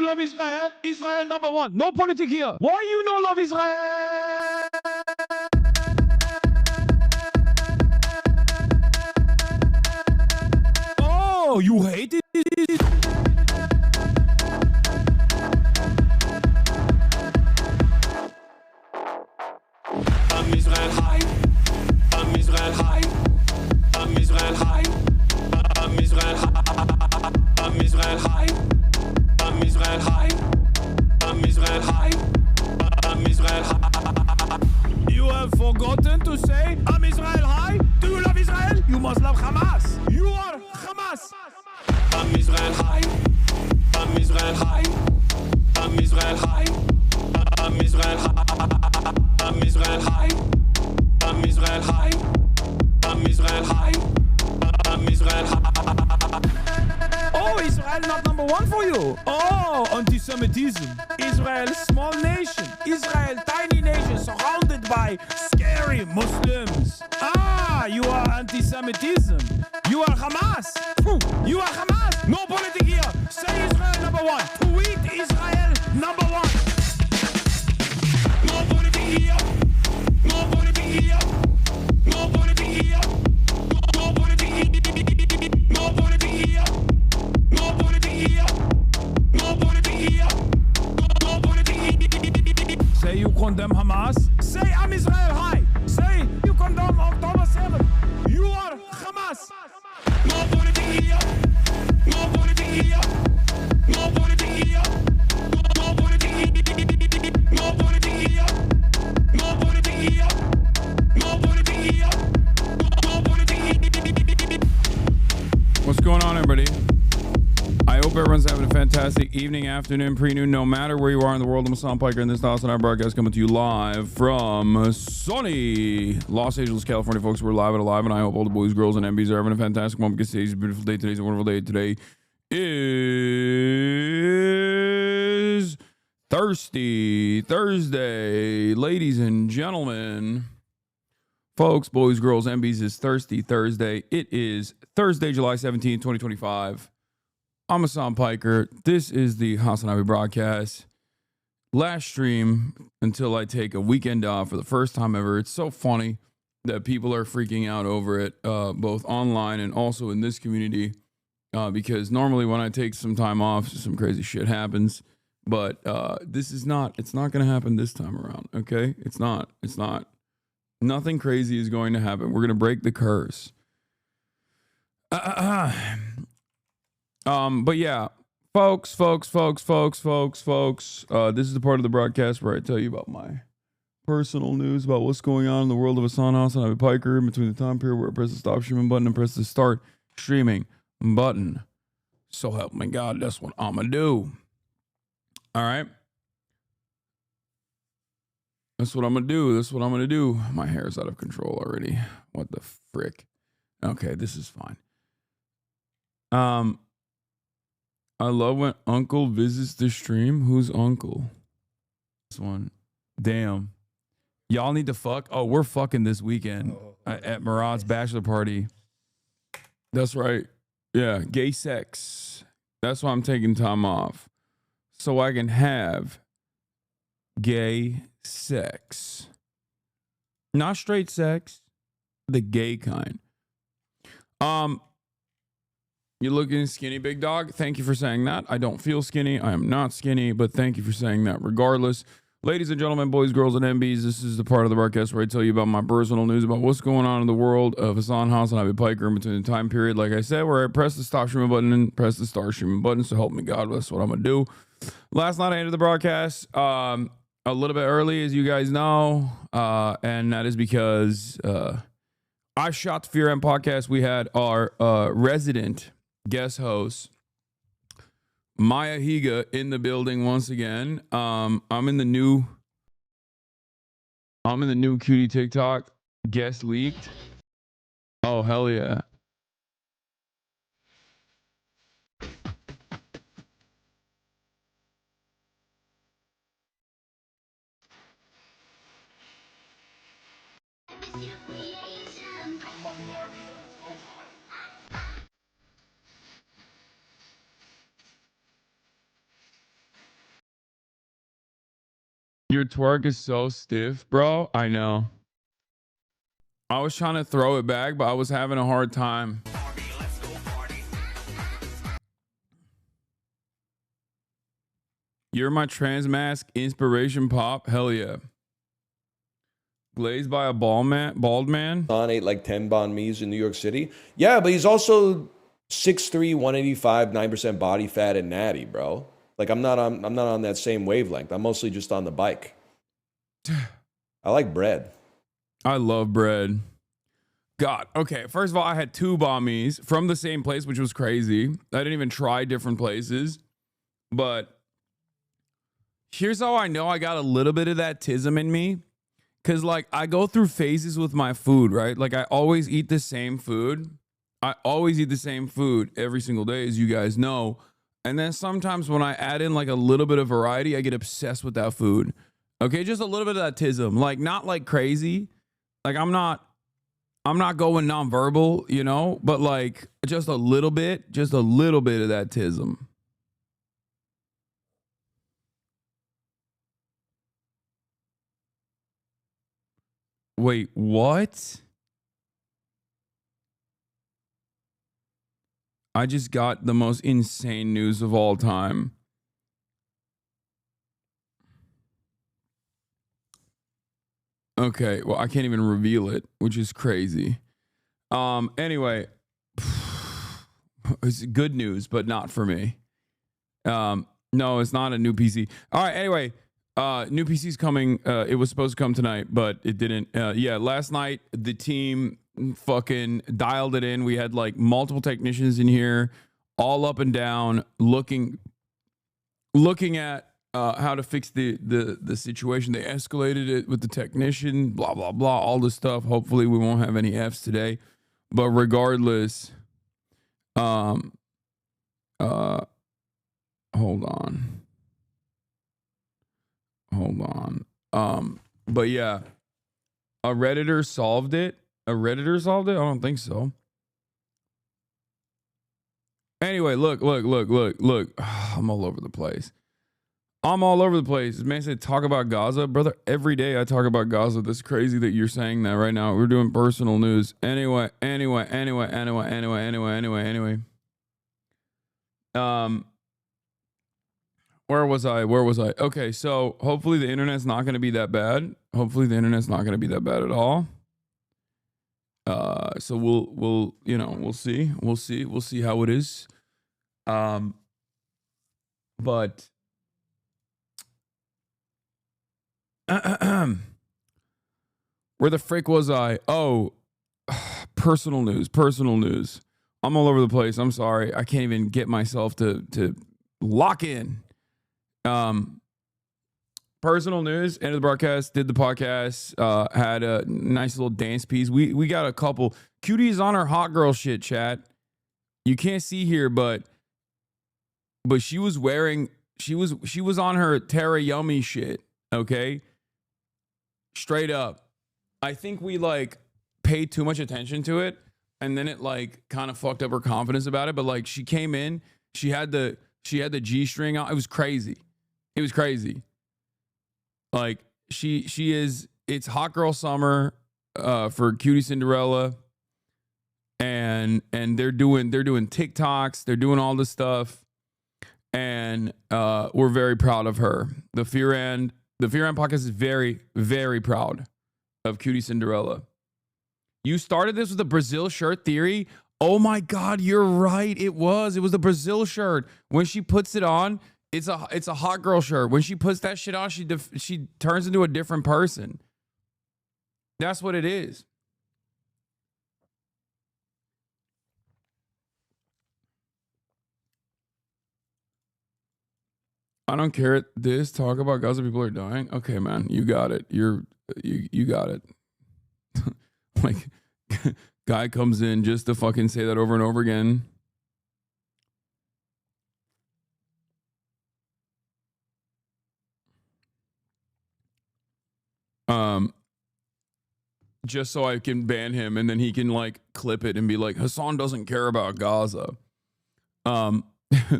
love Israel? Israel number one. No politics here. Why you no love Israel? Oh, you hate it? I'm Israel high. I'm Israel high. I'm Israel high. I'm Israel high. I'm Israel high. I'm Israel high. I'm Israel high. I'm Israel high. You have forgotten to say I'm Israel high? Do you love Israel? You must love Hamas. You are Hamas. I'm Israel high. I'm Israel high. I'm Israel high. I'm Israel high. I'm Israel high. I'm Israel high. I'm Israel high. I'm Israel high. Oh, Israel not number one for you. Oh, anti-Semitism. Israel, small nation. Israel, tiny nation surrounded by scary Muslims. Ah, you are anti-Semitism. You are Hamas. You are Hamas. No politics here. Say Israel number one. Tweet Israel number one. No politics here. No politics here. No politics here. No politics here. No politics here. No politics here. No politics here. No politics here. Say you condemn Hamas. Say I'm Israel high. Say you condemn October 7th. You are Hamas. No politics here. No politics here. No politics here. No politics here. No politics here. No politics here. No politics here. No politics here. What's going on, everybody? I hope everyone's having a fantastic evening, afternoon, pre-noon, no matter where you are in the world. I'm Hasan Piker, and this is the HasanAbi Broadcast coming to you live from sunny Los Angeles, California, folks. We're live and alive, and I hope all the boys, girls, and MBs are having a fantastic moment because today's a beautiful day. Today's a wonderful day. Today is Thursday, ladies and gentlemen. Folks, boys, girls, MBs, is Thirsty Thursday. It is Thursday, July 17, 2025. I'm Hasan Piker. This is the HasanAbi Broadcast. Last stream until I take a weekend off for the first time ever. It's so funny that people are freaking out over it, both online and also in this community, because normally when I take some time off, some crazy shit happens. But this is not, it's not going to happen this time around, okay? It's not. Nothing crazy is going to happen. We're going to break the curse. But yeah, folks, this is the part of the broadcast where I tell you about my personal news about what's going on in the world of HasanAbi Piker in between the time period where I press the stop streaming button and press the start streaming button. So help me God, that's what I'm gonna do. All right. That's what I'm gonna do. My hair's out of control already. What the frick? Okay, this is fine. I love when Uncle visits the stream. Who's Uncle? This one. Damn. Y'all need to fuck. Oh, we're fucking this weekend at Murad's bachelor party. That's right. Yeah, gay sex. That's why I'm taking time off. So I can have gay sex. Not straight sex. The gay kind. You're looking skinny, big dog. Thank you for saying that. I don't feel skinny. I am not skinny, but thank you for saying that regardless. Ladies and gentlemen, boys, girls, and MBs, this is the part of the broadcast where I tell you about my personal news about what's going on in the world of HasanAbi Piker in between the time period, like I said, where I press the stop streaming button and press the start streaming button. So help me God, that's what I'm going to do. Last night I ended the broadcast a little bit early, as you guys know, and that is because I shot the Fear M podcast. We had our resident guest host Maya Higa in the building once again. I'm in the new cutie TikTok guest leaked. Oh hell yeah. Your twerk is so stiff, bro. I know. I was trying to throw it back, but I was having a hard time. You're my trans mask inspiration pop. Hell yeah. Glazed by a bald man. Hasan ate like 10 banh mi's in New York City. Yeah, but he's also 6'3", 185, 9% body fat and natty, bro. Like I'm not on that same wavelength. I'm mostly just on the bike. I like bread. I love bread. God. Okay. First of all, I had 2 banh mi's from the same place, which was crazy. I didn't even try different places. But here's how I know I got a little bit of that tism in me. Because, like, I go through phases with my food, right? Like, I always eat the same food. I always eat the same food every single day, as you guys know. And then sometimes when I add in, like, a little bit of variety, I get obsessed with that food. Okay? Just a little bit of that tism. Like, not like crazy. Like, I'm not going nonverbal, you know? But, like, just a little bit of that tism. Wait, what? I just got the most insane news of all time. Okay, well, I can't even reveal it, which is crazy. Anyway, it's good news, but not for me. No, it's not a new PC. All right, anyway, new PC's coming. It was supposed to come tonight, but it didn't. Yeah, last night the team fucking dialed it in. We had like multiple technicians in here, all up and down, looking at how to fix the situation. They escalated it with the technician, blah blah blah, all this stuff. Hopefully we won't have any F's today, but regardless, hold on. But yeah, a Redditor solved it. A Redditor solved it? I don't think so. Anyway, look. I'm all over the place. This man said, talk about Gaza. Brother, every day I talk about Gaza. That's crazy that you're saying that right now. We're doing personal news. Anyway. Where was I? Okay, so hopefully the internet's not going to be that bad. Hopefully the internet's not going to be that bad at all. So we'll see. We'll see how it is. But where the frick was I? Oh, personal news. I'm all over the place. I'm sorry. I can't even get myself to lock in. Personal news, end of the broadcast, did the podcast, had a nice little dance piece. We got a couple. Cutie's on her hot girl shit, chat. You can't see here, but she was wearing, she was on her Tara Yummy shit, okay? Straight up. I think we like paid too much attention to it, and then it like kind of fucked up her confidence about it, but like she came in, she had the G-string on. It was crazy. Like she is, it's hot girl summer for Cutie Cinderella, and they're doing TikToks, they're doing all this stuff, and we're very proud of her. The Fear and podcast is very, very proud of Cutie Cinderella. You started this with a Brazil shirt theory. Oh my God, you're right. It was the Brazil shirt. When she puts it on, it's a hot girl shirt. When she puts that shit on, she turns into a different person. That's what it is. I don't care. This talk about Gaza, people are dying. Okay, man, you got it. You got it. Like, guy comes in just to fucking say that over and over again. Just so I can ban him, and then he can like clip it and be like, Hasan doesn't care about Gaza.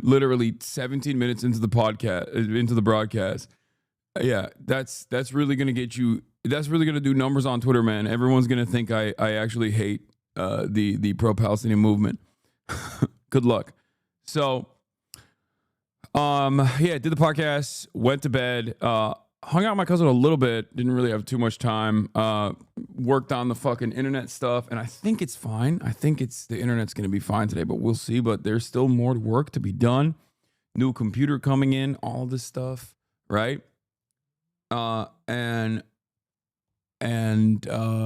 Literally 17 minutes into the broadcast, Yeah, that's really gonna get you. That's really gonna do numbers on Twitter, man. Everyone's gonna think I actually hate the pro-Palestinian movement. Good luck. So, yeah, did the podcast, went to bed, hung out with my cousin a little bit, didn't really have too much time, worked on the fucking internet stuff, and I think it's fine. I think the internet's gonna be fine today, but we'll see. But there's still more work to be done. New computer coming in, all this stuff, right? And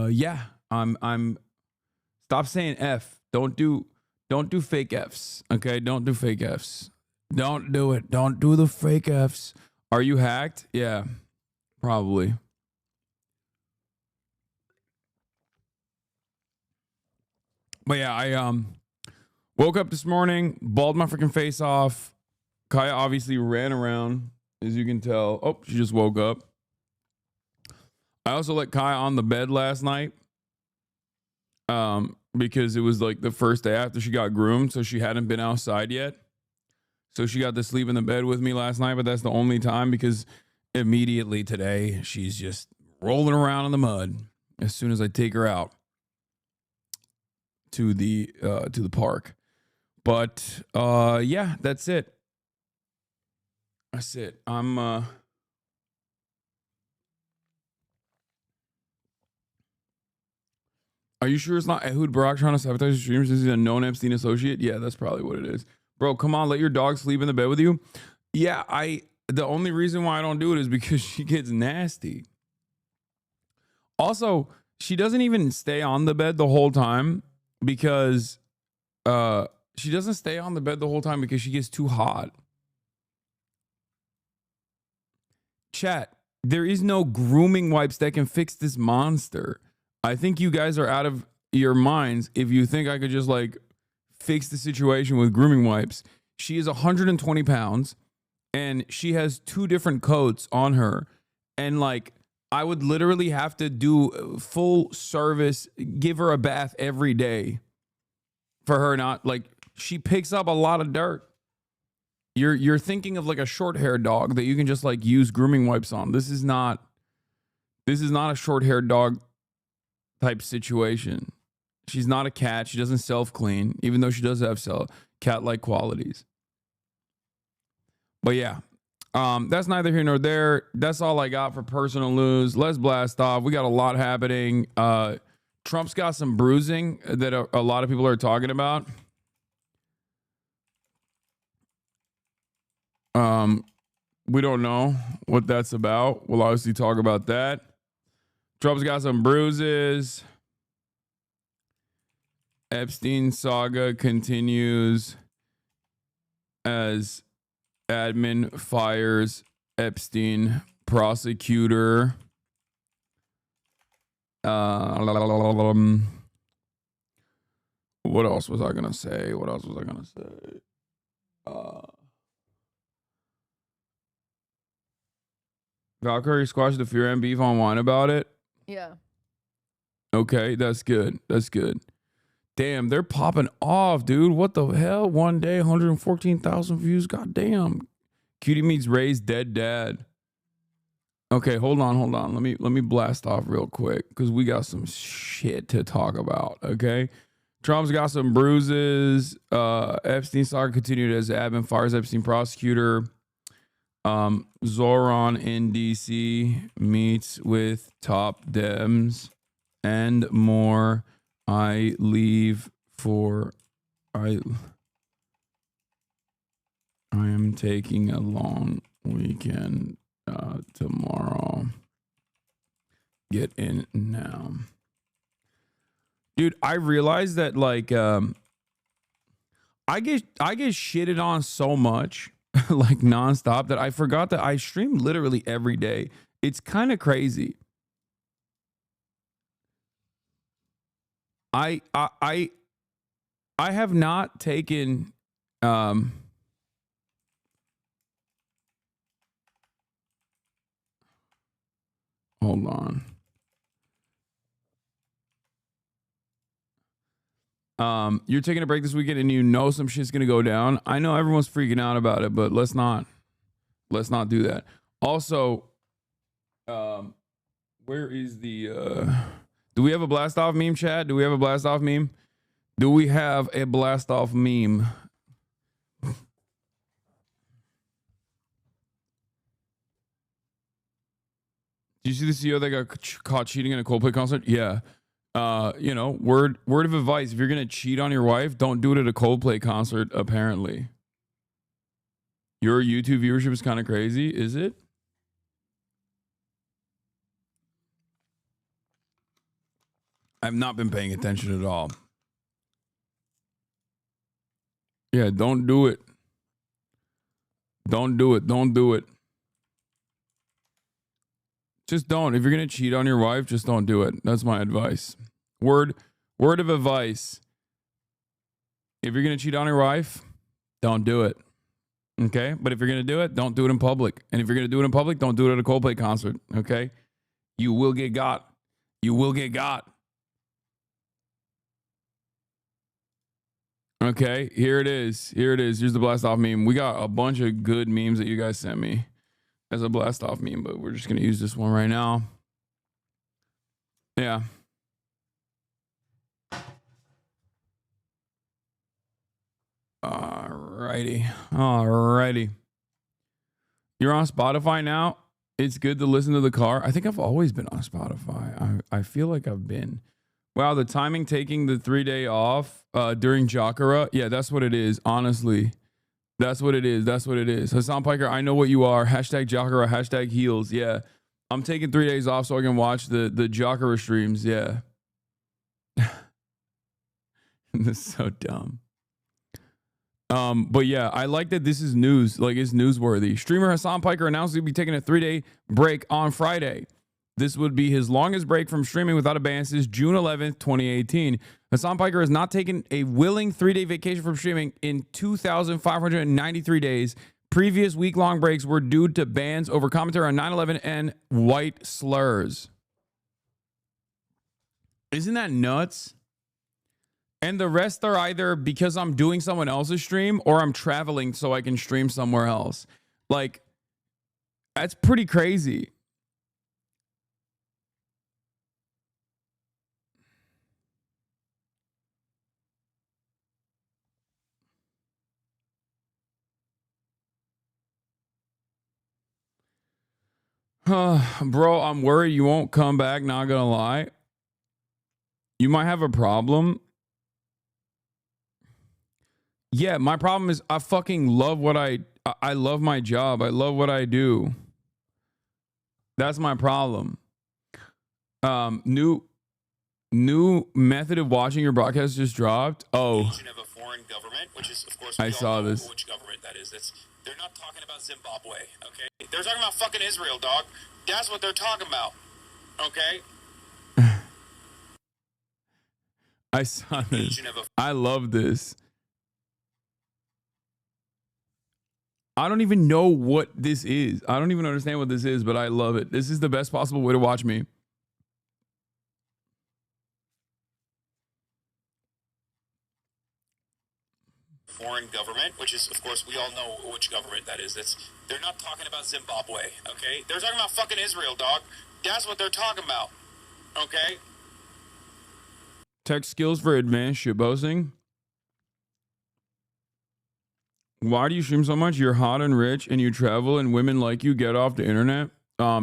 yeah, I'm stop saying F. Don't do fake Fs. Okay, don't do fake Fs. Don't do it. Don't do the fake Fs. Are you hacked? Yeah, probably. But yeah, I woke up this morning, balled my freaking face off. Kaya obviously ran around, as you can tell. Oh, she just woke up. I also let Kaya on the bed last night because it was like the first day after she got groomed, so she hadn't been outside yet. So she got to sleep in the bed with me last night, but that's the only time because immediately today she's just rolling around in the mud as soon as I take her out to the park. But yeah, that's it. That's it. I'm Are you sure it's not Ehud Barak trying to sabotage the stream since he's a known Epstein associate? Yeah, that's probably what it is. Bro, come on, let your dog sleep in the bed with you. Yeah, the only reason why I don't do it is because she gets nasty. Also, she doesn't even stay on the bed the whole time because she doesn't stay on the bed the whole time because she gets too hot. Chat, there is no grooming wipes that can fix this monster. I think you guys are out of your minds if you think I could just like fix the situation with grooming wipes. She is 120 pounds and she has 2 different coats on her. And like, I would literally have to do full service, give her a bath every day for her not like, she picks up a lot of dirt. You're thinking of like a short haired dog that you can just like use grooming wipes on. This is not a short haired dog type situation. She's not a cat. She doesn't self-clean, even though she does have cat-like qualities. But yeah, that's neither here nor there. That's all I got for personal news. Let's blast off. We got a lot happening. Trump's got some bruising that a lot of people are talking about. We don't know what that's about. We'll obviously talk about that. Trump's got some bruises. Epstein saga continues as admin fires Epstein prosecutor. What else was I gonna say? Valkyrie squashed the Fear and beef online about it. Yeah. Okay, that's good. That's good. Damn, they're popping off, dude. What the hell? One day, 114,000 views. God damn. Cutie meets Ray's dead dad. Okay, hold on. Let me blast off real quick because we got some shit to talk about. Okay. Trump's got some bruises. Epstein saga continued as admin fires Epstein prosecutor. Zohran in DC meets with top Dems and more. I am taking a long weekend tomorrow. Get in now. Dude, I realized that like I get shitted on so much like nonstop that I forgot that I stream literally every day. It's kind of crazy. I have not taken hold on. You're taking a break this weekend and you know some shit's gonna go down. I know everyone's freaking out about it, but let's not do that. Also, Where is the do we have a blast off meme, chat? Do we have a blast off meme? Do we have a blast off meme? Do you see the CEO that got caught cheating in a Coldplay concert? Yeah. You know, word of advice: if you're gonna cheat on your wife, don't do it at a Coldplay concert. Apparently, your YouTube viewership is kind of crazy. Is it? I've not been paying attention at all. Yeah, don't do it. Don't do it. Don't do it. Just don't. If you're going to cheat on your wife, just don't do it. That's my advice. Word of advice. If you're going to cheat on your wife, don't do it. Okay? But if you're going to do it, don't do it in public. And if you're going to do it in public, don't do it at a Coldplay concert. Okay? You will get got. You will get got. Okay, here it is. Here it is. Here's the blast off meme. We got a bunch of good memes that you guys sent me as a blast off meme, but we're just going to use this one right now. Yeah. Alrighty. Alrighty. You're on Spotify now? It's good to listen to the car. I think I've always been on Spotify. I feel like I've been. Wow, the timing taking the 3-day off during Jaccara. Yeah, that's what it is, honestly. That's what it is. That's what it is. Hasan Piker, I know what you are. Hashtag Jaccara, hashtag heels. Yeah. I'm taking 3 days off so I can watch the Jaccara streams. Yeah. This is so dumb. But yeah, I like that this is news. Like, it's newsworthy. Streamer Hasan Piker announced he'll be taking a 3-day break on Friday. This would be his longest break from streaming without a ban since June 11th, 2018. Hasan Piker has not taken a willing 3-day vacation from streaming in 2,593 days. Previous week-long breaks were due to bans over commentary on 9/11 and white slurs. Isn't that nuts? And the rest are either because I'm doing someone else's stream or I'm traveling so I can stream somewhere else. Like, that's pretty crazy. Bro, I'm worried you won't come back, not gonna lie. You might have a problem. Yeah, my problem is I fucking love what I love my job. I love what I do. That's my problem. New method of watching your broadcast just dropped. Oh, Of a foreign government, which is, of course, I saw this. Which government that is? They're not talking about Zimbabwe, okay? They're talking about fucking Israel, dog. That's what they're talking about, okay? I saw this. I love this. I don't even know what this is. I don't even understand what this is, but I love it. This is the best possible way to watch me. Foreign government, which is, of course, we all know which government that is. They're not talking about Zimbabwe, okay? They're talking about fucking Israel, dog. That's what they're talking about, okay? Tech skills for advanced shitposting. Why do you stream so much? You're hot and rich and you travel and women like you get off the internet.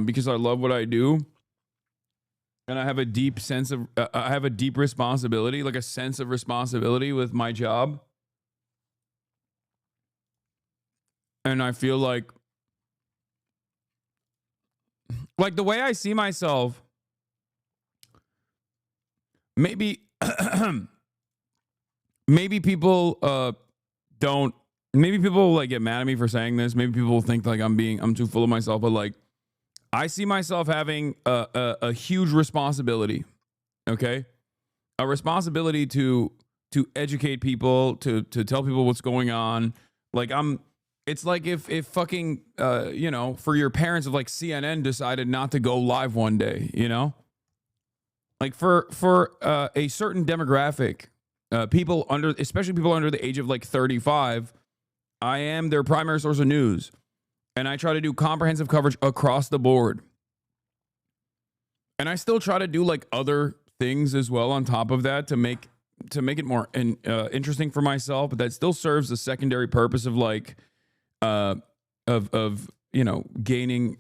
Because I love what I do. And I have a deep sense of, I have a deep responsibility, like a sense of responsibility with my job. And I feel like the way I see myself, maybe, maybe people don't, maybe people like get mad at me for saying this. Maybe people think like I'm too full of myself, but like I see myself having a huge responsibility. Okay. A responsibility to educate people, to tell people what's going on. Like it's like if fucking, you know, for your parents, if like CNN decided not to go live one day, you know, like for a certain demographic, people especially people under the age of like 35, I am their primary source of news. And I try to do comprehensive coverage across the board. And I still try to do like other things as well on top of that to make it more interesting for myself, but that still serves a secondary purpose of like of you know, gaining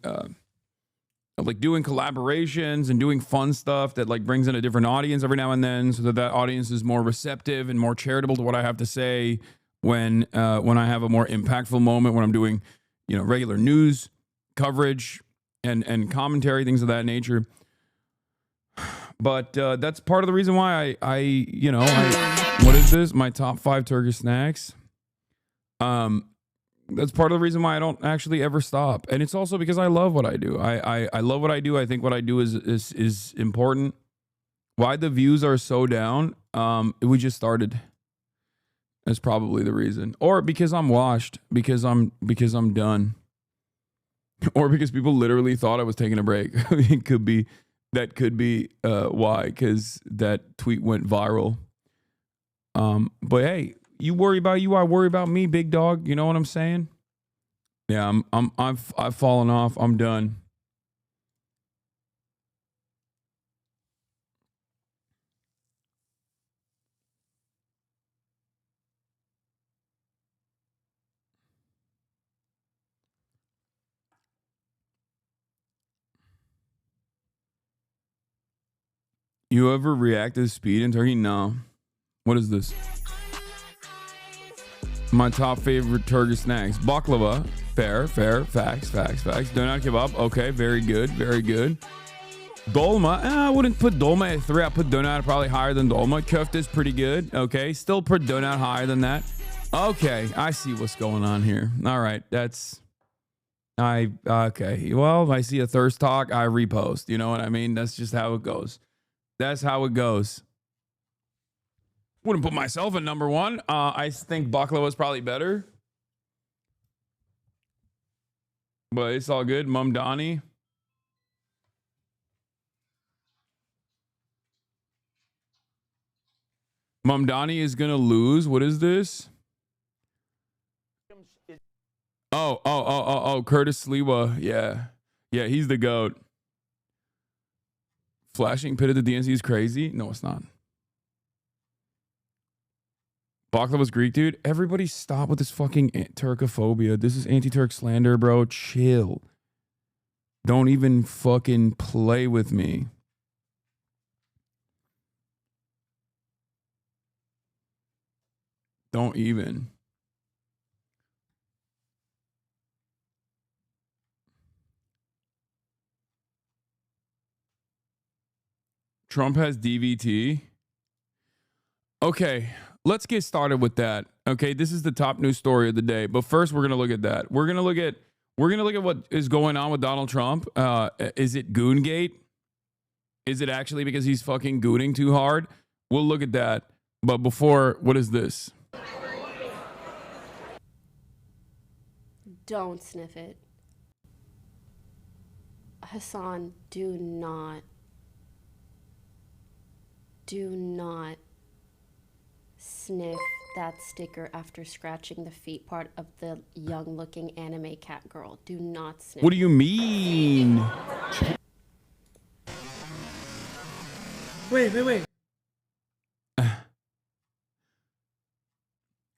like doing collaborations and doing fun stuff that like brings in a different audience every now and then, so that that audience is more receptive and more charitable to what I have to say when I have a more impactful moment, when I'm doing, you know, regular news coverage and commentary, things of that nature. But that's part of the reason why I what is this? My top 5 Turkish snacks. That's part of the reason why I don't actually ever stop. And it's also because I love what I do. I love what I do. I think what I do is important. Why the views are so down? We just started. That's probably the reason. Or because I'm washed, because I'm done. Or because people literally thought I was taking a break. It could be why, because that tweet went viral. But hey, you worry about you, I worry about me, big dog. You know what I'm saying? Yeah, I've fallen off. I'm done. You ever react to speed in Turkey? No. What is this? My top favorite Turkish snacks. Baklava. Fair. Facts. Donut kebab. Okay, very good. Dolma. I wouldn't put dolma at 3. I'd put donut probably higher than dolma. Köfte is pretty good. Okay, still put donut higher than that. Okay, I see what's going on here. All right, okay. Well, I see a thirst talk, I repost. You know what I mean? That's just how it goes. That's how it goes. Wouldn't put myself at number 1. I think baklava is probably better. But it's all good. Mamdani. Mamdani is going to lose. What is this? Oh, Curtis Sliwa. Yeah, he's the GOAT. Flashing pit at the DNC is crazy. No, it's not. Baklava's Greek, dude. Everybody stop with this fucking Turkophobia. This is anti-Turk slander, bro. Chill. Don't even fucking play with me. Don't even. Trump has DVT. Okay, let's get started with that. Okay, this is the top news story of the day. But first, we're gonna look at that. We're gonna look at what is going on with Donald Trump. Is it Goongate? Is it actually because he's fucking gooning too hard? We'll look at that. But before, what is this? Don't sniff it. Hasan, do not sniff that sticker after scratching the feet part of the young-looking anime cat girl. Do not sniff. What do you mean? Wait.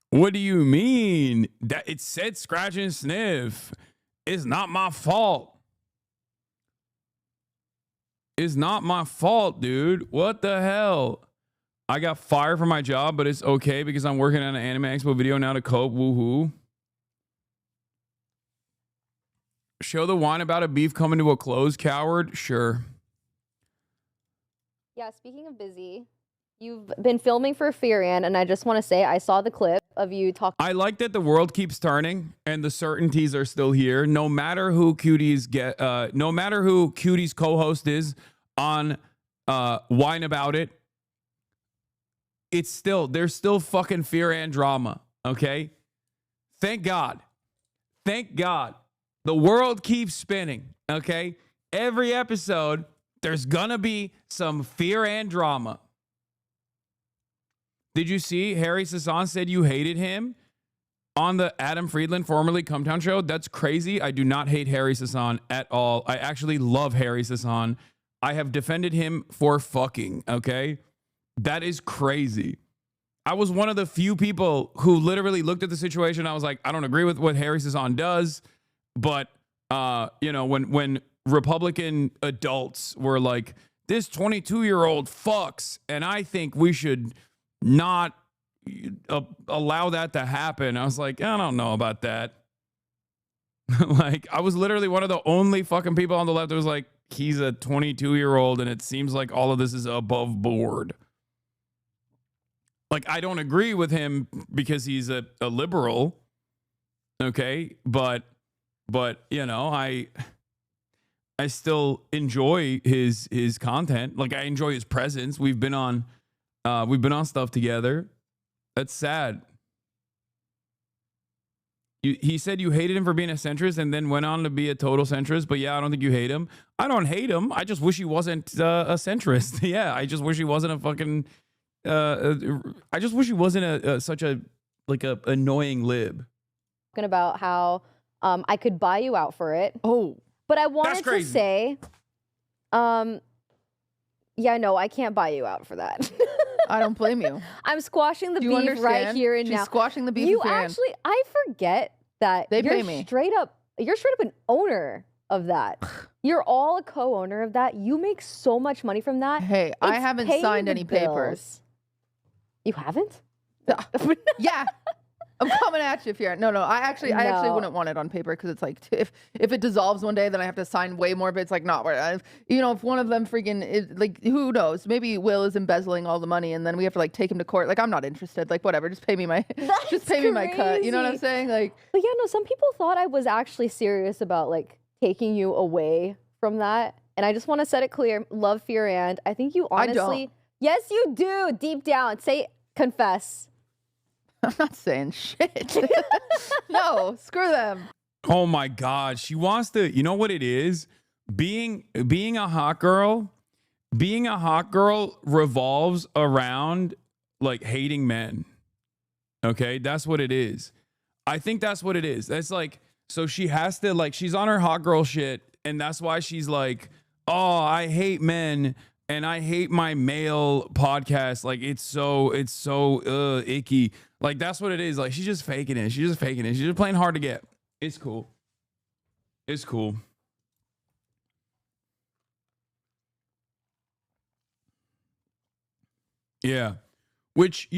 What do you mean? That it said scratch and sniff. It's not my fault. It's not my fault, dude. What the hell? I got fired from my job, but it's okay because I'm working on an Anime Expo video now to cope. Woohoo. Show the wine about a beef coming to a close, coward? Sure. Yeah, speaking of busy, you've been filming for Furion, and I just want to say I saw the clip of you talking. I like that the world keeps turning and the certainties are still here. No matter who Cutie's co-host is on Wine About It, there's still fucking fear and drama. Okay? Thank God. The world keeps spinning. Okay? Every episode, there's gonna be some fear and drama. Did you see Harry Hasan said you hated him on the Adam Friedland, formerly Cumtown show? That's crazy. I do not hate Harry Hasan at all. I actually love Harry Hasan. I have defended him for fucking, okay? That is crazy. I was one of the few people who literally looked at the situation. I was like, I don't agree with what Harry Hasan does, but when Republican adults were like, this 22-year-old fucks, and I think we should not allow that to happen. I was like, I don't know about that. Like, I was literally one of the only fucking people on the left that was like, he's a 22-year-old, and it seems like all of this is above board. Like, I don't agree with him because he's a liberal, okay? But I still enjoy his content. Like, I enjoy his presence. We've been on stuff together. That's sad. He said you hated him for being a centrist and then went on to be a total centrist. But yeah, I don't think you hate him. I don't hate him. I just wish he wasn't a centrist. Yeah, I just wish he wasn't a fucking. I just wish he wasn't such a annoying lib. Talking about how I could buy you out for it. Oh, but I wanted to say, yeah, no, I can't buy you out for that. I don't blame you. I'm squashing the beef right here and She's now. squashing the beef. You actually, I forget that They you're pay me. You're straight up an owner of that. You're all a co-owner of that. You make so much money from that. Hey, I It's haven't paying signed the any bills. papers. You haven't? Yeah. I'm coming at you, Fiona. No, I actually No. wouldn't want it on paper because it's like if it dissolves one day, then I have to sign way more. But it's like not where if one of them freaking is like, who knows? Maybe Will is embezzling all the money, and then we have to like take him to court. Like, I'm not interested. Like, whatever, just pay me my my cut. You know what I'm crazy. saying? Like, But yeah, no, some people thought I was actually serious about like taking you away from that. And I just want to set it clear. Love, fear, and I think you I don't. honestly, yes, you do. Deep down, confess. I'm not saying shit. No, screw them. Oh my God. She wants to, you know what it is? Being a hot girl revolves around like hating men. Okay? That's what it is. I think that's what it is. That's like, so she has to like, she's on her hot girl shit. And that's why she's like, oh, I hate men. And I hate my male podcast. Like, it's so icky. Like, that's what it is. Like, she's just faking it. She's just playing hard to get. It's cool. Yeah. Which,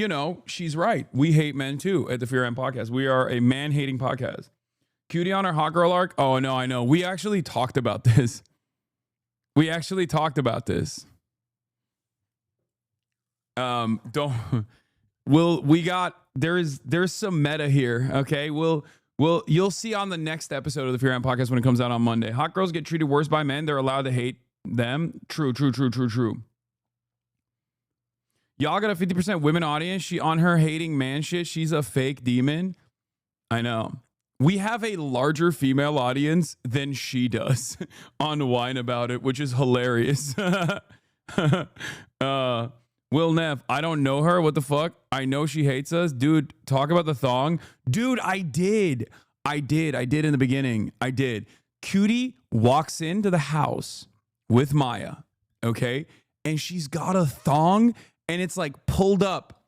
she's right. We hate men too at the Fear and Podcast. We are a man-hating podcast. Cutie on our hot girl arc. Oh, no, I know. We actually talked about this. There's some meta here, okay? You'll see on the next episode of the Fear and Podcast when it comes out on Monday. Hot girls get treated worse by men. They're allowed to hate them. True. Y'all got a 50% women audience. She on her hating man shit. She's a fake demon. I know. We have a larger female audience than she does on Wine About It, which is hilarious. Will Neff, I don't know her. What the fuck? I know she hates us. Dude, talk about the thong. Dude, I did in the beginning. I did. Cutie walks into the house with Maya, okay? And she's got a thong and it's like pulled up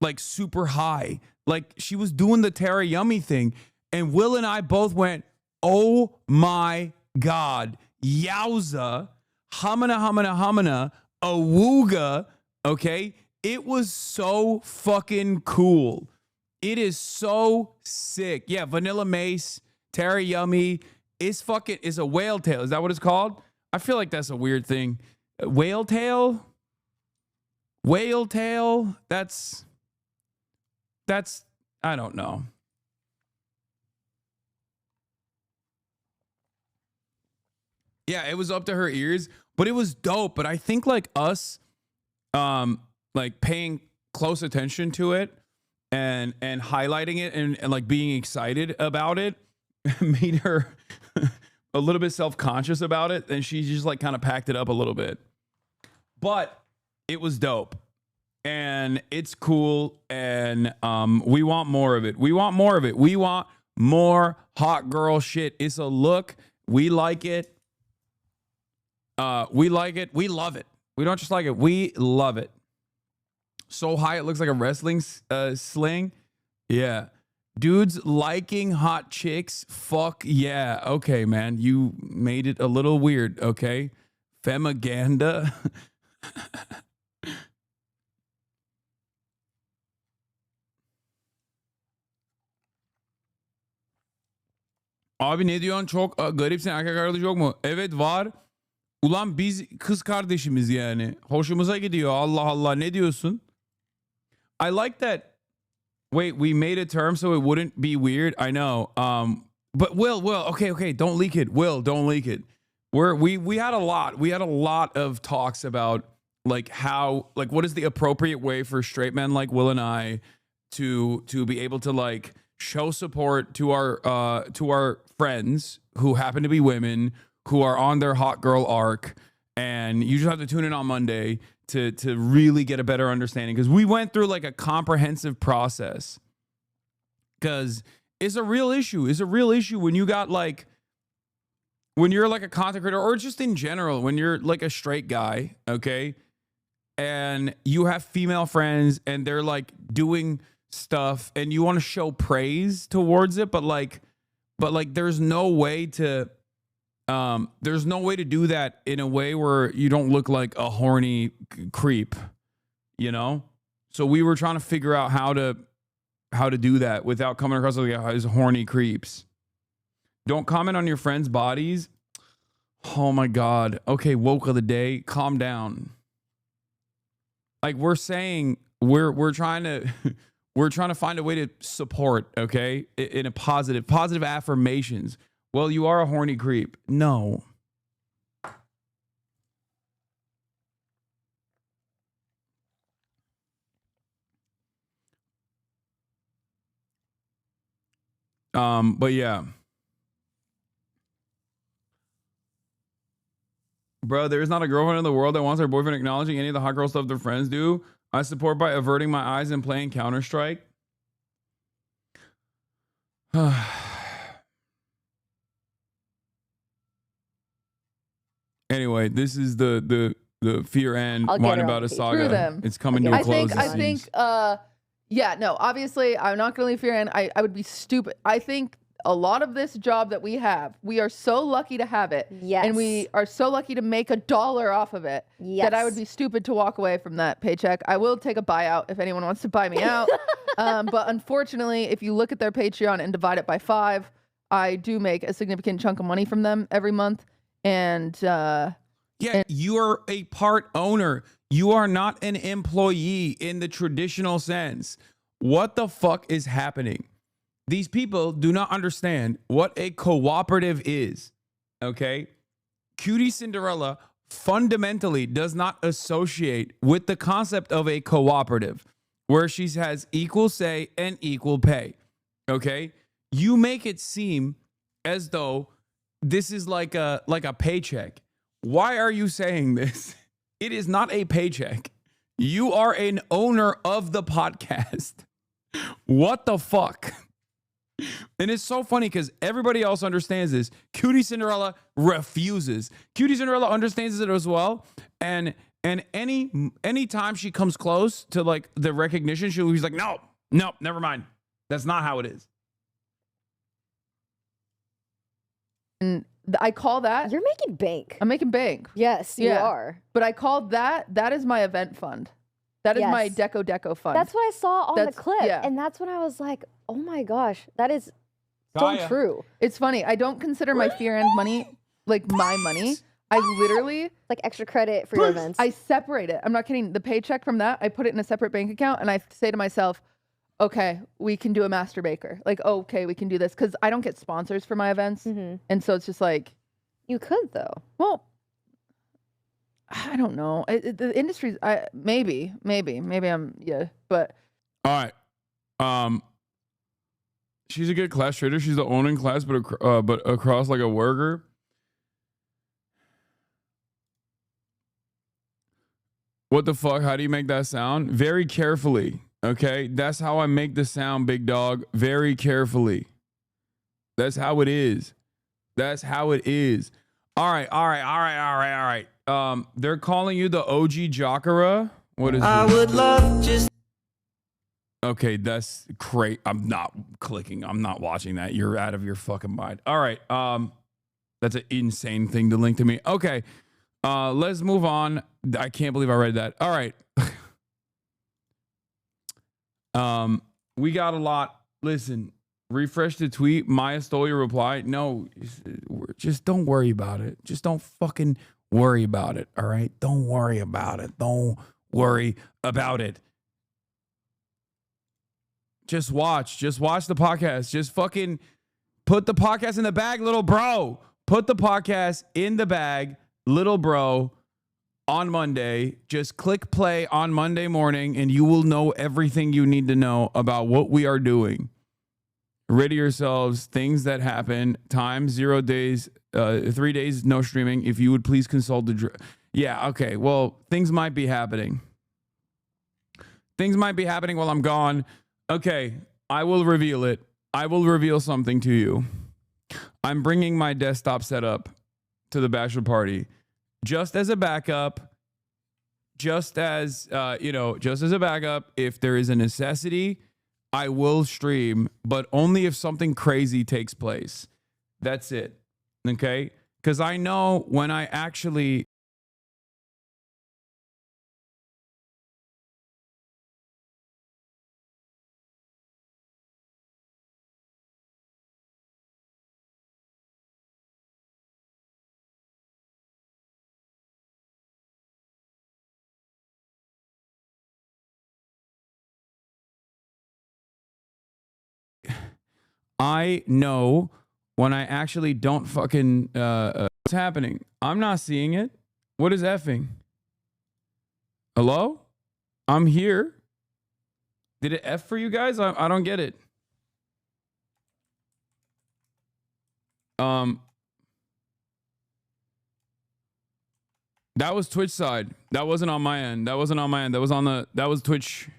like super high. Like she was doing the Tara Yummy thing. And Will and I both went, oh my God, yowza, hamana, awooga. Okay, it was so fucking cool. It is so sick. Yeah, Vanilla Mace, Terry Yummy, is a whale tail. Is that what it's called? I feel like that's a weird thing. Whale tail? That's I don't know. Yeah, it was up to her ears, but it was dope. But I think like us, like paying close attention to it and highlighting it and like being excited about it made her a little bit self-conscious about it, and she just like kind of packed it up a little bit. But it was dope and it's cool, and we want more of it. We want more hot girl shit. It's a look. We like it. We like it. We love it. We don't just like it. We love it. So high it looks like a wrestling sling. Yeah. Dudes liking hot chicks. Fuck yeah. Okay, man. You made it a little weird, okay? Femaganda. Abi ne diyorsun? Çok garipsin. Erkek arkadaşı yok mu? Evet var. Ulan biz kız kardeşimiz yani. Hoşumuza gidiyor. Allah Allah. Ne diyorsun? I like that. Wait, we made a term so it wouldn't be weird. I know. But Will, okay. Don't leak it. Will, don't leak it. We had a lot. We had a lot of talks about like how, like, what is the appropriate way for straight men like Will and I to be able to like show support to our friends who happen to be women who are on their hot girl arc, and you just have to tune in on Monday to really get a better understanding, because we went through like a comprehensive process, because it's a real issue. It's a real issue when you got like, when you're like a content creator, or just in general, when you're like a straight guy, okay, and you have female friends and they're like doing stuff and you want to show praise towards it, but like there's no way to do that in a way where you don't look like a horny creep, you know? So we were trying to figure out how to do that without coming across like as horny creeps. Don't comment on your friends' bodies. Oh my God. Okay, woke of the day. Calm down. Like we're saying, we're trying to find a way to support, okay? In a positive affirmations. Well, you are a horny creep. No. But yeah. Bro, there's not a girlfriend in the world that wants her boyfriend acknowledging any of the hot girl stuff their friends do. I support by averting my eyes and playing Counter-Strike. Anyway, this is the fear and wine about a saga. It's coming to a close. I think yeah, no, obviously I'm not gonna leave fear and I would be stupid. I think a lot of this job that we have, we are so lucky to have it. Yes. And we are so lucky to make $1 off of it. Yes. That I would be stupid to walk away from that paycheck. I will take a buyout if anyone wants to buy me out. But unfortunately, if you look at their Patreon and divide it by 5, I do make a significant chunk of money from them every month. And you are a part owner. You are not an employee in the traditional sense. What the fuck is happening? These people do not understand what a cooperative is, okay? Cutie Cinderella fundamentally does not associate with the concept of a cooperative where she has equal say and equal pay, okay? You make it seem as though this is like a paycheck. Why are you saying this? It is not a paycheck. You are an owner of the podcast. What the fuck? And it's so funny because everybody else understands this. Cutie Cinderella refuses. Cutie Cinderella understands it as well. And any time she comes close to like the recognition, she's like, no, never mind. That's not how it is. And I call that. You're making bank. I'm making bank. Yes, you are. But I called that is my event fund. That is my Deco fund. That's what I saw on the clip. Yeah. And that's when I was like, oh my gosh, that is so true. It's funny. I don't consider my fear and money like my money. I literally like extra credit for your events. I separate it. I'm not kidding. The paycheck from that, I put it in a separate bank account and I say to myself, okay, we can do a master baker. Like, okay, we can do this. Because I don't get sponsors for my events. Mm-hmm. And so it's just like. You could though. Well, I don't know. The industry's maybe I'm but all right. She's a good class trader. She's the owning class, but across like a worker. What the fuck? How do you make that sound? Very carefully. Okay, that's how I make the sound, big dog. Very carefully. That's how it is. That's how it is. All right. They're calling you the OG Jokera. What is I this? would love just. Okay, that's great. I'm not clicking. I'm not watching that. You're out of your fucking mind. All right. That's an insane thing to link to me. Okay. Let's move on. I can't believe I read that. All right. We got a lot. Listen, refresh the tweet. Maya stole your reply. No, just don't worry about it. Just don't fucking worry about it. All right. Don't worry about it. Don't worry about it. Just watch the podcast. Just fucking put the podcast in the bag, little bro. Put the podcast in the bag, little bro, on Monday. Just click play on Monday morning and you will know everything you need to know about what we are doing. Ready yourselves, things that happen, time, 0 days, 3 days, no streaming. If you would please consult the... Yeah, okay. Well, things might be happening. Things might be happening while I'm gone. Okay, I will reveal it. I will reveal something to you. I'm bringing my desktop setup to the bachelor party just as a backup, just as a backup. If there is a necessity, I will stream, but only if something crazy takes place. That's it. Okay? Because I know when I actually... I know when I actually don't fucking what's happening. I'm not seeing it. What is effing? Hello? I'm here. Did it F for you guys? I don't get it. That was Twitch side. That wasn't on my end. That was Twitch.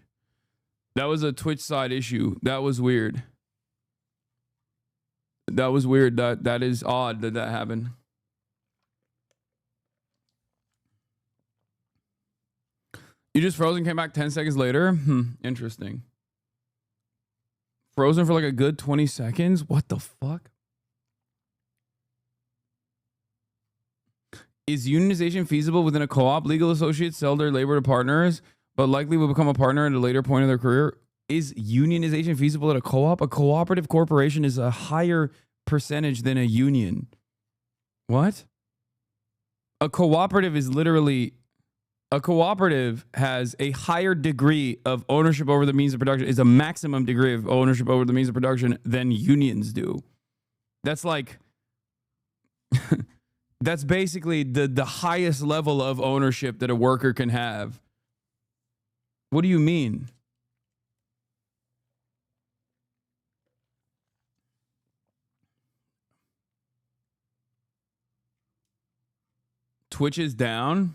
That was a Twitch side issue. That was weird. That is odd that happened. You just frozen, came back 10 seconds later? Interesting. Frozen for like a good 20 seconds? What the fuck? Is unionization feasible within a co-op? Legal associates sell their labor to partners, but likely will become a partner at a later point in their career. Is unionization feasible at a co-op? A cooperative corporation is a higher percentage than a union. What? A cooperative is literally... A cooperative has a higher degree of ownership over the means of production, is a maximum degree of ownership over the means of production than unions do. That's like... That's basically the highest level of ownership that a worker can have. What do you mean? Twitch is down?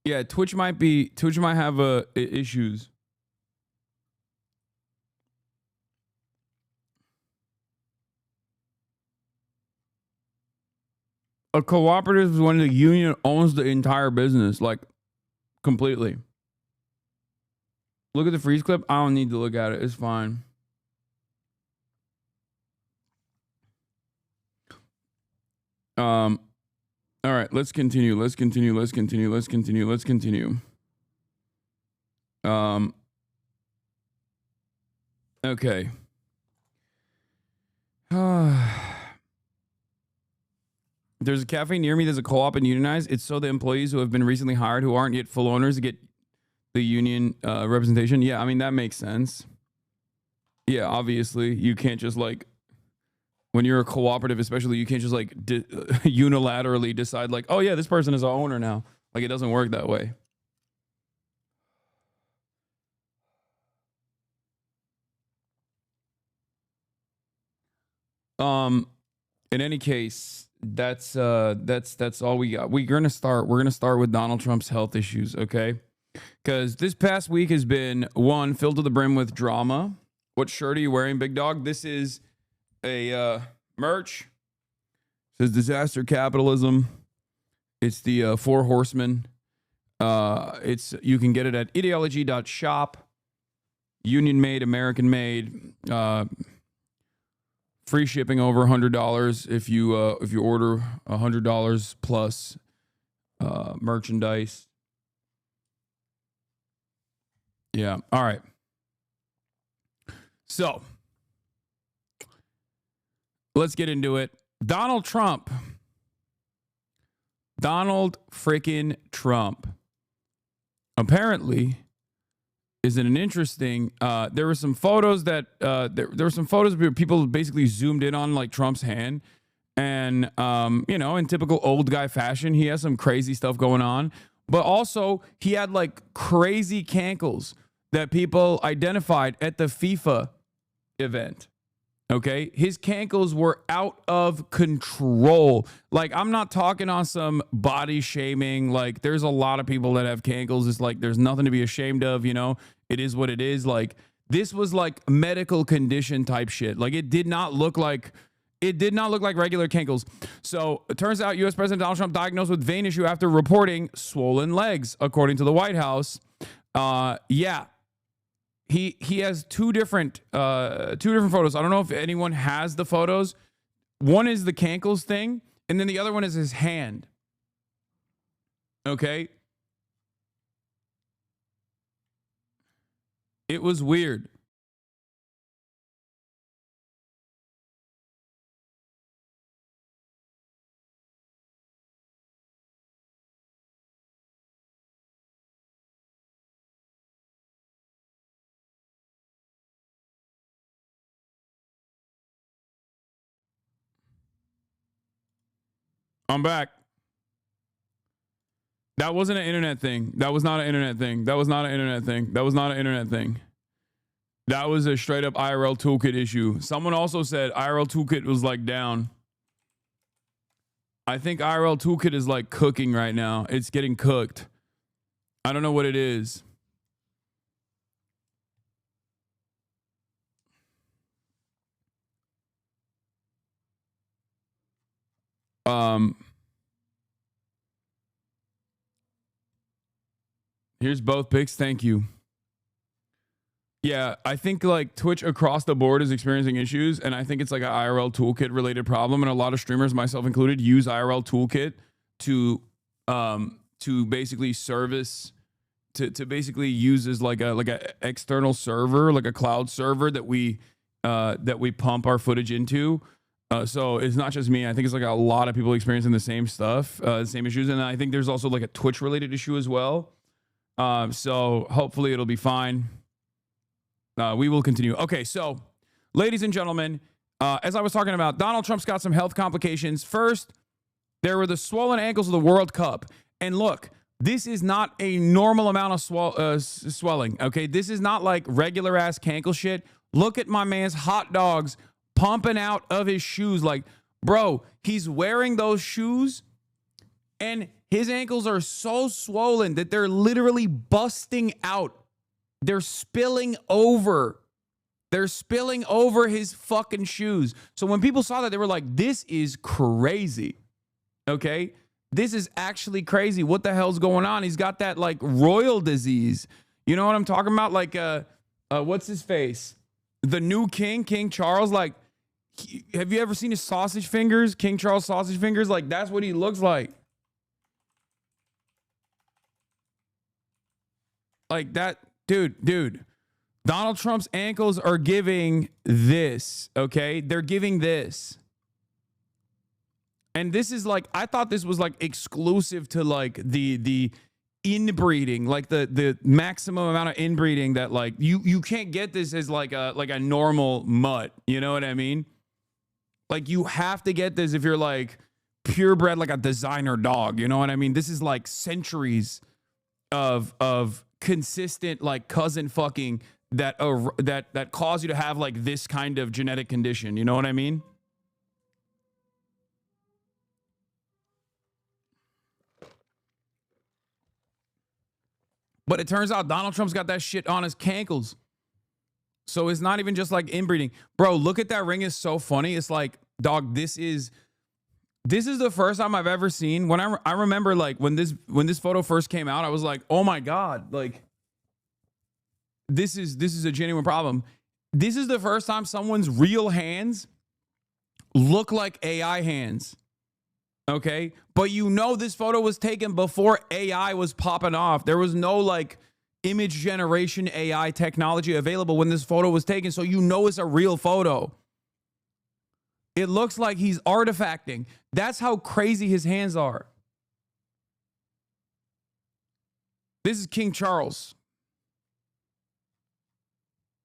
Yeah, Twitch might have issues. A cooperative is when the union owns the entire business, like completely. Look at the freeze clip. I don't need to look at it. It's fine. All right, let's continue. Okay. There's a cafe near me. There's a co-op and unionized. It's so the employees who have been recently hired who aren't yet full owners get the union representation. Yeah, I mean, that makes sense. Yeah, obviously, you can't just like, when you're a cooperative, especially, you can't just like unilaterally decide like, oh yeah, this person is our owner now. Like, it doesn't work that way. In any case, that's all we got. We're gonna start with Donald Trump's health issues, okay? Because this past week has been one filled to the brim with drama. What shirt are you wearing, big dog? This is a merch Says disaster capitalism. It's the Four Horsemen. You can get it at ideology.shop. Union made, American made. Free shipping over $100 if you order $100 plus merchandise. Yeah. All right. So let's get into it. Donald freaking Trump apparently is in an interesting. There were some photos that there were some photos where people basically zoomed in on like Trump's hand, and in typical old guy fashion, he has some crazy stuff going on, but also he had like crazy cankles that people identified at the FIFA event. Okay, his cankles were out of control. Like, I'm not talking on some body shaming. Like, there's a lot of people that have cankles. It's like there's nothing to be ashamed of. It is what it is. Like, this was like medical condition type shit. Like, it did not look like regular cankles. So it turns out U.S. President Donald Trump diagnosed with vein issue after reporting swollen legs, according to the White House. Yeah. He has two different photos. I don't know if anyone has the photos. One is the cankles thing, and then the other one is his hand. Okay. It was weird. I'm back. That wasn't an internet thing. That was not an internet thing. That was not an internet thing. That was not an internet thing. That was a straight up IRL toolkit issue. Someone also said IRL toolkit was like down. I think IRL toolkit is like cooking right now. It's getting cooked. I don't know what it is. Here's both pics. Thank you. Yeah, I think like Twitch across the board is experiencing issues, and I think it's like an IRL toolkit related problem, and a lot of streamers, myself included, use IRL toolkit to basically service to basically use as like a external server, like a cloud server that we pump our footage into. So it's not just me. I think it's like a lot of people experiencing the same stuff, same issues, and I think there's also like a Twitch related issue as well. So hopefully it'll be fine. We will continue. Okay, so ladies and gentlemen, as I was talking about, Donald Trump's got some health complications. First, there were the swollen ankles of the World Cup. And look, this is not a normal amount of swelling, okay? This is not like regular ass cankle shit. Look at my man's hot dogs pumping out of his shoes. Like, bro, he's wearing those shoes and his ankles are so swollen that they're literally busting out. They're spilling over. They're spilling over his fucking shoes. So when people saw that, they were like, this is crazy. Okay? This is actually crazy. What the hell's going on? He's got that like royal disease. You know what I'm talking about? Like, what's his face? The new king, King Charles. Like, have you ever seen his sausage fingers? King Charles sausage fingers? Like, that's what he looks like. Like that, dude. Donald Trump's ankles are giving this, okay? They're giving this. And this is like, I thought this was like exclusive to like the inbreeding, like the maximum amount of inbreeding that like you can't get this as like a normal mutt, you know what I mean? Like you have to get this if you're like purebred, like a designer dog, you know what I mean? This is like centuries of consistent like cousin fucking that cause you to have like this kind of genetic condition, you know what I mean? But it turns out Donald Trump's got that shit on his cankles. So it's not even just like inbreeding. Bro, look at that ring. It's so funny. It's like, dog, this is This is the first time I've ever seen when I remember like when this photo first came out, I was like, oh my God, like this is a genuine problem. This is the first time someone's real hands look like AI hands. Okay. But you know, this photo was taken before AI was popping off. There was no like image generation AI technology available when this photo was taken. So you know, it's a real photo. It looks like he's artifacting. That's how crazy his hands are. This is King Charles.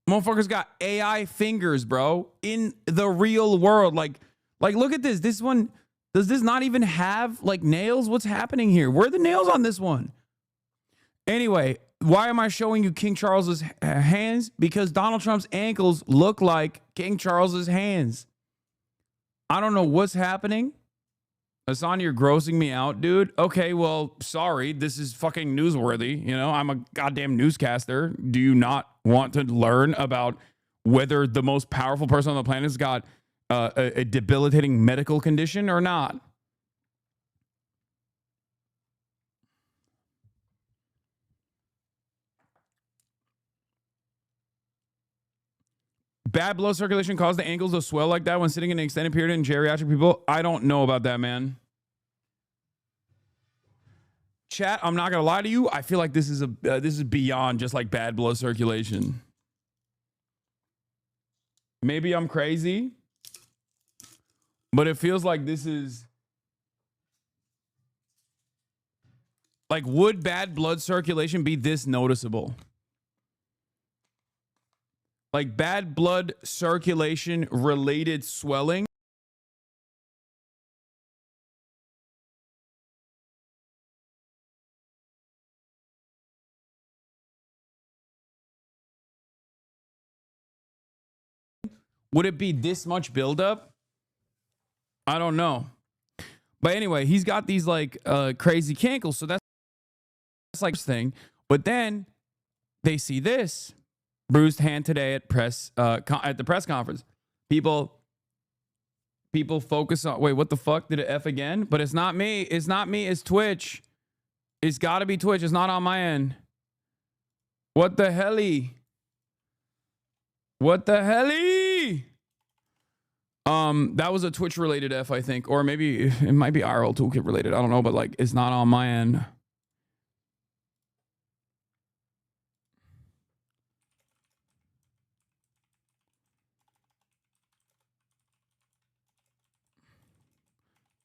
Motherfuckers got AI fingers, bro, in the real world. Like look at this. This one, does this not even have like nails? What's happening here? Where are the nails on this one? Anyway, why am I showing you King Charles's hands? Because Donald Trump's ankles look like King Charles's hands. I don't know what's happening. Hasan, you're grossing me out, dude. Okay, well, sorry. This is fucking newsworthy. You know, I'm a goddamn newscaster. Do you not want to learn about whether the most powerful person on the planet has got a debilitating medical condition or not? Bad blood circulation caused the ankles to swell like that when sitting in an extended period in geriatric people. I don't know about that, man. Chat, I'm not gonna lie to you. I feel like this is beyond just like bad blood circulation. Maybe I'm crazy, but it feels like this is like, would bad blood circulation be this noticeable? Like bad blood circulation related swelling. Would it be this much buildup? I don't know. But anyway, he's got these like crazy cankles. So that's like this thing. But then they see this. Bruised hand today at the press conference. People focus on, wait, what the fuck? Did it F again? But it's not me. It's not me. It's Twitch. It's got to be Twitch. It's not on my end. What the helly? What the helly? That was a Twitch related F, I think. Or maybe it might be IRL Toolkit related. I don't know, but like it's not on my end.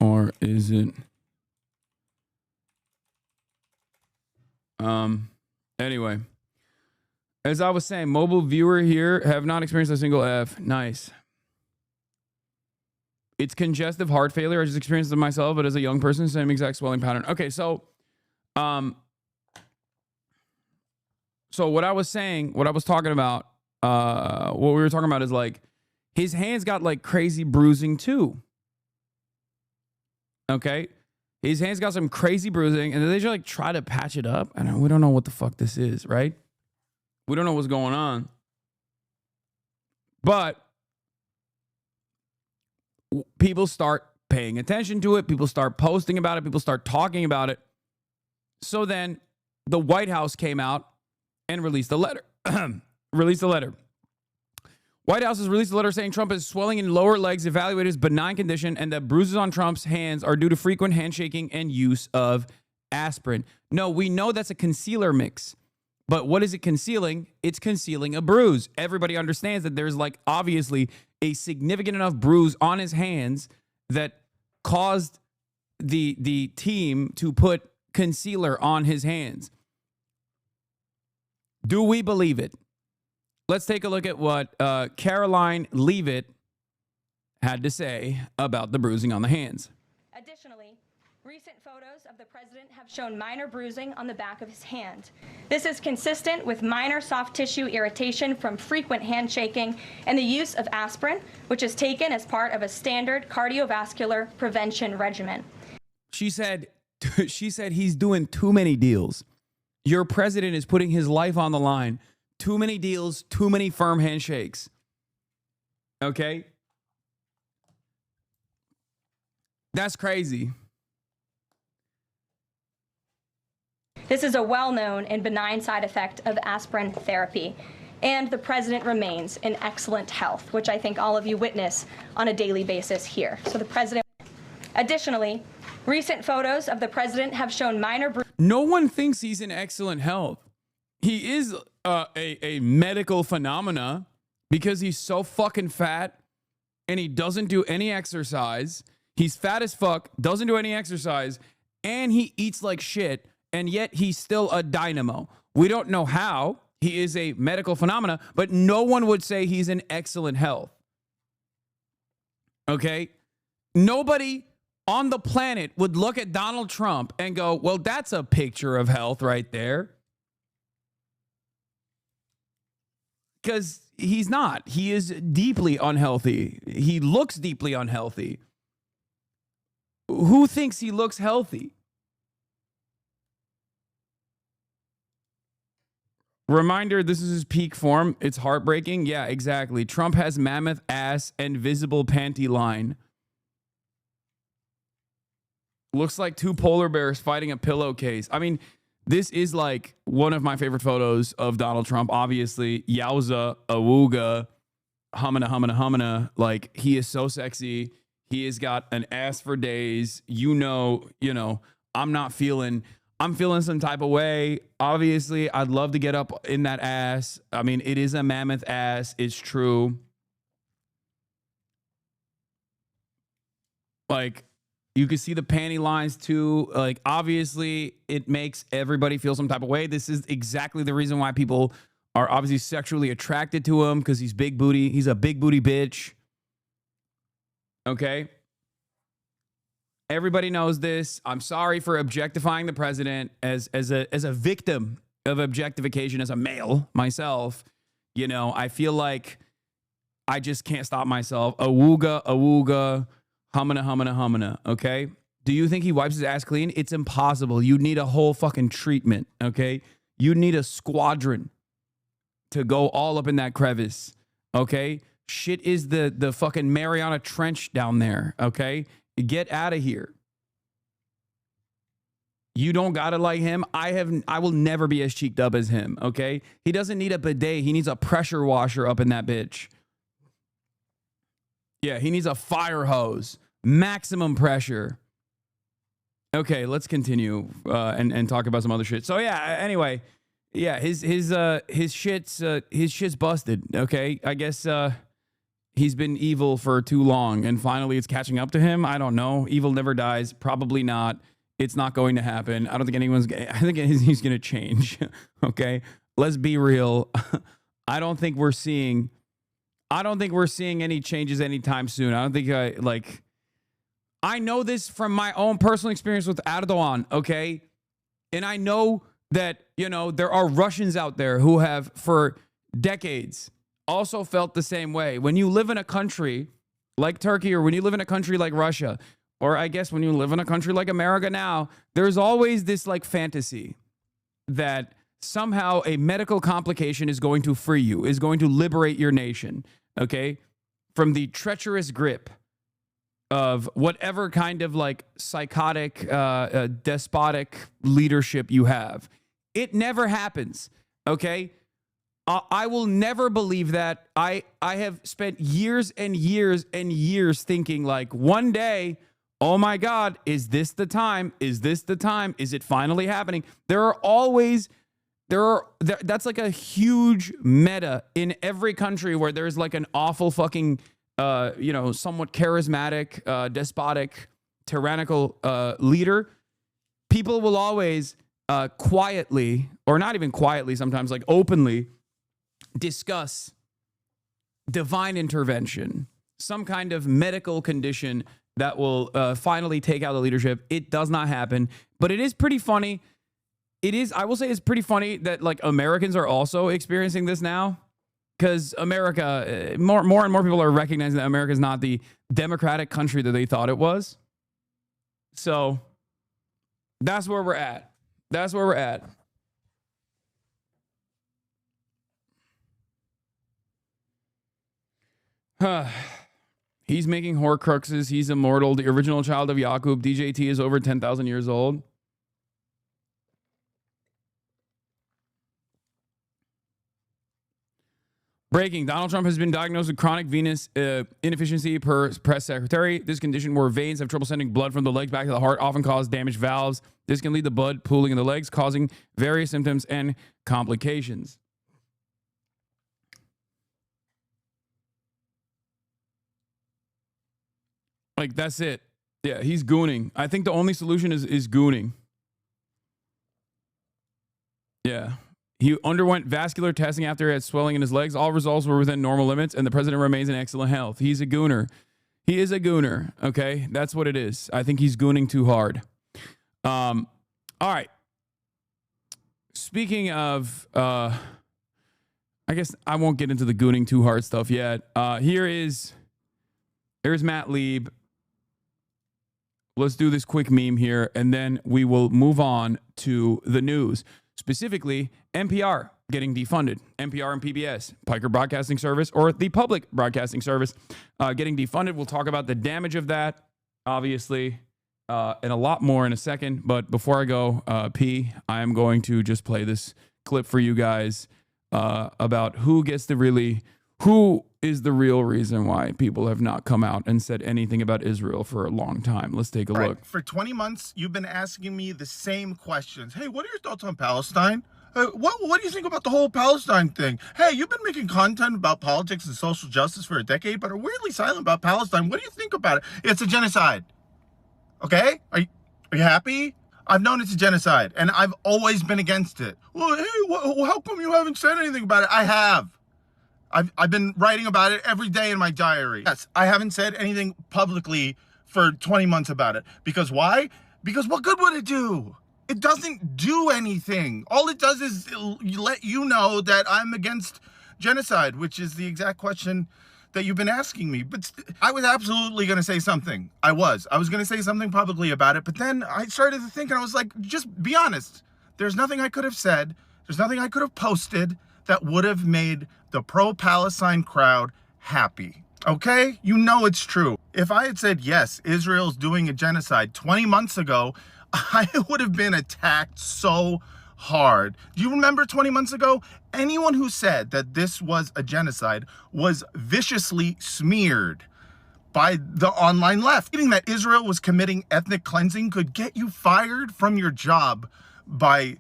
Or is it? Anyway, as I was saying, mobile viewer here have not experienced a single F. Nice. It's congestive heart failure. I just experienced it myself, but as a young person, same exact swelling pattern. Okay, so what I was saying, what I was talking about, what we were talking about is like his hands got like crazy bruising too. Okay, his hands got some crazy bruising, and then they just like try to patch it up, and we don't know what the fuck this is, right? We don't know what's going on, but people start paying attention to it. People start posting about it. People start talking about it. So then the White House came out and released a letter. White House has released a letter saying Trump is swelling in lower legs, evaluated as benign condition, and that bruises on Trump's hands are due to frequent handshaking and use of aspirin. No, we know that's a concealer mix. But what is it concealing? It's concealing a bruise. Everybody understands that there's like obviously a significant enough bruise on his hands that caused the team to put concealer on his hands. Do we believe it? Let's take a look at what Caroline Leavitt had to say about the bruising on the hands. Additionally, recent photos of the president have shown minor bruising on the back of his hand. This is consistent with minor soft tissue irritation from frequent handshaking and the use of aspirin, which is taken as part of a standard cardiovascular prevention regimen. She said he's doing too many deals. Your president is putting his life on the line. Too many deals, too many firm handshakes. Okay? That's crazy. This is a well-known and benign side effect of aspirin therapy. And the president remains in excellent health, which I think all of you witness on a daily basis here. So the president, additionally, recent photos of the president have shown minor No one thinks he's in excellent health. He is a medical phenomena because he's so fucking fat and he doesn't do any exercise. He's fat as fuck, doesn't do any exercise, and he eats like shit, and yet he's still a dynamo. We don't know how. He is a medical phenomena, but no one would say he's in excellent health. Okay? Nobody on the planet would look at Donald Trump and go, well, that's a picture of health right there. Because he's not. He is deeply unhealthy. He looks deeply unhealthy. Who thinks he looks healthy? Reminder, this is his peak form. It's heartbreaking. Yeah, exactly. Trump has mammoth ass and visible panty line. Looks like two polar bears fighting a pillowcase. I mean, this is like one of my favorite photos of Donald Trump. Obviously, yowza, awooga, humana, humana, humana. Like, he is so sexy. He has got an ass for days. You know, I'm feeling some type of way. Obviously, I'd love to get up in that ass. I mean, it is a mammoth ass. It's true. Like, you can see the panty lines too. Like, obviously, it makes everybody feel some type of way. This is exactly the reason why people are obviously sexually attracted to him, because he's big booty. He's a big booty bitch. Okay? Everybody knows this. I'm sorry for objectifying the president as a victim of objectification as a male myself. You know, I feel like I just can't stop myself. Awooga, awooga, humana, humana, humana. Okay? Do you think he wipes his ass clean? It's impossible. You need a whole fucking treatment. Okay? You need a squadron to go all up in that crevice. Okay? Shit is the fucking Mariana Trench down there. Okay? Get out of here. You don't gotta like him. I will never be as cheeked up as him, okay? He doesn't need a bidet. He needs a pressure washer up in that bitch. Yeah, he needs a fire hose. Maximum pressure. Okay, let's continue and talk about some other shit. So yeah, anyway, yeah, his shit's busted, okay? I guess he's been evil for too long, and finally it's catching up to him. I don't know. Evil never dies. Probably not. It's not going to happen. I don't think I think he's going to change. Okay? Let's be real. I don't think we're seeing any changes anytime soon. I don't think I know this from my own personal experience with Erdogan, okay? And I know that, there are Russians out there who have for decades also felt the same way. When you live in a country like Turkey, or when you live in a country like Russia, or I guess when you live in a country like America now, there's always this fantasy that somehow a medical complication is going to free you, is going to liberate your nation, okay, from the treacherous grip of whatever kind of psychotic, despotic leadership you have. It never happens, okay? I will never believe that. I have spent years and years and years thinking one day, oh my God, is this the time? Is this the time? Is it finally happening? That's like a huge meta in every country where there's an awful fucking, somewhat charismatic, despotic, tyrannical leader. People will always quietly, or not even quietly, sometimes openly, discuss divine intervention, some kind of medical condition that will finally take out the leadership. It does not happen, but it is pretty funny. I will say it's pretty funny that Americans are also experiencing this now, because America, more and more people are recognizing that America is not the democratic country that they thought it was. So that's where we're at. That's where we're at. He's making Horcruxes. He's immortal. The original child of Yaqub. DJT is over 10,000 years old. Breaking. Donald Trump has been diagnosed with chronic venous inefficiency per press secretary. This condition where veins have trouble sending blood from the legs back to the heart often cause damaged valves. This can lead to blood pooling in the legs, causing various symptoms and complications. Like, that's it. Yeah, he's gooning. I think the only solution is gooning. Yeah. He underwent vascular testing after he had swelling in his legs. All results were within normal limits, and the president remains in excellent health. He's a gooner. He is a gooner, okay? That's what it is. I think he's gooning too hard. All right. Speaking of, I guess I won't get into the gooning too hard stuff yet. Here's Matt Lieb. Let's do this quick meme here, and then we will move on to the news. Specifically, NPR getting defunded. NPR and PBS, Piker Broadcasting Service, or the Public Broadcasting Service getting defunded. We'll talk about the damage of that, obviously, and a lot more in a second. But before I go, I am going to just play this clip for you guys about who is the real reason why people have not come out and said anything about Israel for a long time. Let's take a look. For 20 months, you've been asking me the same questions. Hey, what are your thoughts on Palestine? What do you think about the whole Palestine thing? Hey, you've been making content about politics and social justice for a decade, but are weirdly silent about Palestine. What do you think about it? It's a genocide. Okay? Are you happy? I've known it's a genocide, and I've always been against it. Well, hey, how come you haven't said anything about it? I have. I've been writing about it every day in my diary. Yes, I haven't said anything publicly for 20 months about it. Because why? Because what good would it do? It doesn't do anything. All it does is let you know that I'm against genocide, which is the exact question that you've been asking me. But I was absolutely going to say something. I was going to say something publicly about it. But then I started to think, and I was like, just be honest. There's nothing I could have said. There's nothing I could have posted that would have made the pro-Palestine crowd happy. Okay? You know it's true. If I had said, yes, Israel's doing a genocide 20 months ago, I would have been attacked so hard. Do you remember 20 months ago? Anyone who said that this was a genocide was viciously smeared by the online left. Thinking that Israel was committing ethnic cleansing could get you fired from your job by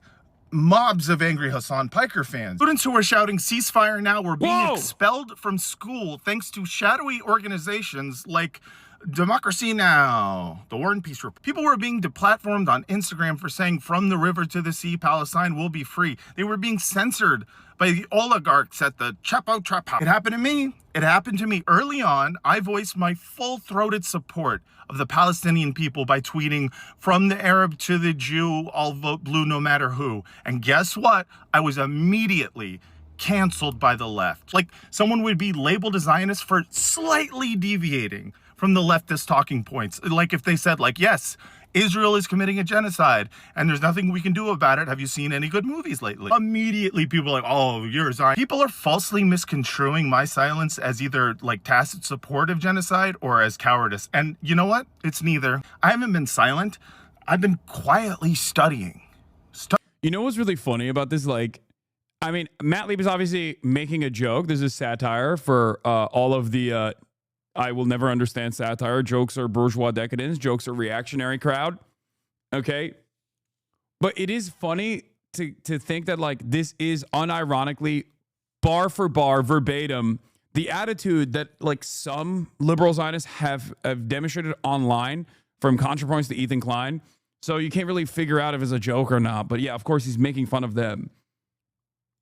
mobs of angry Hasan Piker fans. Students who were shouting ceasefire now were being expelled from school thanks to shadowy organizations like Democracy Now!, the War and Peace Report. People were being deplatformed on Instagram for saying from the river to the sea, Palestine will be free. They were being censored by the oligarchs at the Chapo Trap House. It happened to me. It happened to me early on. I voiced my full-throated support of the Palestinian people by tweeting, from the Arab to the Jew, I'll vote blue no matter who. And guess what? I was immediately canceled by the left. Like, someone would be labeled a Zionist for slightly deviating from the leftist talking points. Like if they said, like, yes, Israel is committing a genocide and there's nothing we can do about it. Have you seen any good movies lately? Immediately people are like, oh, you're a Zionist. People are falsely misconstruing my silence as either like tacit support of genocide or as cowardice. And you know what? It's neither. I haven't been silent. I've been quietly studying. You know what's really funny about this? Like, I mean, Matt Lieb is obviously making a joke. This is satire for all of the I will never understand satire. Jokes are bourgeois decadence. Jokes are reactionary crowd. Okay. But it is funny to think that like this is unironically bar for bar verbatim the attitude that like some liberal Zionists have demonstrated online from ContraPoints to Ethan Klein. So you can't really figure out if it's a joke or not. But yeah, of course he's making fun of them.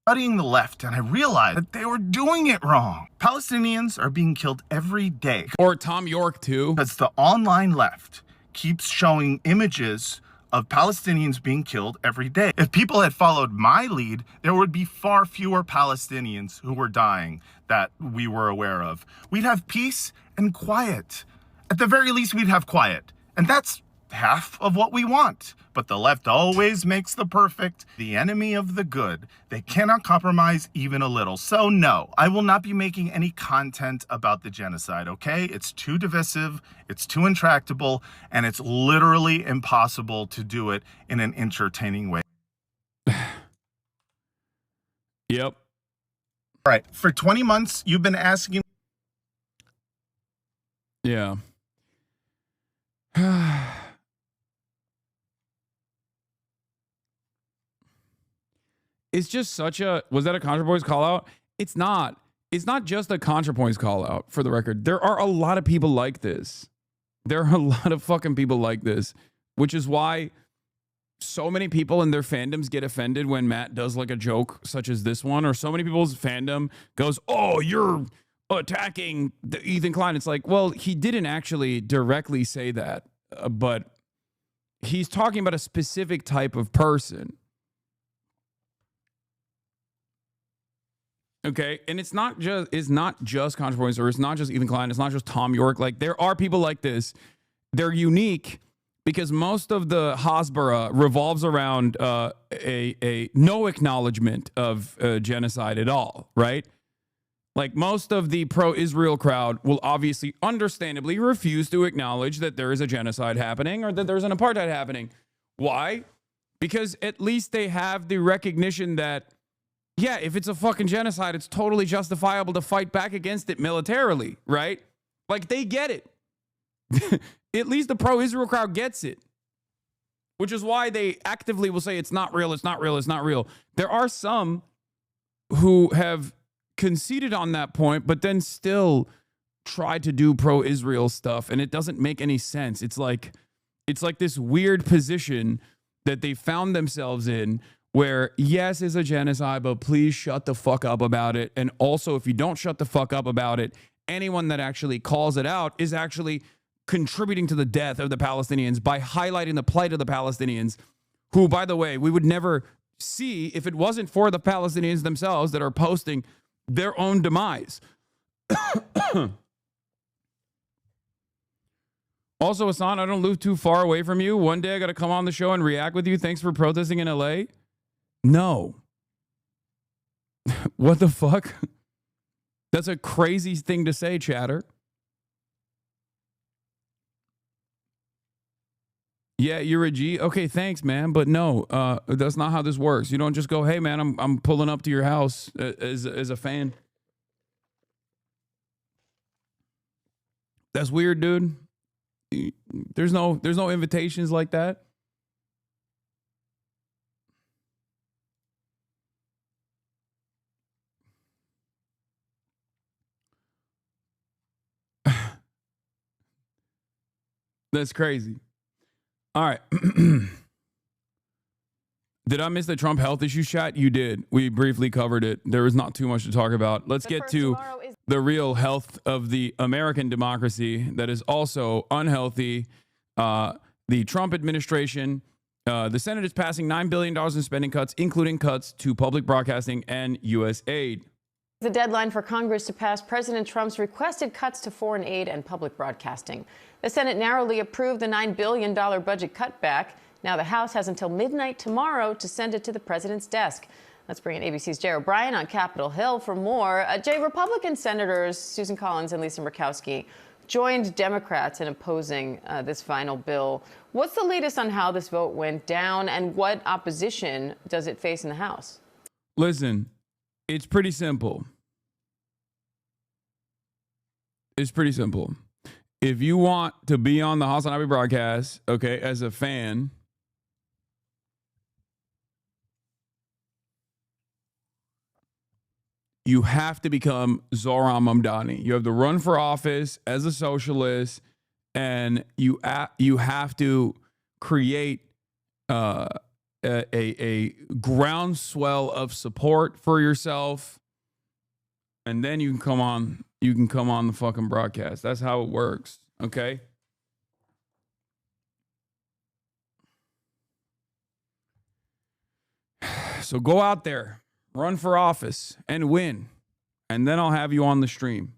Studying the left, and I realized that they were doing it wrong. Palestinians are being killed every day. Or Tom York, too. Because the online left keeps showing images of Palestinians being killed every day. If people had followed my lead, there would be far fewer Palestinians who were dying that we were aware of. We'd have peace and quiet. At the very least, we'd have quiet. And that's half of what we want. But the left always makes the perfect, the enemy of the good. They cannot compromise even a little. So no, I will not be making any content about the genocide, okay? It's too divisive, it's too intractable, and it's literally impossible to do it in an entertaining way. Yep. All right, for 20 months, you've been asking. Yeah. It's just such a, was that a ContraPoints call out? It's not. It's not just a ContraPoints call out, for the record. There are a lot of people like this. There are a lot of fucking people like this, which is why so many people in their fandoms get offended when Matt does like a joke such as this one, or so many people's fandom goes, oh, you're attacking the Ethan Klein. It's like, well, he didn't actually directly say that, but he's talking about a specific type of person. Okay, and it's not just ContraPoints, or it's not just Ethan Klein, it's not just Tom York. Like, there are people like this. They're unique because most of the Hasbara revolves around a no acknowledgement of genocide at all, right? Like, most of the pro-Israel crowd will obviously, understandably, refuse to acknowledge that there is a genocide happening or that there's an apartheid happening. Why? Because at least they have the recognition that, yeah, if it's a fucking genocide, it's totally justifiable to fight back against it militarily, right? Like, they get it. At least the pro-Israel crowd gets it, which is why they actively will say it's not real, it's not real, it's not real. There are some who have conceded on that point, but then still try to do pro-Israel stuff, and it doesn't make any sense. It's like this weird position that they found themselves in, where, yes, it's a genocide, but please shut the fuck up about it. And also, if you don't shut the fuck up about it, anyone that actually calls it out is actually contributing to the death of the Palestinians by highlighting the plight of the Palestinians, who, by the way, we would never see if it wasn't for the Palestinians themselves that are posting their own demise. Also, Hasan, I don't live too far away from you. One day I got to come on the show and react with you. Thanks for protesting in LA. No. What the fuck? That's a crazy thing to say, chatter. Yeah, you're a G. Okay, thanks, man. But no, that's not how this works. You don't just go, hey, man, I'm pulling up to your house as a fan. That's weird, dude. There's no invitations like that. That's crazy. All right. Did I miss the Trump health issues chat? You did. We briefly covered it. There was not too much to talk about. Let's get to the real health of the American democracy that is also unhealthy. The Trump administration, the Senate is passing $9 billion in spending cuts, including cuts to public broadcasting and U.S. aid. The deadline for Congress to pass President Trump's requested cuts to foreign aid and public broadcasting. The Senate narrowly approved the $9 billion budget cutback. Now the House has until midnight tomorrow to send it to the president's desk. Let's bring in ABC's Jay O'Brien on Capitol Hill for more. Jay, Republican Senators Susan Collins and Lisa Murkowski joined Democrats in opposing this final bill. What's the latest on how this vote went down, and what opposition does it face in the House? Listen, it's pretty simple. It's pretty simple. If you want to be on the HasanAbi Broadcast, okay, as a fan, you have to become Zohran Mamdani. You have to run for office as a socialist, and you have to create a groundswell of support for yourself, and then you can come on. You can come on the fucking broadcast. That's how it works. Okay. So go out there, run for office, and win, and then I'll have you on the stream.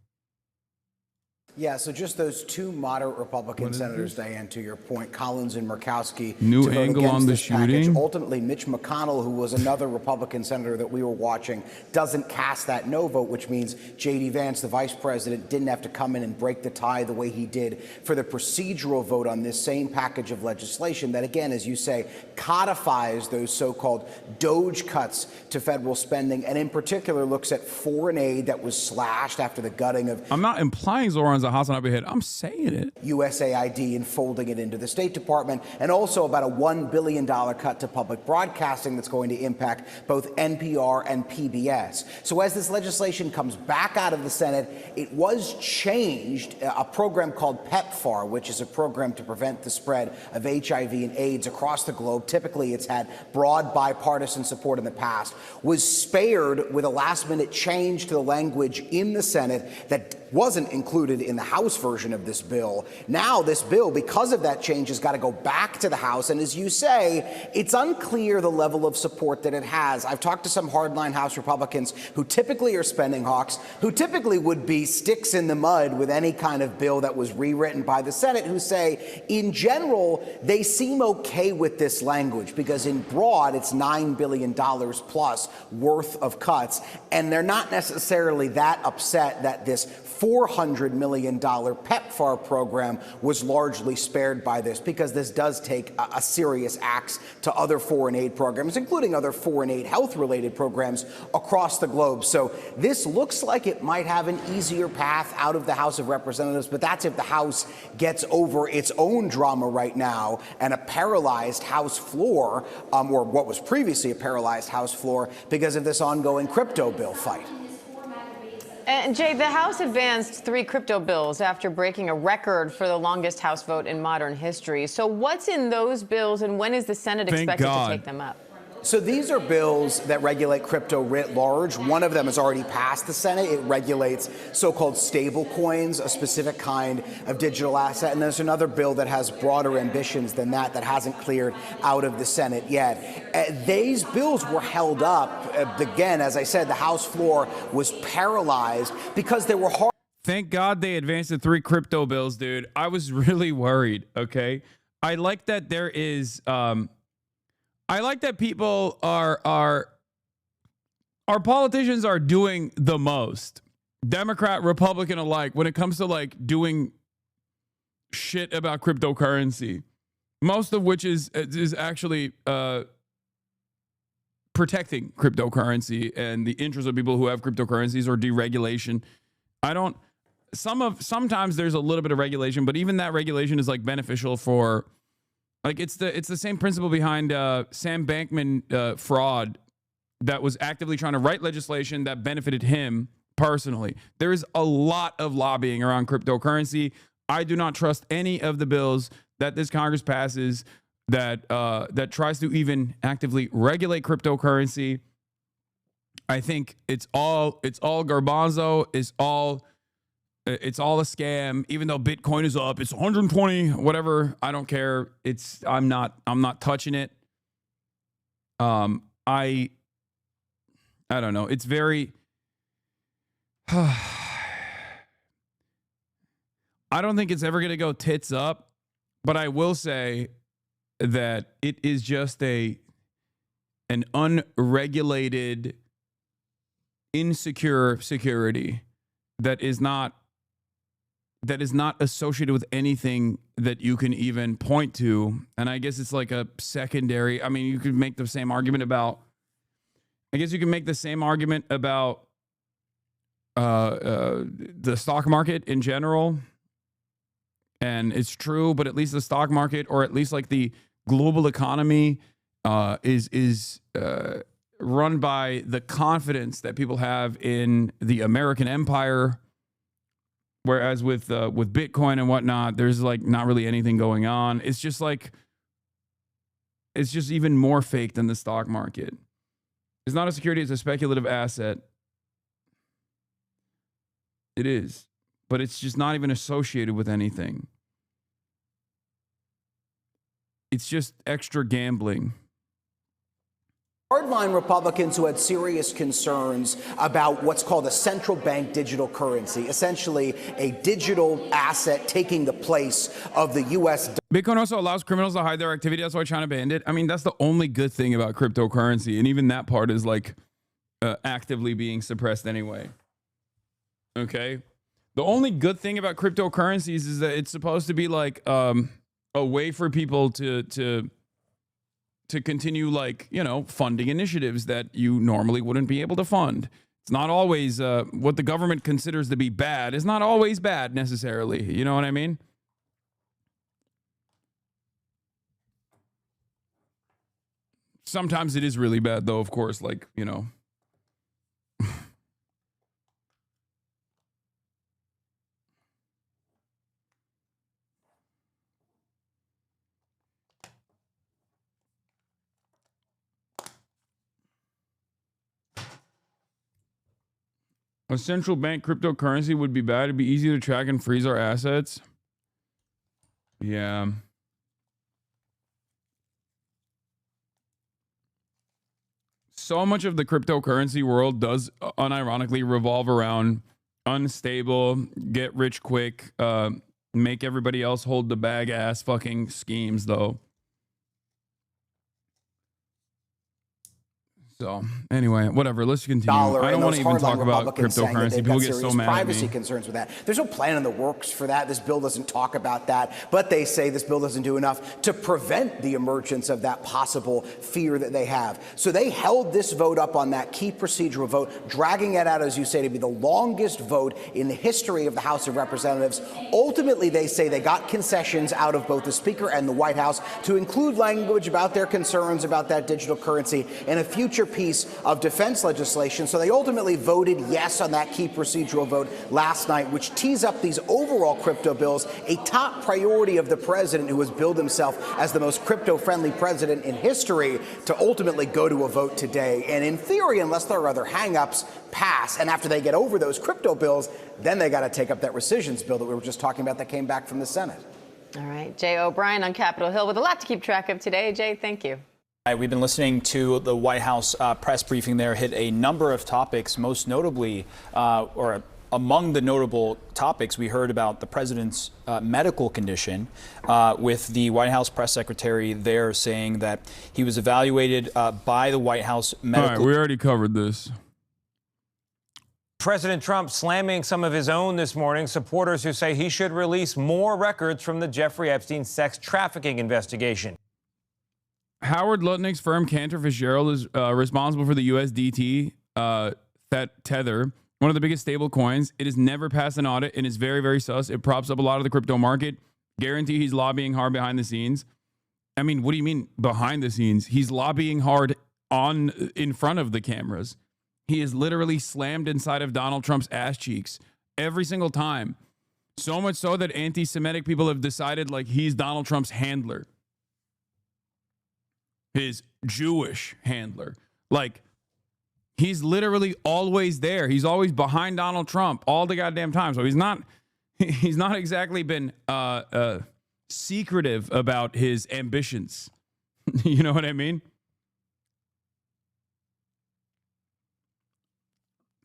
Yeah, so just those two moderate Republican senators, Diane, to your point, Collins and Murkowski, New to vote angle against on the this package. shooting. Ultimately, Mitch McConnell, who was another Republican senator that we were watching, doesn't cast that no vote, which means J.D. Vance, the vice president, didn't have to come in and break the tie the way he did for the procedural vote on this same package of legislation that, again, as you say, codifies those so-called DOGE cuts to federal spending, and in particular looks at foreign aid that was slashed after the gutting of I'm not implying Zohran's a HasanAbi head. I'm saying it. USAID and folding it into the State Department, and also about a $1 billion cut to public broadcasting that's going to impact both NPR and PBS. So as this legislation comes back out of the Senate, it was changed, a program called PEPFAR, which is a program to prevent the spread of HIV and AIDS across the globe. Typically, it's had broad bipartisan support in the past, was spared with a last-minute change to the language in the Senate that wasn't included in the House version of this bill. Now this bill, because of that change, has got to go back to the House. And as you say, it's unclear the level of support that it has. I've talked to some hardline House Republicans who typically are spending hawks, who typically would be sticks in the mud with any kind of bill that was rewritten by the Senate, who say, in general, they seem okay with this language because in broad, it's $9 billion plus worth of cuts. And they're not necessarily that upset that this $400 million PEPFAR program was largely spared by this, because this does take a serious axe to other foreign aid programs, including other foreign aid health-related programs across the globe. So this looks like it might have an easier path out of the House of Representatives, but that's if the House gets over its own drama right now and a paralyzed House floor, or what was previously a paralyzed House floor, because of this ongoing crypto bill fight. And Jay, the House advanced 3 crypto bills after breaking a record for the longest House vote in modern history. So what's in those bills, and when is the Senate expected to take them up? So these are bills that regulate crypto writ large. One of them has already passed the Senate. It regulates so-called stable coins, a specific kind of digital asset. And there's another bill that has broader ambitions than that hasn't cleared out of the Senate yet. These bills were held up. Again, as I said, the House floor was paralyzed because there were hard. Thank God they advanced the 3 crypto bills, dude. I was really worried, okay? I like that there is... I like that people our politicians are doing the most, Democrat, Republican alike, when it comes to like doing shit about cryptocurrency, most of which is actually protecting cryptocurrency and the interests of people who have cryptocurrencies, or deregulation. Sometimes there's a little bit of regulation, but even that regulation is like beneficial for. Like it's the same principle behind Sam Bankman fraud that was actively trying to write legislation that benefited him personally. There is a lot of lobbying around cryptocurrency. I do not trust any of the bills that this Congress passes that tries to even actively regulate cryptocurrency. I think it's all garbanzo. It's all a scam. Even though Bitcoin is up, it's 120, whatever. I don't care. I'm not touching it. I don't know. It's very. I don't think it's ever going to go tits up, but I will say that it is just an unregulated, insecure security that is not associated with anything that you can even point to. And I guess it's like a secondary. I mean, you could make the same argument about the stock market in general. And it's true, but at least the stock market, or at least like the global economy, is run by the confidence that people have in the American empire. Whereas with Bitcoin and whatnot, there's like not really anything going on. It's just even more fake than the stock market. It's not a security, it's a speculative asset. It is, but it's just not even associated with anything. It's just extra gambling. Hardline Republicans who had serious concerns about what's called a central bank digital currency, essentially a digital asset taking the place of the U.S. Bitcoin also allows criminals to hide their activity. That's why China banned it. I mean, that's the only good thing about cryptocurrency. And even that part is like actively being suppressed anyway. Okay. The only good thing about cryptocurrencies is that it's supposed to be like a way for people to continue, like, you know, funding initiatives that you normally wouldn't be able to fund. It's not always what the government considers to be bad is not always bad necessarily. You know what I mean? Sometimes it is really bad, though, of course, like, you know. A central bank cryptocurrency would be bad. It'd be easy to track and freeze our assets. Yeah. So much of the cryptocurrency world does unironically revolve around unstable, get rich quick, make everybody else hold the bag ass fucking schemes, though. So anyway, whatever. Let's continue. I don't want to even talk about cryptocurrency. People get so mad at me. Privacy concerns with that. There's no plan in the works for that. This bill doesn't talk about that, but they say this bill doesn't do enough to prevent the emergence of that possible fear that they have. So they held this vote up on that key procedural vote, dragging it out, as you say, to be the longest vote in the history of the House of Representatives. Ultimately, they say they got concessions out of both the Speaker and the White House to include language about their concerns about that digital currency in a future piece of defense legislation. So they ultimately voted yes on that key procedural vote last night, which tees up these overall crypto bills, a top priority of the president, who has billed himself as the most crypto-friendly president in history, to ultimately go to a vote today. And in theory, unless there are other hangups, pass. And after they get over those crypto bills, then they got to take up that rescissions bill that we were just talking about that came back from the Senate. All right. Jay O'Brien on Capitol Hill with a lot to keep track of today. Jay, thank you. We've been listening to the White House press briefing there, hit a number of topics, most notably, or among the notable topics, we heard about the president's medical condition, with the White House press secretary there saying that he was evaluated by the White House medical. All right, we already covered this. President Trump slamming some of his own this morning, supporters who say he should release more records from the Jeffrey Epstein sex trafficking investigation. Howard Lutnick's firm Cantor Fitzgerald is responsible for the USDT Tether, one of the biggest stable coins. It has never passed an audit and is very, very sus. It props up a lot of the crypto market. Guarantee he's lobbying hard behind the scenes. I mean, what do you mean behind the scenes? He's lobbying hard in front of the cameras. He is literally slammed inside of Donald Trump's ass cheeks every single time. So much so that anti-Semitic people have decided like he's Donald Trump's handler. His Jewish handler. Like, he's literally always there. He's always behind Donald Trump all the goddamn time. So he's not exactly been secretive about his ambitions. You know what I mean?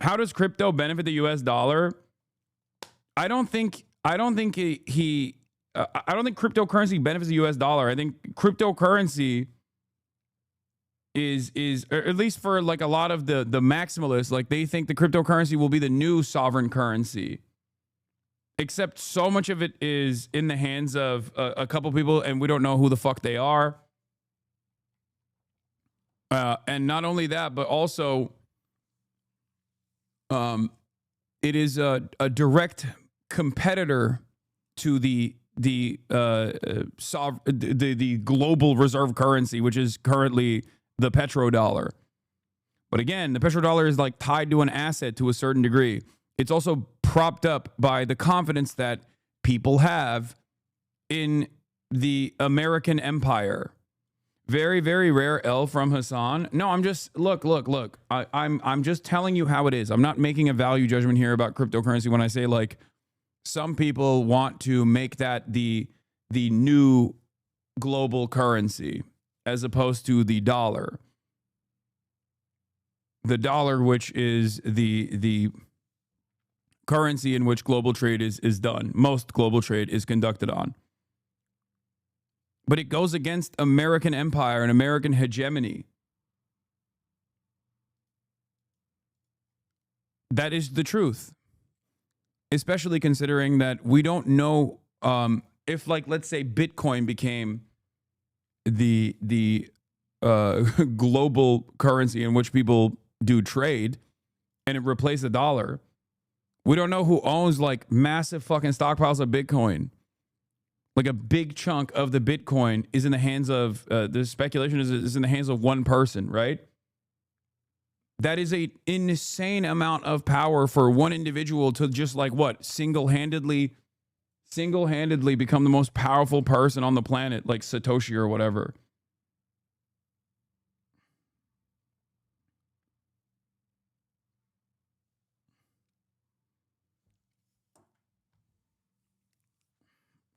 How does crypto benefit the US dollar? I don't think cryptocurrency benefits the US dollar. I think cryptocurrency is or at least for like a lot of the maximalists, like they think the cryptocurrency will be the new sovereign currency, except so much of it is in the hands of a couple people and we don't know who the fuck they are. And not only that, but also it is a direct competitor to the global reserve currency, which is currently the petrodollar. But again, the petrodollar is like tied to an asset to a certain degree. It's also propped up by the confidence that people have in the American empire. Very, very rare L from Hasan. No, I'm just look. I'm just telling you how it is. I'm not making a value judgment here about cryptocurrency when I say like some people want to make that the new global currency as opposed to the dollar. the dollar, which is the currency in which global trade is done. Most global trade is conducted on. But it goes against American empire and American hegemony. That is the truth. Especially considering that we don't know if, like, let's say Bitcoin became the global currency in which people do trade and it replaced the dollar. We don't know who owns like massive fucking stockpiles of Bitcoin. Like a big chunk of the Bitcoin is in the hands of, the speculation is in the hands of one person, right? That is an insane amount of power for one individual to just like what? Single-handedly become the most powerful person on the planet, like Satoshi or whatever.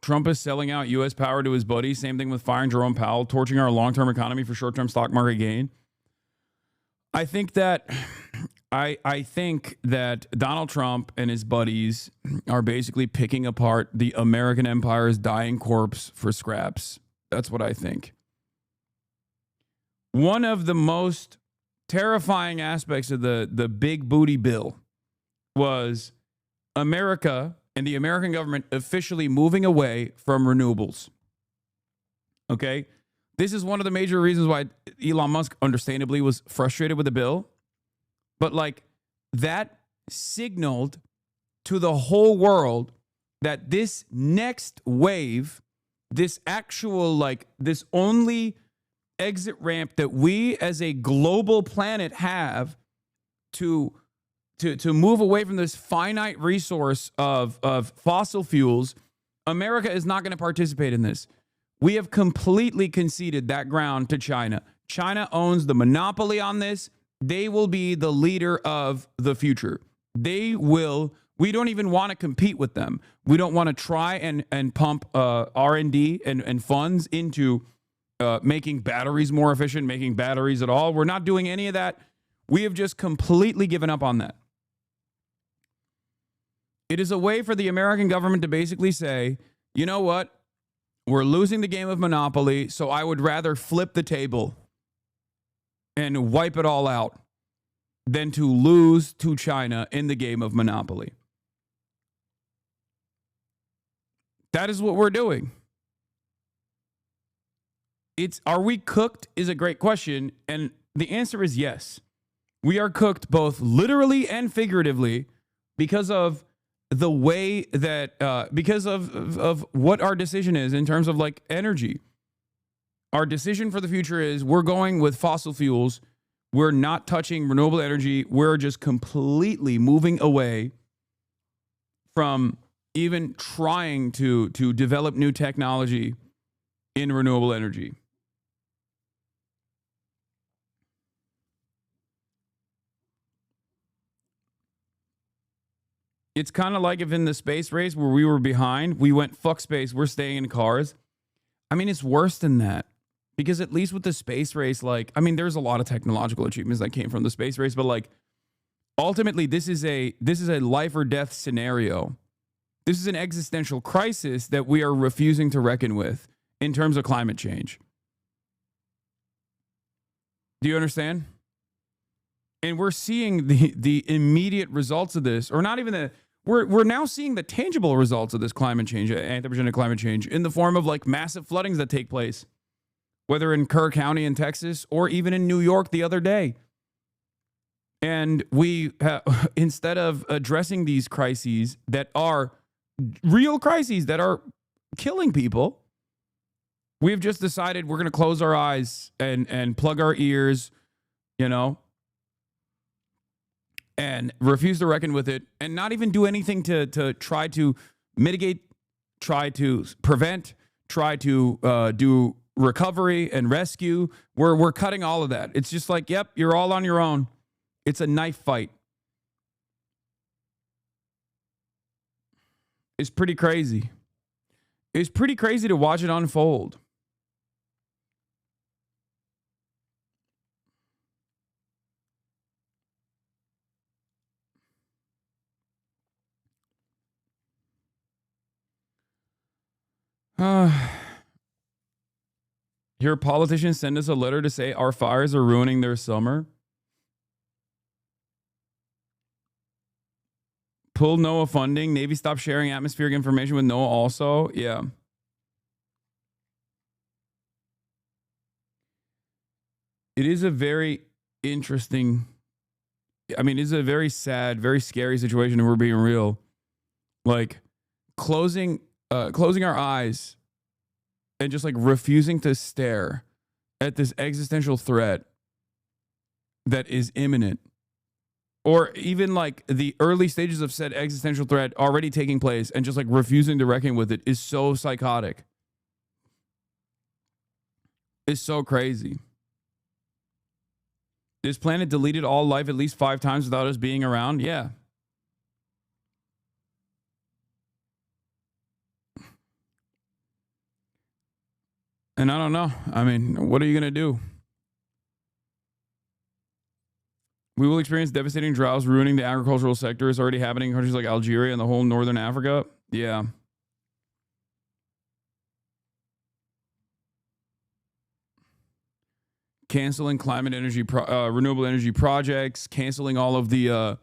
Trump is selling out U.S. power to his buddies. Same thing with firing Jerome Powell, torching our long-term economy for short-term stock market gain. I think that Donald Trump and his buddies are basically picking apart the American empire's dying corpse for scraps. That's what I think. One of the most terrifying aspects of the big booty bill was America and the American government officially moving away from renewables. Okay? This is one of the major reasons why Elon Musk understandably was frustrated with the bill. But like that signaled to the whole world that this next wave, this actual, like this only exit ramp that we as a global planet have to move away from this finite resource of fossil fuels, America is not going to participate in this. We have completely conceded that ground to China. China owns the monopoly on this. They will be the leader of the future. They will. We don't even want to compete with them. We don't want to try and pump R&D and funds into making batteries more efficient, making batteries at all. We're not doing any of that. We have just completely given up on that. It is a way for the American government to basically say, you know what? We're losing the game of Monopoly, so I would rather flip the table and wipe it all out than to lose to China in the game of Monopoly. That is what we're doing. Are we cooked is a great question, and the answer is yes. We are cooked both literally and figuratively because of the way that, because of what our decision is in terms of like energy. Our decision for the future is we're going with fossil fuels. We're not touching renewable energy. We're just completely moving away from even trying to develop new technology in renewable energy. It's kind of like if in the space race where we were behind, we went, fuck space, we're staying in cars. I mean, it's worse than that. Because at least with the space race, like, I mean, there's a lot of technological achievements that came from the space race, but like, ultimately, this is a life or death scenario. This is an existential crisis that we are refusing to reckon with in terms of climate change. Do you understand? And we're seeing the immediate results of this, or not even we're now seeing the tangible results of this climate change, anthropogenic climate change, in the form of like massive floodings that take place, whether in Kerr County in Texas or even in New York the other day. And we, instead of addressing these crises that are real crises that are killing people, we've just decided we're going to close our eyes and plug our ears, you know, and refuse to reckon with it and not even do anything to try to mitigate, try to prevent, try to do recovery and rescue. We're cutting all of that. It's just like, yep, you're all on your own. It's a knife fight. It's pretty crazy. It's pretty crazy to watch it unfold. Your politicians send us a letter to say our fires are ruining their summer. Pull NOAA funding. Navy stop sharing atmospheric information with NOAA also. Yeah. It is a very interesting, it's a very sad, very scary situation if we're being real. Like closing our eyes and just like refusing to stare at this existential threat that is imminent, or even like the early stages of said existential threat already taking place and just like refusing to reckon with it is so psychotic. It's so crazy. This planet deleted all life at least 5 times without us being around. Yeah. And I don't know. I mean, what are you going to do? We will experience devastating droughts ruining the agricultural sector. It's already happening in countries like Algeria and the whole northern Africa. Yeah. Canceling climate energy, renewable energy projects, canceling all of the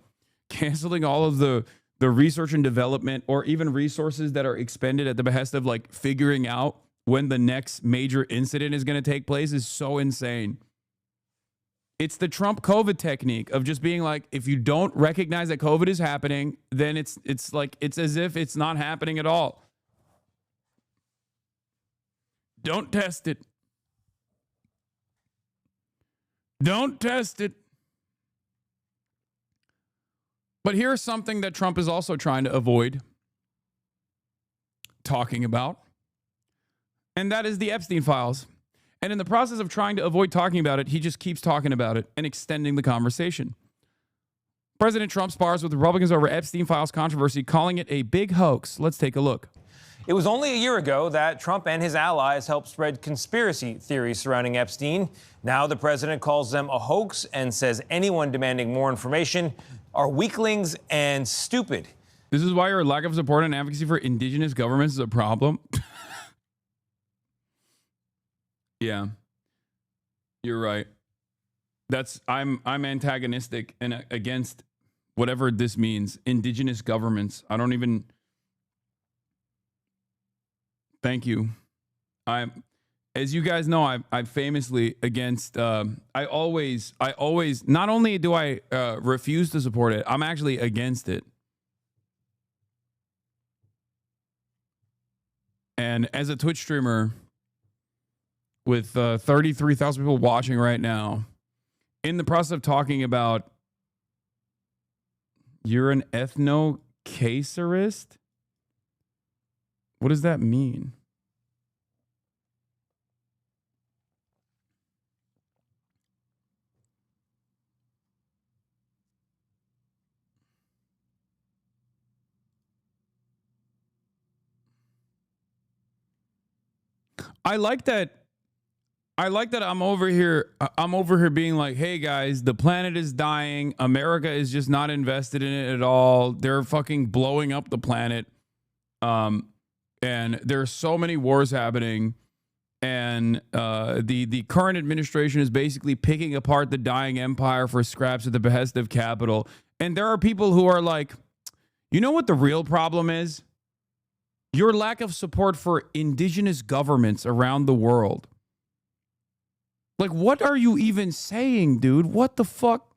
research and development, or even resources that are expended at the behest of like figuring out when the next major incident is going to take place is so insane. It's the Trump COVID technique of just being like, if you don't recognize that COVID is happening, then it's as if it's not happening at all. Don't test it. Don't test it. But here's something that Trump is also trying to avoid talking about, and that is the Epstein files. And in the process of trying to avoid talking about it, he just keeps talking about it and extending the conversation. President Trump spars with Republicans over Epstein files controversy, calling it a big hoax. Let's take a look. It was only a year ago that Trump and his allies helped spread conspiracy theories surrounding Epstein. Now the president calls them a hoax and says anyone demanding more information are weaklings and stupid. This is why your lack of support and advocacy for indigenous governments is a problem. Yeah, you're right. I'm antagonistic and against whatever this means. Indigenous governments. I don't even. Thank you. As you guys know, I'm famously against. I always. Not only do I refuse to support it, I'm actually against it. And as a Twitch streamer with 33,000 people watching right now, in the process of talking about you're an ethno-caserist? What does that mean? I like that I'm over here being like, hey guys, the planet is dying. America is just not invested in it at all. They're fucking blowing up the planet. And there's so many wars happening. And the current administration is basically picking apart the dying empire for scraps at the behest of capital. And there are people who are like, you know what the real problem is? Your lack of support for indigenous governments around the world. Like, what are you even saying, dude? What the fuck?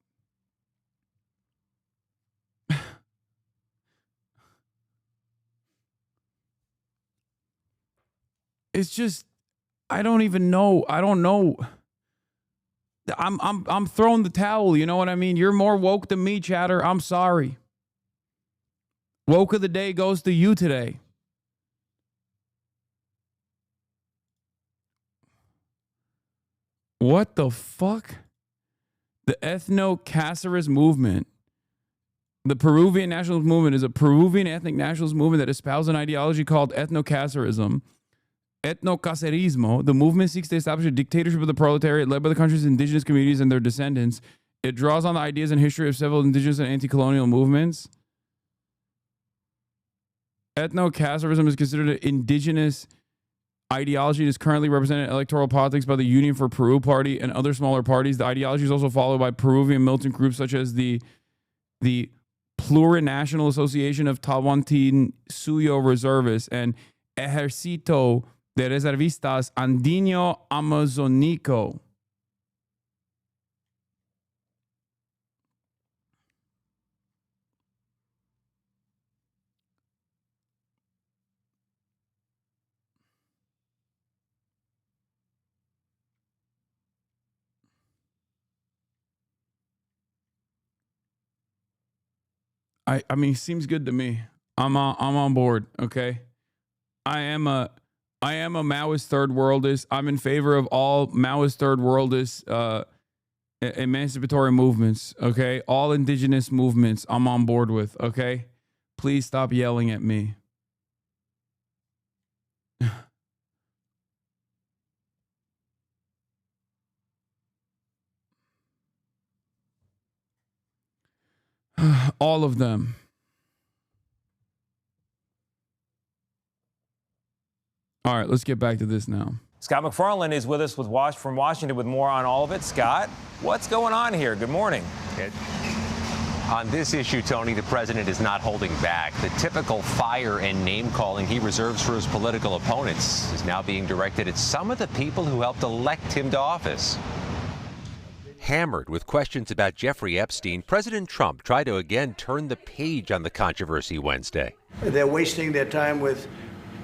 It's just, I don't even know. I don't know. I'm throwing the towel. You know what I mean? You're more woke than me, chatter. I'm sorry. Woke of the day goes to you today. What the fuck? The ethno-cacerist movement. The Peruvian nationalist movement is a Peruvian ethnic nationalist movement that espouses an ideology called ethno-cacerism. Ethno-cacerismo. The movement seeks to establish a dictatorship of the proletariat led by the country's indigenous communities and their descendants. It draws on the ideas and history of several indigenous and anti-colonial movements. Ethno-cacerism is considered an indigenous ideology is currently represented in electoral politics by the Union for Peru Party and other smaller parties. The ideology is also followed by Peruvian militant groups such as the Plurinational Association of Tahuantin Suyo Reservists and Ejército de Reservistas Andino Amazónico. I mean, seems good to me. I'm on board. Okay, I am a Maoist third worldist. I'm in favor of all Maoist third worldist emancipatory movements. Okay, all indigenous movements. I'm on board with. Okay, please stop yelling at me. All of them. All right, let's get back to this now. Scott McFarland is with us from Washington with more on all of it. Scott, what's going on here? Good morning. On this issue, Tony, the president is not holding back. The typical fire and name-calling he reserves for his political opponents is now being directed at some of the people who helped elect him to office. Hammered with questions about Jeffrey Epstein, President Trump tried to again turn the page on the controversy Wednesday. They're wasting their time with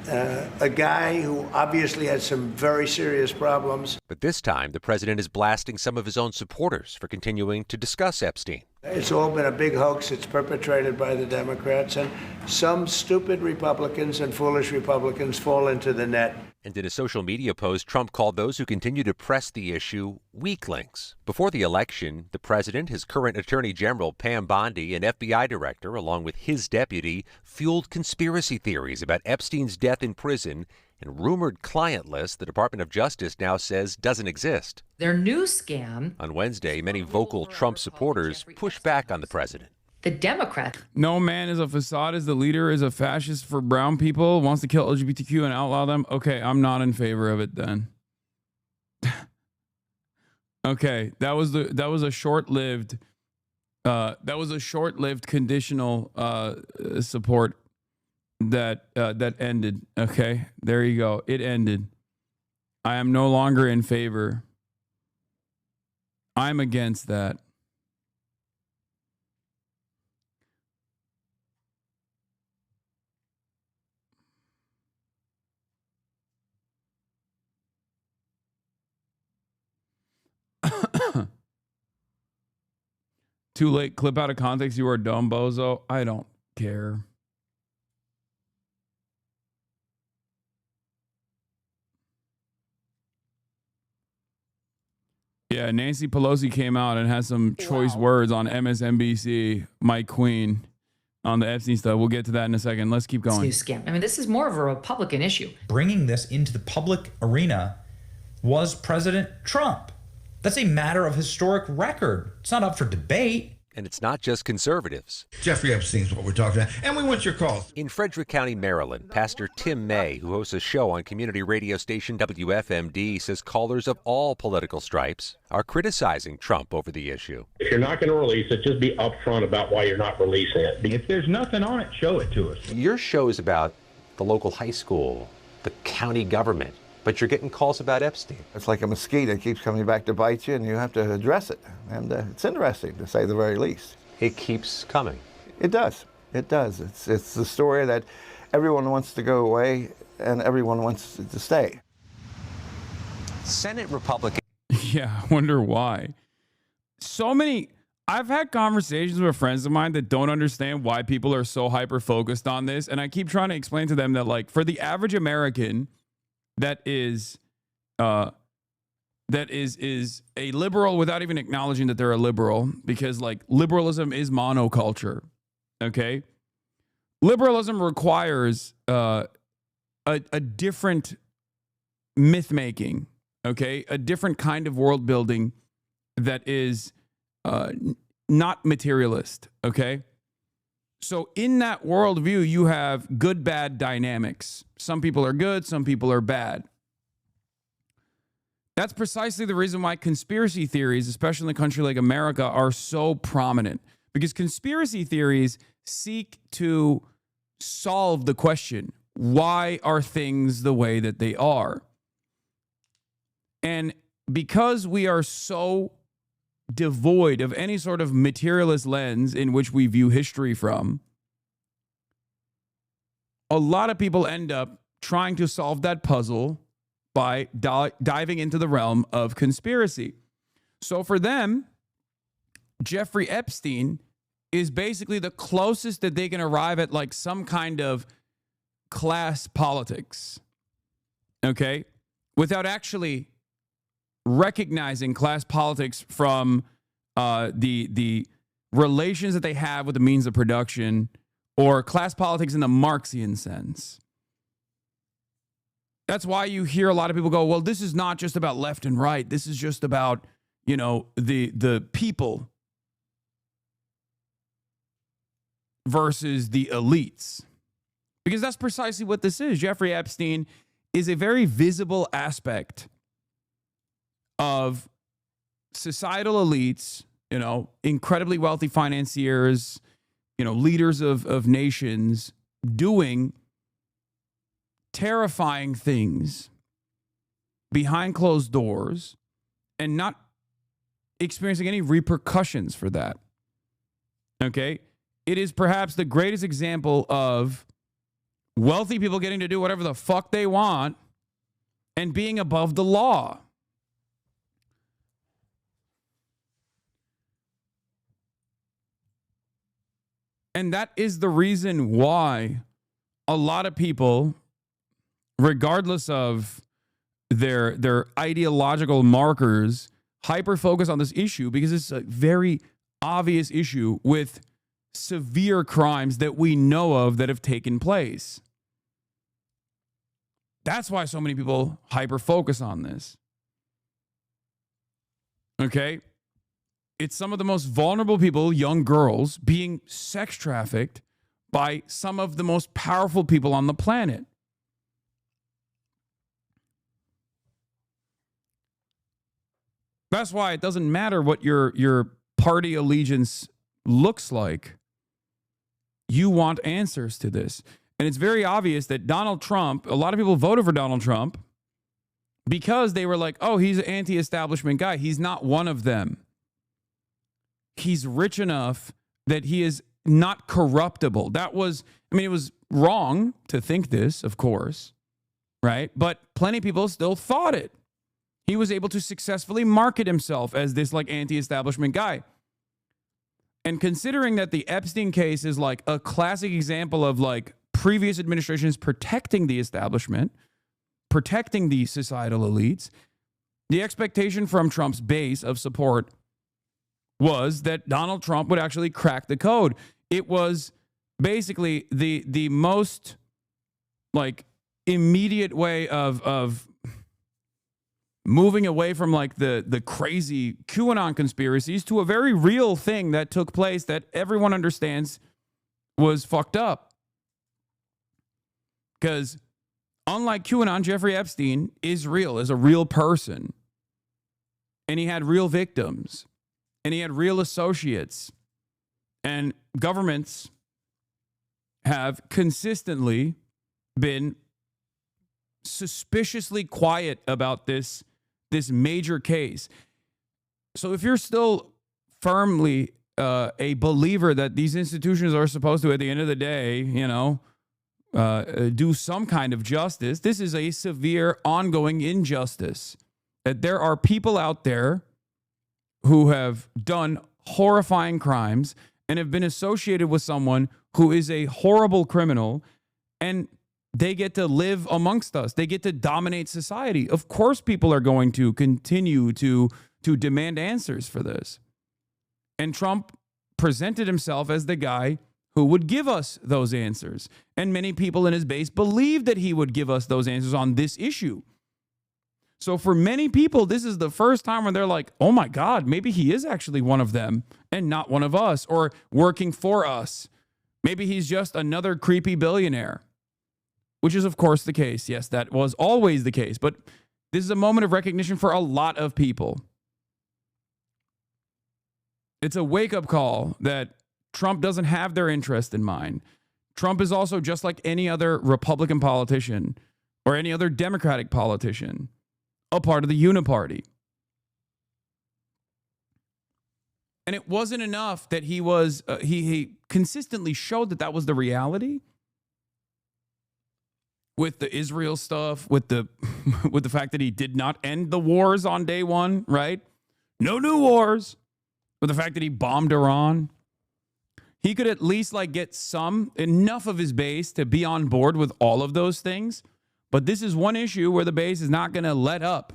a guy who obviously had some very serious problems. But this time, the president is blasting some of his own supporters for continuing to discuss Epstein. It's all been a big hoax. It's perpetrated by the Democrats, and some stupid Republicans and foolish Republicans fall into the net. And in a social media post, Trump called those who continue to press the issue weaklings. Before the election, the president, his current Attorney General Pam Bondi, and FBI director, along with his deputy, fueled conspiracy theories about Epstein's death in prison and rumored client lists the Department of Justice now says doesn't exist. Their new scam. On Wednesday, many vocal Trump supporters pushed back on the president. The Democrat. No man is a facade as the leader is a fascist for brown people, wants to kill LGBTQ and outlaw them. Okay, I'm not in favor of it then. Okay, that was a short-lived conditional support that ended. Okay, there you go. It ended. I am no longer in favor. I'm against that. Too late. Clip out of context. You are dumb, bozo. I don't care. Yeah, Nancy Pelosi came out and had some choice words on MSNBC, Mike Queen, on the Epstein stuff. We'll get to that in a second. Let's keep going. New scam. I mean, this is more of a Republican issue. Bringing this into the public arena was President Trump. That's a matter of historic record. It's not up for debate. And it's not just conservatives. Jeffrey Epstein's what we're talking about. And we want your calls. In Frederick County, Maryland, Pastor Tim May, who hosts a show on community radio station WFMD, says callers of all political stripes are criticizing Trump over the issue. If you're not going to release it, just be upfront about why you're not releasing it. If there's nothing on it, show it to us. Your show is about the local high school, the county government. But you're getting calls about Epstein. It's like a mosquito. It keeps coming back to bite you, and you have to address it. And it's interesting, to say the very least. It keeps coming. It does. It does. It's the story that everyone wants to go away, and everyone wants to stay. Senate Republican. Yeah, I wonder why. So many. I've had conversations with friends of mine that don't understand why people are so hyper-focused on this. And I keep trying to explain to them that, like, for the average American, that is a liberal without even acknowledging that they're a liberal, because like liberalism is monoculture. Okay, liberalism requires a different myth making. Okay, a different kind of world building that is not materialist. Okay. So in that worldview, you have good-bad dynamics. Some people are good, some people are bad. That's precisely the reason why conspiracy theories, especially in a country like America, are so prominent. Because conspiracy theories seek to solve the question, why are things the way that they are? And because we are so devoid of any sort of materialist lens in which we view history from, a lot of people end up trying to solve that puzzle by diving into the realm of conspiracy. So for them, Jeffrey Epstein is basically the closest that they can arrive at like some kind of class politics, okay? Without actually recognizing class politics from the relations that they have with the means of production, or class politics in the Marxian sense. That's why you hear a lot of people go, well, this is not just about left and right. This is just about, you know, the people versus the elites. Because that's precisely what this is. Jeffrey Epstein is a very visible aspect of societal elites, you know, incredibly wealthy financiers, you know, leaders of nations doing terrifying things behind closed doors and not experiencing any repercussions for that. Okay? It is perhaps the greatest example of wealthy people getting to do whatever the fuck they want and being above the law. And that is the reason why a lot of people, regardless of their ideological markers, hyper-focus on this issue because it's a very obvious issue with severe crimes that we know of that have taken place. That's why so many people hyper-focus on this. Okay? It's some of the most vulnerable people, young girls, being sex trafficked by some of the most powerful people on the planet. That's why it doesn't matter what your party allegiance looks like. You want answers to this. And it's very obvious that Donald Trump, a lot of people voted for Donald Trump because they were like, oh, he's an anti-establishment guy. He's not one of them. He's rich enough that he is not corruptible. That was, I mean, it was wrong to think this, of course, right? But plenty of people still thought it. He was able to successfully market himself as this like anti-establishment guy. And considering that the Epstein case is like a classic example of like previous administrations protecting the establishment, protecting the societal elites, the expectation from Trump's base of support was that Donald Trump would actually crack the code. It was basically the most like immediate way of moving away from like the crazy QAnon conspiracies to a very real thing that took place that everyone understands was fucked up. Because unlike QAnon, Jeffrey Epstein is real, is a real person. And he had real victims. And he had real associates. And governments have consistently been suspiciously quiet about this major case. So if you're still firmly a believer that these institutions are supposed to, at the end of the day, you know, do some kind of justice, this is a severe ongoing injustice. That there are people out there who have done horrifying crimes and have been associated with someone who is a horrible criminal, and they get to live amongst us. They get to dominate society. Of course, people are going to continue to demand answers for this. And Trump presented himself as the guy who would give us those answers. And many people in his base believed that he would give us those answers on this issue. So for many people, this is the first time when they're like, oh my God, maybe he is actually one of them and not one of us, or working for us. Maybe he's just another creepy billionaire, which is of course the case. Yes, that was always the case. But This is a moment of recognition for a lot of people. It's a wake-up call that Trump doesn't have their interest in mind. Trump is also just like any other Republican politician or any other Democratic politician, a part of the uniparty. And it wasn't enough that he was, he consistently showed that that was the reality with the Israel stuff, with the, with the fact that he did not end the wars on day one, right? No new wars. With the fact that he bombed Iran. He could at least like get enough of his base to be on board with all of those things. But this is one issue where the base is not going to let up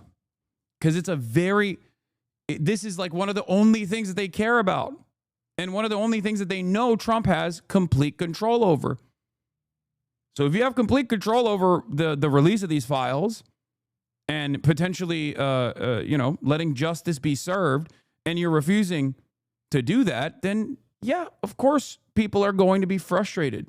because this is like one of the only things that they care about. And one of the only things that they know Trump has complete control over. So if you have complete control over the release of these files and potentially, letting justice be served, and you're refusing to do that, then yeah, of course, people are going to be frustrated.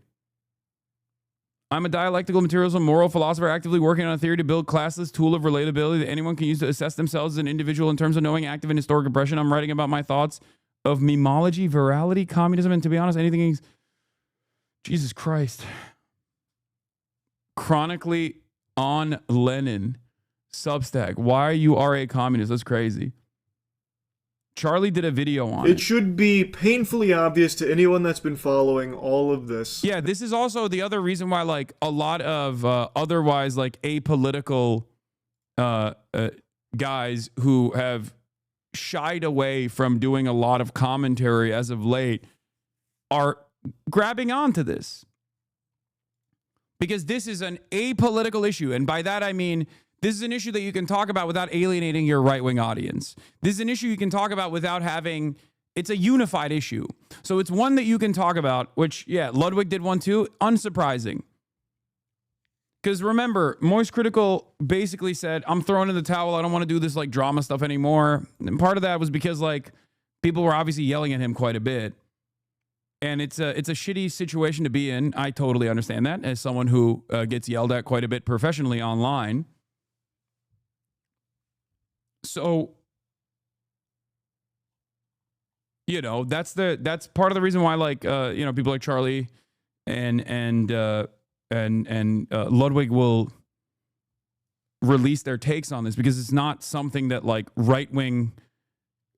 I'm a dialectical materialism moral philosopher actively working on a theory to build classless tool of relatability that anyone can use to assess themselves as an individual in terms of knowing active and historic oppression. I'm writing about my thoughts of memology, virality, communism, and to be honest, anything. Jesus Christ. Chronically on Lenin, Substack. Why you are a communist? That's crazy. Charlie did a video on it. It should be painfully obvious to anyone that's been following all of this. Yeah, this is also the other reason why, like, a lot of otherwise, like, apolitical guys who have shied away from doing a lot of commentary as of late are grabbing onto this. Because this is an apolitical issue. And by that, I mean, this is an issue that you can talk about without alienating your right-wing audience. This is an issue you can talk about without having, it's a unified issue. So it's one that you can talk about, which, yeah, Ludwig did one too. Unsurprising. Because remember, Moist Critical basically said, I'm throwing in the towel. I don't want to do this like drama stuff anymore. And part of that was because like people were obviously yelling at him quite a bit. And it's a shitty situation to be in. I totally understand that as someone who gets yelled at quite a bit professionally online. So, that's part of the reason why, like, people like Charlie and Ludwig will release their takes on this, because it's not something that like right-wing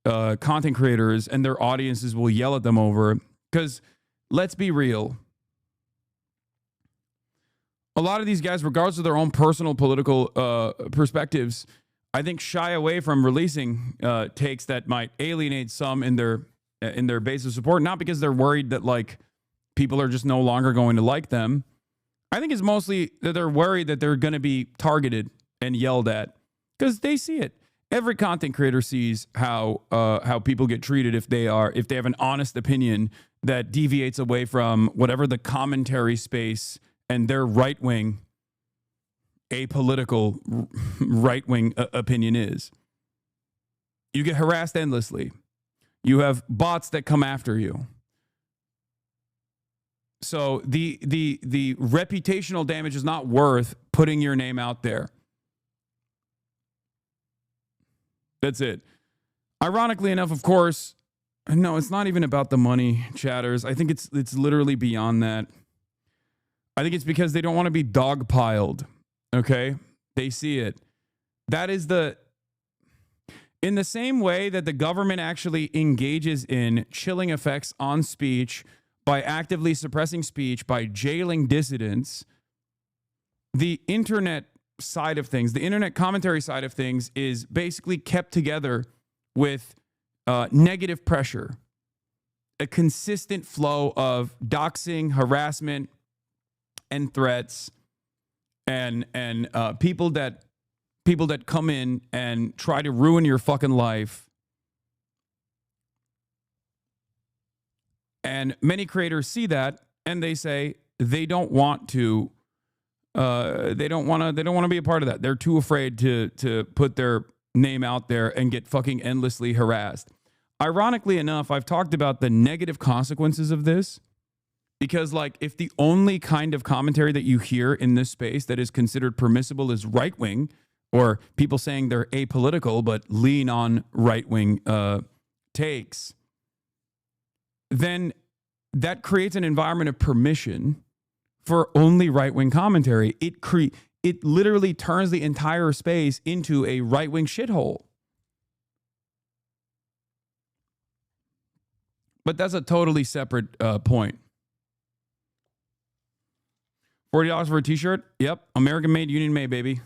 content creators and their audiences will yell at them over. Because let's be real, a lot of these guys, regardless of their own personal political perspectives, I think shy away from releasing takes that might alienate some in their base of support, not because they're worried that like people are just no longer going to like them. I think it's mostly that they're worried that they're going to be targeted and yelled at, because they see it. Every content creator sees how people get treated if they have an honest opinion that deviates away from whatever the commentary space and their right-wing, apolitical right-wing opinion is. You get harassed endlessly. You have bots that come after you. So the reputational damage is not worth putting your name out there. That's it. Ironically enough, of course, no, it's not even about the money, chatters. I think it's literally beyond that. I think it's because they don't want to be dogpiled. Okay? They see it. That is in the same way that the government actually engages in chilling effects on speech by actively suppressing speech, by jailing dissidents, the internet side of things, the internet commentary side of things is basically kept together with negative pressure, a consistent flow of doxing, harassment, and threats, and people that come in and try to ruin your fucking life. And many creators see that and they say they don't want to. They don't want to be a part of that. They're too afraid to put their name out there and get fucking endlessly harassed. Ironically enough, I've talked about the negative consequences of this, because like if the only kind of commentary that you hear in this space that is considered permissible is right-wing, or people saying they're apolitical but lean on right-wing takes, then that creates an environment of permission for only right-wing commentary. It literally turns the entire space into a right-wing shithole. But that's a totally separate point. $40 for a t-shirt? Yep. American made, union made, baby.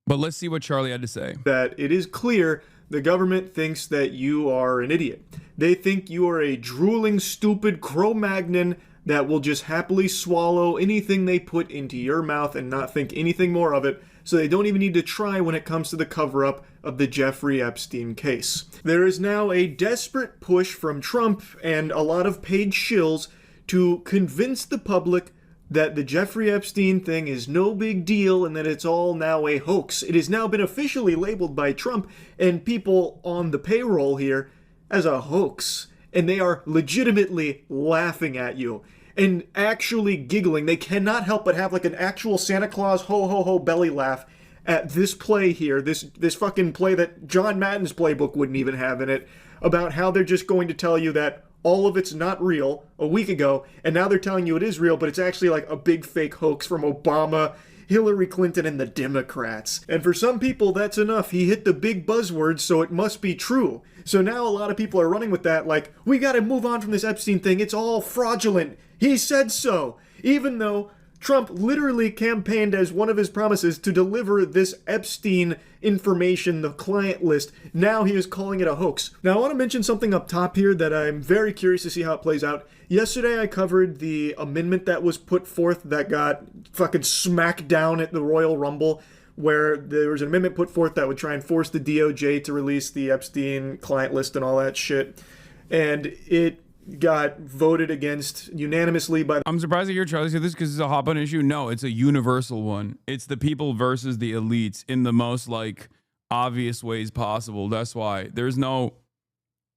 But let's see what Charlie had to say. That it is clear the government thinks that you are an idiot. They think you are a drooling, stupid Cro-Magnon that will just happily swallow anything they put into your mouth and not think anything more of it, so they don't even need to try when it comes to the cover-up of the Jeffrey Epstein case. There is now a desperate push from Trump and a lot of paid shills to convince the public that the Jeffrey Epstein thing is no big deal and that it's all now a hoax. It has now been officially labeled by Trump and people on the payroll here as a hoax. And they are legitimately laughing at you and actually giggling. They cannot help but have like an actual Santa Claus ho ho ho belly laugh at this play here, this fucking play that John Madden's playbook wouldn't even have in it, about how they're just going to tell you that all of it's not real a week ago, and now they're telling you it is real, but it's actually like a big fake hoax from Obama, Hillary Clinton, and the Democrats. And for some people, that's enough. He hit the big buzzwords, so it must be true. So now a lot of people are running with that, like, we gotta move on from this Epstein thing. It's all fraudulent. He said so. Even though Trump literally campaigned as one of his promises to deliver this Epstein information, the client list. Now he is calling it a hoax. Now I want to mention something up top here that I'm very curious to see how it plays out. Yesterday I covered the amendment that was put forth that got fucking smacked down at the Royal Rumble, where there was an amendment put forth that would try and force the DOJ to release the Epstein client list and all that shit. And it got voted against unanimously by... I'm surprised to hear Charlie say this because it's a hot button issue. No, it's a universal one. It's the people versus the elites in the most like obvious ways possible. That's why there's no,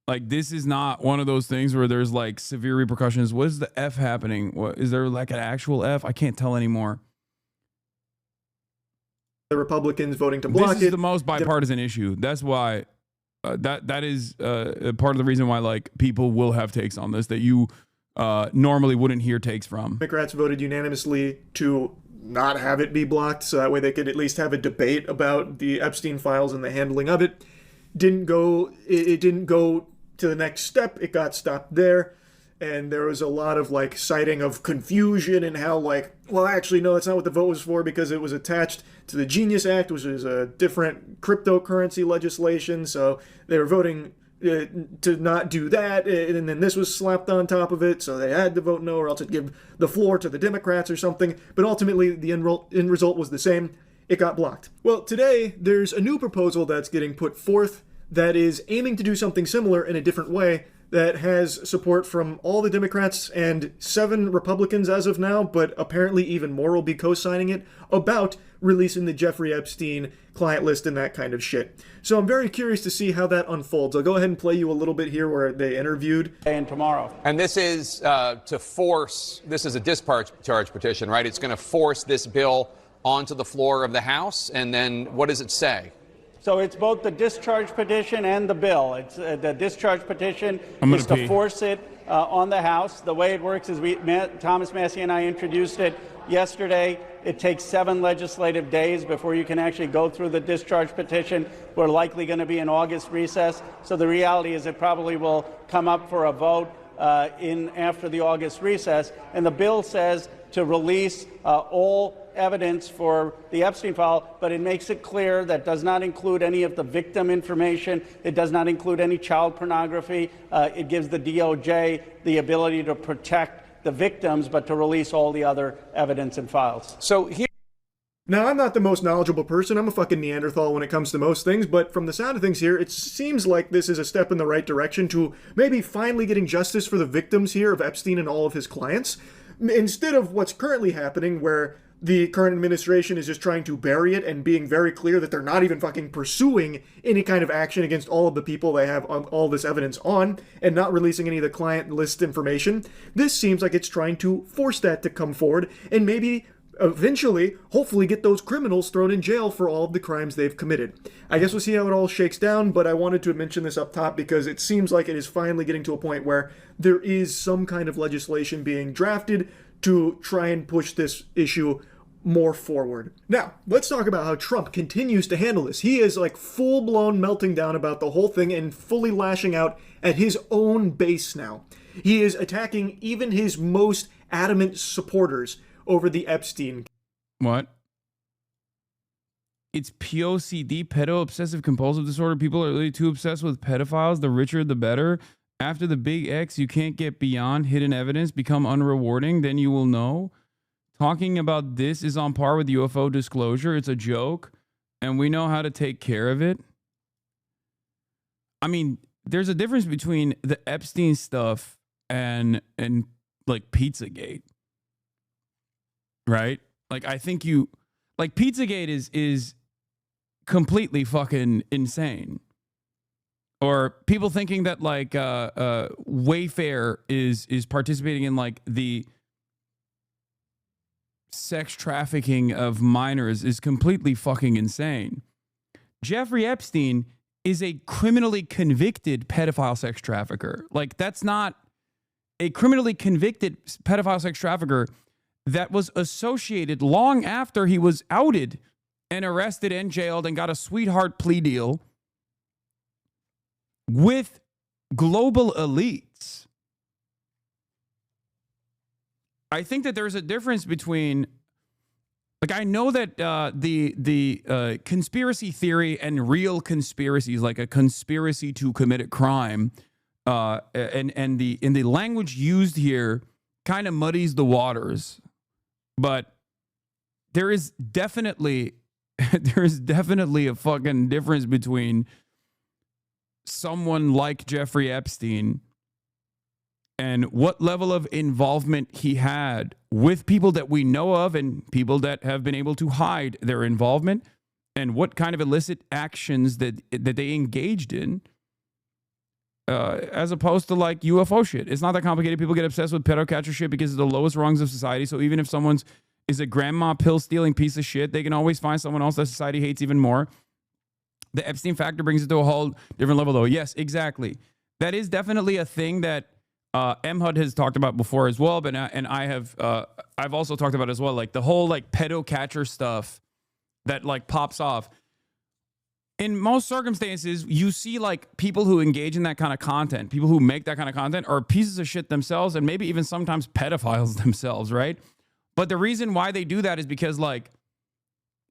like, this is not one of those things where there's like severe repercussions. What is the F happening? What is there, like an actual F? I can't tell anymore. The Republicans voting to block it. This is the most bipartisan issue. That's why that is part of the reason why like people will have takes on this that you normally wouldn't hear takes from. Democrats voted unanimously to not have it be blocked, so that way they could at least have a debate about the Epstein files and the handling of it. It didn't go to the next step. It got stopped there. And there was a lot of like citing of confusion and how like, well, actually, no, that's not what the vote was for because it was attached to the Genius Act, which is a different cryptocurrency legislation. So they were voting to not do that. And then this was slapped on top of it. So they had to vote no or else it'd give the floor to the Democrats or something. But ultimately, the end result was the same. It got blocked. Well, today, there's a new proposal that's getting put forth that is aiming to do something similar in a different way, that has support from all the Democrats and 7 Republicans as of now, but apparently even more will be co-signing it, about releasing the Jeffrey Epstein client list and that kind of shit. So I'm very curious to see how that unfolds. I'll go ahead and play you a little bit here where they interviewed. And tomorrow. And this is to force, this is a discharge petition, right? It's going to force this bill onto the floor of the House, and then what does it say? So it's both the discharge petition and the bill. It's the discharge petition is to force it on the House. The way it works is Thomas Massie and I introduced it yesterday. It takes 7 legislative days before you can actually go through the discharge petition. We're likely going to be in August recess. So the reality is it probably will come up for a vote after the August recess. And the bill says to release all evidence for the Epstein file, but it makes it clear that does not include any of the victim information. It does not include any child pornography. It gives the DOJ the ability to protect the victims, but to release all the other evidence and files. So here. Now, I'm not the most knowledgeable person. I'm a fucking Neanderthal when it comes to most things, but from the sound of things here, it seems like this is a step in the right direction to maybe finally getting justice for the victims here of Epstein and all of his clients, instead of what's currently happening where the current administration is just trying to bury it and being very clear that they're not even fucking pursuing any kind of action against all of the people they have all this evidence on and not releasing any of the client list information. This seems like it's trying to force that to come forward and maybe eventually, hopefully, get those criminals thrown in jail for all of the crimes they've committed. I guess we'll see how it all shakes down, but I wanted to mention this up top because it seems like it is finally getting to a point where there is some kind of legislation being drafted to try and push this issue more forward. Now, let's talk about how Trump continues to handle this. He is like full-blown melting down about the whole thing and fully lashing out at his own base now. He is attacking even his most adamant supporters over the Epstein. What? It's POCD, pedo obsessive compulsive disorder. People are really too obsessed with pedophiles. The richer, the better. After the big X, you can't get beyond hidden evidence, become unrewarding, then you will know. Talking about this is on par with UFO disclosure. It's a joke, and we know how to take care of it. I mean, there's a difference between the Epstein stuff and like Pizzagate. Right? Like, I think like Pizzagate is completely fucking insane. Or people thinking that like Wayfair is participating in like the sex trafficking of minors is completely fucking insane. Jeffrey Epstein is a criminally convicted pedophile sex trafficker. Like, that's not a criminally convicted pedophile sex trafficker that was associated long after he was outed and arrested and jailed and got a sweetheart plea deal with global elites. I think that there's a difference between, like, I know that the conspiracy theory and real conspiracies, like a conspiracy to commit a crime, and the language used here kind of muddies the waters. But there is definitely a fucking difference between someone like Jeffrey Epstein and what level of involvement he had with people that we know of and people that have been able to hide their involvement, and what kind of illicit actions that they engaged in, as opposed to like UFO shit. It's not that complicated. People get obsessed with pedo catcher shit because it's the lowest rungs of society. So even if someone's is a grandma pill stealing piece of shit, they can always find someone else that society hates even more. The Epstein factor brings it to a whole different level, though. Yes, exactly. That is definitely a thing that MHUD has talked about before as well, but I've also talked about as well, like the whole like pedo catcher stuff that like pops off. In most circumstances, you see like people who engage in that kind of content, people who make that kind of content are pieces of shit themselves, and maybe even sometimes pedophiles themselves, right? But the reason why they do that is because like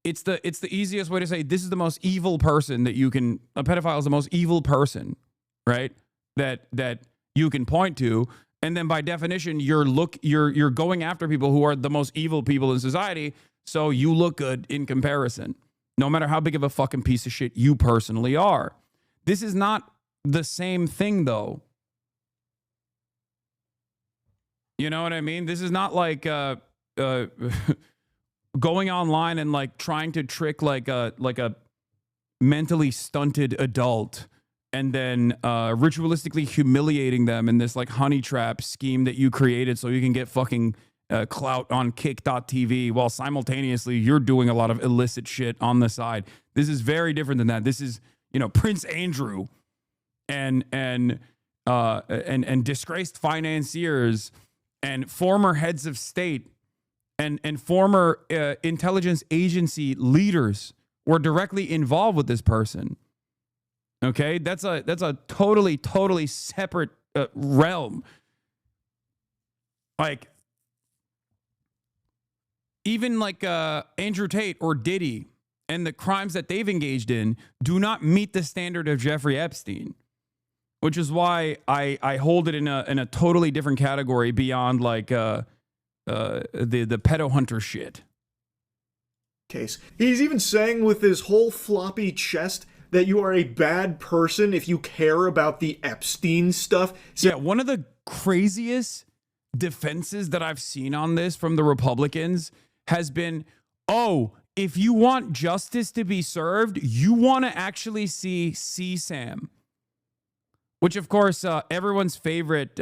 it's the easiest way to say this is the most evil person that you can. A pedophile is the most evil person, right? That you can point to, and then by definition, you're going after people who are the most evil people in society, so you look good in comparison, no matter how big of a fucking piece of shit you personally are. This is not the same thing, though. You know what I mean? This is not like going online and like trying to trick like a mentally stunted adult and then ritualistically humiliating them in this like honey trap scheme that you created so you can get fucking clout on kick.tv while simultaneously you're doing a lot of illicit shit on the side. This is very different than that. This is, you know, Prince Andrew and disgraced financiers and former heads of state and former intelligence agency leaders were directly involved with this person. Okay, that's a totally separate realm. Like, even like Andrew Tate or Diddy and the crimes that they've engaged in do not meet the standard of Jeffrey Epstein, which is why I hold it in a totally different category beyond like the pedo hunter shit. Case. He's even saying with his whole floppy chest that you are a bad person if you care about the Epstein stuff. So, yeah, one of the craziest defenses that I've seen on this from the Republicans has been, oh, if you want justice to be served, you want to actually see CSAM. Which, of course, everyone's favorite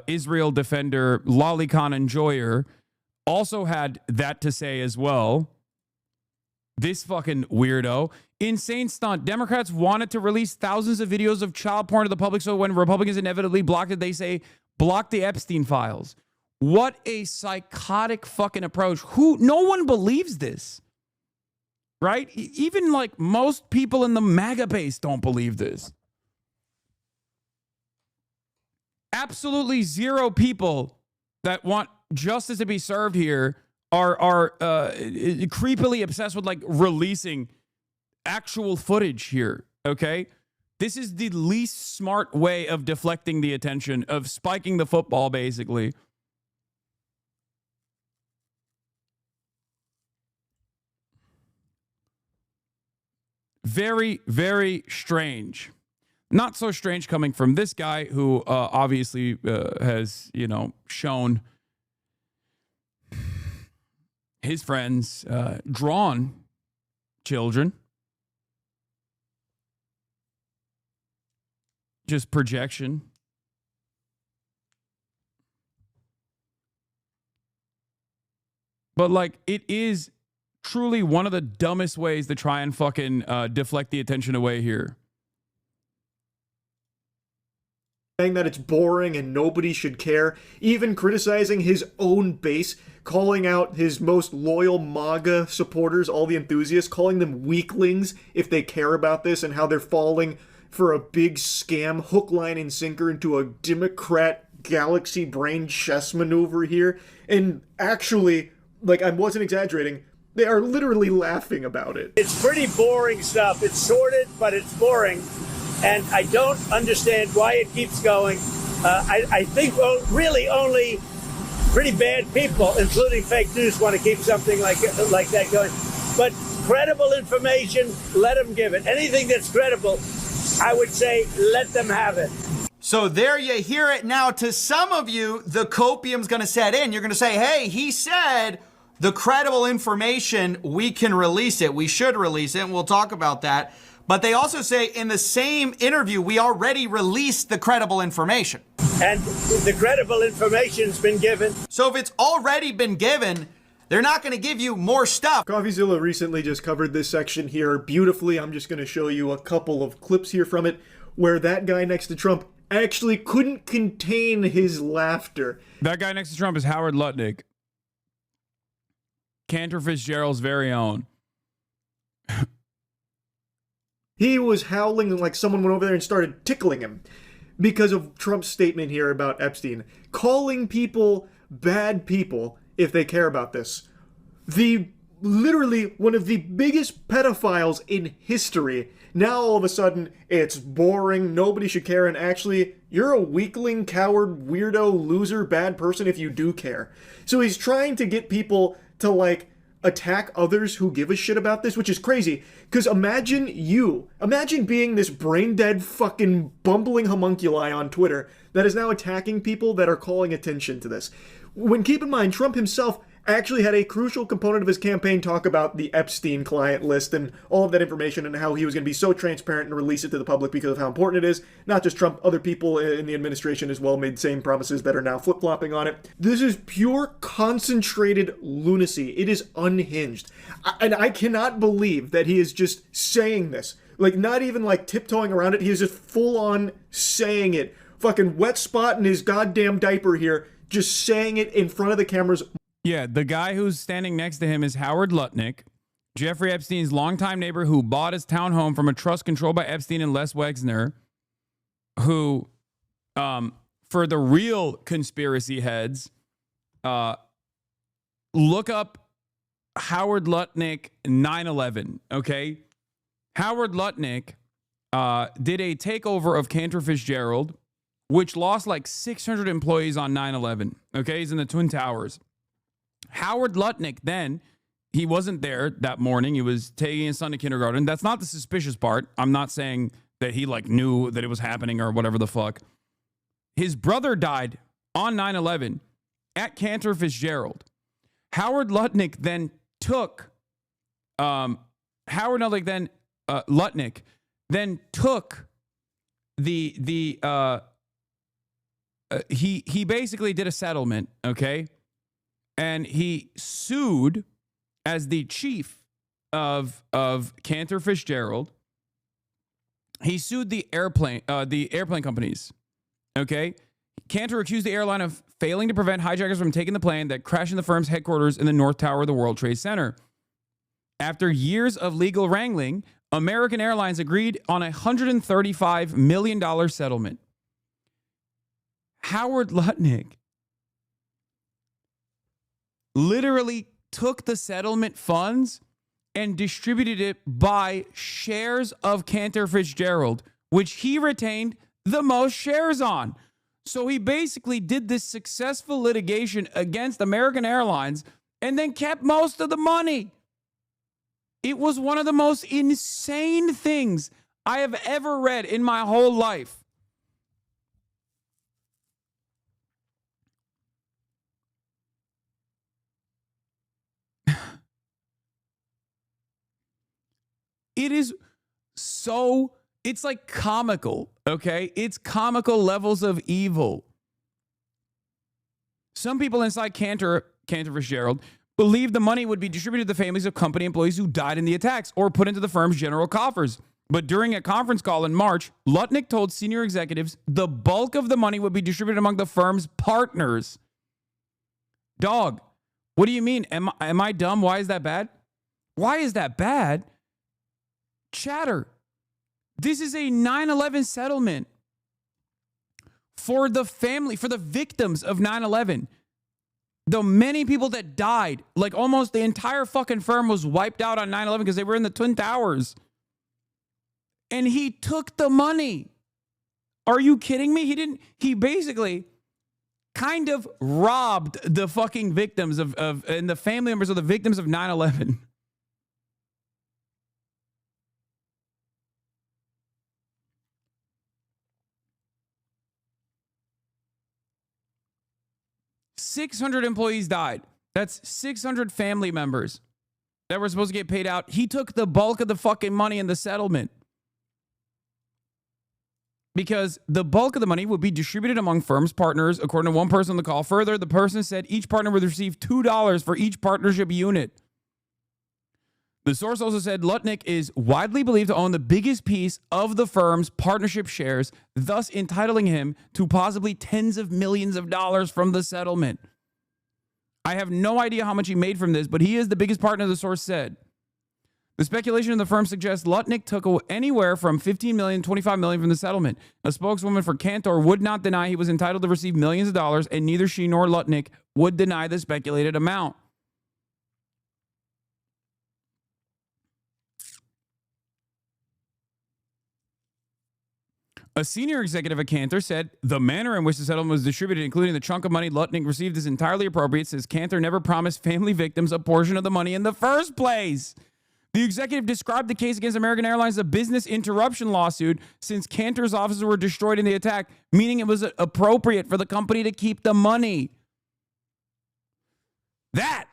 Israel defender, Lolicon Enjoyer, also had that to say as well. This fucking weirdo. Insane stunt. Democrats wanted to release thousands of videos of child porn to the public, so when Republicans inevitably blocked it, they say, block the Epstein files. What a psychotic fucking approach. No one believes this. Right? Even like most people in the MAGA base don't believe this. Absolutely zero people that want justice to be served here are creepily obsessed with like releasing actual footage here. Okay, this is the least smart way of deflecting the attention, of spiking the football, basically. Very, very strange. Not so strange coming from this guy who obviously has, shown his friends drawn children. Just projection. But like, it is truly one of the dumbest ways to try and fucking deflect the attention away here. Saying that it's boring and nobody should care, even criticizing his own base, calling out his most loyal MAGA supporters, all the enthusiasts, calling them weaklings if they care about this, and how they're falling for a big scam, hook, line, and sinker into a Democrat galaxy brain chess maneuver here. And actually, like, I wasn't exaggerating, they are literally laughing about it. It's pretty boring stuff. It's sordid, but it's boring. And I don't understand why it keeps going. I think really only pretty bad people, including fake news, want to keep something like that going. But credible information, let them give it. Anything that's credible, I would say, let them have it. So there you hear it. Now, to some of you, the copium's going to set in. You're going to say, hey, he said the credible information, we can release it. We should release it, and we'll talk about that. But they also say in the same interview, we already released the credible information. And the credible information's been given. So if it's already been given, they're not going to give you more stuff. CoffeeZilla recently just covered this section here beautifully. I'm just going to show you a couple of clips here from it where that guy next to Trump actually couldn't contain his laughter. That guy next to Trump is Howard Lutnick, Cantor Fitzgerald's very own. He was howling like someone went over there and started tickling him because of Trump's statement here about Epstein, calling people bad people if they care about this. Literally one of the biggest pedophiles in history. Now all of a sudden it's boring, nobody should care, and actually you're a weakling, coward, weirdo, loser, bad person if you do care. So he's trying to get people to like attack others who give a shit about this, which is crazy. Because imagine being this brain-dead fucking bumbling homunculi on Twitter that is now attacking people that are calling attention to this. When keep in mind, Trump himself actually had a crucial component of his campaign talk about the Epstein client list and all of that information and how he was going to be so transparent and release it to the public because of how important it is. Not just Trump, other people in the administration as well made same promises that are now flip-flopping on it. This is pure concentrated lunacy. It is unhinged. And I cannot believe that he is just saying this. Like, not even like tiptoeing around it. He is just full-on saying it. Fucking wet spot in his goddamn diaper here, just saying it in front of the cameras. Yeah, the guy who's standing next to him is Howard Lutnick, Jeffrey Epstein's longtime neighbor who bought his townhome from a trust controlled by Epstein and Les Wexner, who, for the real conspiracy heads, look up Howard Lutnick 9/11, okay? Howard Lutnick did a takeover of Cantor Fitzgerald, which lost like 600 employees on 9/11, okay? He's in the Twin Towers. Howard Lutnick then, he wasn't there that morning. He was taking his son to kindergarten. That's not the suspicious part. I'm not saying that he like knew that it was happening or whatever the fuck. His brother died on 9/11 at Cantor Fitzgerald. Howard Lutnick then took Lutnick then took he basically did a settlement, okay? And he sued as the chief of Cantor Fitzgerald. He sued the airplane companies, okay? Cantor accused the airline of failing to prevent hijackers from taking the plane that crashed in the firm's headquarters in the North Tower of the World Trade Center. After years of legal wrangling, American Airlines agreed on a $135 million settlement. Howard Lutnick literally took the settlement funds and distributed it by shares of Cantor Fitzgerald, which he retained the most shares on. So he basically did this successful litigation against American Airlines and then kept most of the money. It was one of the most insane things I have ever read in my whole life. It is so, it's like comical, okay? It's comical levels of evil. Some people inside Cantor Fitzgerald believed the money would be distributed to the families of company employees who died in the attacks or put into the firm's general coffers. But during a conference call in March, Lutnick told senior executives the bulk of the money would be distributed among the firm's partners. Dog, what do you mean? Am I dumb? Why is that bad? Why is that bad? Chatter. This is a 9/11 settlement for the family, for the victims of 9/11. The many people that died, like almost the entire fucking firm was wiped out on 9/11 because they were in the Twin Towers. And he took the money. Are you kidding me? He basically kind of robbed the fucking victims and the family members of the victims of 9/11. $600 employees died. That's 600 family members that were supposed to get paid out. He took the bulk of the fucking money in the settlement because the bulk of the money would be distributed among firm's partners, according to one person on the call. Further, the person said each partner would receive $2 for each partnership unit. The source also said Lutnick is widely believed to own the biggest piece of the firm's partnership shares, thus entitling him to possibly tens of millions of dollars from the settlement. I have no idea how much he made from this, but he is the biggest partner, the source said. The speculation in the firm suggests Lutnick took anywhere from $15 million, $25 million from the settlement. A spokeswoman for Cantor would not deny he was entitled to receive millions of dollars, and neither she nor Lutnick would deny the speculated amount. A senior executive at Cantor said the manner in which the settlement was distributed, including the chunk of money Lutnick received, is entirely appropriate, says Cantor never promised family victims a portion of the money in the first place. The executive described the case against American Airlines as a business interruption lawsuit since Cantor's offices were destroyed in the attack, meaning it was appropriate for the company to keep the money. That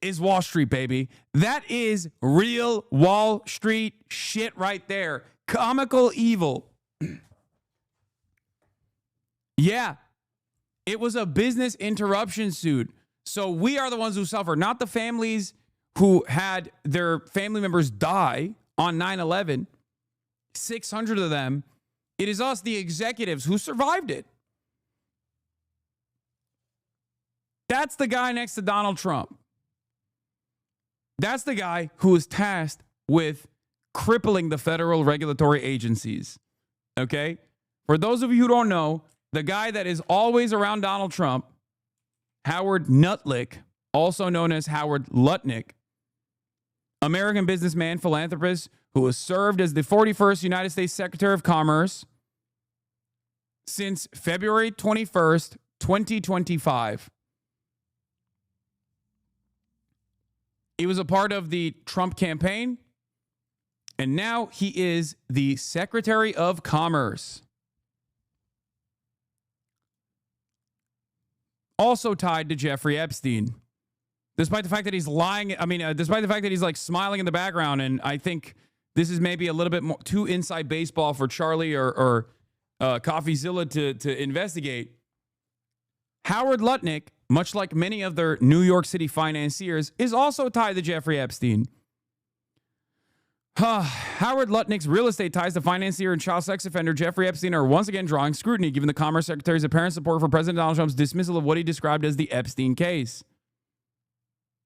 is Wall Street, baby. That is real Wall Street shit right there. Comical evil. Yeah, it was a business interruption suit. So we are the ones who suffer, not the families who had their family members die on 9/11. 600 of them. It is us, the executives, who survived it. That's the guy next to Donald Trump. That's the guy who was tasked with crippling the federal regulatory agencies. Okay? For those of you who don't know, the guy that is always around Donald Trump, Howard Nutlick, also known as Howard Lutnick, American businessman, philanthropist, who has served as the 41st United States Secretary of Commerce since February 21st, 2025. He was a part of the Trump campaign, and now he is the Secretary of Commerce. Also tied to Jeffrey Epstein. Despite the fact that he's lying, despite the fact that he's like smiling in the background, and I think this is maybe a little bit more too inside baseball for Charlie or CoffeeZilla to investigate. Howard Lutnick, much like many of their New York City financiers, is also tied to Jeffrey Epstein. Howard Lutnick's real estate ties to financier and child sex offender Jeffrey Epstein are once again drawing scrutiny, given the Commerce Secretary's apparent support for President Donald Trump's dismissal of what he described as the Epstein case.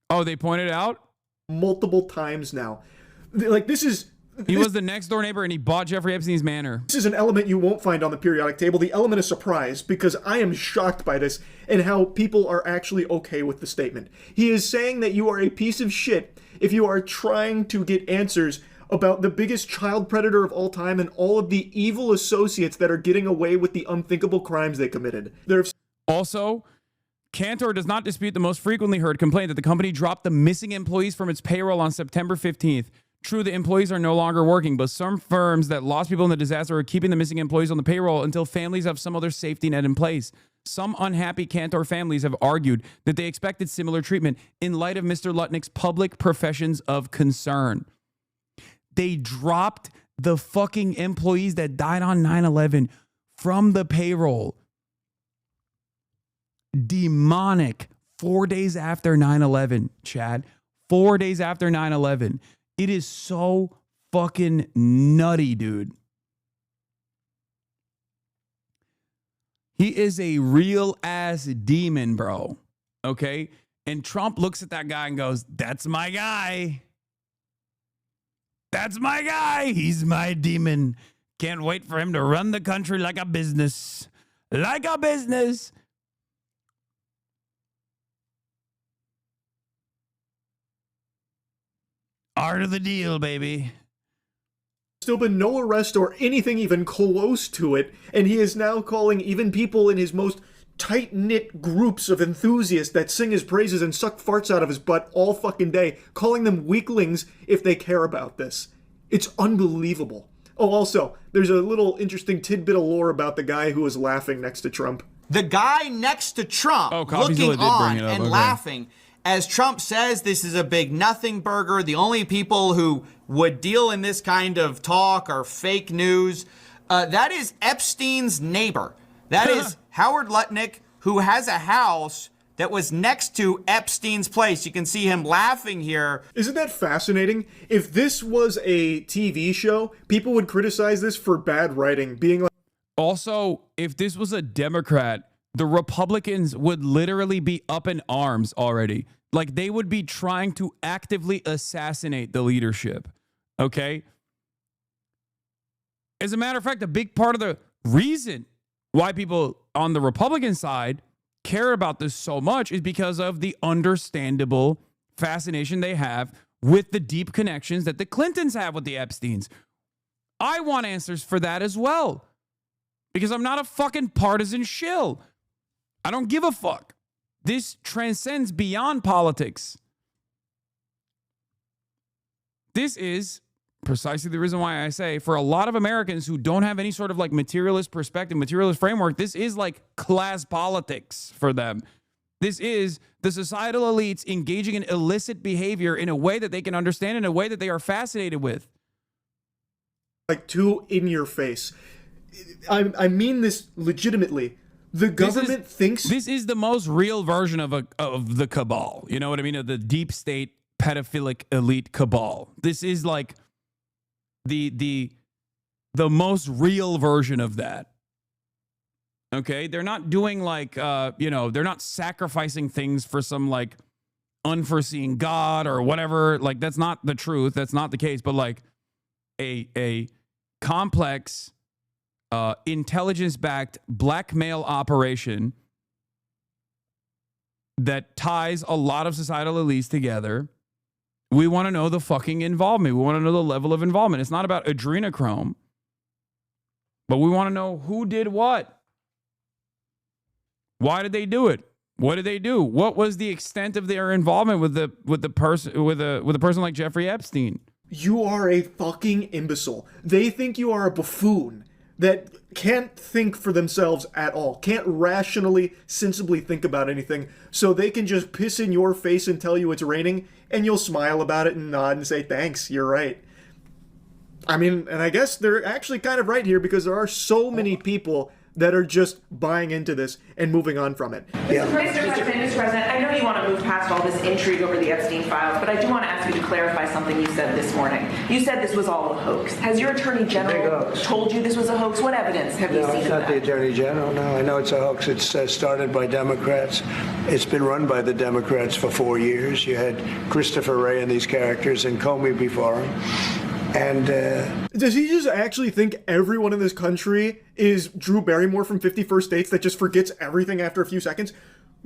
Oh, they pointed out? Multiple times now. Like, this is... He was the next door neighbor and he bought Jeffrey Epstein's manor. This is an element you won't find on the periodic table, the element of surprise, because I am shocked by this and how people are actually okay with the statement. He is saying that you are a piece of shit if you are trying to get answers about the biggest child predator of all time and all of the evil associates that are getting away with the unthinkable crimes they committed. Also, Cantor does not dispute the most frequently heard complaint that the company dropped the missing employees from its payroll on September 15th. True, the employees are no longer working, but some firms that lost people in the disaster are keeping the missing employees on the payroll until families have some other safety net in place. Some unhappy Cantor families have argued that they expected similar treatment in light of Mr. Lutnick's public professions of concern. They dropped the fucking employees that died on 9/11 from the payroll. Demonic. 4 days after 9/11, Chad. 4 days after 9/11. It is so fucking nutty, dude. He is a real ass demon, bro. Okay? And Trump looks at that guy and goes, "That's my guy. That's my guy. He's my demon. Can't wait for him to run the country like a business. Like a business." Art of the deal, baby. Still been no arrest or anything even close to it, and he is now calling even people in his most tight-knit groups of enthusiasts that sing his praises and suck farts out of his butt all fucking day, calling them weaklings if they care about this. It's unbelievable. Oh, also, there's a little interesting tidbit of lore about the guy who was laughing next to Trump. The guy next to Trump looking on and laughing as Trump says this is a big nothing burger. The only people who would deal in this kind of talk are fake news. That is Epstein's neighbor. That is Howard Lutnick, who has a house that was next to Epstein's place. You can see him laughing here. Isn't that fascinating? If this was a TV show, people would criticize this for bad writing, being like... Also, if this was a Democrat, the Republicans would literally be up in arms already. Like, they would be trying to actively assassinate the leadership. Okay? As a matter of fact, a big part of the reason why people on the Republican side care about this so much is because of the understandable fascination they have with the deep connections that the Clintons have with the Epsteins. I want answers for that as well, because I'm not a fucking partisan shill. I don't give a fuck. This transcends beyond politics. This is precisely the reason why I say, for a lot of Americans who don't have any sort of like materialist perspective, materialist framework, this is like class politics for them. This is the societal elites engaging in illicit behavior in a way that they can understand, in a way that they are fascinated with. Like, too in your face. I mean this legitimately. The government thinks this is the most real version of the cabal. You know what I mean? Of the deep state pedophilic elite cabal. This is like the most real version of that. Okay? They're not doing like they're not sacrificing things for some like unforeseen God or whatever. Like, that's not the truth. That's not the case. But like a complex intelligence-backed blackmail operation that ties a lot of societal elites together. We want to know the fucking involvement. We want to know the level of involvement. It's not about adrenochrome, but we want to know who did what. Why did they do it? What did they do? What was the extent of their involvement with a person like Jeffrey Epstein? You are a fucking imbecile. They think you are a buffoon. that can't think for themselves at all, can't rationally, sensibly think about anything, so they can just piss in your face and tell you it's raining, and you'll smile about it and nod and say, thanks, you're right. I mean, and I guess they're actually kind of right here, because there are so many people that are just buying into this and moving on from it. Mr. President, I know you want to move past all this intrigue over the Epstein files, but I do want to ask you to clarify something you said this morning. You said this was all a hoax. Has your Attorney General told you this was a hoax? What evidence have you seen? No, it's not the Attorney General. No, I know it's a hoax. It's started by Democrats. It's been run by the Democrats for 4 years. You had Christopher Wray and these characters and Comey before him. And does he just actually think everyone in this country is Drew Barrymore from 50 First Dates that just forgets everything after a few seconds?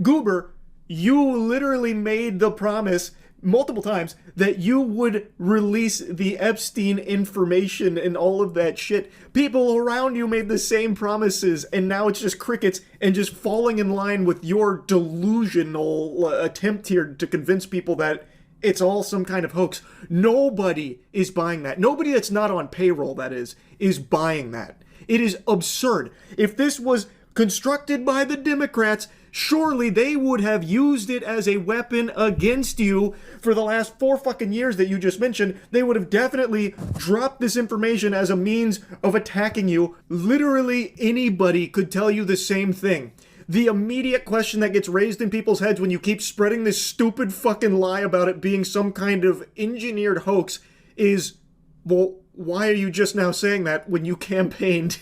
Goober, you literally made the promise multiple times that you would release the Epstein information and all of that shit. People around you made the same promises, and now it's just crickets and just falling in line with your delusional attempt here to convince people that it's all some kind of hoax. Nobody is buying that. Nobody that's not on payroll, that is buying that. It is absurd. If this was constructed by the Democrats, surely they would have used it as a weapon against you for the last 4 fucking years that you just mentioned. They would have definitely dropped this information as a means of attacking you. Literally anybody could tell you the same thing. The immediate question that gets raised in people's heads when you keep spreading this stupid fucking lie about it being some kind of engineered hoax is, well, why are you just now saying that when you campaigned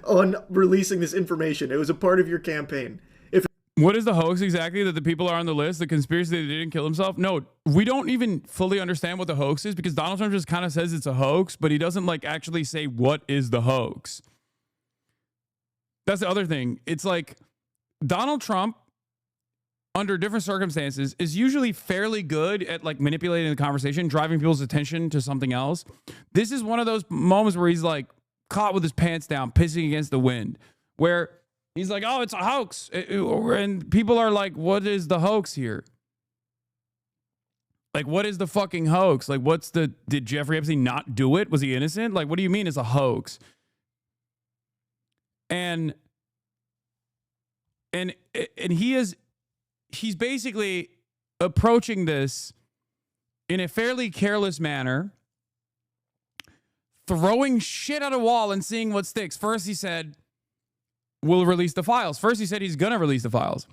on releasing this information? It was a part of your campaign. What is the hoax exactly that the people are on the list? The conspiracy that he didn't kill himself? No, we don't even fully understand what the hoax is, because Donald Trump just kind of says it's a hoax, but he doesn't like actually say what is the hoax. That's the other thing. It's like Donald Trump, under different circumstances, is usually fairly good at like manipulating the conversation, driving people's attention to something else. This is one of those moments where he's like caught with his pants down, pissing against the wind, where he's like, oh, it's a hoax. And people are like, what is the hoax here? Like, what is the fucking hoax? Like, did Jeffrey Epstein not do it? Was he innocent? Like, what do you mean it's a hoax? And he's basically approaching this in a fairly careless manner, throwing shit at a wall and seeing what sticks. First he said, we'll release the files. First he said he's gonna release the files.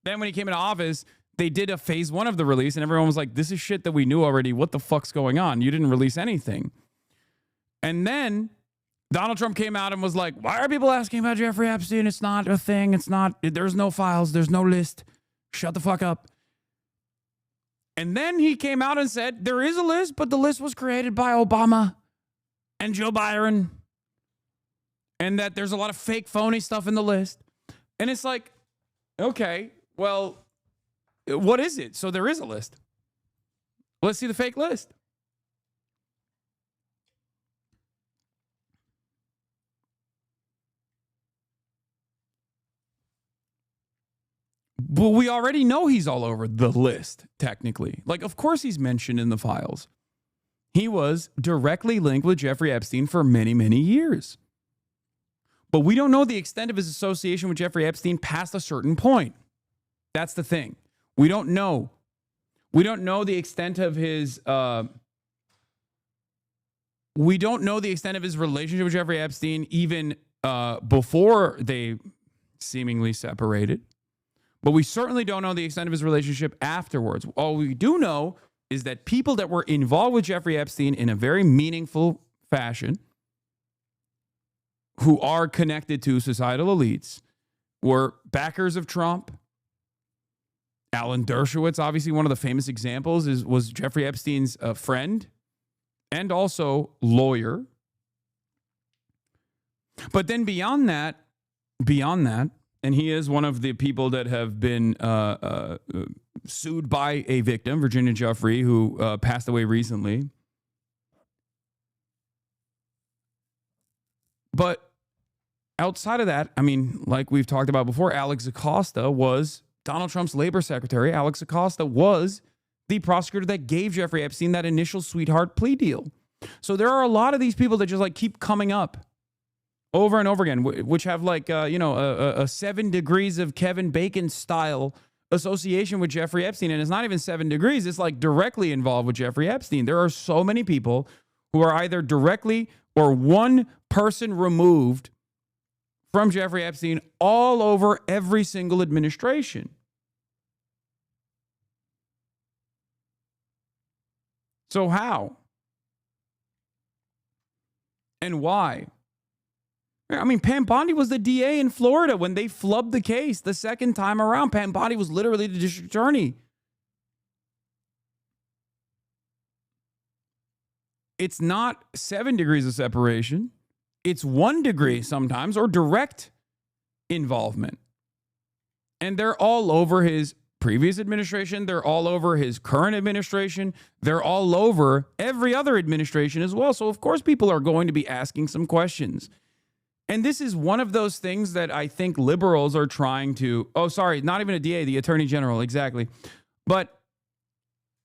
Then when he came into office, they did a phase 1 of the release, and everyone was like, this is shit that we knew already. What the fuck's going on? You didn't release anything. And then Donald Trump came out and was like, why are people asking about Jeffrey Epstein? It's not a thing. There's no files. There's no list. Shut the fuck up. And then he came out and said, there is a list, but the list was created by Obama and Joe Biden, and that there's a lot of fake, phony stuff in the list. And it's like, okay, well, what is it? So there is a list. Let's see the fake list. But we already know he's all over the list, technically. Like, of course he's mentioned in the files. He was directly linked with Jeffrey Epstein for many, many years. But we don't know the extent of his association with Jeffrey Epstein past a certain point. That's the thing. We don't know. We don't know the extent of his... we don't know the extent of his relationship with Jeffrey Epstein even before they seemingly separated. But we certainly don't know the extent of his relationship afterwards. All we do know is that people that were involved with Jeffrey Epstein in a very meaningful fashion, who are connected to societal elites, were backers of Trump. Alan Dershowitz, obviously one of the famous examples, was Jeffrey Epstein's friend and also lawyer. But then beyond that, and he is one of the people that have been sued by a victim, Virginia Giuffre, who passed away recently. But outside of that, I mean, like we've talked about before, Alex Acosta was Donald Trump's labor secretary. Alex Acosta was the prosecutor that gave Jeffrey Epstein that initial sweetheart plea deal. So there are a lot of these people that just like keep coming up over and over again, which have like, a 7 degrees of Kevin Bacon style association with Jeffrey Epstein. And it's not even 7 degrees. It's like directly involved with Jeffrey Epstein. There are so many people who are either directly or one person removed from Jeffrey Epstein all over every single administration. So how? And why? I mean, Pam Bondi was the DA in Florida when they flubbed the case the second time around. Pam Bondi was literally the district attorney. It's not 7 degrees of separation. It's 1 degree sometimes, or direct involvement. And they're all over his previous administration. They're all over his current administration. They're all over every other administration as well. So, of course, people are going to be asking some questions. And this is one of those things that I think liberals are trying to, not even a DA, the Attorney General, exactly. But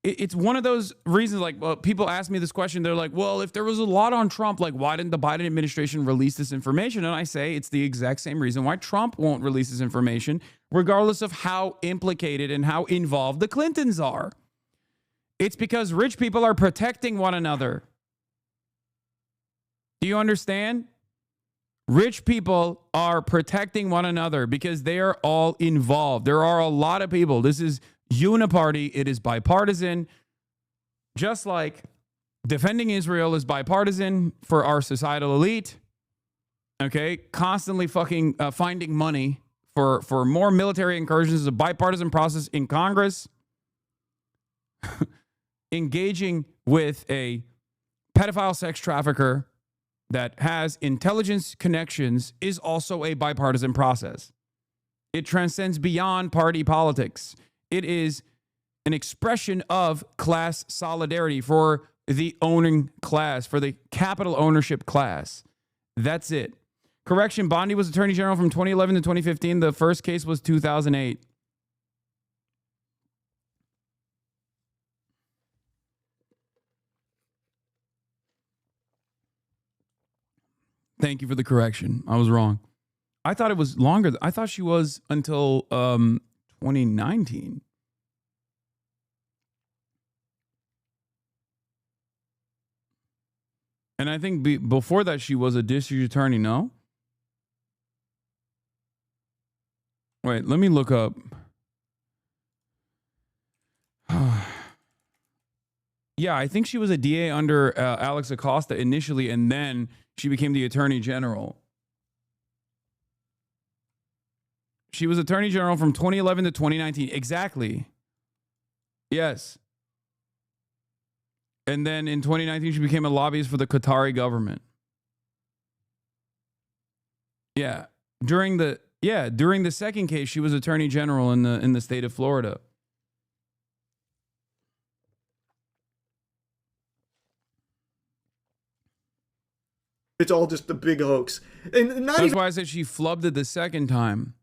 it's one of those reasons, like, well, people ask me this question. They're like, well, if there was a lot on Trump, like, why didn't the Biden administration release this information? And I say it's the exact same reason why Trump won't release this information, regardless of how implicated and how involved the Clintons are. It's because rich people are protecting one another. Do you understand? Rich people are protecting one another because they are all involved. There are a lot of people. This is uniparty. It is bipartisan. Just like defending Israel is bipartisan for our societal elite. Okay? Constantly fucking finding money for more military incursions is a bipartisan process in Congress. Engaging with a pedophile sex trafficker that has intelligence connections is also a bipartisan process. It transcends beyond party politics. It is an expression of class solidarity for the owning class, for the capital ownership class. That's it. Correction, Bondi was Attorney General from 2011 to 2015. The first case was 2008. Thank you for the correction. I was wrong. I thought it was longer. I thought she was until 2019. And I think before that, she was a district attorney, no? Wait, let me look up. Yeah, I think she was a DA under Alex Acosta initially, and then she became the Attorney General. She was Attorney General from 2011 to 2019. Exactly. Yes. And then in 2019, she became a lobbyist for the Qatari government. Yeah. During the second case, she was Attorney General in the state of Florida. It's all just a big hoax. And that's why I said she flubbed it the second time.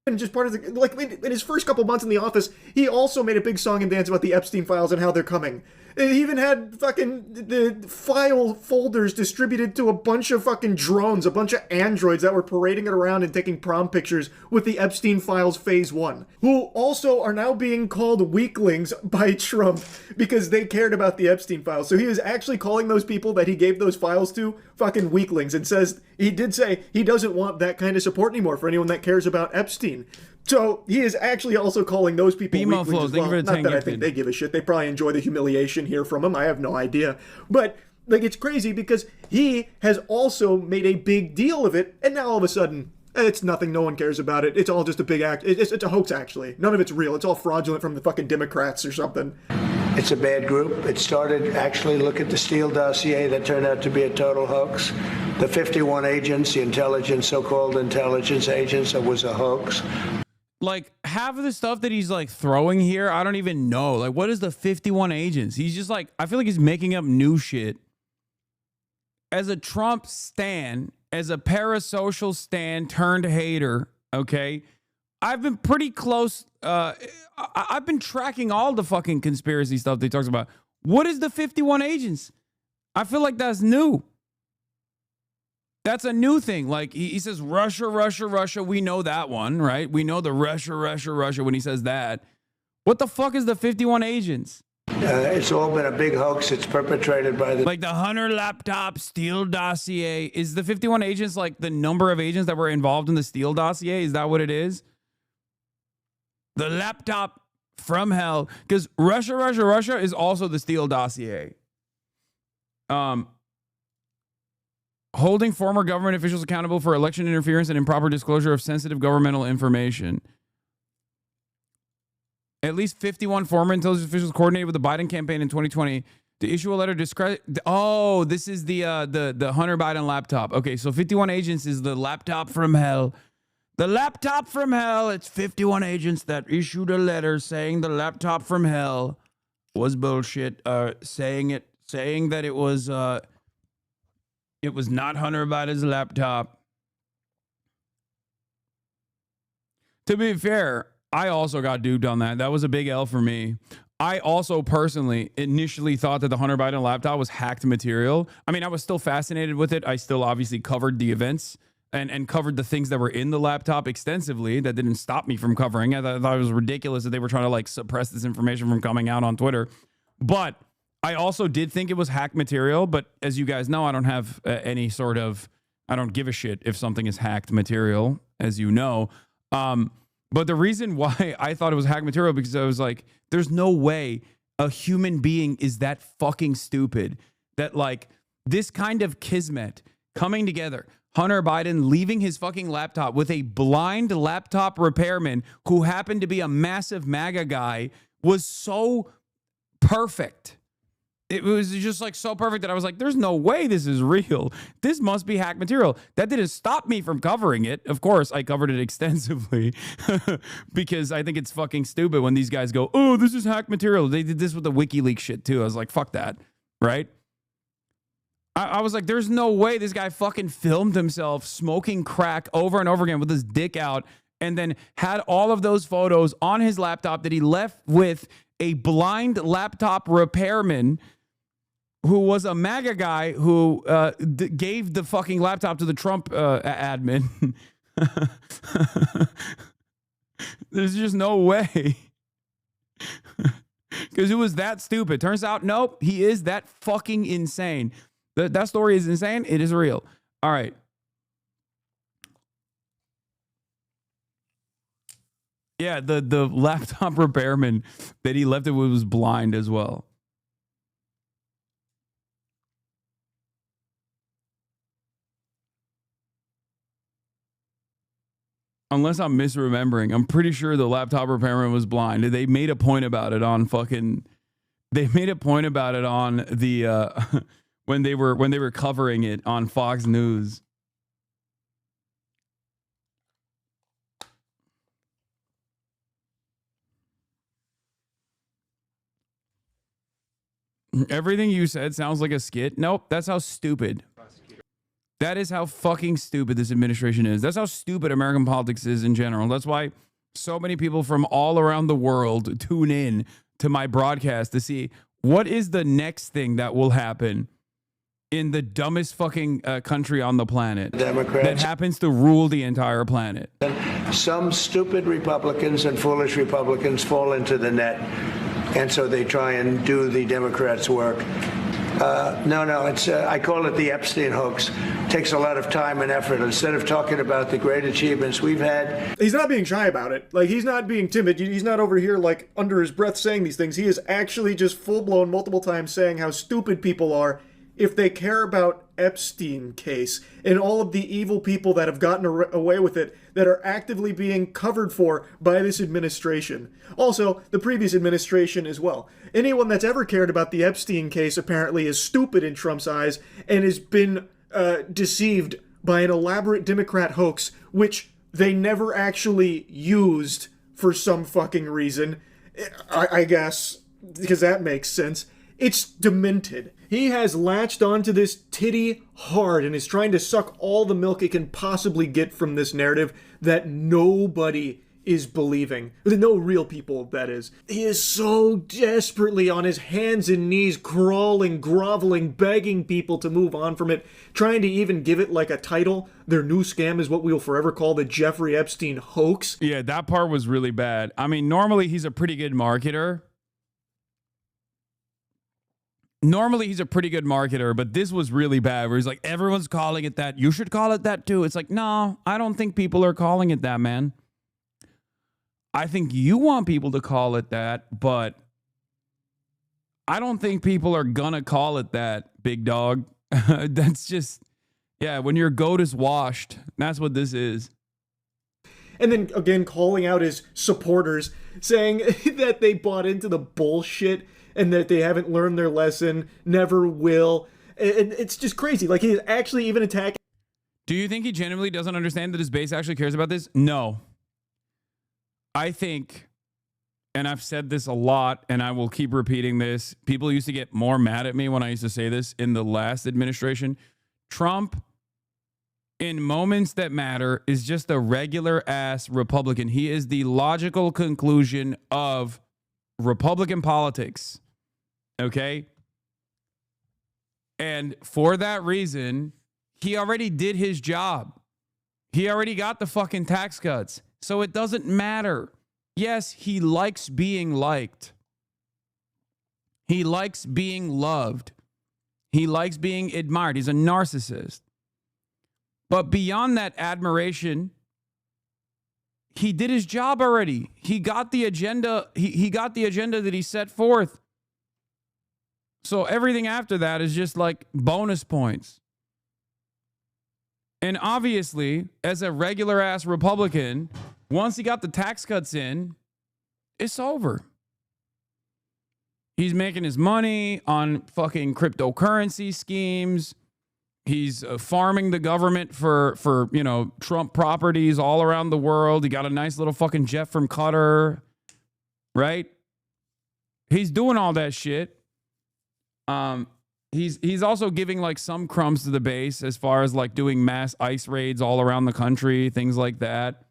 And just part of the, like, in his first couple months in the office, he also made a big song and dance about the Epstein files and how they're coming. And he even had fucking the file folders distributed to a bunch of fucking drones, a bunch of androids that were parading it around and taking prom pictures with the Epstein files phase 1, who also are now being called weaklings by Trump because they cared about the Epstein files. So he is actually calling those people that he gave those files to fucking weaklings, and says, he did say he doesn't want that kind of support anymore for anyone that cares about Epstein. So he is actually also calling those people weaklings as well. Not that I think they give a shit. They probably enjoy the humiliation here from him. I have no idea. But like, it's crazy because he has also made a big deal of it, and now all of a sudden it's nothing. No one cares about it. It's all just a big act. It's a hoax, actually. None of it's real. It's all fraudulent from the fucking Democrats or something. It's a bad group. It started, actually, look at the Steele dossier that turned out to be a total hoax. The 51 agents, the intelligence, so-called intelligence agents, it was a hoax. Like, half of the stuff that he's like throwing here, I don't even know. Like, what is the 51 agents? He's just like, I feel like he's making up new shit. As a Trump stan, as a parasocial stan turned hater, okay, I've been pretty close. I've been tracking all the fucking conspiracy stuff they talks about. What is the 51 agents? I feel like that's new. That's a new thing. Like he says, Russia, Russia, Russia. We know that one, right? We know the Russia, Russia, Russia when he says that. What the fuck is the 51 agents? It's all been a big hoax. It's perpetrated by the... Like the Hunter laptop Steele dossier. Is the 51 agents like the number of agents that were involved in the Steele dossier? Is that what it is? The laptop from hell. Because Russia, Russia, Russia is also the Steele dossier. Holding former government officials accountable for election interference and improper disclosure of sensitive governmental information. At least 51 former intelligence officials coordinated with the Biden campaign in 2020 to issue a letter describing. Oh, this is the Hunter Biden laptop. Okay, so 51 agents is the laptop from hell. The laptop from hell. It's 51 agents that issued a letter saying the laptop from hell was bullshit. Saying that it was not Hunter Biden's laptop. To be fair, I also got duped on that. That was a big L for me. I also personally initially thought that the Hunter Biden laptop was hacked material. I mean, I was still fascinated with it. I still obviously covered the events and covered the things that were in the laptop extensively. That didn't stop me from covering it. I thought it was ridiculous that they were trying to like suppress this information from coming out on Twitter. But I also did think it was hacked material. But as you guys know, I don't have any sort of, I don't give a shit if something is hacked material, as you know. But the reason why I thought it was hack material, because I was like, there's no way a human being is that fucking stupid that like this kind of kismet coming together, Hunter Biden leaving his fucking laptop with a blind laptop repairman who happened to be a massive MAGA guy was so perfect. It was just like so perfect that I was like, there's no way this is real. This must be hack material. That didn't stop me from covering it. Of course, I covered it extensively because I think it's fucking stupid when these guys go, oh, this is hack material. They did this with the WikiLeaks shit too. I was like, fuck that. Right? I was like, there's no way this guy fucking filmed himself smoking crack over and over again with his dick out and then had all of those photos on his laptop that he left with a blind laptop repairman who was a MAGA guy who gave the fucking laptop to the Trump admin. There's just no way. Because it was that stupid. Turns out, nope, he is that fucking insane. That story is insane. It is real. All right. Yeah, the laptop repairman that he left it with was blind as well. Unless I'm misremembering, I'm pretty sure the laptop repairman was blind. They made a point about it on fucking. They made a point about it on the when they were covering it on Fox News. Everything you said sounds like a skit. Nope, that's how stupid. That is how fucking stupid this administration is. That's how stupid American politics is in general. That's why so many people from all around the world tune in to my broadcast to see what is the next thing that will happen in the dumbest fucking country on the planet Democrats that happens to rule the entire planet. Some stupid Republicans and foolish Republicans fall into the net, and so they try and do the Democrats' work. No, it's I call it the Epstein hoax. It takes a lot of time and effort. Instead of talking about the great achievements we've had. He's not being shy about it. Like, he's not being timid. He's not over here, like, under his breath saying these things. He is actually just full-blown multiple times saying how stupid people are if they care about Epstein case and all of the evil people that have gotten away with it that are actively being covered for by this administration. Also, the previous administration as well. Anyone that's ever cared about the Epstein case apparently is stupid in Trump's eyes and has been deceived by an elaborate Democrat hoax, which they never actually used for some fucking reason. I guess, because that makes sense. It's demented. He has latched onto this titty hard and is trying to suck all the milk it can possibly get from this narrative that nobody is believing. No real people, that is. He is so desperately on his hands and knees, crawling, groveling, begging people to move on from it, trying to even give it like a title. Their new scam is what we will forever call the Jeffrey Epstein hoax. Yeah, that part was really bad. I mean, normally he's a pretty good marketer. But this was really bad, where he's like, everyone's calling it that. You should call it that too. It's like, no, I don't think people are calling it that, man. I think you want people to call it that, but I don't think people are gonna call it that, big dog. That's just, yeah, when your goat is washed, that's what this is. And then again, calling out his supporters, saying that they bought into the bullshit and that they haven't learned their lesson, never will. And it's just crazy. Like, he's actually even attacking. Do you think he genuinely doesn't understand that his base actually cares about this? No. I think, and I've said this a lot, and I will keep repeating this, people used to get more mad at me when I used to say this in the last administration. Trump, in moments that matter, is just a regular ass Republican. He is the logical conclusion of Republican politics. Okay? And for that reason, he already did his job. He already got the fucking tax cuts. So it doesn't matter. Yes, he likes being liked. He likes being loved. He likes being admired. He's a narcissist. But beyond that admiration, he did his job already. He got the agenda. He got the agenda that he set forth. So everything after that is just like bonus points. And obviously, as a regular ass Republican, once he got the tax cuts in, it's over. He's making his money on fucking cryptocurrency schemes. He's farming the government for Trump properties all around the world. He got a nice little fucking jet from Qatar, right? He's doing all that shit. He's also giving like some crumbs to the base as far as like doing mass ICE raids all around the country, things like that.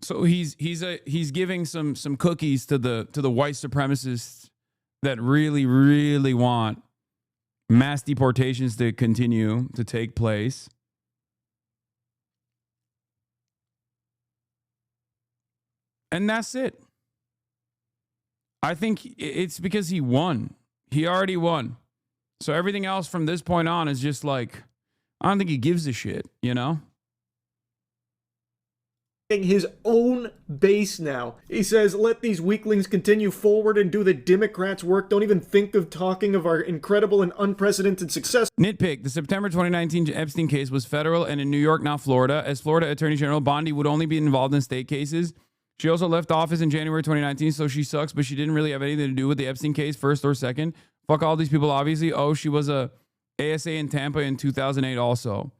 So he's giving some cookies to the white supremacists that really want mass deportations to continue to take place. And that's it. I think it's because he won. He already won. So everything else from this point on is just like, I don't think he gives a shit, you know? His own base now. He says, let these weaklings continue forward and do the Democrats' work. Don't even think of talking of our incredible and unprecedented success. Nitpick, the September 2019 Epstein case was federal and in New York, not Florida. As Florida Attorney General, Bondi would only be involved in state cases. She also left office in January 2019, so she sucks, but she didn't really have anything to do with the Epstein case, first or second. Fuck all these people, obviously. Oh, she was a ASA in Tampa in 2008 also.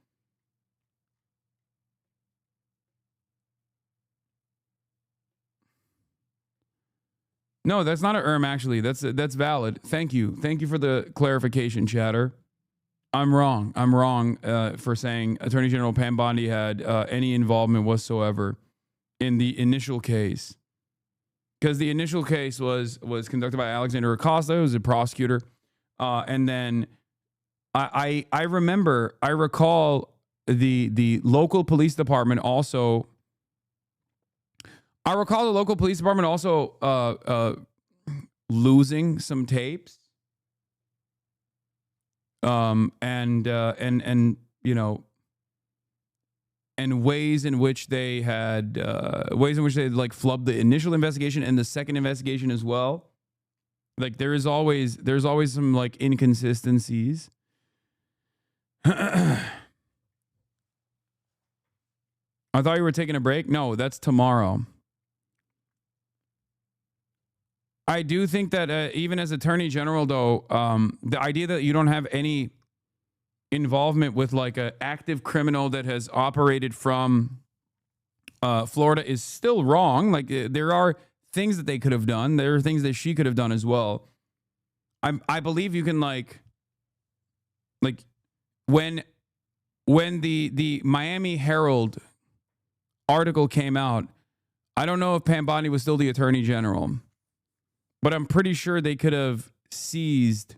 No, that's not an actually. That's valid. Thank you. Thank you for the clarification, chatter. I'm wrong. For saying Attorney General Pam Bondi had any involvement whatsoever in the initial case. Because the initial case was conducted by Alexander Acosta, who was a prosecutor. And then I recall the local police department also. I recall the local police department also losing some tapes. And ways in which they had like flubbed the initial investigation and the second investigation as well. Like there's always some like inconsistencies. I thought you were taking a break. No, that's tomorrow. I do think that even as Attorney General, though, the idea that you don't have any involvement with like an active criminal that has operated from Florida is still wrong. Like there are things that they could have done. There are things that she could have done as well. I believe you can like when the Miami Herald article came out, I don't know if Pam Bondi was still the attorney general, but I'm pretty sure they could have seized,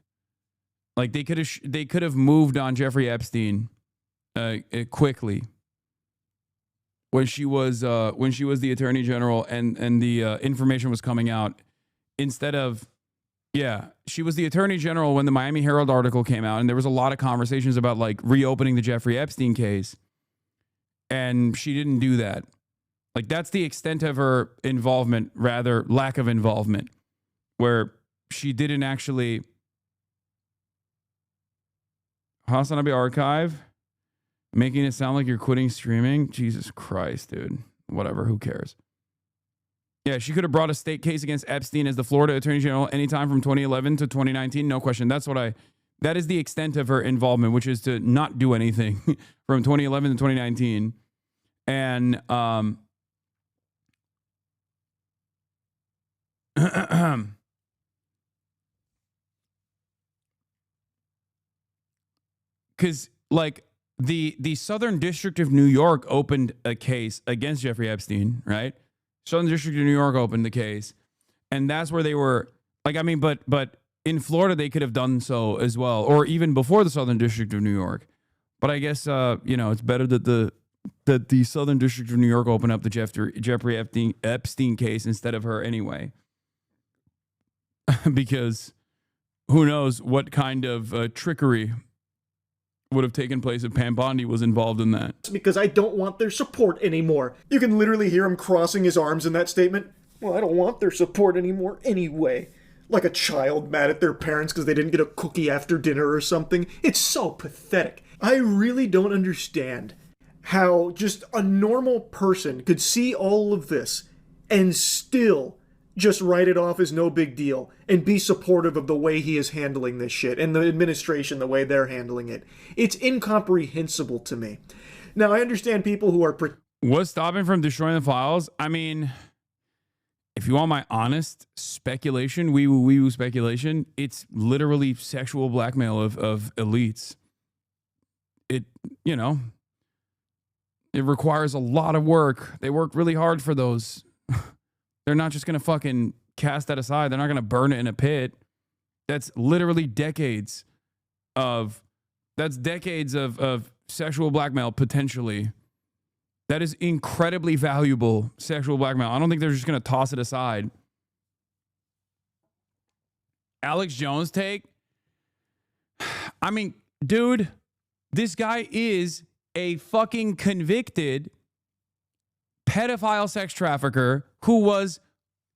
like they could have moved on Jeffrey Epstein quickly when she was the attorney general and the information was coming out. Instead of, yeah, she was the attorney general when the Miami Herald article came out, and there was a lot of conversations about like reopening the Jeffrey Epstein case, and she didn't do that. Like, that's the extent of her involvement, rather lack of involvement, where she didn't actually. HasanAbi Archive, making it sound like you're quitting streaming. Jesus Christ, dude. Whatever, who cares? Yeah, she could have brought a state case against Epstein as the Florida Attorney General anytime from 2011 to 2019. No question. That is the extent of her involvement, which is to not do anything from 2011 to 2019. And because like the Southern District of New York opened a case against Jeffrey Epstein, right? Southern District of New York opened the case, and that's where they were like, I mean, but in Florida they could have done so as well, or even before the Southern District of New York. But I guess it's better that the Southern District of New York opened up the Jeffrey Epstein case instead of her anyway. Because who knows what kind of trickery would have taken place if Pam Bondi was involved in that. It's because I don't want their support anymore. You can literally hear him crossing his arms in that statement. Well, I don't want their support anymore anyway. Like a child mad at their parents because they didn't get a cookie after dinner or something. It's so pathetic. I really don't understand how just a normal person could see all of this and still just write it off as no big deal and be supportive of the way he is handling this shit and the administration, the way they're handling it. It's incomprehensible to me. Now, I understand people who are... What's stopping from destroying the files? I mean, if you want my honest speculation, wee-woo speculation, it's literally sexual blackmail of elites. It requires a lot of work. They work really hard for those. They're not just going to fucking cast that aside. They're not going to burn it in a pit. That's literally decades of sexual blackmail, potentially. That is incredibly valuable sexual blackmail. I don't think they're just going to toss it aside. Alex Jones take? I mean, dude, this guy is a fucking convicted pedophile sex trafficker who was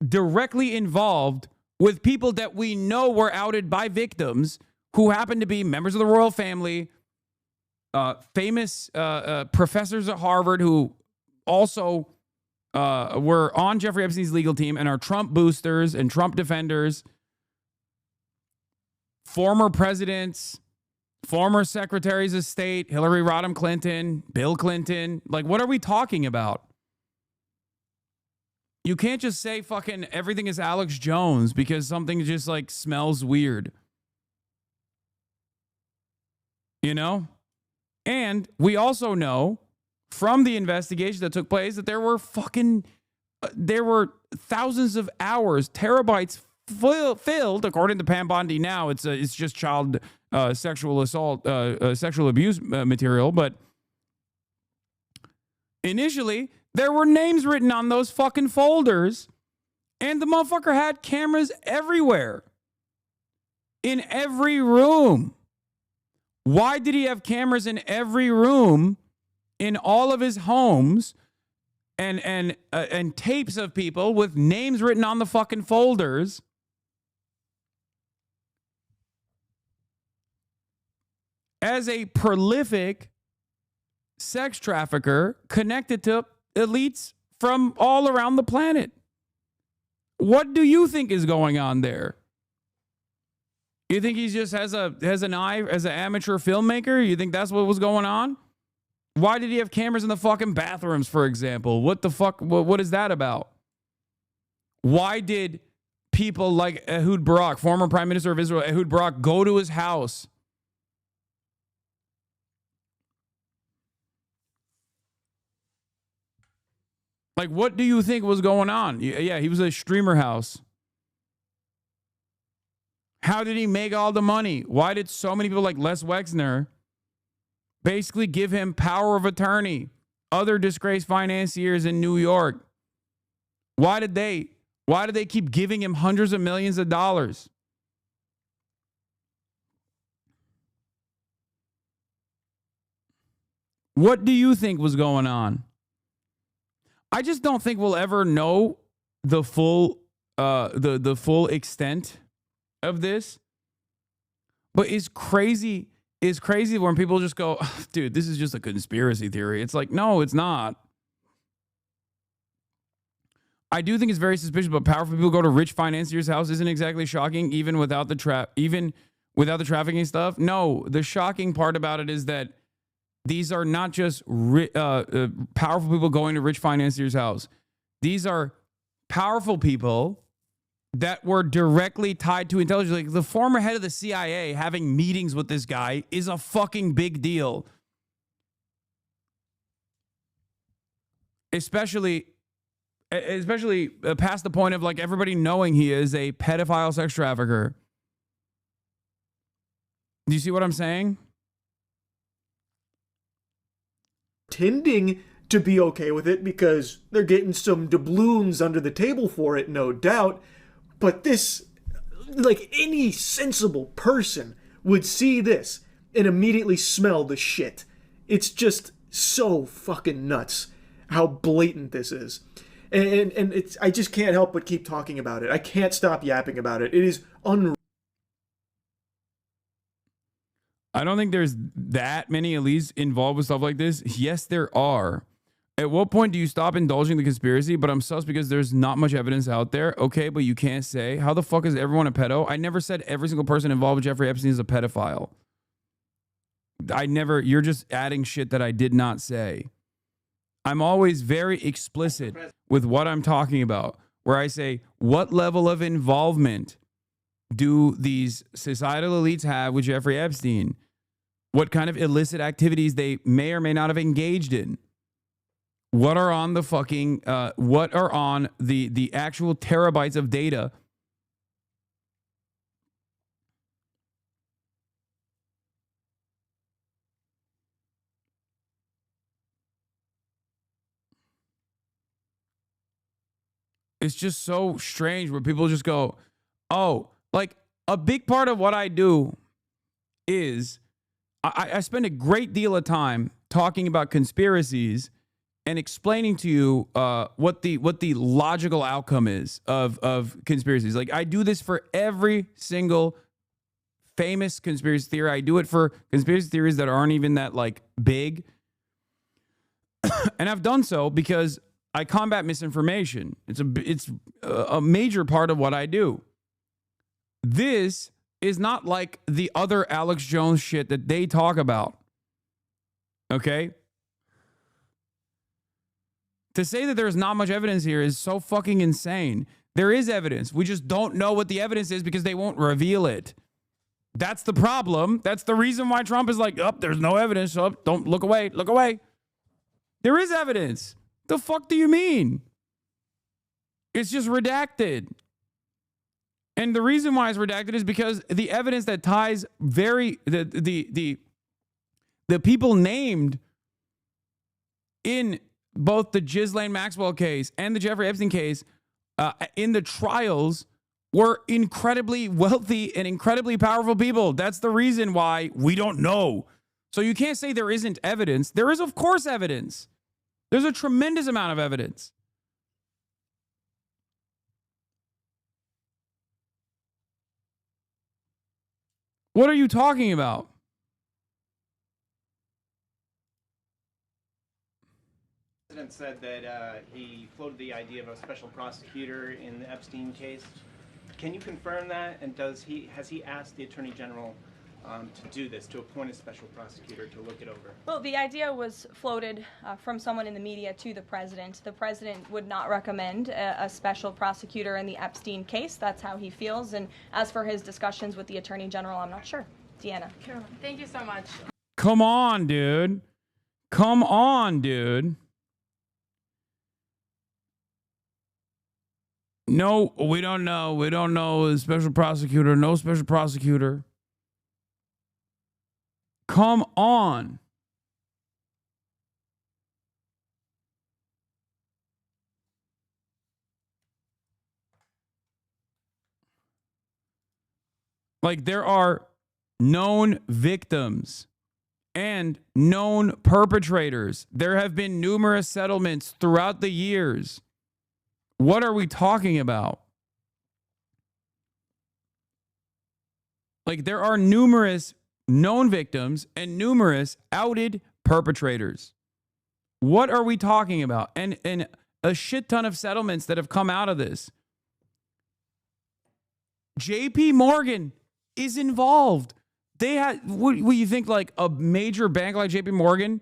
directly involved with people that we know were outed by victims who happened to be members of the royal family, famous professors at Harvard who also were on Jeffrey Epstein's legal team and are Trump boosters and Trump defenders, former presidents, former secretaries of state, Hillary Rodham Clinton, Bill Clinton. Like, what are we talking about? You can't just say fucking everything is Alex Jones because something just like smells weird. You know? And we also know from the investigation that took place that there were thousands of hours, terabytes filled, according to Pam Bondi now, it's just child sexual assault, sexual abuse material. But initially, there were names written on those fucking folders, and the motherfucker had cameras everywhere. In every room. Why did he have cameras in every room in all of his homes and tapes of people with names written on the fucking folders? As a prolific sex trafficker connected to elites from all around the planet. What do you think is going on there? You think he just has an eye as an amateur filmmaker? You think that's what was going on? Why did he have cameras in the fucking bathrooms, for example? What the fuck? What is that about? Why did people like Ehud Barak, former Prime Minister of Israel, Ehud Barak, go to his house? Like, what do you think was going on? Yeah, he was a streamer house. How did he make all the money? Why did so many people like Les Wexner basically give him power of attorney? Other disgraced financiers in New York. Why did they keep giving him hundreds of millions of dollars? What do you think was going on? I just don't think we'll ever know the full the full extent of this. But it's crazy when people just go, oh, dude, this is just a conspiracy theory. It's like, no, it's not. I do think it's very suspicious, but powerful people go to rich financiers' house isn't exactly shocking, even without the trafficking stuff. No, the shocking part about it is that these are not just powerful people going to rich financiers' house. These are powerful people that were directly tied to intelligence. Like the former head of the CIA having meetings with this guy is a fucking big deal. Especially past the point of like everybody knowing he is a pedophile sex trafficker. Do you see what I'm saying? Pretending to be okay with it because they're getting some doubloons under the table for it, no doubt. But this, like any sensible person would see this and immediately smell the shit. It's just so fucking nuts how blatant this is. And it's, I just can't help but keep talking about it. I can't stop yapping about it. It is unreal. I don't think there's that many elites involved with stuff like this. Yes, there are. At what point do you stop indulging the conspiracy? But I'm sus because there's not much evidence out there. Okay, but you can't say. How the fuck is everyone a pedo? I never said every single person involved with Jeffrey Epstein is a pedophile. You're just adding shit that I did not say. I'm always very explicit with what I'm talking about, where I say, what level of involvement do these societal elites have with Jeffrey Epstein? What kind of illicit activities they may or may not have engaged in? What are on the fucking, what are on the actual terabytes of data? It's just so strange where people just go, oh, like a big part of what I do is I spend a great deal of time talking about conspiracies and explaining to you what the logical outcome is of conspiracies. Like I do this for every single famous conspiracy theory. I do it for conspiracy theories that aren't even that like big. And I've done so because I combat misinformation. It's a major part of what I do. This is not like the other Alex Jones shit that they talk about. Okay? To say that there's not much evidence here is so fucking insane. There is evidence. We just don't know what the evidence is because they won't reveal it. That's the problem. That's the reason why Trump is like, there's no evidence. Don't look away. Look away. There is evidence. The fuck do you mean? It's just redacted. And the reason why it's redacted is because the evidence that ties the people named in both the Ghislaine Maxwell case and the Jeffrey Epstein case in the trials were incredibly wealthy and incredibly powerful people. That's the reason why we don't know. So you can't say there isn't evidence. There is, of course, evidence. There's a tremendous amount of evidence. What are you talking about? The president said that he floated the idea of a special prosecutor in the Epstein case. Can you confirm that? And has he asked the Attorney General to do this, to appoint a special prosecutor to look it over? Well, the idea was floated from someone in the media to the president. The president would not recommend a special prosecutor in the Epstein case. That's how he feels. And as for his discussions with the Attorney General, I'm not sure. Deanna. Carolyn, thank you so much. Come on, dude. Come on, dude. No, we don't know. We don't know. The special prosecutor, no special prosecutor. Come on. Like, there are known victims and known perpetrators. There have been numerous settlements throughout the years. What are we talking about? Like, there are numerous known victims and numerous outed perpetrators. What are we talking about? And a shit ton of settlements that have come out of this. JP Morgan is involved. They had, what you think, like a major bank like JP Morgan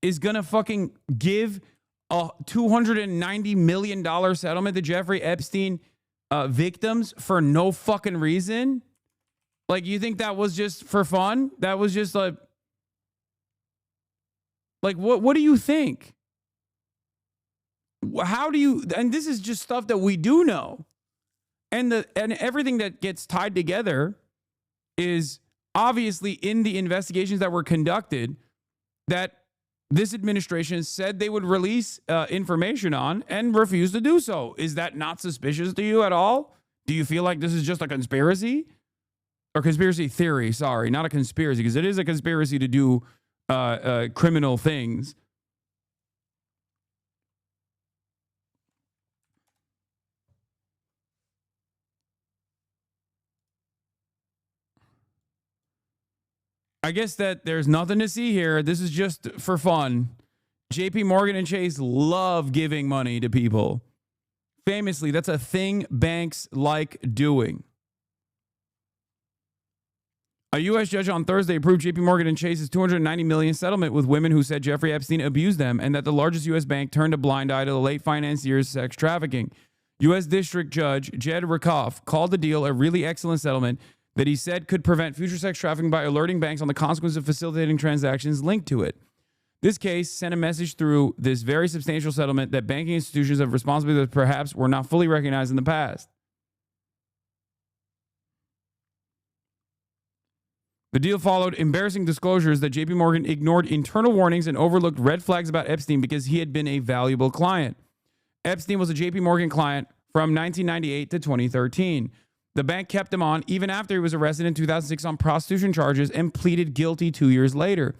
is going to fucking give a $290 million settlement to Jeffrey Epstein victims for no fucking reason? Like, you think that was just for fun? That was just like what do you think? How do you, and this is just stuff that we do know. And everything that gets tied together is obviously in the investigations that were conducted that this administration said they would release information on and refused to do so. Is that not suspicious to you at all? Do you feel like this is just a conspiracy? Or conspiracy theory, sorry, not a conspiracy, because it is a conspiracy to do criminal things. I guess that there's nothing to see here. This is just for fun. JP Morgan and Chase love giving money to people. Famously, that's a thing banks like doing. A U.S. judge on Thursday approved JP Morgan and Chase's $290 million settlement with women who said Jeffrey Epstein abused them and that the largest U.S. bank turned a blind eye to the late financier's sex trafficking. U.S. District Judge Jed Rakoff called the deal a really excellent settlement that he said could prevent future sex trafficking by alerting banks on the consequences of facilitating transactions linked to it. This case sent a message through this very substantial settlement that banking institutions have responsibility that perhaps were not fully recognized in the past. The deal followed embarrassing disclosures that JP Morgan ignored internal warnings and overlooked red flags about Epstein because he had been a valuable client. Epstein was a JP Morgan client from 1998 to 2013. The bank kept him on even after he was arrested in 2006 on prostitution charges and pleaded guilty 2 years later.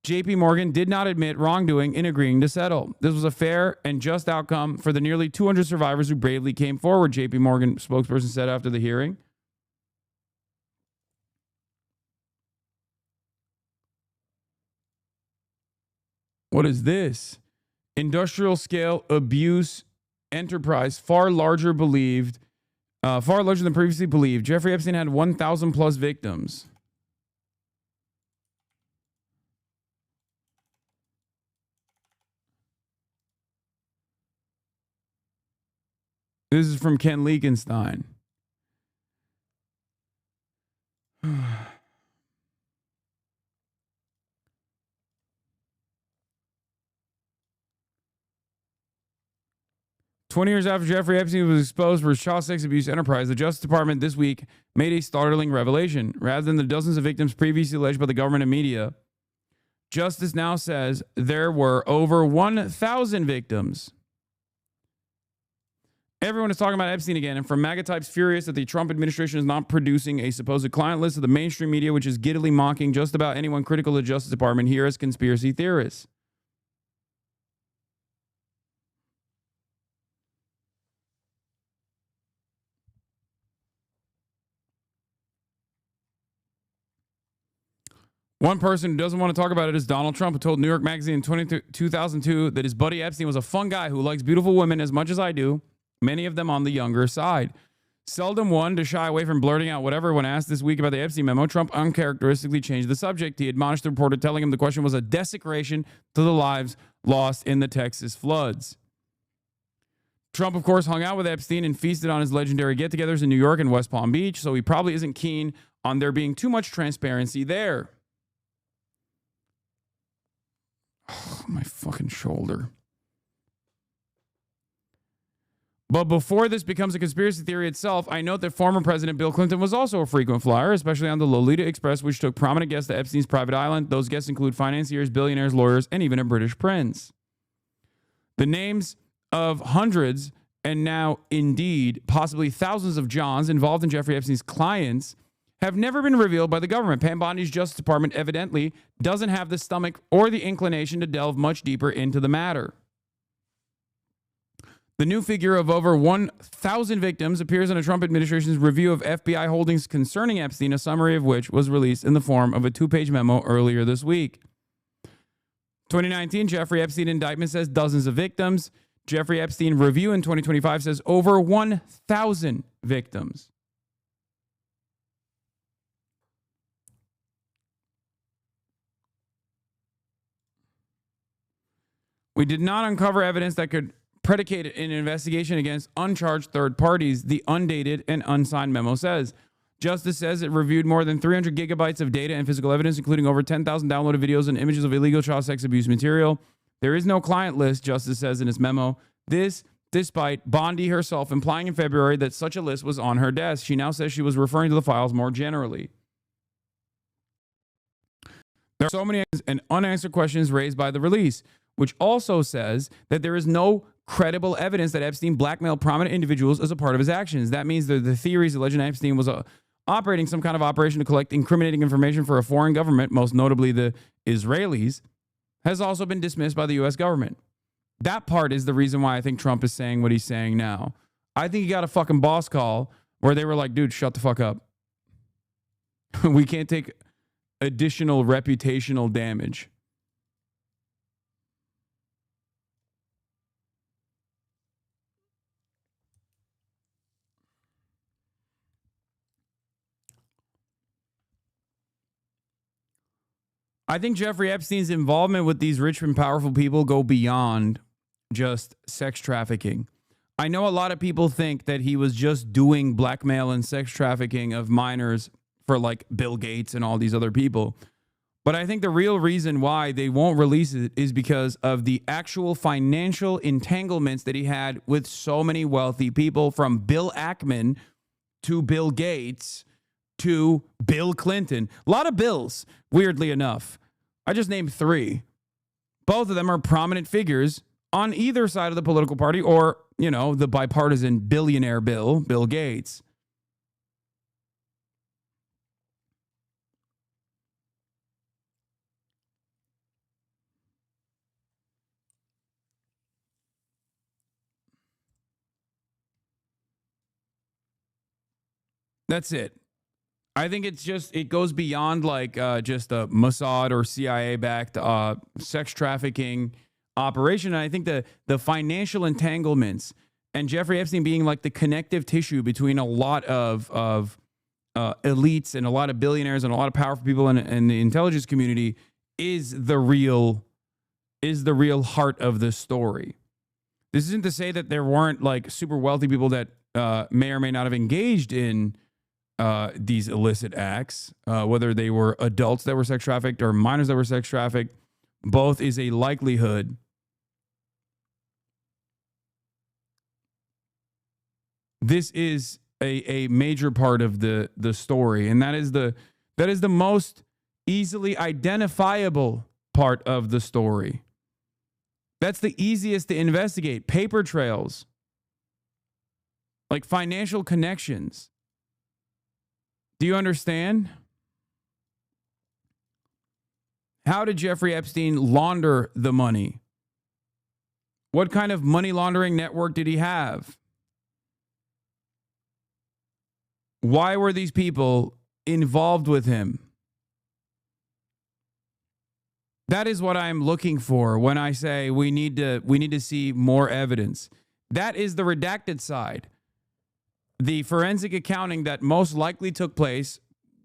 JP Morgan did not admit wrongdoing in agreeing to settle. This was a fair and just outcome for the nearly 200 survivors who bravely came forward, JP Morgan spokesperson said after the hearing. What is this? Industrial scale abuse enterprise, far larger than previously believed. Jeffrey Epstein had 1,000 plus victims. This is from Ken Leakenstein. 20 years after Jeffrey Epstein was exposed for his child sex abuse enterprise, the Justice Department this week made a startling revelation. Rather than the dozens of victims previously alleged by the government and media, Justice now says there were over 1,000 victims. Everyone is talking about Epstein again, and from MAGA types furious that the Trump administration is not producing a supposed client list of the mainstream media, which is giddily mocking just about anyone critical of the Justice Department here as conspiracy theorists. One person who doesn't want to talk about it is Donald Trump, who told New York Magazine in 2002 that his buddy Epstein was a fun guy who likes beautiful women as much as I do, many of them on the younger side. Seldom one to shy away from blurting out whatever when asked this week about the Epstein memo, Trump uncharacteristically changed the subject. He admonished the reporter, telling him the question was a desecration to the lives lost in the Texas floods. Trump, of course, hung out with Epstein and feasted on his legendary get-togethers in New York and West Palm Beach, so he probably isn't keen on there being too much transparency there. Oh, my fucking shoulder. But before this becomes a conspiracy theory itself, I note that former President Bill Clinton was also a frequent flyer, especially on the Lolita Express, which took prominent guests to Epstein's private island. Those guests include financiers, billionaires, lawyers, and even a British prince. The names of hundreds, and now indeed possibly thousands of Johns involved in Jeffrey Epstein's clients have never been revealed by the government. Pam Bondi's Justice Department evidently doesn't have the stomach or the inclination to delve much deeper into the matter. The new figure of over 1,000 victims appears in a Trump administration's review of FBI holdings concerning Epstein, a summary of which was released in the form of a 2-page memo earlier this week. 2019, Jeffrey Epstein indictment says dozens of victims. Jeffrey Epstein review in 2025 says over 1,000 victims. We did not uncover evidence that could predicate an investigation against uncharged third parties, the undated and unsigned memo says. Justice says it reviewed more than 300 gigabytes of data and physical evidence, including over 10,000 downloaded videos and images of illegal child sex abuse material. There is no client list, Justice says in his memo. This, despite Bondi herself implying in February that such a list was on her desk. She now says she was referring to the files more generally. There are so many and unanswered questions raised by the release, which also says that there is no credible evidence that Epstein blackmailed prominent individuals as a part of his actions. That means that the theories alleging Epstein was operating some kind of operation to collect incriminating information for a foreign government, most notably the Israelis, has also been dismissed by the U.S. government. That part is the reason why I think Trump is saying what he's saying now. I think he got a fucking boss call where they were like, dude, shut the fuck up. We can't take additional reputational damage. I think Jeffrey Epstein's involvement with these rich and powerful people go beyond just sex trafficking. I know a lot of people think that he was just doing blackmail and sex trafficking of minors for like Bill Gates and all these other people. But I think the real reason why they won't release it is because of the actual financial entanglements that he had with so many wealthy people, from Bill Ackman to Bill Gates to Bill Clinton. A lot of Bills, weirdly enough. I just named 3. Both of them are prominent figures on either side of the political party, or, you know, the bipartisan billionaire Bill Gates. That's it. I think it's just, it goes beyond like just a Mossad or CIA-backed sex trafficking operation. And I think the financial entanglements and Jeffrey Epstein being like the connective tissue between a lot of elites and a lot of billionaires and a lot of powerful people in the intelligence community is the real heart of the story. This isn't to say that there weren't like super wealthy people that may or may not have engaged in these illicit acts, whether they were adults that were sex trafficked or minors that were sex trafficked. Both is a likelihood. This is a major part of the story, and that is the most easily identifiable part of the story. That's the easiest to investigate. Paper trails, like financial connections. Do you understand? How did Jeffrey Epstein launder the money? What kind of money laundering network did he have? Why were these people involved with him? That is what I'm looking for when I say we need to see more evidence. That is the redacted side. The forensic accounting that most likely took place,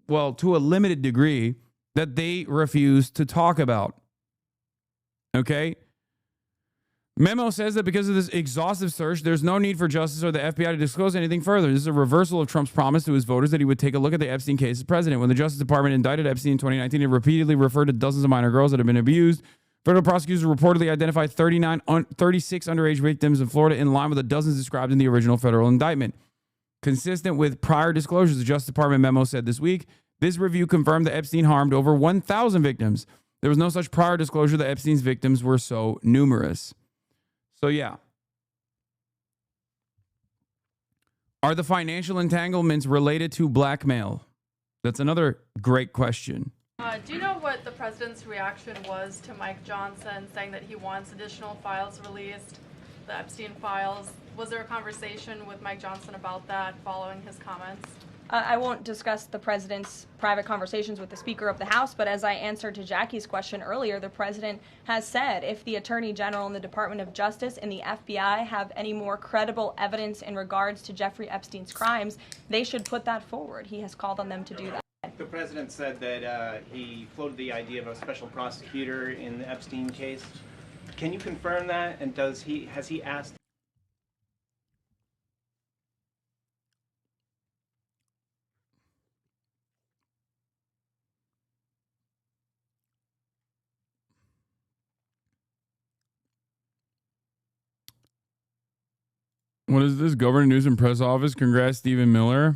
well, to a limited degree, that they refused to talk about. Okay? Memo says that because of this exhaustive search, there's no need for justice or the FBI to disclose anything further. This is a reversal of Trump's promise to his voters that he would take a look at the Epstein case as president. When the Justice Department indicted Epstein in 2019, it repeatedly referred to dozens of minor girls that had been abused Federal prosecutors reportedly identified 36 underage victims in Florida in line with the dozens described in the original federal indictment. Consistent with prior disclosures, the Justice Department memo said this week, this review confirmed that Epstein harmed over 1,000 victims. There was no such prior disclosure that Epstein's victims were so numerous. So, yeah. Are the financial entanglements related to blackmail? That's another great question. Do you know what the president's reaction was to Mike Johnson saying that he wants additional files released, the Epstein files? Was there a conversation with Mike Johnson about that following his comments? I won't discuss the president's private conversations with the Speaker of the House, but as I answered to Jackie's question earlier, the president has said if the Attorney General and the Department of Justice and the FBI have any more credible evidence in regards to Jeffrey Epstein's crimes, they should put that forward. He has called on them to do that. The president said that he floated the idea of a special prosecutor in the Epstein case. Can you confirm that? And has he asked? What is this? Governor Newsom press office. Congrats, Stephen Miller.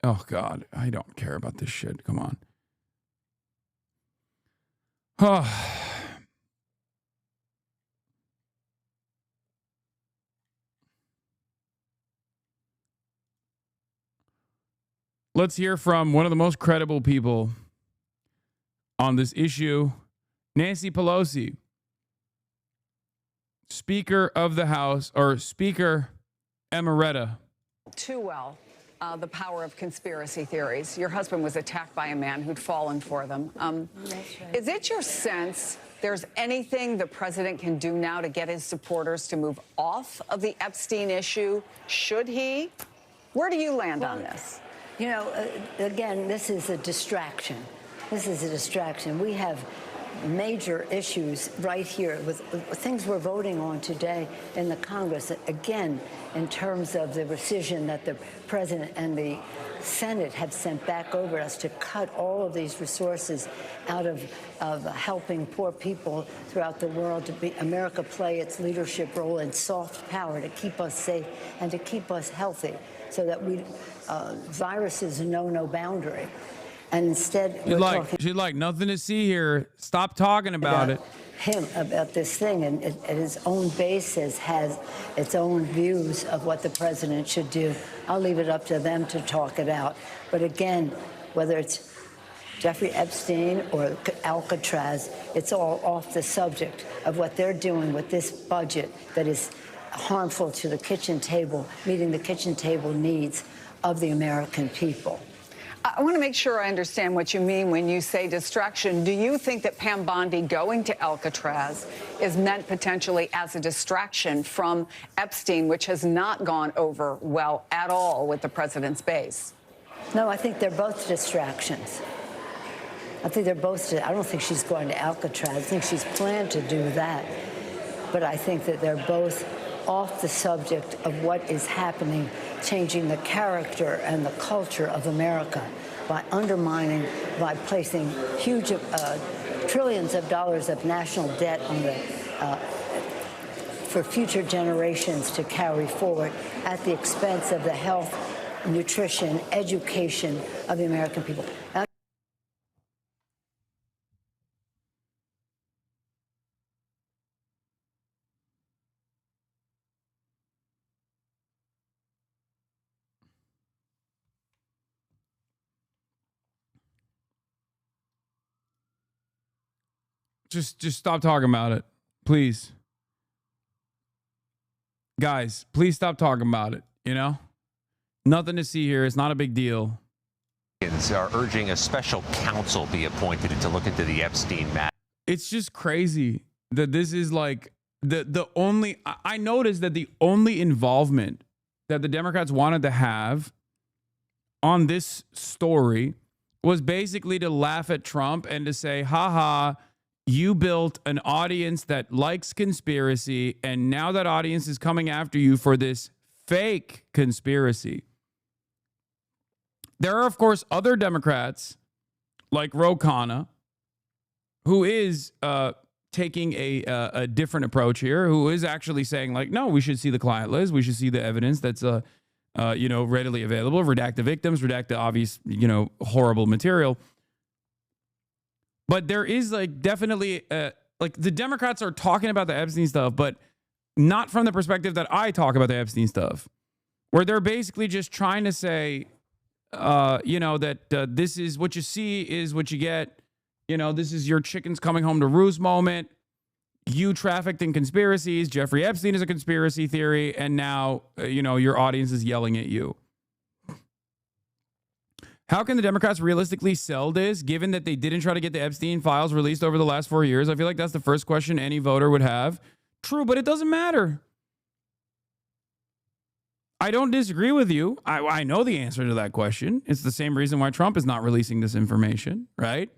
Oh, God. I don't care about this shit. Come on. Let's hear from one of the most credible people on this issue, Nancy Pelosi, Speaker of the House, or Speaker Emerita. Too well. The power of conspiracy theories. Your husband was attacked by a man who'd fallen for them. That's right. Is it your sense there's anything the president can do now to get his supporters to move off of the Epstein issue? Should he? Where do you land on this? You know, again, this is a distraction. This is a distraction. We have major issues right here with things we're voting on today in the Congress. Again, in terms of the rescission that the president and the Senate have sent back over us to cut all of these resources out of helping poor people throughout the world, to be America play its leadership role in soft power to keep us safe and to keep us healthy, so that viruses know no boundary. And instead, she's like, nothing to see here. Stop talking about it. About this thing, and his own base has its own views of what the president should do. I'll leave it up to them to talk it out. But again, whether it's Jeffrey Epstein or Alcatraz, it's all off the subject of what they're doing with this budget that is harmful to the kitchen table, meeting the kitchen table needs of the American people. I want to make sure I understand what you mean when you say distraction. Do you think that Pam Bondi going to Alcatraz is meant potentially as a distraction from Epstein, which has not gone over well at all with the president's base? No, I think they're both distractions. I don't think she's going to Alcatraz. I think she's planned to do that. But I think that they're both off the subject of what is happening, changing the character and the culture of America by undermining, by placing huge trillions of dollars of national debt on for future generations to carry forward at the expense of the health, nutrition, education of the American people. Just stop talking about it, please. Guys, please stop talking about it, you know? Nothing to see here. It's not a big deal. Are urging a special counsel be appointed to look into the Epstein matter. It's just crazy that this is like the only, I noticed that the only involvement that the Democrats wanted to have on this story was basically to laugh at Trump and to say, haha, you built an audience that likes conspiracy, and now that audience is coming after you for this fake conspiracy. There are, of course, other Democrats like Ro Khanna, who is taking a different approach here, who is actually saying like, no, we should see the client list. We should see the evidence that's, readily available, redact the victims, redact the obvious, horrible material. But there is like definitely like the Democrats are talking about the Epstein stuff, but not from the perspective that I talk about the Epstein stuff, where they're basically just trying to say, that this is what you see is what you get. This is your chickens coming home to roost moment. You trafficked in conspiracies. Jeffrey Epstein is a conspiracy theory. And now, your audience is yelling at you. How can the Democrats realistically sell this, given that they didn't try to get the Epstein files released over the last 4 years? I feel like that's the first question any voter would have. True, but it doesn't matter. I don't disagree with you. I know the answer to that question. It's the same reason why Trump is not releasing this information, right?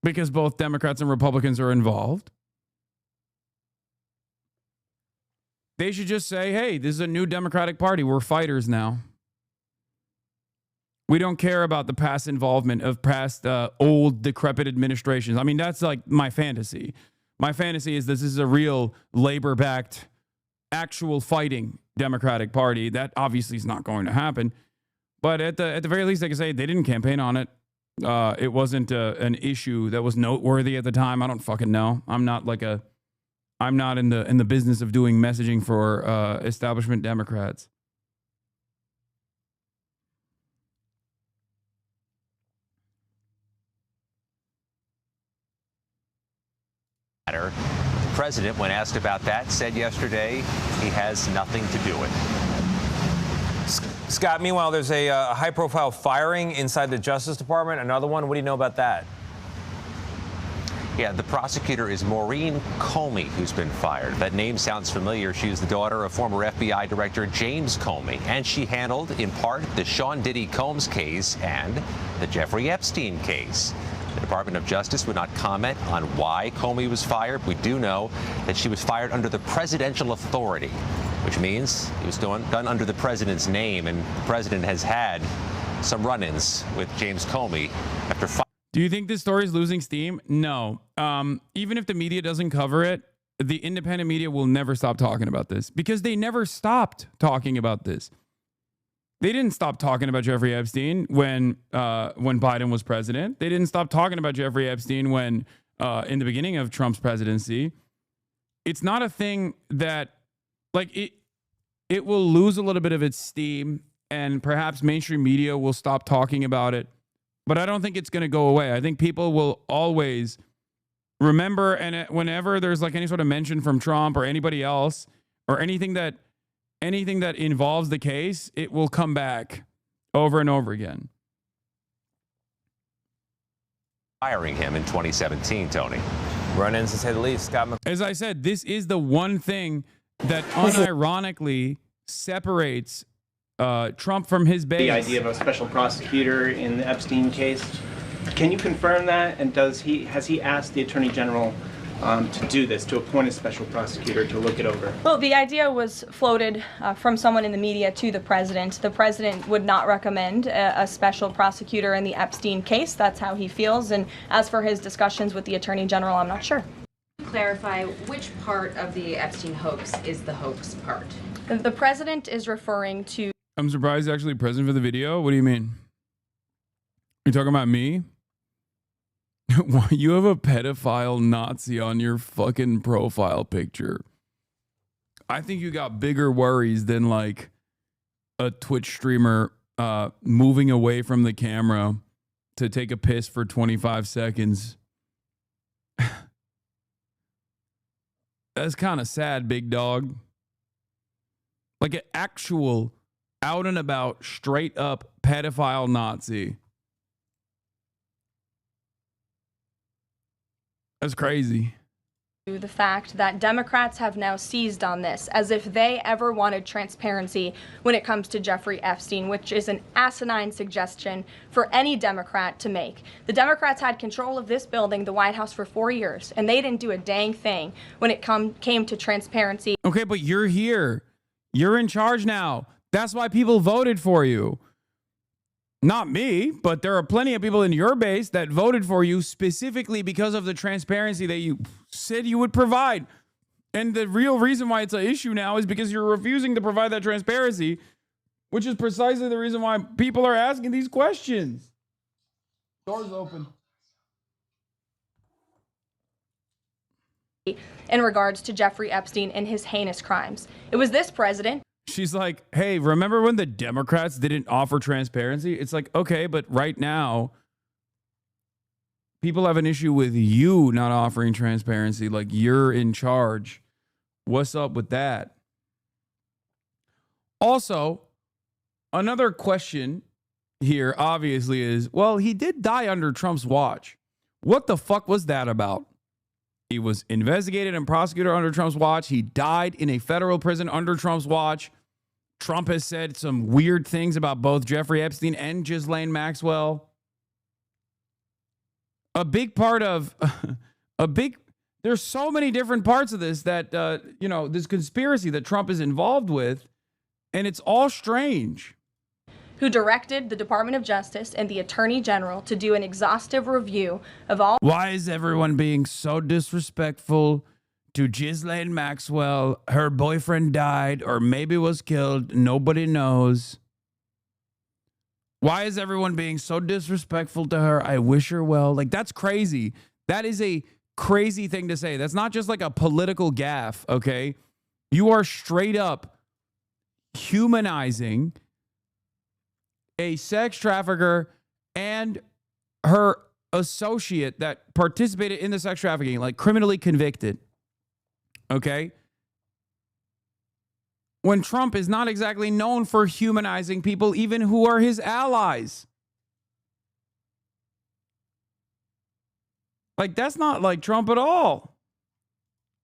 Because both Democrats and Republicans are involved. They should just say, hey, this is a new Democratic Party. We're fighters now. We don't care about the past involvement of past old, decrepit administrations. I mean, that's like my fantasy. My fantasy is this is a real labor-backed, actual fighting Democratic Party. That obviously is not going to happen. But at the very least, they can say they didn't campaign on it. It wasn't an issue that was noteworthy at the time. I don't fucking know. I'm not in the business of doing messaging for establishment Democrats. The president, when asked about that, said yesterday he has nothing to do with it. Scott, meanwhile, there's a high-profile firing inside the Justice Department. Another one. What do you know about that? Yeah, the prosecutor is Maureen Comey, who's been fired. That name sounds familiar. She's the daughter of former FBI Director James Comey, and she handled, in part, the Sean Diddy Combs case and the Jeffrey Epstein case. The Department of Justice would not comment on why Comey was fired. We do know that she was fired under the presidential authority, which means it was done under the president's name, and the president has had some run-ins with James Comey after firing. Do you think this story is losing steam? No. Even if the media doesn't cover it, the independent media will never stop talking about this because they never stopped talking about this. They didn't stop talking about Jeffrey Epstein when Biden was president. They didn't stop talking about Jeffrey Epstein when in the beginning of Trump's presidency. It's not a thing that it will lose a little bit of its steam, and perhaps mainstream media will stop talking about it. But I don't think it's going to go away. I think people will always remember, and whenever there's like any sort of mention from Trump or anybody else or anything that involves the case, it will come back over and over again. Firing him in 2017, Tony. Run-ins, to say the least. Scott. As I said, this is the one thing that unironically separates Trump from his base. The idea of a special prosecutor in the Epstein case. Can you confirm that? And has he asked the Attorney General to do this, to appoint a special prosecutor to look it over? Well, the idea was floated from someone in the media to the president. The president would not recommend a special prosecutor in the Epstein case. That's how he feels. And as for his discussions with the Attorney General, I'm not sure. Clarify which part of the Epstein hoax is the hoax part? The president is referring to... I'm surprised he's actually present for the video. What do you mean? You're talking about me? You have a pedophile Nazi on your fucking profile picture. I think you got bigger worries than like a Twitch streamer moving away from the camera to take a piss for 25 seconds. That's kind of sad, big dog. Like an actual out and about, straight up pedophile Nazi. That's crazy. The fact that Democrats have now seized on this as if they ever wanted transparency when it comes to Jeffrey Epstein, which is an asinine suggestion for any Democrat to make. The Democrats had control of this building, the White House, for 4 years, and they didn't do a dang thing when it came to transparency. Okay, but you're here. You're in charge now. That's why people voted for you. Not me, but there are plenty of people in your base that voted for you specifically because of the transparency that you said you would provide. And the real reason why it's an issue now is because you're refusing to provide that transparency, which is precisely the reason why people are asking these questions. Doors open. In regards to Jeffrey Epstein and his heinous crimes. It was this president. She's like, hey, remember when the Democrats didn't offer transparency? It's like, okay, but right now, people have an issue with you not offering transparency. Like, you're in charge. What's up with that? Also, another question here, obviously, is, well, he did die under Trump's watch. What the fuck was that about? He was investigated and prosecuted under Trump's watch. He died in a federal prison under Trump's watch. Trump has said some weird things about both Jeffrey Epstein and Ghislaine Maxwell. A big part of there's so many different parts of this that, this conspiracy that Trump is involved with, and it's all strange. Who directed the Department of Justice and the Attorney General to do an exhaustive review of all. Why is everyone being so disrespectful to Ghislaine Maxwell? Her boyfriend died or maybe was killed. Nobody knows. Why is everyone being so disrespectful to her? I wish her well. Like, that's crazy. That is a crazy thing to say. That's not just like a political gaffe, okay? You are straight up humanizing a sex trafficker and her associate that participated in the sex trafficking, like criminally convicted. Okay? When Trump is not exactly known for humanizing people, even who are his allies. Like, that's not like Trump at all.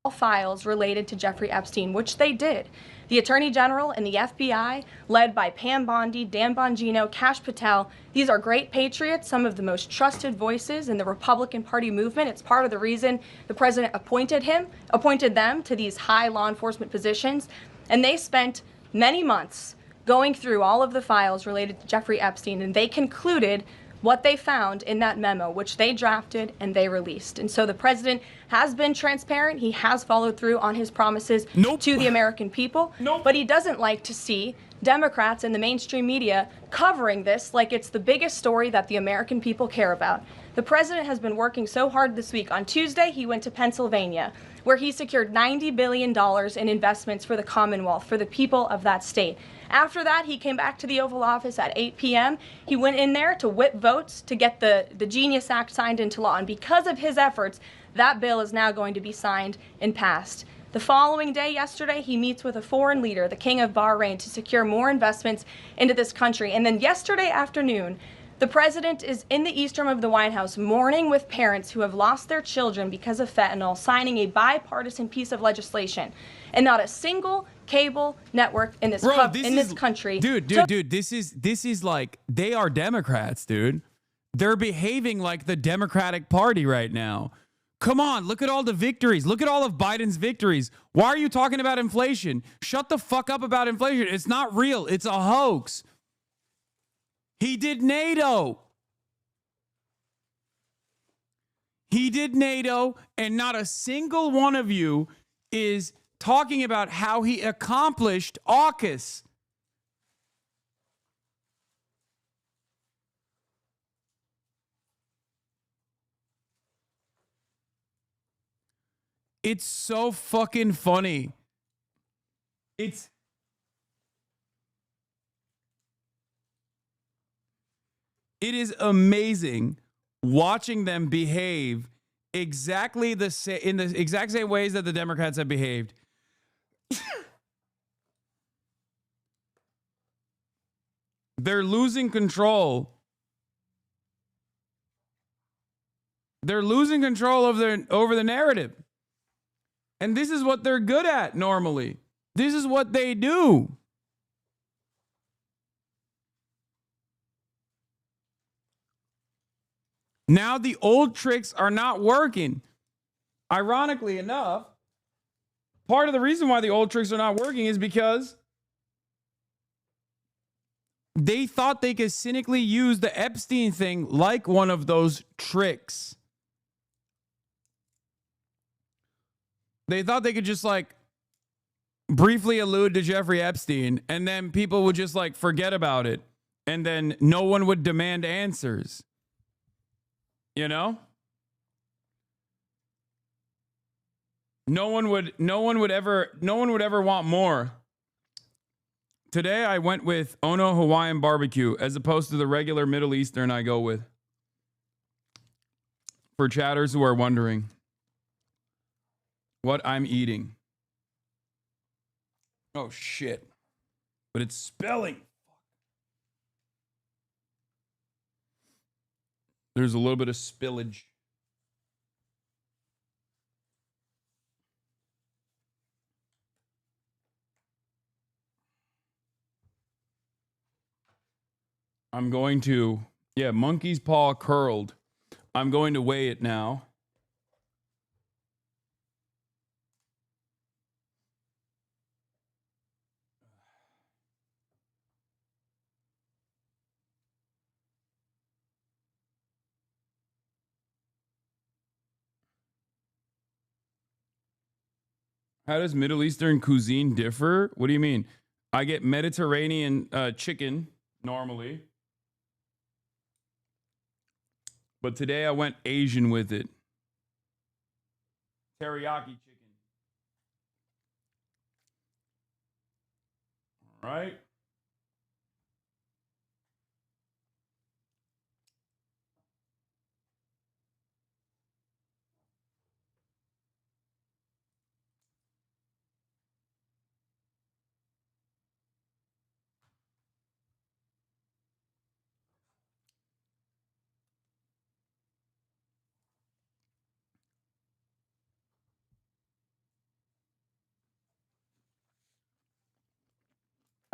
Files related to Jeffrey Epstein, which they did. The Attorney General and the FBI, led by Pam Bondi, Dan Bongino, Kash Patel, these are great patriots, some of the most trusted voices in the Republican Party movement. It's part of the reason the president appointed them to these high law enforcement positions. And they spent many months going through all of the files related to Jeffrey Epstein, and they concluded what they found in that memo, which they drafted and they released. And so the president has been transparent. He has followed through on his promises to the American people. But he doesn't like to see Democrats and the mainstream media covering this like it's the biggest story that the American people care about. The president has been working so hard this week. On Tuesday, he went to Pennsylvania, where he secured $90 billion in investments for the Commonwealth, for the people of that state. After that, he came back to the Oval Office at 8 p.m. He went in there to whip votes to get the Genius Act signed into law. And because of his efforts, that bill is now going to be signed and passed. The following day, yesterday, he meets with a foreign leader, the King of Bahrain, to secure more investments into this country. And then yesterday afternoon, the president is in the East Room of the White House mourning with parents who have lost their children because of fentanyl, signing a bipartisan piece of legislation. And not a single cable network in this country. Dude, this is like, they are Democrats, dude. They're behaving like the Democratic Party right now. Come on, look at all the victories. Look at all of Biden's victories. Why are you talking about inflation? Shut the fuck up about inflation. It's not real. It's a hoax. He did NATO. He did NATO, and not a single one of you is talking about how he accomplished AUKUS. It's so fucking funny. It is amazing watching them behave exactly in the exact same ways that the Democrats have behaved. They're losing control. They're losing control over the narrative. And this is what they're good at normally. This is what they do. Now the old tricks are not working. Ironically enough, part of the reason why the old tricks are not working is because They thought they could cynically use the Epstein thing like one of those tricks. They thought they could just like briefly allude to Jeffrey Epstein and then people would just like forget about it and then no one would demand answers. You know? No one would ever want more. Today I went with Ono Hawaiian barbecue as opposed to the regular Middle Eastern I go with. For chatters who are wondering what I'm eating. Oh shit. But it's spilling. There's a little bit of spillage. I'm going to, monkey's paw curled. I'm going to weigh it now. How does Middle Eastern cuisine differ? What do you mean? I get Mediterranean chicken normally. But today I went Asian with it. Teriyaki chicken. All right.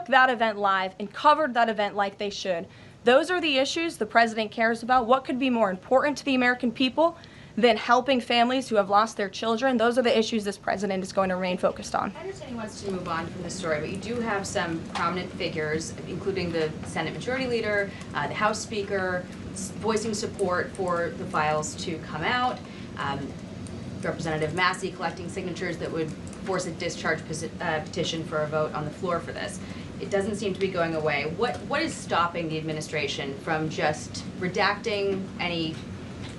That event live and covered that event like they should. Those are the issues the president cares about. What could be more important to the American people than helping families who have lost their children? Those are the issues this president is going to remain focused on. I understand he wants to move on from the story, but you do have some prominent figures, including the Senate Majority Leader, the House Speaker, voicing support for the files to come out. Representative Massey collecting signatures that would force a discharge petition for a vote on the floor for this. It doesn't seem to be going away. What is stopping the administration from just redacting any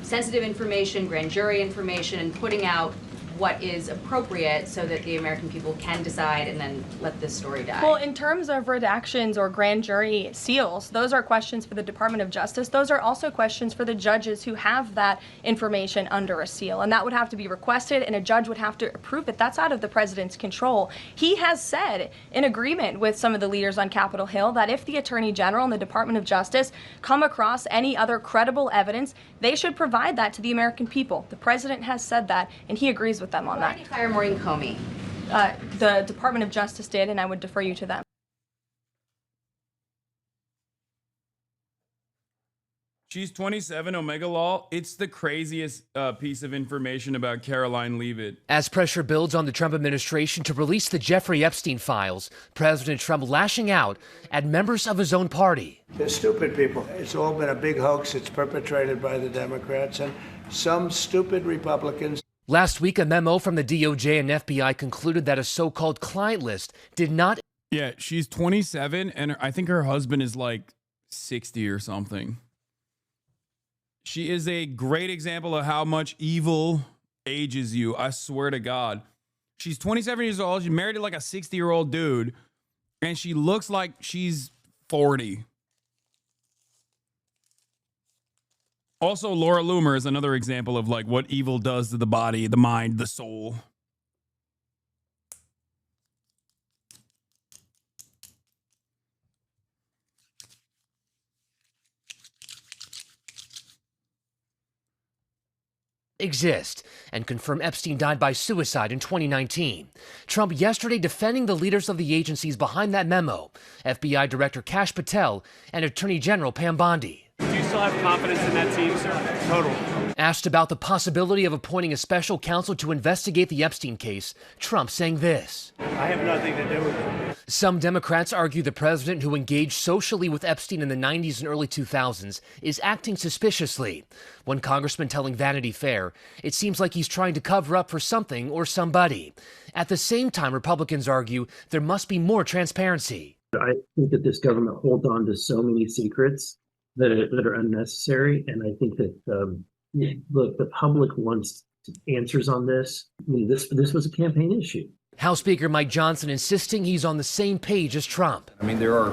sensitive information, grand jury information, and putting out what is appropriate so that the American people can decide and then let this story die? Well, in terms of redactions or grand jury seals, those are questions for the Department of Justice. Those are also questions for the judges who have that information under a seal. And that would have to be requested and a judge would have to approve it. That's out of the president's control. He has said, in agreement with some of the leaders on Capitol Hill, that if the Attorney General and the Department of Justice come across any other credible evidence, they should provide that to the American people. The president has said that, and he agrees with them on that. Why did you fire Maureen Comey? The Department of Justice did, and I would defer you to them. She's 27, Omega Law. It's the craziest piece of information about Caroline Leavitt. As pressure builds on the Trump administration to release the Jeffrey Epstein files, President Trump lashing out at members of his own party. They're stupid people. It's all been a big hoax. It's perpetrated by the Democrats and some stupid Republicans. Last week, a memo from the DOJ and FBI concluded that a so-called client list did not... Yeah, she's 27, and I think her husband is like 60 or something. She is a great example of how much evil ages you. I swear to God. She's 27 years old. She's married to like a 60-year-old dude, and she looks like she's 40. Also, Laura Loomer is another example of like what evil does to the body, the mind, the soul. exist and confirm Epstein died by suicide in 2019. Trump yesterday defending the leaders of the agencies behind that memo, FBI Director Kash Patel and Attorney General Pam Bondi. Do you still have confidence in that team, sir? Total. Asked about the possibility of appointing a special counsel to investigate the Epstein case, Trump saying this. I have nothing to do with it. Some Democrats argue the president who engaged socially with Epstein in the 90s and early 2000s is acting suspiciously. One congressman telling Vanity Fair, it seems like he's trying to cover up for something or somebody. At the same time, Republicans argue there must be more transparency. I think that this government holds on to so many secrets that are unnecessary, and I think that look, the public wants answers on this. I mean, this was a campaign issue. House Speaker Mike Johnson insisting he's on the same page as Trump. I mean, there are,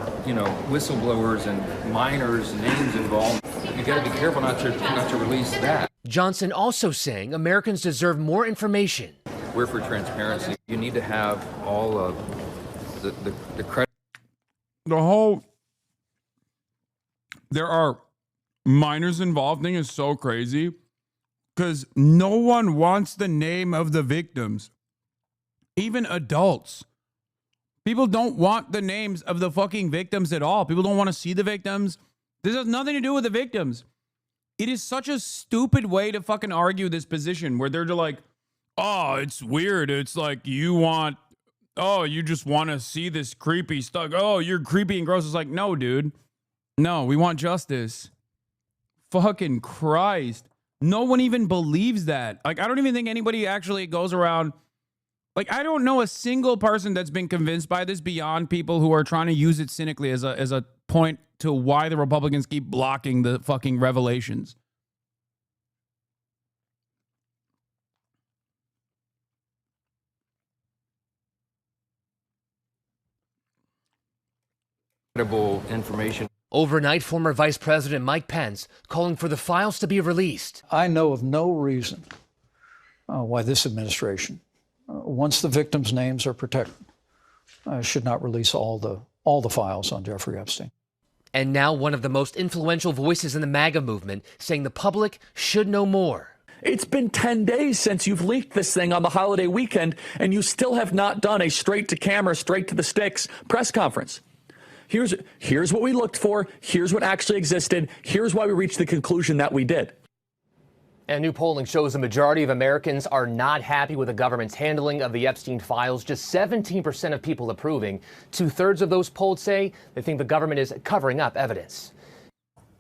whistleblowers and minors' names involved. You got to be careful not to release that. Johnson also saying Americans deserve more information. We're for transparency. You need to have all of the credit. There are minors involved thing is so crazy because no one wants the name of the victims. Even adults. People don't want the names of the fucking victims at all. People don't want to see the victims. This has nothing to do with the victims. It is such a stupid way to fucking argue this position where they're like, oh, it's weird. It's like you just want to see this creepy stuff. Oh, you're creepy and gross. It's like, no, dude. No, we want justice. Fucking Christ. No one even believes that. Like, I don't even think anybody actually goes around. Like, I don't know a single person that's been convinced by this beyond people who are trying to use it cynically as a point to why the Republicans keep blocking the fucking revelations. Credible information. Overnight, former Vice President Mike Pence calling for the files to be released. I know of no reason why this administration, once the victims' names are protected, should not release all the files on Jeffrey Epstein. And now one of the most influential voices in the MAGA movement saying the public should know more. It's been 10 days since you've leaked this thing on the holiday weekend, and you still have not done a straight to camera, straight to the sticks press conference. Here's what we looked for. Here's what actually existed. Here's why we reached the conclusion that we did. And new polling shows the majority of Americans are not happy with the government's handling of the Epstein files. Just 17% of people approving. 2/3 of those polled say they think the government is covering up evidence.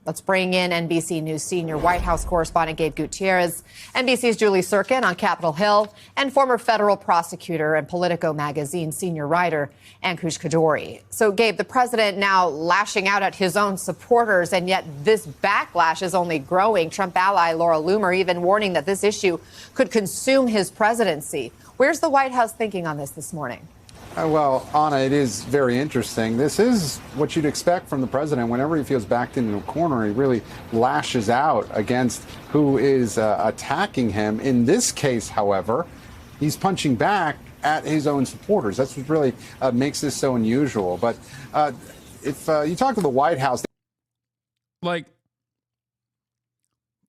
Let's bring in NBC News senior White House correspondent Gabe Gutierrez, NBC's Julie Sirkin on Capitol Hill, and former federal prosecutor and Politico magazine senior writer Ankush Kadori. So, Gabe, the president now lashing out at his own supporters, and yet this backlash is only growing. Trump ally Laura Loomer even warning that this issue could consume his presidency. Where's the White House thinking on this morning? Well, Anna, it is very interesting. This is what you'd expect from the president. Whenever he feels backed into a corner, he really lashes out against who is attacking him. In this case, however, he's punching back at his own supporters. That's what really makes this so unusual. But if you talk to the White House, like,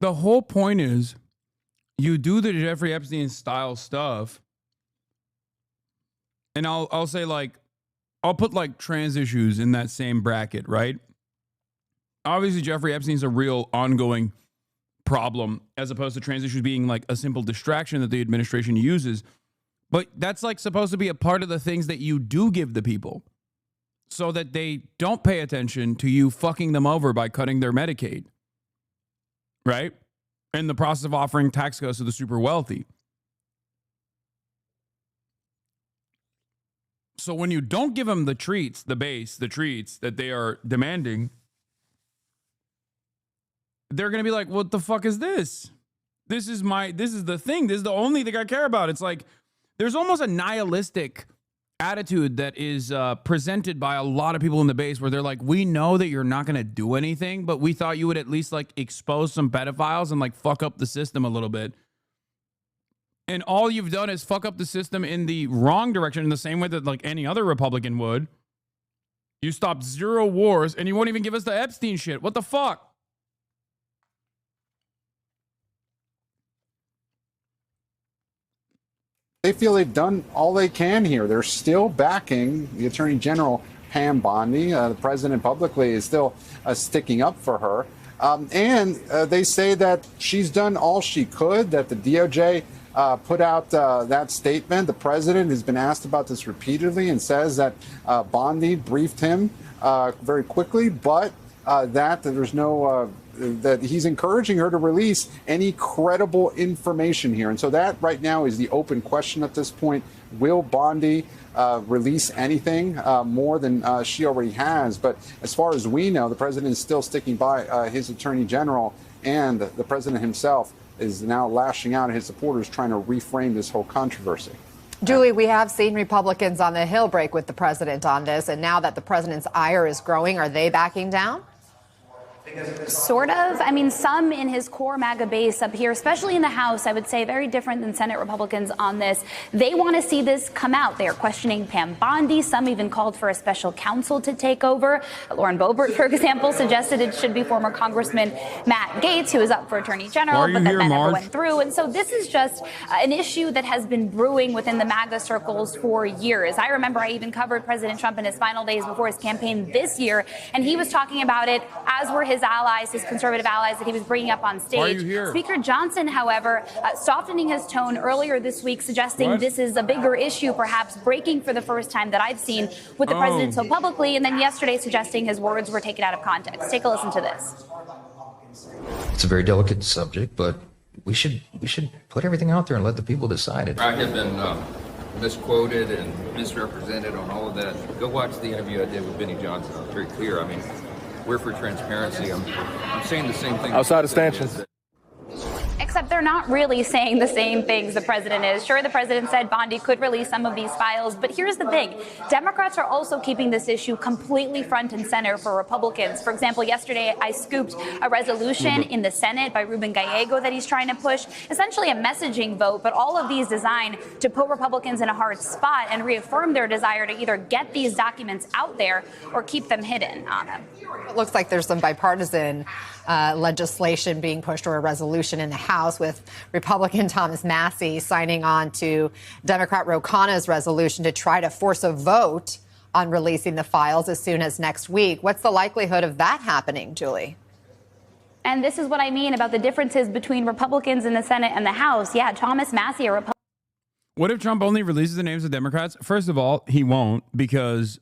the whole point is you do the Jeffrey Epstein style stuff. And I'll say, like, I'll put like trans issues in that same bracket, right? Obviously, Jeffrey Epstein's a real ongoing problem as opposed to trans issues being like a simple distraction that the administration uses. But that's like supposed to be a part of the things that you do give the people so that they don't pay attention to you fucking them over by cutting their Medicaid, right? In the process of offering tax cuts to the super wealthy. So when you don't give them the treats, the treats that they are demanding, they're going to be like, what the fuck is this? This is the thing. This is the only thing I care about. It's like, there's almost a nihilistic attitude that is presented by a lot of people in the base where they're like, we know that you're not going to do anything, but we thought you would at least like expose some pedophiles and like fuck up the system a little bit. And all you've done is fuck up the system in the wrong direction in the same way that like any other Republican would. You stopped 0 wars and you won't even give us the Epstein shit. What the fuck? they feel they've done all they can here. They're still backing the Attorney General, Pam Bondi. The president publicly is still sticking up for her. And they say that she's done all she could, that the DOJ put out that statement. The president has been asked about this repeatedly and says that Bondi briefed him very quickly, but that there's no that he's encouraging her to release any credible information here. And so that right now is the open question at this point. Will Bondi release anything more than she already has? But as far as we know, the president is still sticking by his attorney general, and the president himself is now lashing out at his supporters, trying to reframe this whole controversy. Julie, we have seen Republicans on the Hill break with the president on this, and now that the president's ire is growing, are they backing down? Sort of. I mean, some in his core MAGA base up here, especially in the House, I would say very different than Senate Republicans on this. They want to see this come out. They are questioning Pam Bondi. Some even called for a special counsel to take over. Lauren Boebert, for example, suggested it should be former Congressman Matt Gaetz, who is up for Attorney General, but that never went through. And so this is just an issue that has been brewing within the MAGA circles for years. I remember I even covered President Trump in his final days before his campaign this year, and he was talking about it, as were his allies, his conservative allies that he was bringing up on stage. Speaker Johnson, however, softening his tone earlier this week, suggesting this is a bigger issue, perhaps breaking for the first time that I've seen with the president so publicly, and then yesterday suggesting his words were taken out of context. Take a listen to this. It's a very delicate subject, but we should put everything out there and let the people decide it. I have been misquoted and misrepresented on all of that. Go watch the interview I did with Benny Johnson. I was very clear. I mean, we're for transparency. I'm saying the same thing. Outside of stanchions. Except they're not really saying the same things the president is. Sure, the president said Bondi could release some of these files, but here's the thing. Democrats are also keeping this issue completely front and center for Republicans. For example, yesterday I scooped a resolution in the Senate by Ruben Gallego that he's trying to push, essentially a messaging vote, but all of these designed to put Republicans in a hard spot and reaffirm their desire to either get these documents out there or keep them hidden on them. It looks like there's some bipartisan legislation being pushed, or a resolution in the House, with Republican Thomas Massie signing on to Democrat Ro Khanna's resolution to try to force a vote on releasing the files as soon as next week. What's the likelihood of that happening, Julie? And this is what I mean about the differences between Republicans in the Senate and the House. Yeah, Thomas Massie, a Republican. What if Trump only releases the names of Democrats? First of all, he won't, because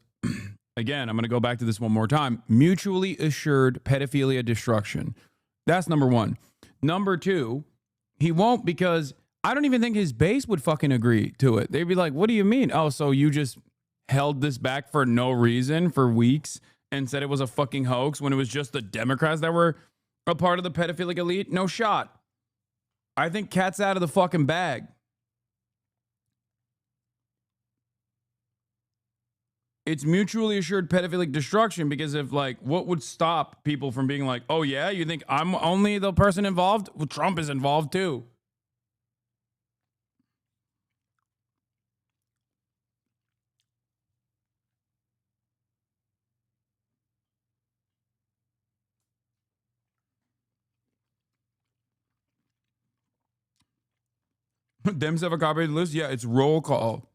again, I'm going to go back to this one more time. Mutually assured pedophilia destruction. That's number one. Number two, he won't, because I don't even think his base would fucking agree to it. They'd be like, what do you mean? Oh, so you just held this back for no reason for weeks and said it was a fucking hoax when it was just the Democrats that were a part of the pedophilic elite? No shot. I think cat's out of the fucking bag. It's mutually assured pedophilic destruction, because if, like, what would stop people from being like, oh yeah, you think I'm only the person involved? Well, Trump is involved too. Dems have a copy of the list? Yeah, it's roll call.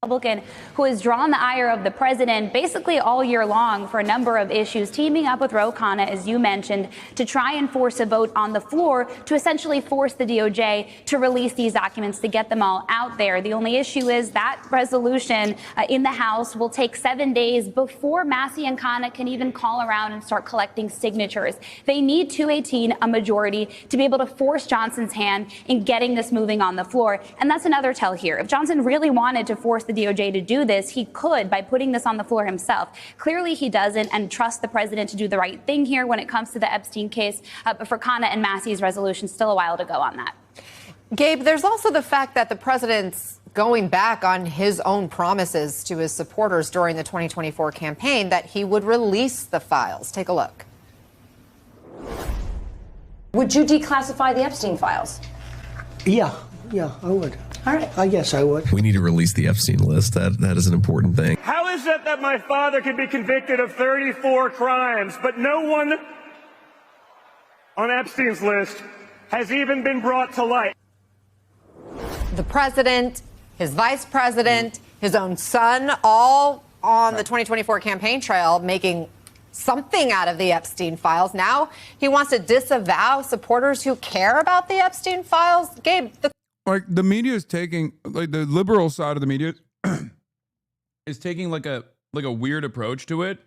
Republican who has drawn the ire of the president basically all year long for a number of issues, teaming up with Ro Khanna, as you mentioned, to try and force a vote on the floor to essentially force the DOJ to release these documents, to get them all out there. The only issue is that resolution in the House will take 7 days before Massie and Khanna can even call around and start collecting signatures. They need 218, a majority, to be able to force Johnson's hand in getting this moving on the floor. And that's another tell here. If Johnson really wanted to force the DOJ to do this, he could by putting this on the floor himself. Clearly he doesn't, and trusts the president to do the right thing here when it comes to the Epstein case. But for Khanna and Massie's resolution, still a while to go on that. Gabe, there's also the fact that the president's going back on his own promises to his supporters during the 2024 campaign that he would release the files. Take a look. Would you declassify the Epstein files? Yeah, I would. All right. Yes, I would. We need to release the Epstein list. That is an important thing. How is it that my father could be convicted of 34 crimes, but no one on Epstein's list has even been brought to light. The president, his vice president, his own son, all on the 2024 campaign trail making something out of the Epstein files. Now he wants to disavow supporters who care about the Epstein files. Gabe, the media is taking, like, the liberal side of the media is taking like a weird approach to it,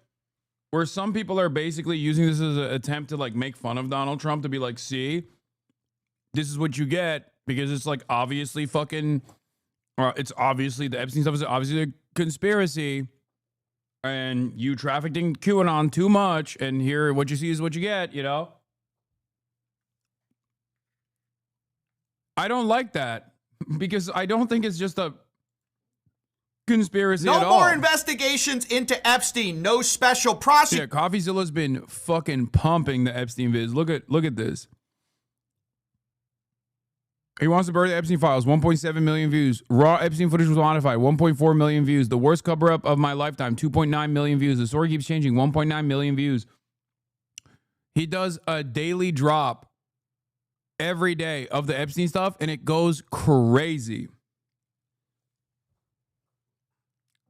where some people are basically using this as an attempt to like make fun of Donald Trump, to be like, see, this is what you get, because it's like obviously fucking, it's obviously, the Epstein stuff is obviously a conspiracy, and you trafficked in QAnon too much, and here what you see is what you get, you know? I don't like that, because I don't think it's just a conspiracy at all. No more investigations into Epstein. No special prosecutor. Yeah, CoffeeZilla's been fucking pumping the Epstein vids. Look at this. He wants to bury the Epstein files. 1.7 million views. Raw Epstein footage was modified. 1.4 million views. The worst cover-up of my lifetime. 2.9 million views. The story keeps changing. 1.9 million views. He does a daily drop every day of the Epstein stuff, and it goes crazy.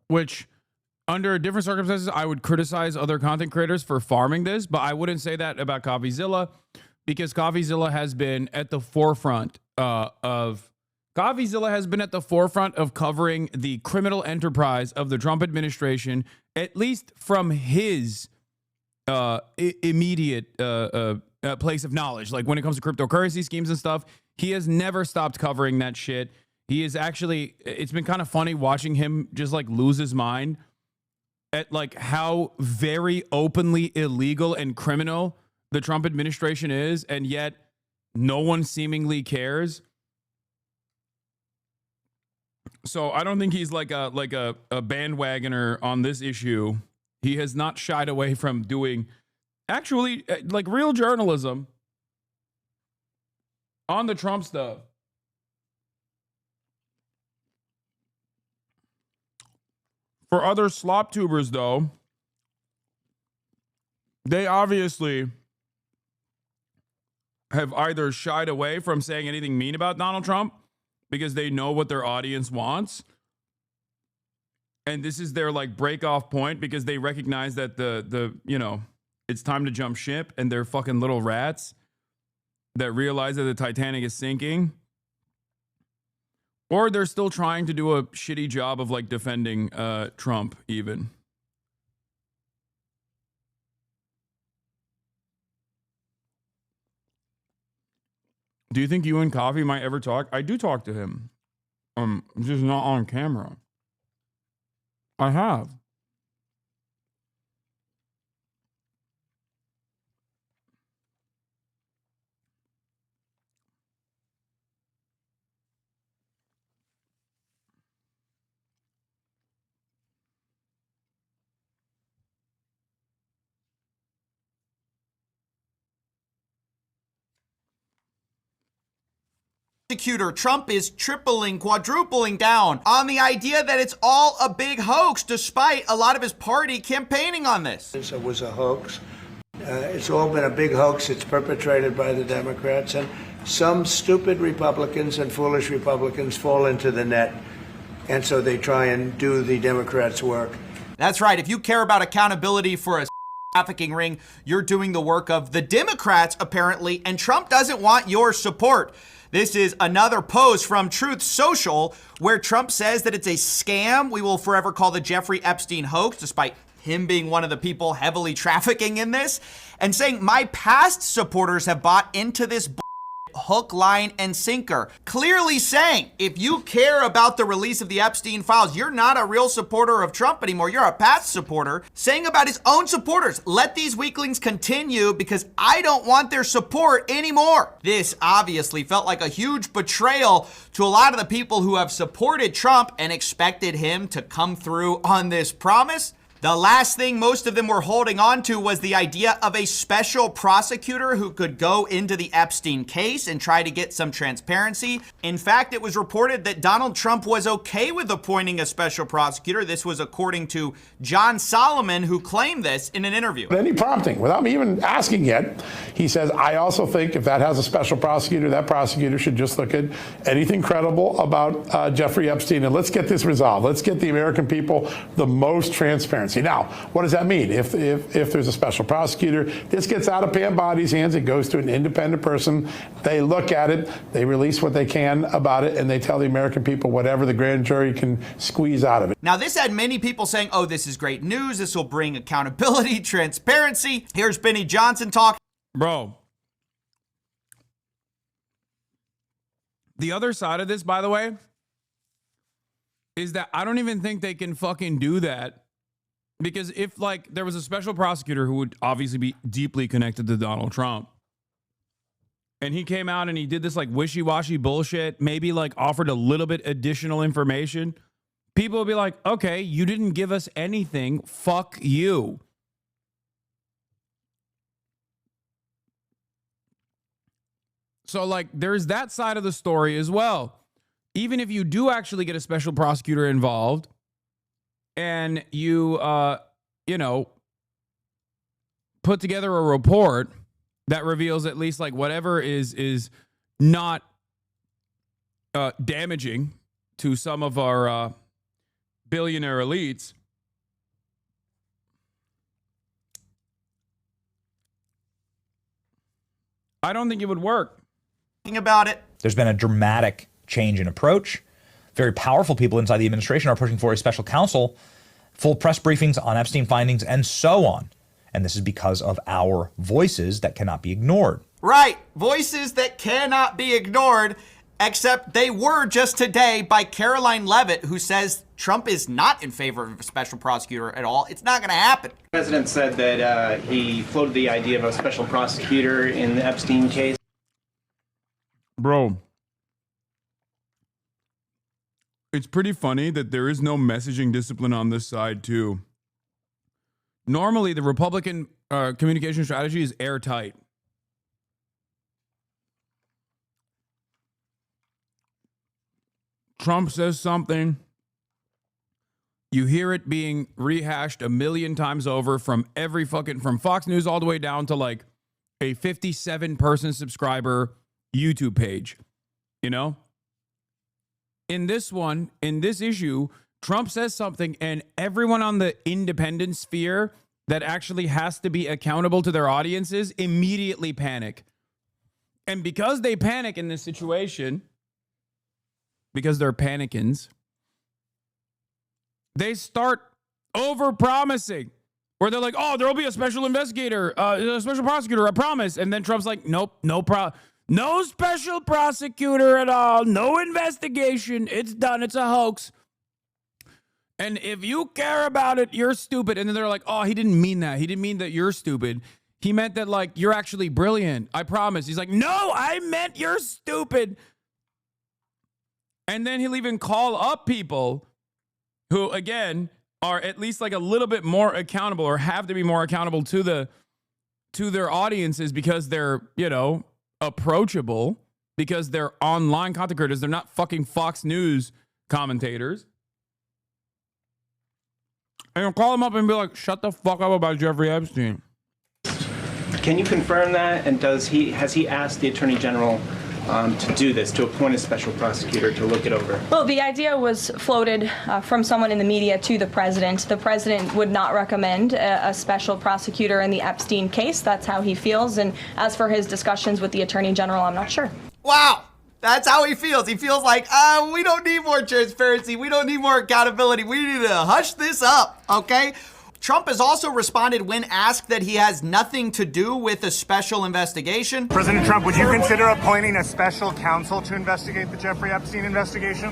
Which, under different circumstances, I would criticize other content creators for farming this, but I wouldn't say that about CoffeeZilla, because CoffeeZilla has been at the forefront of covering the criminal enterprise of the Trump administration, at least from his immediate place of knowledge. Like when it comes to cryptocurrency schemes and stuff, he has never stopped covering that shit. He is actually, it's been kind of funny watching him just like lose his mind at like how very openly illegal and criminal the Trump administration is, and yet no one seemingly cares. So I don't think he's like a bandwagoner on this issue. He has not shied away from doing actually like real journalism on the Trump stuff. For other slop tubers, though, they obviously have either shied away from saying anything mean about Donald Trump because they know what their audience wants. And this is their like break off point, because they recognize that the it's time to jump ship, and they're fucking little rats that realize that the Titanic is sinking. Or they're still trying to do a shitty job of like defending Trump even. Do you think you and Coffee might ever talk? I do talk to him. Just not on camera. I have. Prosecutor, Trump is tripling, quadrupling down on the idea that it's all a big hoax, despite a lot of his party campaigning on this. It was a hoax. It's all been a big hoax. It's perpetrated by the Democrats, and some stupid Republicans and foolish Republicans fall into the net, and so they try and do the Democrats' work. That's right. If you care about accountability for a trafficking ring, you're doing the work of the Democrats, apparently, and Trump doesn't want your support. This is another post from Truth Social where Trump says that it's a scam we will forever call the Jeffrey Epstein hoax, despite him being one of the people heavily trafficking in this, and saying my past supporters have bought into this hook, line, and sinker. Clearly saying if you care about the release of the Epstein files, you're not a real supporter of Trump anymore. You're a past supporter. Saying about his own supporters, let these weaklings continue because I don't want their support anymore. This obviously felt like a huge betrayal to a lot of the people who have supported Trump and expected him to come through on this promise. The last thing most of them were holding on to was the idea of a special prosecutor who could go into the Epstein case and try to get some transparency. In fact, it was reported that Donald Trump was okay with appointing a special prosecutor. This was according to John Solomon, who claimed this in an interview. Any prompting, without me even asking yet, he says, I also think if that has a special prosecutor, that prosecutor should just look at anything credible about Jeffrey Epstein, and let's get this resolved. Let's get the American people the most transparency. Now, what does that mean? If there's a special prosecutor, this gets out of Pam Bondi's hands. It goes to an independent person. They look at it. They release what they can about it, and they tell the American people whatever the grand jury can squeeze out of it. Now, this had many people saying, oh, this is great news. This will bring accountability, transparency. Here's Benny Johnson talking. Bro. The other side of this, by the way, is that I don't even think they can fucking do that. Because if, like, there was a special prosecutor who would obviously be deeply connected to Donald Trump, and he came out and he did this, like, wishy-washy bullshit, maybe, like, offered a little bit additional information, people would be like, okay, you didn't give us anything, fuck you. So, like, there's that side of the story as well. Even if you do actually get a special prosecutor involved, and you, put together a report that reveals at least like whatever is not damaging to some of our billionaire elites. I don't think it would work. About it. There's been a dramatic change in approach. Very powerful people inside the administration are pushing for a special counsel, full press briefings on Epstein findings, and so on. And this is because of our voices that cannot be ignored. Right. Voices that cannot be ignored, except they were just today by Caroline Leavitt, who says Trump is not in favor of a special prosecutor at all. It's not going to happen. The president said that he floated the idea of a special prosecutor in the Epstein case. Bro. It's pretty funny that there is no messaging discipline on this side, too. Normally, the Republican communication strategy is airtight. Trump says something. You hear it being rehashed a million times over from from Fox News all the way down to like a 57-person subscriber YouTube page, you know? In this issue, Trump says something and everyone on the independent sphere that actually has to be accountable to their audiences immediately panic. And because they panic in this situation, because they're panicans, they start over-promising. Where they're like, oh, there'll be a special investigator, a special prosecutor, I promise. And then Trump's like, nope, no special prosecutor at all. No investigation. It's done. It's a hoax. And if you care about it, you're stupid. And then they're like, oh, he didn't mean that. He didn't mean that you're stupid. He meant that, like, you're actually brilliant. I promise. He's like, no, I meant you're stupid. And then he'll even call up people who, again, are at least like a little bit more accountable or have to be more accountable to their audiences because they're, approachable, because they're online content creators. They're not fucking Fox News commentators. And you'll call them up and be like, shut the fuck up about Jeffrey Epstein. Can you confirm that? And has he asked the Attorney General to do this, to appoint a special prosecutor to look it over? Well, the idea was floated from someone in the media to the president. The president would not recommend a special prosecutor in the Epstein case. That's how he feels. And as for his discussions with the Attorney General, I'm not sure. Wow. That's how he feels. He feels like, we don't need more transparency. We don't need more accountability. We need to hush this up, okay? Trump has also responded when asked that he has nothing to do with a special investigation. President Trump, would you consider appointing a special counsel to investigate the Jeffrey Epstein investigation?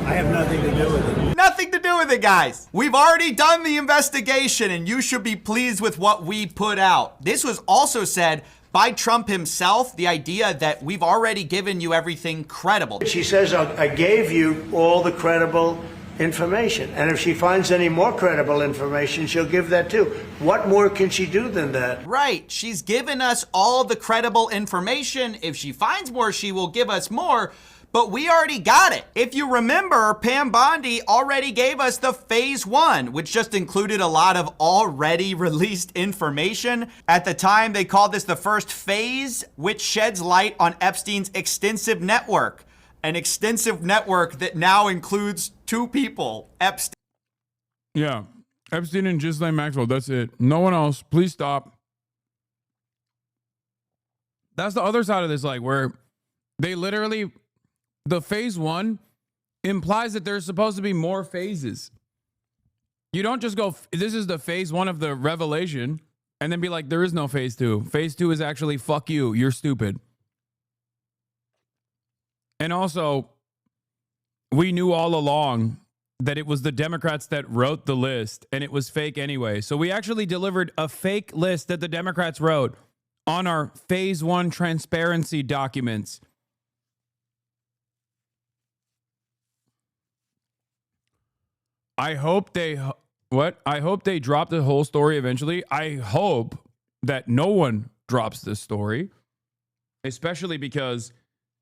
I have nothing to do with it. Nothing to do with it, guys. We've already done the investigation, and you should be pleased with what we put out. This was also said by Trump himself, the idea that we've already given you everything credible. She says, I gave you all the credible information. And if she finds any more credible information, she'll give that too. What more can she do than that? Right. She's given us all the credible information. If she finds more, she will give us more. But we already got it. If you remember, Pam Bondi already gave us the phase 1, which just included a lot of already released information. At the time, they called this the first phase, which sheds light on Epstein's extensive network. An extensive network that now includes 2 people, Epstein. Yeah, Epstein and Ghislaine Maxwell, that's it. No one else. Please stop. That's the other side of this, like, where they literally... The phase 1 implies that there's supposed to be more phases. You don't just go, this is the phase 1 of the revelation, and then be like, there is no phase 2. Phase 2 is actually, fuck you, you're stupid. And also, we knew all along that it was the Democrats that wrote the list, and it was fake anyway. So we actually delivered a fake list that the Democrats wrote on our phase 1 transparency documents. I hope they drop the whole story eventually. I hope that no one drops this story, especially because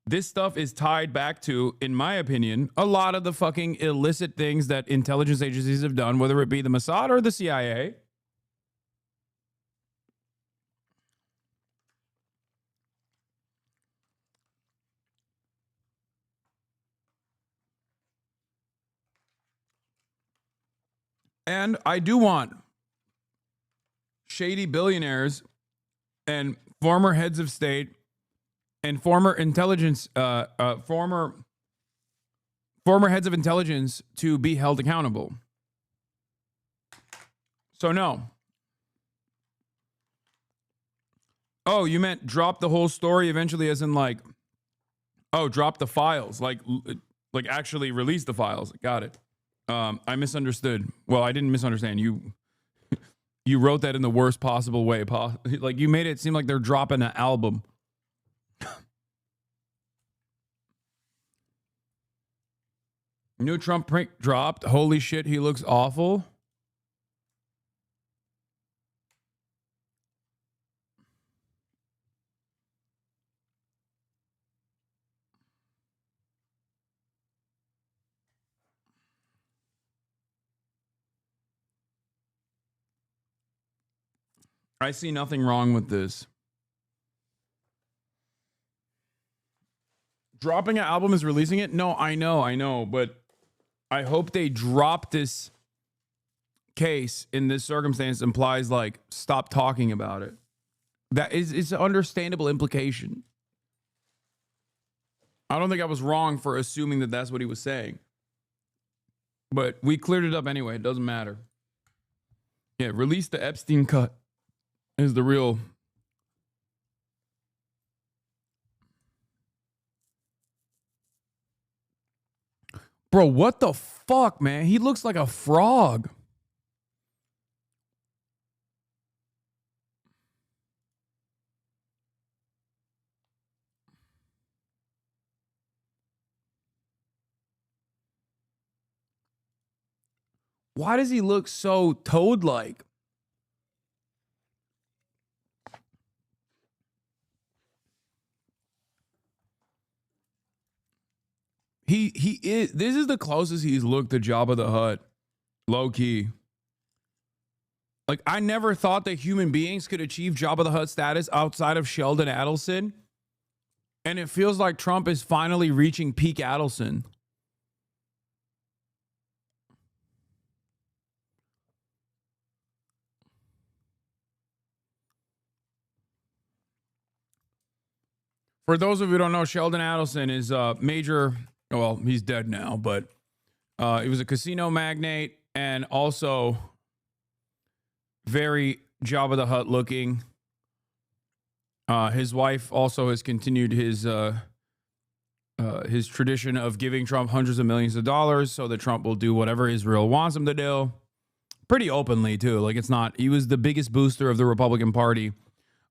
this stuff is tied back to, in my opinion, a lot of the fucking illicit things that intelligence agencies have done, whether it be the Mossad or the CIA. And I do want shady billionaires and former heads of state and former intelligence, former heads of intelligence to be held accountable. So no. Oh, you meant drop the whole story eventually, as in like, oh, drop the files, like actually release the files. Got it. I misunderstood. Well, I didn't misunderstand. You wrote that in the worst possible way. Like, you made it seem like they're dropping an album. New Trump prank dropped. Holy shit, he looks awful. I see nothing wrong with this. Dropping an album is releasing it? No, I know, but I hope they drop this case in this circumstance implies, like, stop talking about it. That is, it's an understandable implication. I don't think I was wrong for assuming that that's what he was saying. But we cleared it up anyway. It doesn't matter. Yeah, release the Epstein cut is the real... Bro, what the fuck, man? He looks like a frog. Why does he look so toad-like? He is. This is the closest he's looked to Jabba the Hutt, low key. Like, I never thought that human beings could achieve Jabba the Hutt status outside of Sheldon Adelson, and it feels like Trump is finally reaching peak Adelson. For those of you who don't know, Sheldon Adelson is a major. Well, he's dead now, but he was a casino magnate and also very Jabba the Hutt looking. His wife also has continued his tradition of giving Trump hundreds of millions of dollars so that Trump will do whatever Israel wants him to do. Pretty openly, too. Like, it's not, he was the biggest booster of the Republican Party.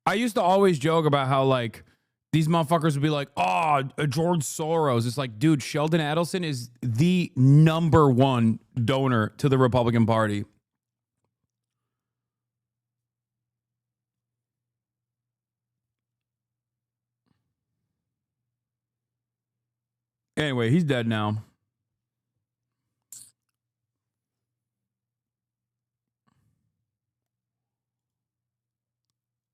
I used to always joke about how, like, these motherfuckers would be like, oh, George Soros. It's like, dude, Sheldon Adelson is the #1 donor to the Republican Party. Anyway, he's dead now.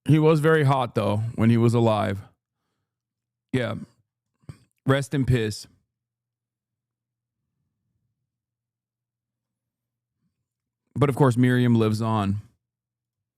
He was very hot, though, when he was alive. Yeah. Rest in piss. But, of course, Miriam lives on.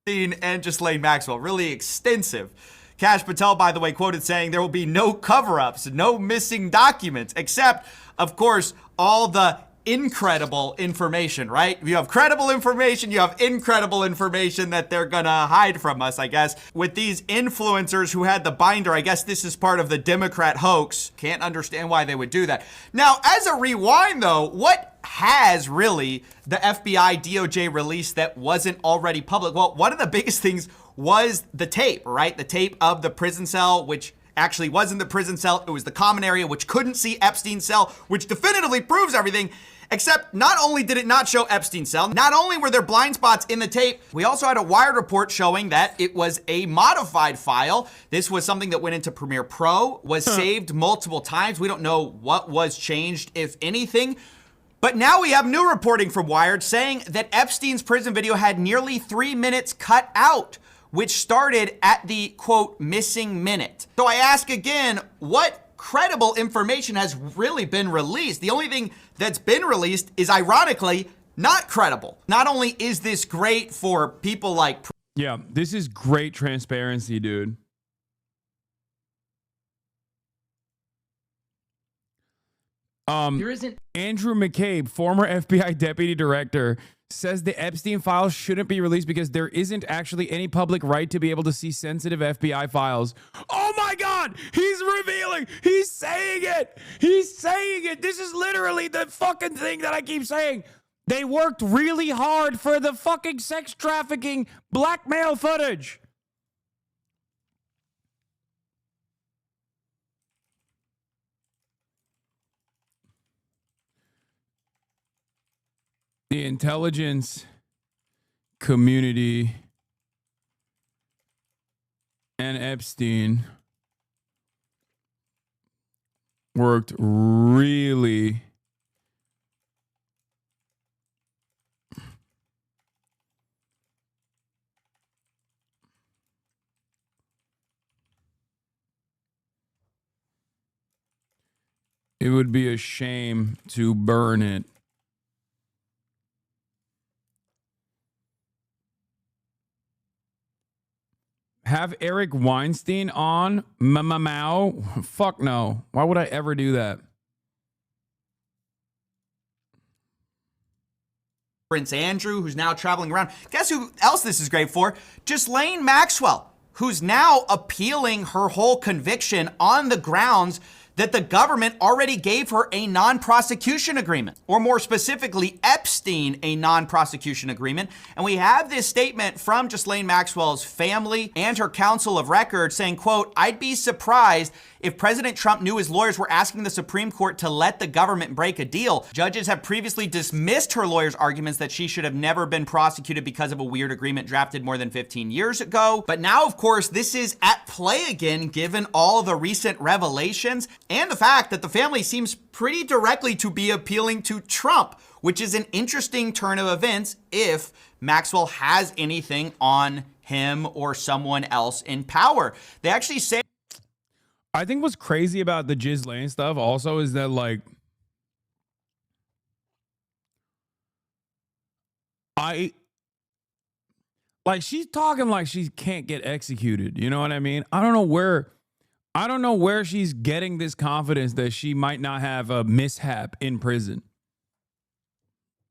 And Ghislaine Maxwell, really extensive. Kash Patel, by the way, quoted saying there will be no cover-ups, no missing documents, except, of course, all the incredible information, right? You have credible information, you have incredible information that they're gonna hide from us, I guess. With these influencers who had the binder, I guess this is part of the Democrat hoax. Can't understand why they would do that. Now, as a rewind though, what has really the FBI DOJ released that wasn't already public? Well, one of the biggest things was the tape, right? The tape of the prison cell, which actually wasn't the prison cell. It was the common area, which couldn't see Epstein's cell, which definitively proves everything. Except not only did it not show Epstein's cell, not only were there blind spots in the tape, we also had a Wired report showing that it was a modified file. This was something that went into Premiere Pro, was saved multiple times. We don't know what was changed, if anything. But now we have new reporting from Wired saying that Epstein's prison video had nearly 3 minutes cut out, which started at the, quote, missing minute. So I ask again, what credible information has really been released? The only thing that's been released is, ironically, not credible. Not only is this great for people like... Yeah, this is great transparency, dude. There isn't... Andrew McCabe, former FBI deputy director, says the Epstein files shouldn't be released because there isn't actually any public right to be able to see sensitive FBI files. Oh my God! He's revealing! He's saying it! He's saying it! This is literally the fucking thing that I keep saying. They worked really hard for the fucking sex trafficking blackmail footage. The intelligence community and Epstein worked really it would be a shame to burn it. Have Eric Weinstein on? Mao? Fuck no. Why would I ever do that? Prince Andrew, who's now traveling around. Guess who else this is great for? Ghislaine Maxwell, who's now appealing her whole conviction on the grounds that the government already gave her a non-prosecution agreement, or more specifically, Epstein a non-prosecution agreement. And we have this statement from Ghislaine Maxwell's family and her counsel of record saying, quote, "I'd be surprised if President Trump knew his lawyers were asking the Supreme Court to let the government break a deal. Judges have previously dismissed her lawyers' arguments that she should have never been prosecuted because of a weird agreement drafted more than 15 years ago. But now, of course, this is at play again, given all the recent revelations and the fact that the family seems pretty directly to be appealing to Trump, which is an interesting turn of events if Maxwell has anything on him or someone else in power. They actually say... I think what's crazy about the Ghislaine stuff also is that, like, she's talking like she can't get executed. You know what I mean? I don't know where she's getting this confidence that she might not have a mishap in prison.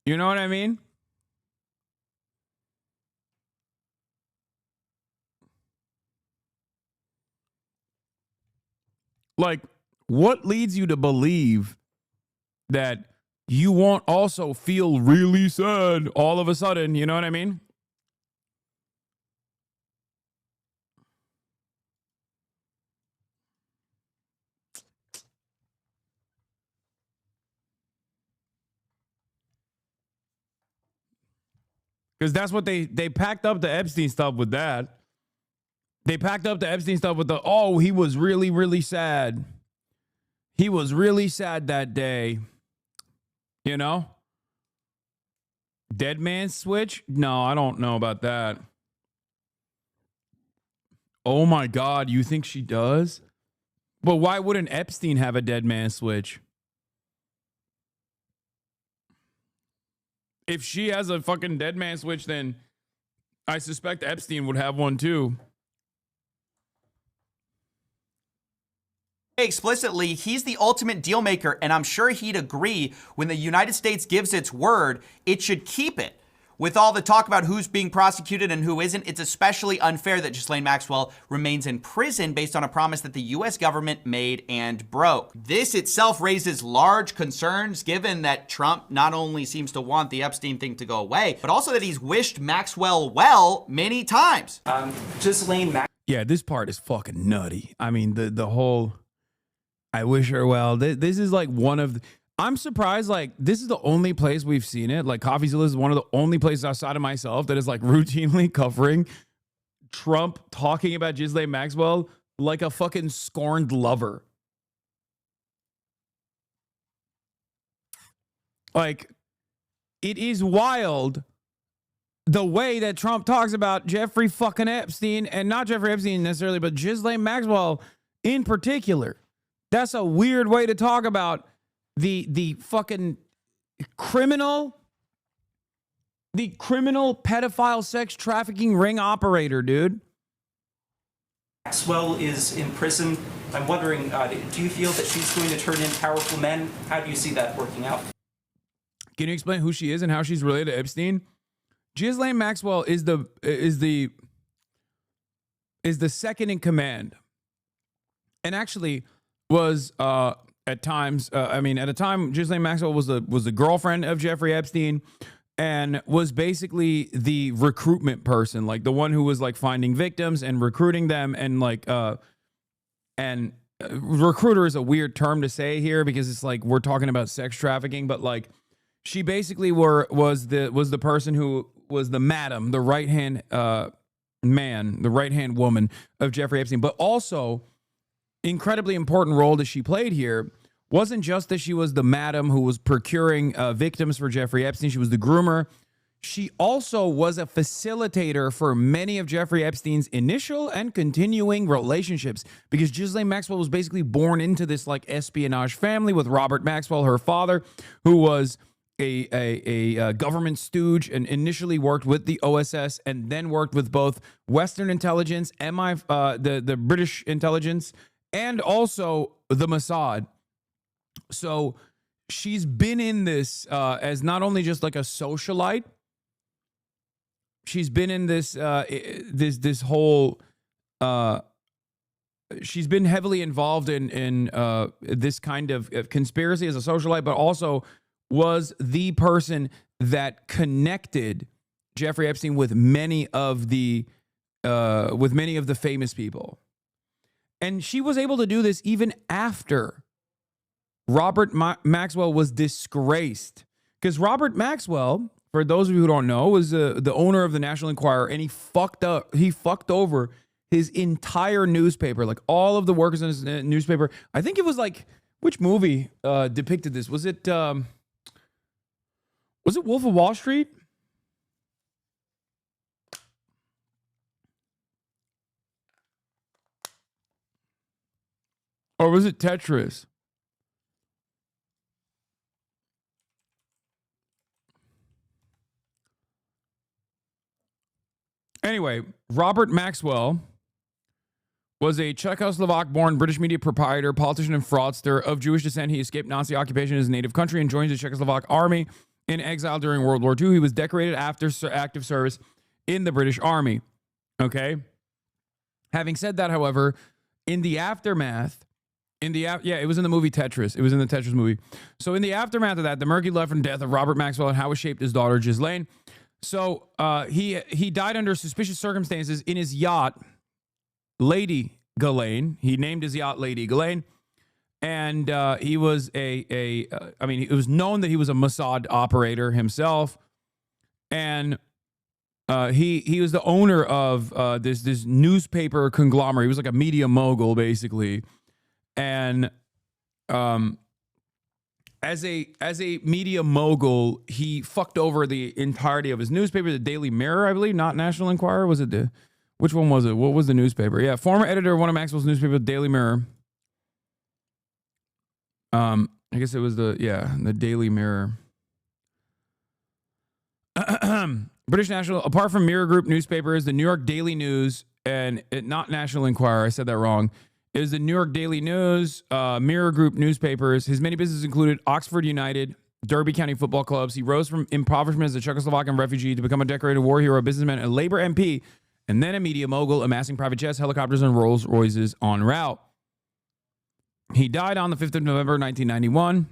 You know what I mean? Like, what leads you to believe that you won't also feel really sad all of a sudden? You know what I mean? Because that's what they packed up the Epstein stuff with that. They packed up the Epstein stuff with he was really, really sad. He was really sad that day. You know? Dead man switch? No, I don't know about that. Oh my God, you think she does? But why wouldn't Epstein have a dead man switch? If she has a fucking dead man switch, then I suspect Epstein would have one too. Explicitly, he's the ultimate deal maker, and I'm sure he'd agree when the United States gives its word, it should keep it. With all the talk about who's being prosecuted and who isn't, it's especially unfair that Ghislaine Maxwell remains in prison based on a promise that the U.S. government made and broke. This itself raises large concerns, given that Trump not only seems to want the Epstein thing to go away, but also that he's wished Maxwell well many times. Yeah, this part is fucking nutty. I mean, the whole, I wish her well. This is like one of the, I'm surprised, like, this is the only place we've seen it. Like, CoffeeZilla is one of the only places outside of myself that is, like, routinely covering Trump talking about Ghislaine Maxwell like a fucking scorned lover. Like, it is wild the way that Trump talks about Jeffrey fucking Epstein, and not Jeffrey Epstein necessarily, but Ghislaine Maxwell in particular. That's a weird way to talk about the fucking criminal pedophile sex trafficking ring operator, dude. Maxwell is in prison. I'm wondering, do you feel that she's going to turn in powerful men? How do you see that working out? Can you explain who she is and how she's related to Epstein? Ghislaine Maxwell is the second in command, and actually was at times, at a time, Ghislaine Maxwell was the girlfriend of Jeffrey Epstein and was basically the recruitment person, like the one who was like finding victims and recruiting them, and like recruiter is a weird term to say here because it's like we're talking about sex trafficking, but like she basically was the person who was the madam, the right-hand man, the right-hand woman of Jeffrey Epstein, but also incredibly important role that she played here wasn't just that she was the madam who was procuring victims for Jeffrey Epstein. She was the groomer. She also was a facilitator for many of Jeffrey Epstein's initial and continuing relationships, because Ghislaine Maxwell was basically born into this like espionage family with Robert Maxwell, her father, who was a government stooge and initially worked with the OSS and then worked with both Western intelligence, the British intelligence, and also the Mossad. So she's been in this as not only just like a socialite, she's been in this this whole she's been heavily involved in this kind of conspiracy as a socialite, but also was the person that connected Jeffrey Epstein with many of the famous people. And she was able to do this even after Robert Maxwell was disgraced. Because Robert Maxwell, for those of you who don't know, was the owner of the National Enquirer, and he fucked over his entire newspaper, like all of the workers in his newspaper. I think it was like, which movie depicted this? Was it Wolf of Wall Street? Or was it Tetris? Anyway, Robert Maxwell was a Czechoslovak-born British media proprietor, politician, and fraudster of Jewish descent. He escaped Nazi occupation in his native country and joined the Czechoslovak army in exile during World War II. He was decorated after active service in the British Army. Okay? Having said that, however, in the aftermath, it was in the movie Tetris. It was in the Tetris movie. So in the aftermath of that, the murky left from death of Robert Maxwell and how it shaped his daughter, Ghislaine. So he died under suspicious circumstances in his yacht, Lady Ghislaine. He named his yacht Lady Ghislaine. And he was it was known that he was a Mossad operator himself. And He was the owner of this newspaper conglomerate. He was like a media mogul, basically. And as a media mogul, he fucked over the entirety of his newspaper, the Daily Mirror, I believe, not National Enquirer. Was it which one was it? What was the newspaper? Yeah, former editor of one of Maxwell's newspapers, Daily Mirror. I guess it was the Daily Mirror. British National, apart from Mirror Group newspapers, the New York Daily News, and not National Enquirer, I said that wrong, is the New York Daily News, Mirror Group newspapers. His many businesses included Oxford United, Derby County football clubs. He rose from impoverishment as a Czechoslovakian refugee to become a decorated war hero, a businessman, a Labour MP, and then a media mogul, amassing private jets, helicopters, and Rolls Royces en route. He died on the 5th of November, 1991.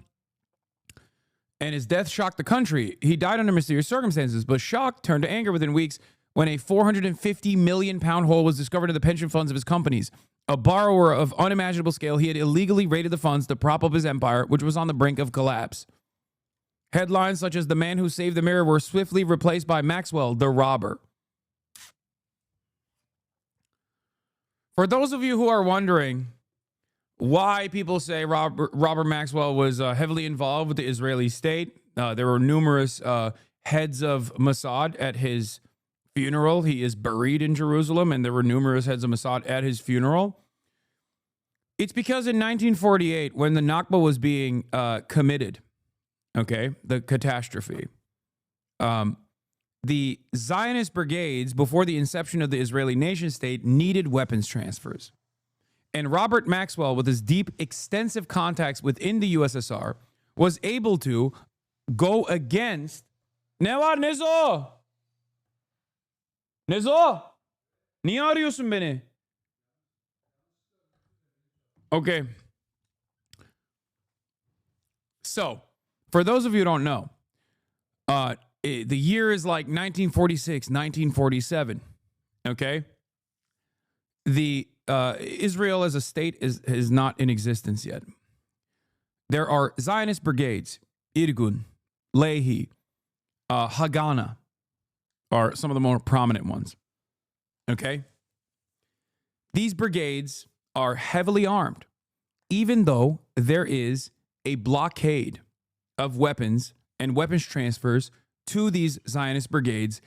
And his death shocked the country. He died under mysterious circumstances, but shock turned to anger within weeks when a £450 million hole was discovered in the pension funds of his companies. A borrower of unimaginable scale, he had illegally raided the funds to prop up his empire, which was on the brink of collapse. Headlines such as "The Man Who Saved the Mirror" were swiftly replaced by "Maxwell, the Robber." For those of you who are wondering why people say Robert Maxwell was heavily involved with the Israeli state, there were numerous heads of Mossad at his funeral. He is buried in Jerusalem, and there were numerous heads of Mossad at his funeral. It's because in 1948, when the Nakba was being committed, okay, the catastrophe, the Zionist brigades, before the inception of the Israeli nation state, needed weapons transfers. And Robert Maxwell, with his deep, extensive contacts within the USSR, was able to go against Nizo! Niye arıyorsun beni? Okay. So, for those of you who don't know, the year is like 1946, 1947. Okay? The Israel as a state is not in existence yet. There are Zionist brigades, Irgun, Lehi, Haganah are some of the more prominent ones. Okay? These brigades are heavily armed, even though there is a blockade of weapons and weapons transfers to these Zionist brigades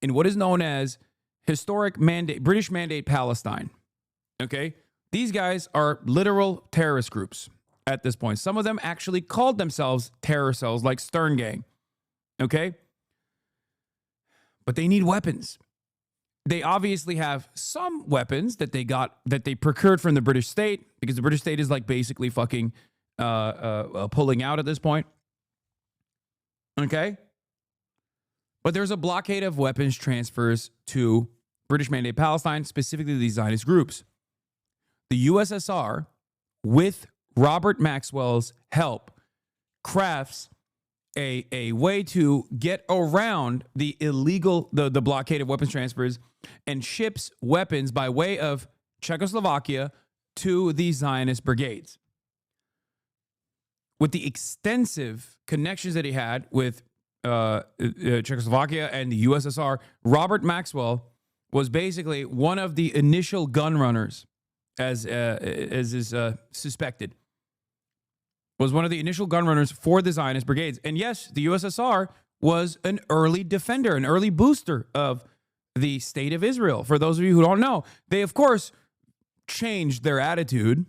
in what is known as historic mandate, British Mandate Palestine. Okay? These guys are literal terrorist groups at this point. Some of them actually called themselves terror cells like Stern Gang. Okay? But they need weapons. They obviously have some weapons that they procured from the British state, because the British state is like basically fucking pulling out at this point. Okay? But there's a blockade of weapons transfers to British Mandate Palestine, specifically these Zionist groups. The USSR, with Robert Maxwell's help, crafts a way to get around the illegal, the blockade of weapons transfers, and ships weapons by way of Czechoslovakia to the Zionist brigades. With the extensive connections that he had with Czechoslovakia and the USSR, Robert Maxwell was basically one of the initial gun runners, as is suspected. Was one of the initial gun runners for the Zionist brigades. And yes, the USSR was an early defender, an early booster of the state of Israel. For those of you who don't know, they, of course, changed their attitude.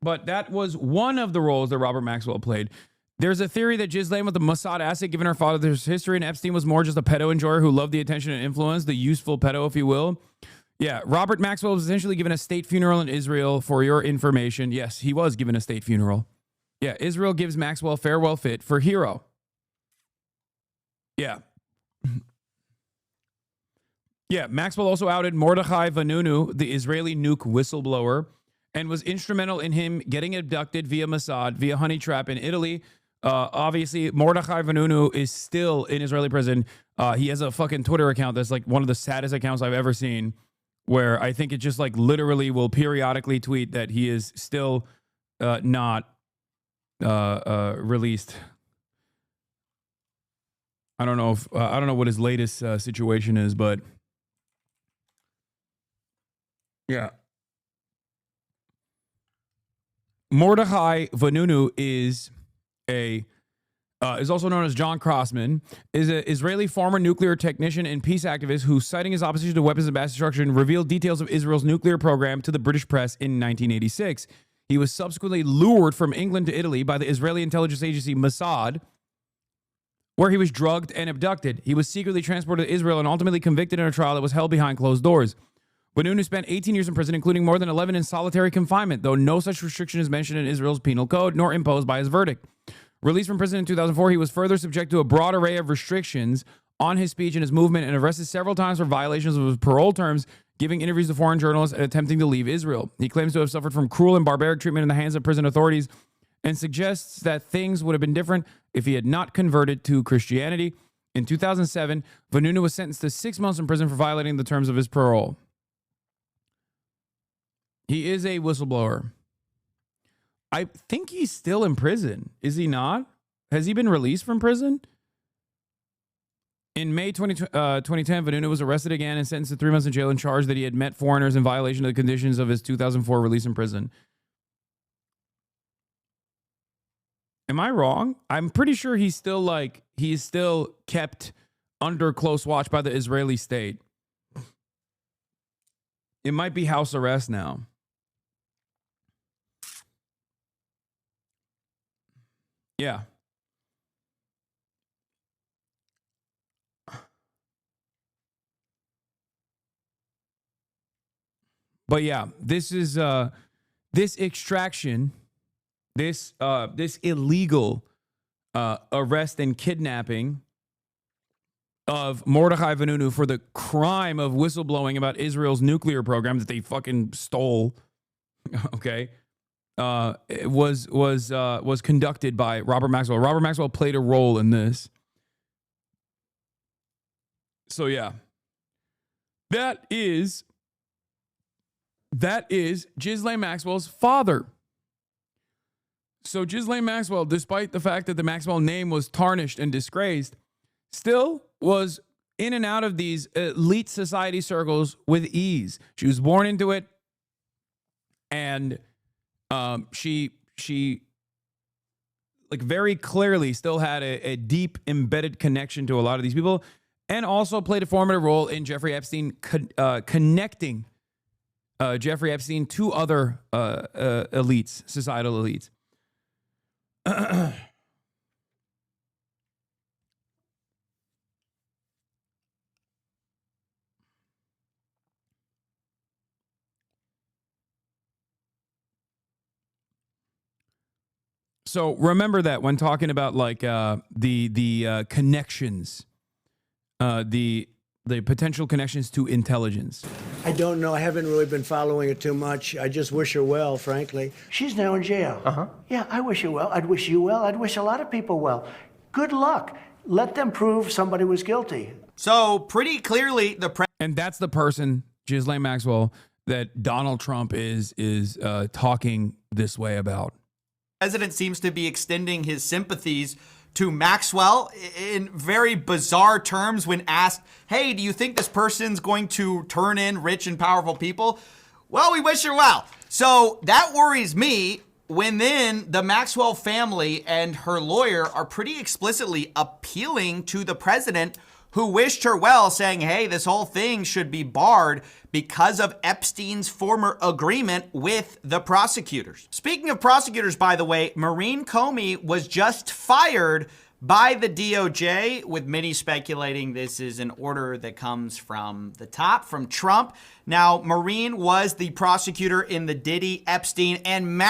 But that was one of the roles that Robert Maxwell played. There's a theory that Ghislaine was the Mossad asset given her father's history, and Epstein was more just a pedo enjoyer who loved the attention and influence, the useful pedo, if you will. Yeah, Robert Maxwell was essentially given a state funeral in Israel, for your information. Yes, he was given a state funeral. Yeah, Israel gives Maxwell farewell fit for hero. Yeah. Yeah, Maxwell also outed Mordechai Vanunu, the Israeli nuke whistleblower, and was instrumental in him getting abducted via Mossad, via honey trap in Italy. Obviously, Mordechai Vanunu is still in Israeli prison. He has a fucking Twitter account that's like one of the saddest accounts I've ever seen, where I think it just like literally will periodically tweet that he is still not released. I don't know if I don't know what his latest situation is, but yeah. Mordechai Vanunu is also known as John Crossman, is an Israeli former nuclear technician and peace activist who, citing his opposition to weapons of mass destruction, revealed details of Israel's nuclear program to the British press in 1986. He was subsequently lured from England to Italy by the Israeli intelligence agency Mossad, where he was drugged and abducted. He was secretly transported to Israel and ultimately convicted in a trial that was held behind closed doors. Vanunu spent 18 years in prison, including more than 11 in solitary confinement, though no such restriction is mentioned in Israel's penal code nor imposed by his verdict. Released from prison in 2004, he was further subject to a broad array of restrictions on his speech and his movement, and arrested several times for violations of his parole terms, giving interviews to foreign journalists and attempting to leave Israel. He claims to have suffered from cruel and barbaric treatment in the hands of prison authorities and suggests that things would have been different if he had not converted to Christianity. In 2007, Vanunu was sentenced to 6 months in prison for violating the terms of his parole. He is a whistleblower. I think he's still in prison. Is he not? Has he been released from prison? In May 2010, Vanunu was arrested again and sentenced to 3 months in jail and charged that he had met foreigners in violation of the conditions of his 2004 release from prison. Am I wrong? I'm pretty sure he's still kept under close watch by the Israeli state. It might be house arrest now. Yeah. But yeah, this is this extraction, this illegal arrest and kidnapping of Mordechai Vanunu for the crime of whistleblowing about Israel's nuclear program that they fucking stole. Okay. It was conducted by Robert Maxwell. Robert Maxwell played a role in this. So yeah, that is Ghislaine Maxwell's father. So Ghislaine Maxwell, despite the fact that the Maxwell name was tarnished and disgraced, still was in and out of these elite society circles with ease. She was born into it, and she like very clearly still had a deep embedded connection to a lot of these people, and also played a formative role in Jeffrey Epstein connecting Jeffrey Epstein to other elites, societal elites. So remember that when talking about like the connections, the potential connections to intelligence. I don't know. I haven't really been following it too much. I just wish her well, frankly. She's now in jail. Uh-huh. Yeah, I wish her well. I'd wish you well. I'd wish a lot of people well. Good luck. Let them prove somebody was guilty. So pretty clearly and that's the person, Ghislaine Maxwell, that Donald Trump is talking this way about. The president seems to be extending his sympathies to Maxwell in very bizarre terms when asked, hey, do you think this person's going to turn in rich and powerful people? Well, we wish her well. So that worries me when then the Maxwell family and her lawyer are pretty explicitly appealing to the president, who wished her well, saying, hey, this whole thing should be barred because of Epstein's former agreement with the prosecutors. Speaking of prosecutors, by the way, Maureen Comey was just fired by the DOJ, with many speculating this is an order that comes from the top, from Trump. Now, Maureen was the prosecutor in the Diddy, Epstein, and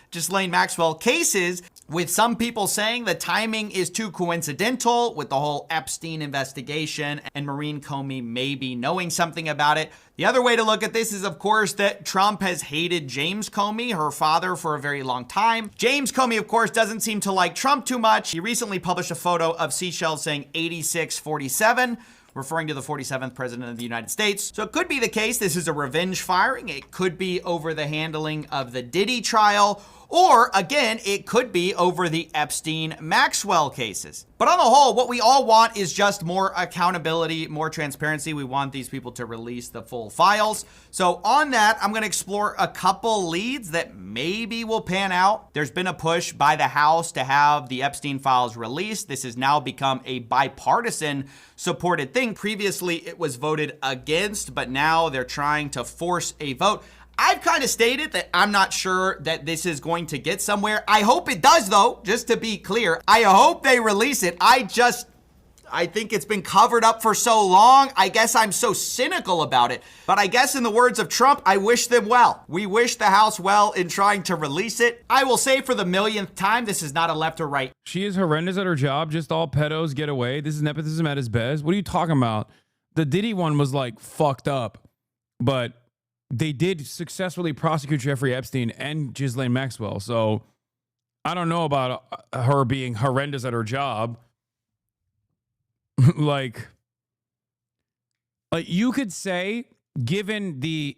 Ghislaine Maxwell cases, with some people saying the timing is too coincidental with the whole Epstein investigation and Maureen Comey maybe knowing something about it. The other way to look at this is, of course, that Trump has hated James Comey, her father, for a very long time. James Comey, of course, doesn't seem to like Trump too much. He recently published a photo of Seychelles saying 8647, referring to the 47th president of the United States. So it could be the case this is a revenge firing. It could be over the handling of the Diddy trial, Or, again, it could be over the Epstein-Maxwell cases. But on the whole, what we all want is just more accountability, more transparency. We want these people to release the full files. So on that, I'm going to explore a couple leads that maybe will pan out. There's been a push by the House to have the Epstein files released. This has now become a bipartisan supported thing. Previously, it was voted against, but now they're trying to force a vote. I've kind of stated that I'm not sure that this is going to get somewhere. I hope it does, though, just to be clear. I hope they release it. I think it's been covered up for so long. I guess I'm so cynical about it. But I guess in the words of Trump, I wish them well. We wish the House well in trying to release it. I will say for the millionth time, this is not a left or right. She is horrendous at her job. Just all pedos get away. This is nepotism at its best. What are you talking about? The Diddy one was like fucked up, but they did successfully prosecute Jeffrey Epstein and Ghislaine Maxwell. So I don't know about her being horrendous at her job. like you could say, given the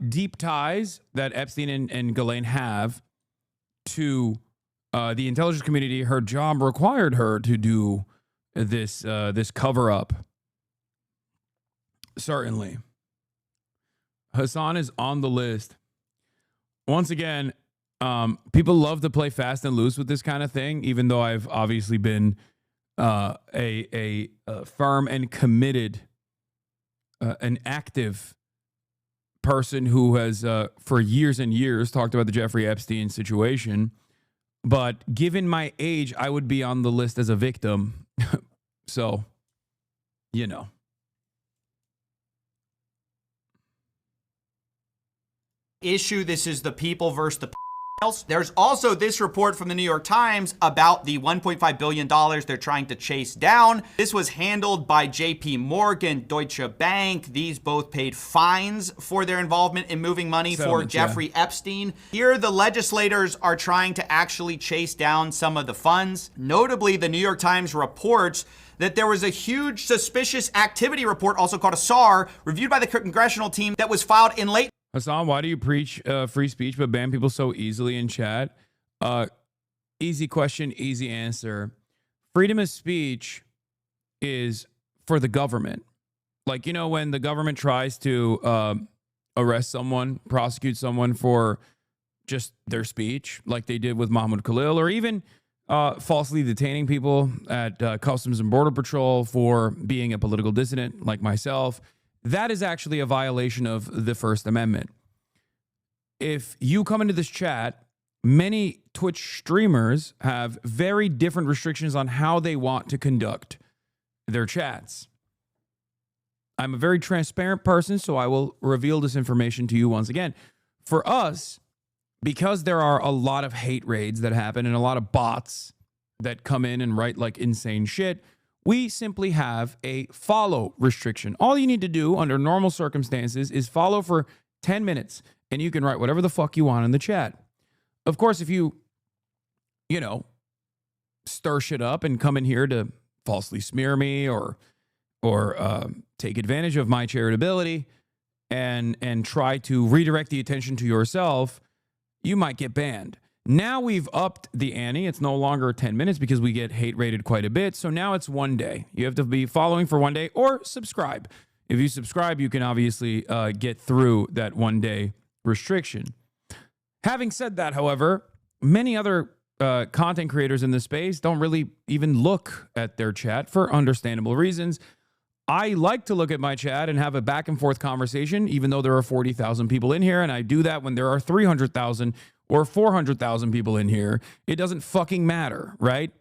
deep ties that Epstein and Ghislaine have to the intelligence community, her job required her to do this cover up. Certainly. Hasan is on the list. Once again, people love to play fast and loose with this kind of thing, even though I've obviously been a firm and committed, an active person who has, for years and years, talked about the Jeffrey Epstein situation. But given my age, I would be on the list as a victim. So, you know. Issue. This is the people versus the else. There's also this report from the New York Times about the $1.5 billion they're trying to chase down. This was handled by JP Morgan, Deutsche Bank. These both paid fines for their involvement in moving money for Jeffrey Epstein. Here, the legislators are trying to actually chase down some of the funds. Notably, the New York Times reports that there was a huge suspicious activity report, also called a SAR, reviewed by the congressional team that was filed in late. Hasan, why do you preach free speech but ban people so easily in chat? Easy question, easy answer. Freedom of speech is for the government. Like, you know, when the government tries to arrest someone, prosecute someone for just their speech, like they did with Mahmoud Khalil, or even falsely detaining people at Customs and Border Patrol for being a political dissident like myself, that is actually a violation of the First Amendment. If you come into this chat, many Twitch streamers have very different restrictions on how they want to conduct their chats. I'm a very transparent person, so I will reveal this information to you once again. For us, because there are a lot of hate raids that happen and a lot of bots that come in and write like insane shit, we simply have a follow restriction. All you need to do under normal circumstances is follow for 10 minutes and you can write whatever the fuck you want in the chat. Of course, if you stir shit up and come in here to falsely smear me or take advantage of my charitability and try to redirect the attention to yourself, you might get banned. Now we've upped the ante. It's no longer 10 minutes because we get hate rated quite a bit. So now it's 1 day. You have to be following for 1 day or subscribe. If you subscribe, you can obviously get through that 1 day restriction. Having said that, however, many other content creators in this space don't really even look at their chat for understandable reasons. I like to look at my chat and have a back and forth conversation, even though there are 40,000 people in here. And I do that when there are 300,000 or 400,000 people in here. It doesn't fucking matter, right?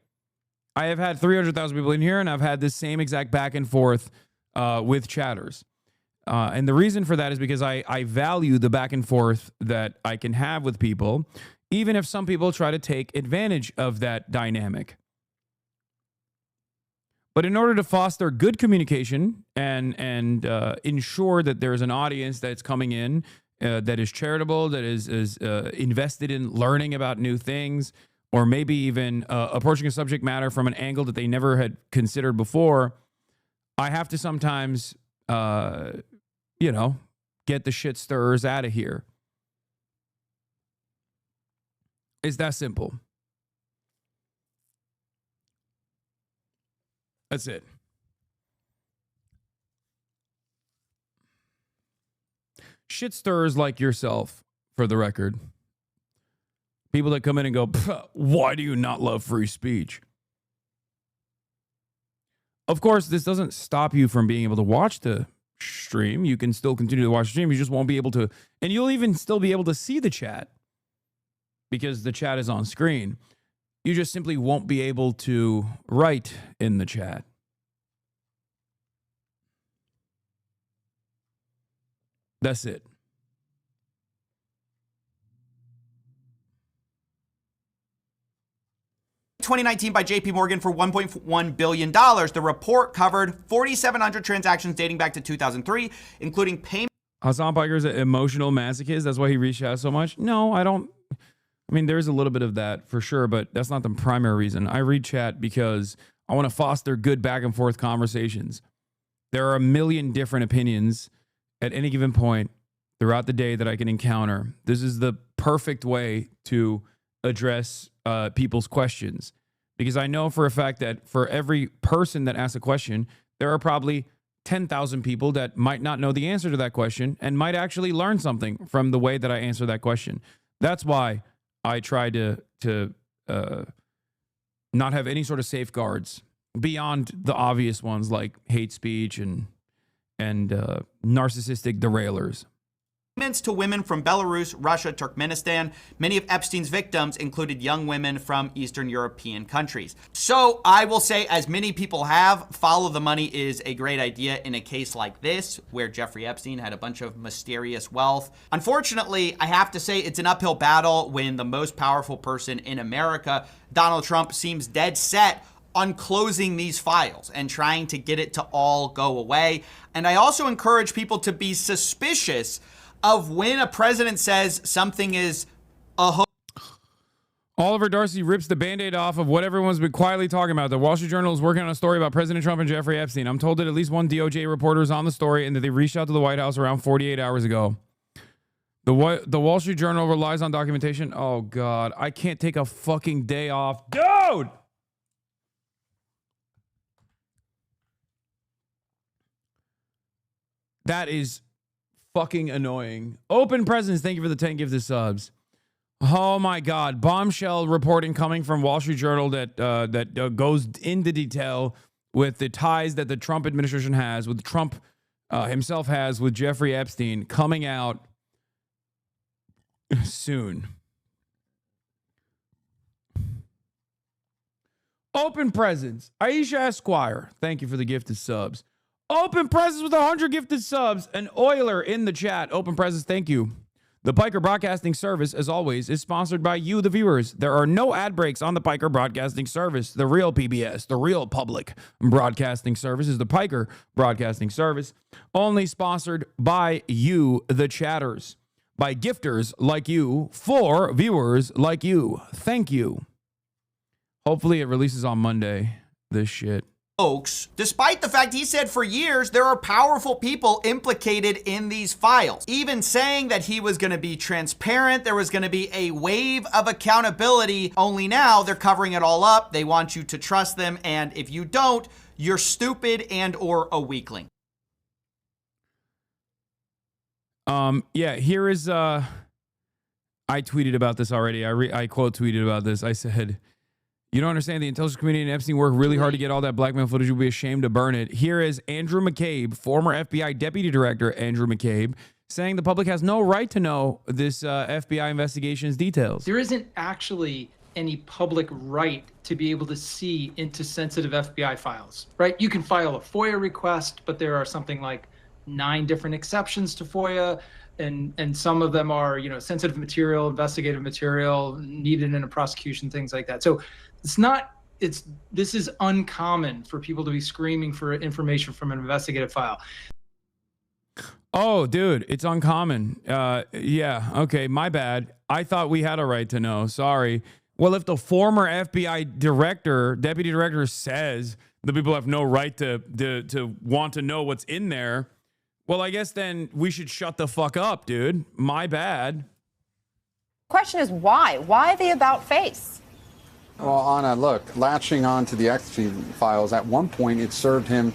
I have had 300,000 people in here and I've had this same exact back and forth with chatters. And the reason for that is because I value the back and forth that I can have with people, even if some people try to take advantage of that dynamic. But in order to foster good communication and ensure that there's an audience that's coming in that is charitable, that is invested in learning about new things, or maybe even approaching a subject matter from an angle that they never had considered before, I have to sometimes, get the shit stirrers out of here. It's that simple. That's it. Shit stirrers like yourself, for the record. People that come in and go, why do you not love free speech? Of course, this doesn't stop you from being able to watch the stream. You can still continue to watch the stream. You just won't be able to, and you'll even still be able to see the chat because the chat is on screen. You just simply won't be able to write in the chat. That's it. 2019 by JP Morgan for $1.1 billion. The report covered 4,700 transactions dating back to 2003, including payment. Hasan Piker is an emotional masochist. That's why he reached out so much. No, I don't. I mean, there's a little bit of that for sure, but that's not the primary reason. I read chat because I want to foster good back and forth conversations. There are a million different opinions at any given point throughout the day that I can encounter. This is the perfect way to address people's questions, because I know for a fact that for every person that asks a question, there are probably 10,000 people that might not know the answer to that question and might actually learn something from the way that I answer that question. That's why I try to not have any sort of safeguards beyond the obvious ones like hate speech and narcissistic derailers. To women from Belarus, Russia, Turkmenistan. Many of Epstein's victims included young women from Eastern European countries. So I will say, as many people have, follow the money is a great idea in a case like this, where Jeffrey Epstein had a bunch of mysterious wealth. Unfortunately, I have to say it's an uphill battle when the most powerful person in America, Donald Trump, seems dead set on closing these files and trying to get it to all go away. And I also encourage people to be suspicious of when a president says something is a hoax. Oliver Darcy rips the Band-Aid off of what everyone's been quietly talking about. The Wall Street Journal is working on a story about President Trump and Jeffrey Epstein. I'm told that at least one DOJ reporter is on the story and that they reached out to the White House around 48 hours ago. The Wall Street Journal relies on documentation. Oh, God. I can't take a fucking day off. Dude! That is fucking annoying. Open Presence, thank you for the 10 gifted subs. Oh my God. Bombshell reporting coming from Wall Street Journal that goes into detail with the ties that the Trump administration has, with Trump himself has with Jeffrey Epstein, coming out soon. Open Presence. Aisha Esquire, thank you for the gifted subs. Open Presence with 100 gifted subs. An Oiler in the chat. Open Presence, thank you. The Piker Broadcasting Service, as always, is sponsored by you, the viewers. There are no ad breaks on the Piker Broadcasting Service. The real PBS, the real public broadcasting service is the Piker Broadcasting Service. Only sponsored by you, the chatters. By gifters like you, for viewers like you. Thank you. Hopefully it releases on Monday, this shit. Despite the fact he said for years there are powerful people implicated in these files, even saying that he was going to be transparent, there was going to be a wave of accountability, only now they're covering it all up. They want you to trust them, and if you don't, you're stupid and or a weakling. Yeah, here is I tweeted about this already. I quote tweeted about this. I said, you don't understand, the intelligence community and Epstein worked really hard to get all that blackmail footage. You'll be ashamed to burn it. Here is Andrew McCabe, former FBI Deputy Director Andrew McCabe, saying the public has no right to know this FBI investigation's details. There isn't actually any public right to be able to see into sensitive FBI files, right? You can file a FOIA request, but there are something like 9 different exceptions to FOIA. And some of them are, sensitive material, investigative material needed in a prosecution, things like that. So this is uncommon for people to be screaming for information from an investigative file. Oh, dude, it's uncommon. Yeah, okay, my bad. I thought we had a right to know. Sorry. Well, if the former FBI deputy director says the people have no right to want to know what's in there, well, I guess then we should shut the fuck up, dude. My bad. Question is why? Why the about face? Well, Anna, look, latching on to the Epstein files, at one point it served him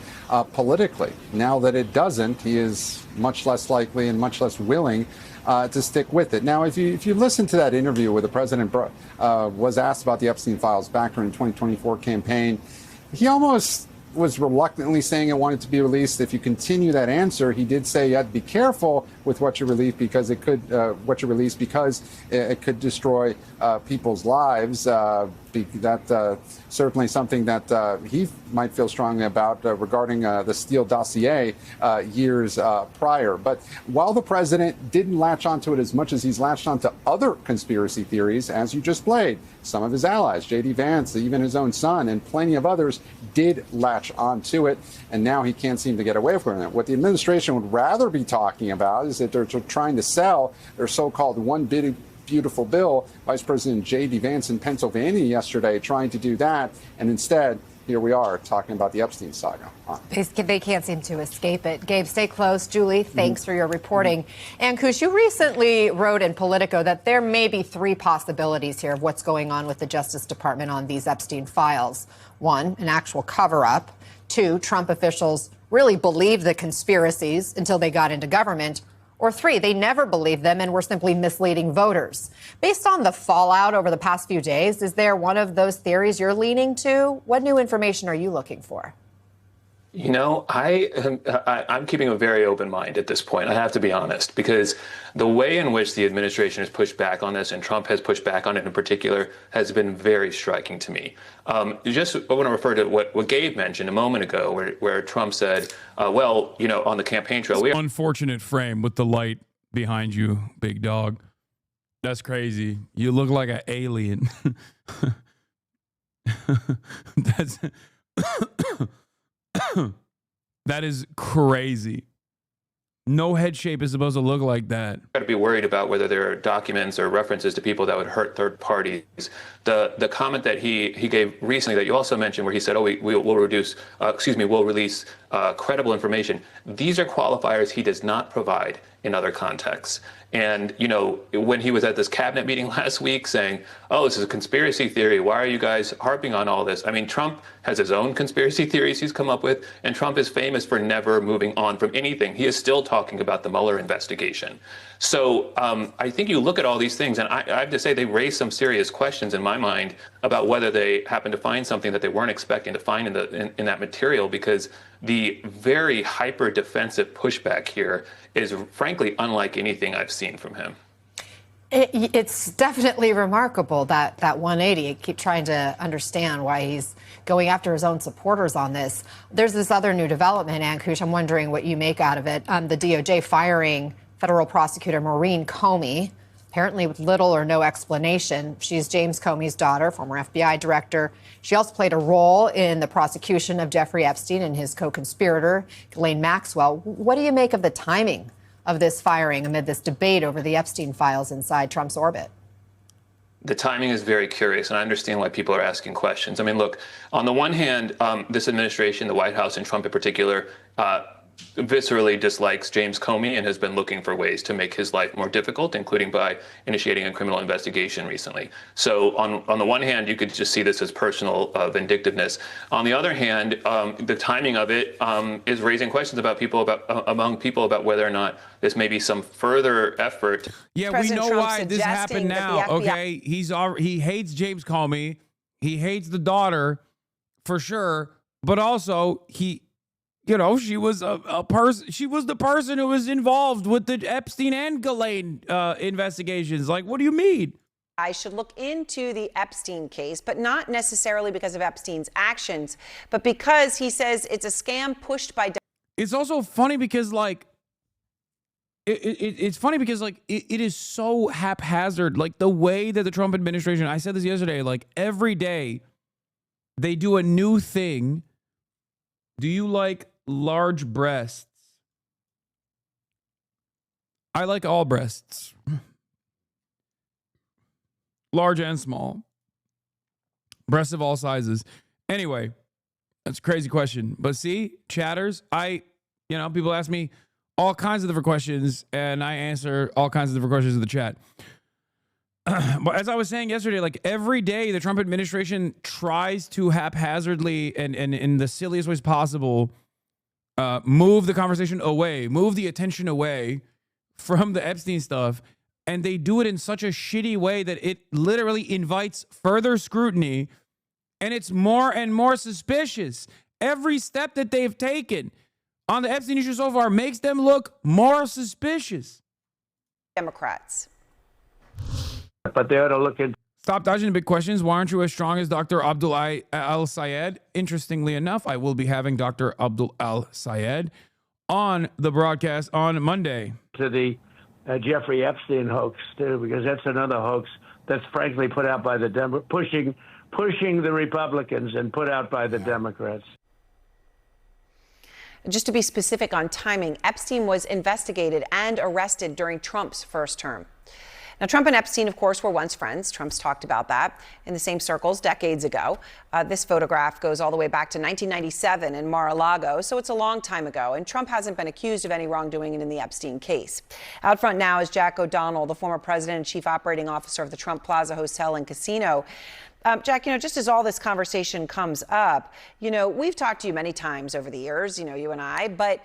politically. Now that it doesn't, he is much less likely and much less willing to stick with it. Now, if you listen to that interview where the president was asked about the Epstein files back during the 2024 campaign, he almost was reluctantly saying it wanted to be released. If you continue that answer, he did say you had to be careful with what you release because it could destroy people's lives. That certainly something that he might feel strongly about regarding the Steele dossier years prior. But while the president didn't latch onto it as much as he's latched onto other conspiracy theories, as you just played, some of his allies, J.D. Vance, even his own son, and plenty of others did latch onto it, and now he can't seem to get away from it. What the administration would rather be talking about is that they're trying to sell their so-called one big beautiful bill. Vice President J.D. Vance in Pennsylvania yesterday trying to do that, and instead, here we are talking about the Epstein saga. They can't seem to escape it. Gabe, stay close. Julie, thanks for your reporting. Ankush, you recently wrote in Politico that there may be three possibilities here of what's going on with the Justice Department on these Epstein files. One, an actual cover-up. Two, Trump officials really believed the conspiracies until they got into government. Or three, they never believed them and were simply misleading voters. Based on the fallout over the past few days, is there one of those theories you're leaning to? What new information are you looking for? You know, I'm keeping a very open mind at this point. I have to be honest, because the way in which the administration has pushed back on this, and Trump has pushed back on it in particular, has been very striking to me. I want to refer to what Gabe mentioned a moment ago, where Trump said, well, you know, on the campaign trail, unfortunate frame with the light behind you, big dog. That's crazy. You look like an alien. That's that is crazy. No head shape is supposed to look like that. Got to be worried about whether there are documents or references to people that would hurt third parties. The comment that he gave recently that you also mentioned, where he said, "Oh, we'll release credible information." These are qualifiers he does not provide in other contexts. And, you know, when he was at this cabinet meeting last week saying, oh, this is a conspiracy theory, why are you guys harping on all this? I mean, Trump has his own conspiracy theories he's come up with, and Trump is famous for never moving on from anything. He is still talking about the Mueller investigation. So I think you look at all these things, and I have to say they raise some serious questions in my mind about whether they happen to find something that they weren't expecting to find in that material, because the very hyper-defensive pushback here is frankly unlike anything I've seen from him. It's definitely remarkable, that 180. I keep trying to understand why he's going after his own supporters on this. There's this other new development, Ankush. I'm wondering what you make out of it. The DOJ firing federal prosecutor Maureen Comey, apparently with little or no explanation. She's James Comey's daughter, former FBI director. She also played a role in the prosecution of Jeffrey Epstein and his co-conspirator, Ghislaine Maxwell. What do you make of the timing of this firing amid this debate over the Epstein files inside Trump's orbit? The timing is very curious, and I understand why people are asking questions. I mean, look, on the one hand, this administration, the White House, and Trump in particular, viscerally dislikes James Comey and has been looking for ways to make his life more difficult, including by initiating a criminal investigation recently. So on the one hand, you could just see this as personal vindictiveness. On the other hand, the timing of it is raising questions among people about whether or not this may be some further effort. Yeah, President we know Trump why this happened now. Okay, he hates James Comey. He hates the daughter for sure, but also you know, she was a person. She was the person who was involved with the Epstein and Ghislaine investigations. Like, what do you mean? I should look into the Epstein case, but not necessarily because of Epstein's actions, but because he says it's a scam pushed by. It's also funny because, like, it's funny because, like, it is so haphazard. Like, the way that the Trump administration, I said this yesterday, like, every day they do a new thing. Do you like large breasts? I like all breasts. Large and small. Breasts of all sizes. Anyway, that's a crazy question. But see, chatters, people ask me all kinds of different questions, and I answer all kinds of different questions in the chat. but as I was saying yesterday, like every day the Trump administration tries to haphazardly and in the silliest ways possible move the conversation away, move the attention away from the Epstein stuff. And they do it in such a shitty way that it literally invites further scrutiny, and it's more and more suspicious. Every step that they've taken on the Epstein issue so far makes them look more suspicious. Democrats. But they ought to look at. Stop dodging the big questions. Why aren't you as strong as Dr. Abdul al-Sayed? Interestingly enough, I will be having Dr. Abdul al-Sayed on the broadcast on Monday. To the Jeffrey Epstein hoax, too, because that's another hoax that's frankly put out by the pushing the Republicans and put out by the Democrats. Just to be specific on timing, Epstein was investigated and arrested during Trump's first term. Now, Trump and Epstein, of course, were once friends. Trump's talked about that in the same circles decades ago. This photograph goes all the way back to 1997 in Mar-a-Lago, so it's a long time ago. And Trump hasn't been accused of any wrongdoing in the Epstein case. Out front now is Jack O'Donnell, the former president and chief operating officer of the Trump Plaza Hotel and Casino. Jack, just as all this conversation comes up, we've talked to you many times over the years, you and I, but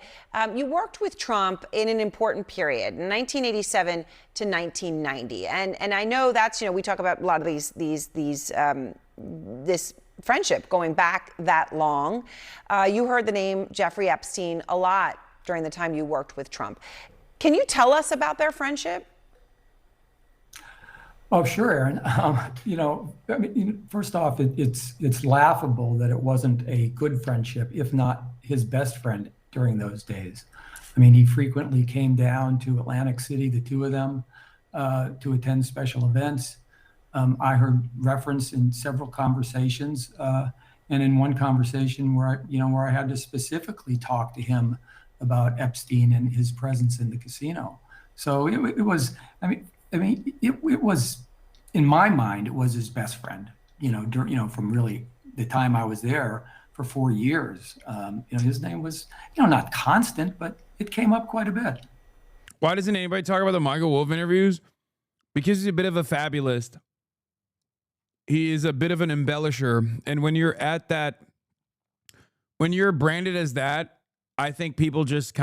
you worked with Trump in an important period, 1987 to 1990. And I know that's, we talk about a lot of this friendship going back that long. You heard the name Jeffrey Epstein a lot during the time you worked with Trump. Can you tell us about their friendship? Oh, sure, Aaron. First off, it's laughable that it wasn't a good friendship, if not his best friend during those days. He frequently came down to Atlantic City, the two of them, to attend special events. I heard reference in several conversations, and in one conversation where I had to specifically talk to him about Epstein and his presence in the casino. So it was. It was, in my mind, it was his best friend, from really the time I was there for 4 years. His name was, not constant, but it came up quite a bit. Why doesn't anybody talk about the Michael Wolff interviews? Because he's a bit of a fabulist. He is a bit of an embellisher. And when you're at that, when you're branded as that, I think people just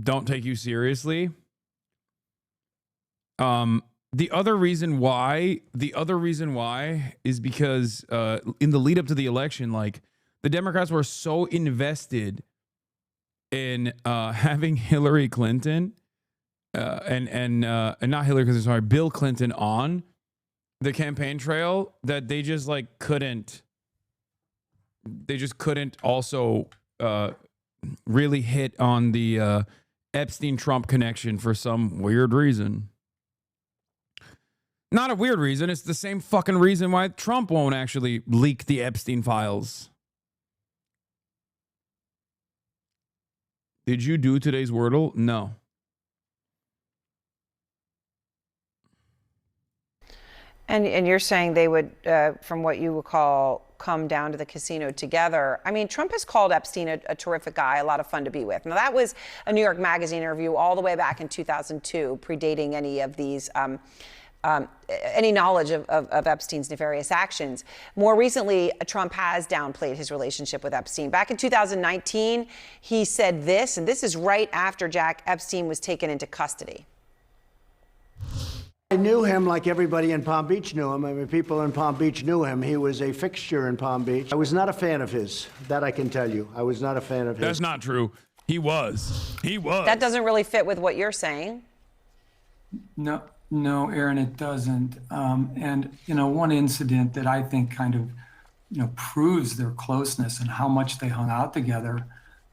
don't take you seriously. The other reason why is because in the lead up to the election, like the Democrats were so invested in having Hillary Clinton and not Hillary Clinton, sorry, Bill Clinton on the campaign trail that they just couldn't also really hit on the Epstein-Trump connection for some weird reason. Not a weird reason. It's the same fucking reason why Trump won't actually leak the Epstein files. Did you do today's Wordle? No. And you're saying they would, from what you would call, come down to the casino together. Trump has called Epstein a terrific guy, a lot of fun to be with. Now, that was a New York Magazine interview all the way back in 2002, predating any of these, any knowledge of Epstein's nefarious actions. More recently, Trump has downplayed his relationship with Epstein. Back in 2019, he said this, and this is right after Jack Epstein was taken into custody. I knew him like everybody in Palm Beach knew him. People in Palm Beach knew him. He was a fixture in Palm Beach. I was not a fan of his. That I can tell you. I was not a fan of his. That's not true. He was. That doesn't really fit with what you're saying. No, Aaron, it doesn't. And one incident that I think kind of, proves their closeness and how much they hung out together.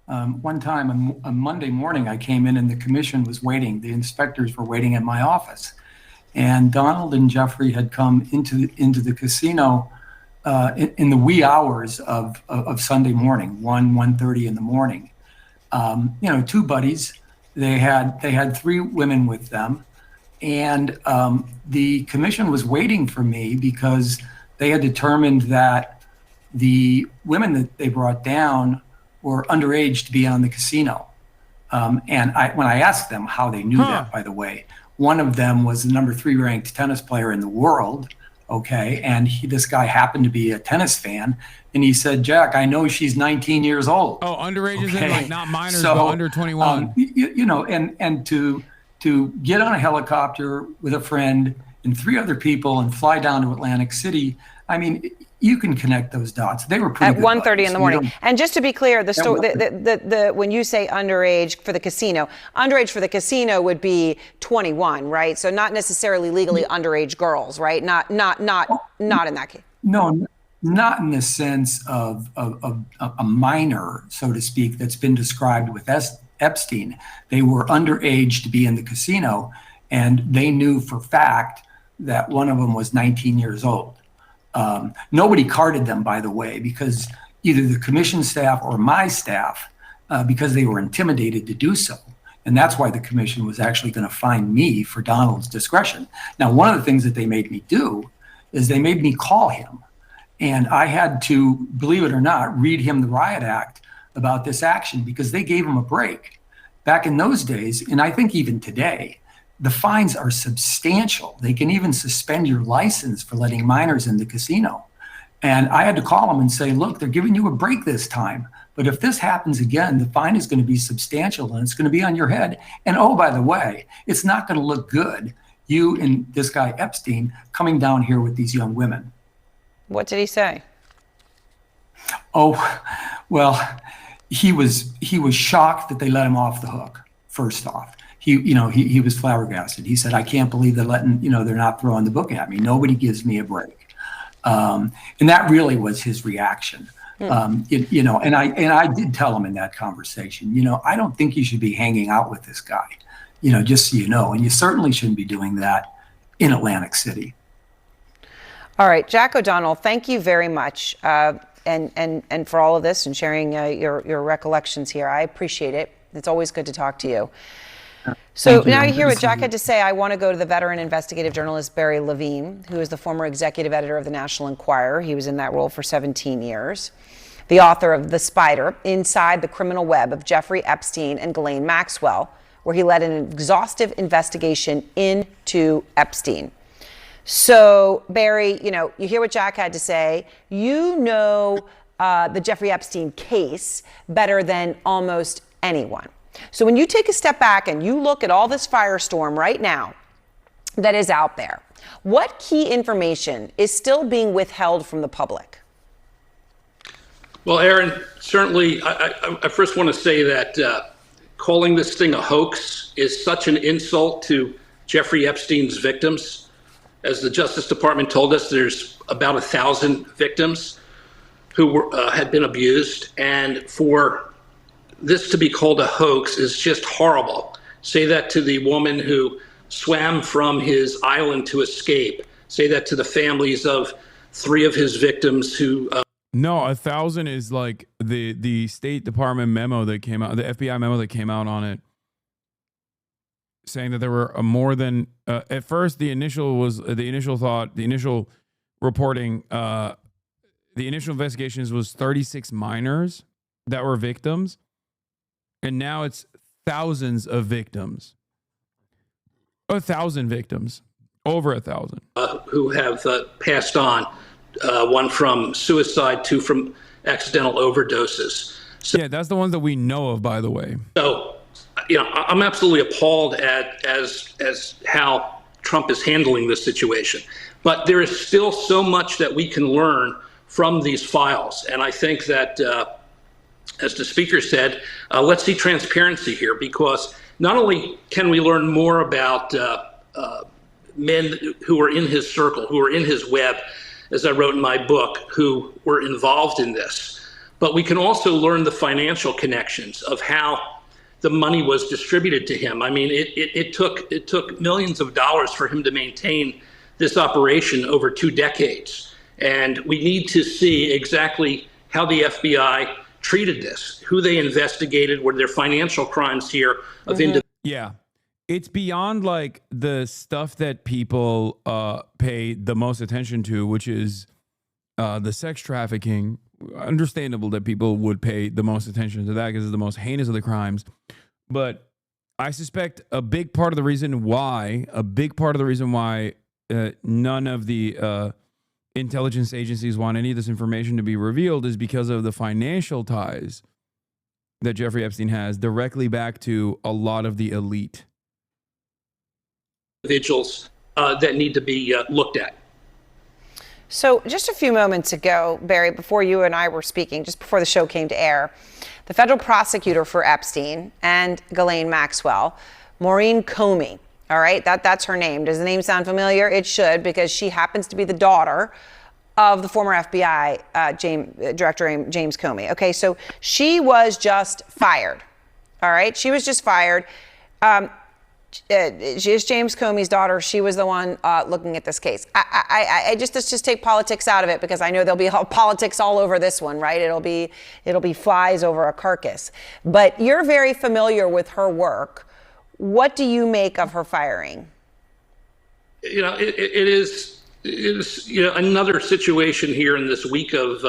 One time, on Monday morning, I came in and the commission was waiting. The inspectors were waiting at my office. And Donald and Jeffrey had come into the casino in the wee hours of Sunday morning, 1:30 in the morning. Two buddies. They had three women with them, and the commission was waiting for me because they had determined that the women that they brought down were underage to be on the casino. And when I asked them how they knew that, by the way, one of them was the number 3 ranked tennis player in the world. Okay. And this guy happened to be a tennis fan. And he said, Jack, I know she's 19 years old. Oh, underage is in, like, not minors, so, but under 21. You know, and to get on a helicopter with a friend and 3 other people and fly down to Atlantic City, I mean, you can connect those dots. They were pretty at 1:30 in the morning. And just to be clear, when you say underage for the casino would be 21, right? So not necessarily legally underage girls, right? Not in that case. No, not in the sense of a minor, so to speak, that's been described with Epstein. They were underage to be in the casino, and they knew for fact that one of them was 19 years old. Nobody carded them, by the way, because either the commission staff or my staff, because they were intimidated to do so. And that's why the commission was actually going to fine me for Donald's discretion. Now, one of the things that they made me do is they made me call him. And I had to, believe it or not, read him the riot act about this action because they gave him a break. Back in those days, and I think even today, the fines are substantial. They can even suspend your license for letting minors in the casino. And I had to call them and say, look, they're giving you a break this time. But if this happens again, the fine is going to be substantial and it's going to be on your head. And oh, by the way, it's not going to look good, you and this guy Epstein coming down here with these young women. What did he say? Oh, well, he was shocked that they let him off the hook, first off. He was flabbergasted. He said, I can't believe they're they're not throwing the book at me. Nobody gives me a break. And that really was his reaction. And I did tell him in that conversation, I don't think you should be hanging out with this guy, just so you know, and you certainly shouldn't be doing that in Atlantic City. All right, Jack O'Donnell, thank you very much. And for all of this and sharing your recollections here. I appreciate it. It's always good to talk to you. So now you hear what Jack had to say. I want to go to the veteran investigative journalist Barry Levine, who is the former executive editor of the National Enquirer. He was in that role for 17 years. The author of The Spider, Inside the Criminal Web of Jeffrey Epstein and Ghislaine Maxwell, where he led an exhaustive investigation into Epstein. So, Barry, you hear what Jack had to say. The Jeffrey Epstein case better than almost anyone. So when you take a step back and you look at all this firestorm right now that is out there, what key information is still being withheld from the public? Well, Aaron, certainly, I first want to say that calling this thing a hoax is such an insult to Jeffrey Epstein's victims. As the Justice Department told us, there's about 1,000 victims who had been abused, and for this to be called a hoax is just horrible. Say that to the woman who swam from his island to escape. Say that to the families of 3 of his victims who... No, 1,000 is like the State Department memo that came out, the FBI memo that came out on it, saying that there were more than... at first, the initial reporting, the initial investigations was 36 minors that were victims. And now it's thousands of victims. 1,000 victims. Over 1,000. Who have passed on. One from suicide, 2 from accidental overdoses. So, yeah, that's the ones that we know of, by the way. So, I'm absolutely appalled at as how Trump is handling this situation. But there is still so much that we can learn from these files. And I think that... as the speaker said, let's see transparency here, because not only can we learn more about men who are in his circle, who are in his web, as I wrote in my book, who were involved in this, but we can also learn the financial connections of how the money was distributed to him. I mean, it took millions of dollars for him to maintain this operation over 2 decades. And we need to see exactly how the FBI treated this, who they investigated, were there financial crimes here of Yeah, it's beyond like the stuff that people pay the most attention to, which is the sex trafficking. Understandable that people would pay the most attention to that because it's the most heinous of the crimes. But I suspect a big part of the reason why none of the intelligence agencies want any of this information to be revealed is because of the financial ties that Jeffrey Epstein has directly back to a lot of the elite. Individuals that need to be looked at. So just a few moments ago, Barry, before you and I were speaking, just before the show came to air, the federal prosecutor for Epstein and Ghislaine Maxwell, Maureen Comey, all right, that's her name. Does the name sound familiar? It should, because she happens to be the daughter of the former FBI Director James Comey. Okay, so she was just fired, all right? She was just fired. She is James Comey's daughter. She was the one looking at this case. Let's just take politics out of it, because I know there'll be politics all over this one, right? It'll be flies over a carcass. But you're very familiar with her work. What do you make of her firing? You know, it is another situation here in this week of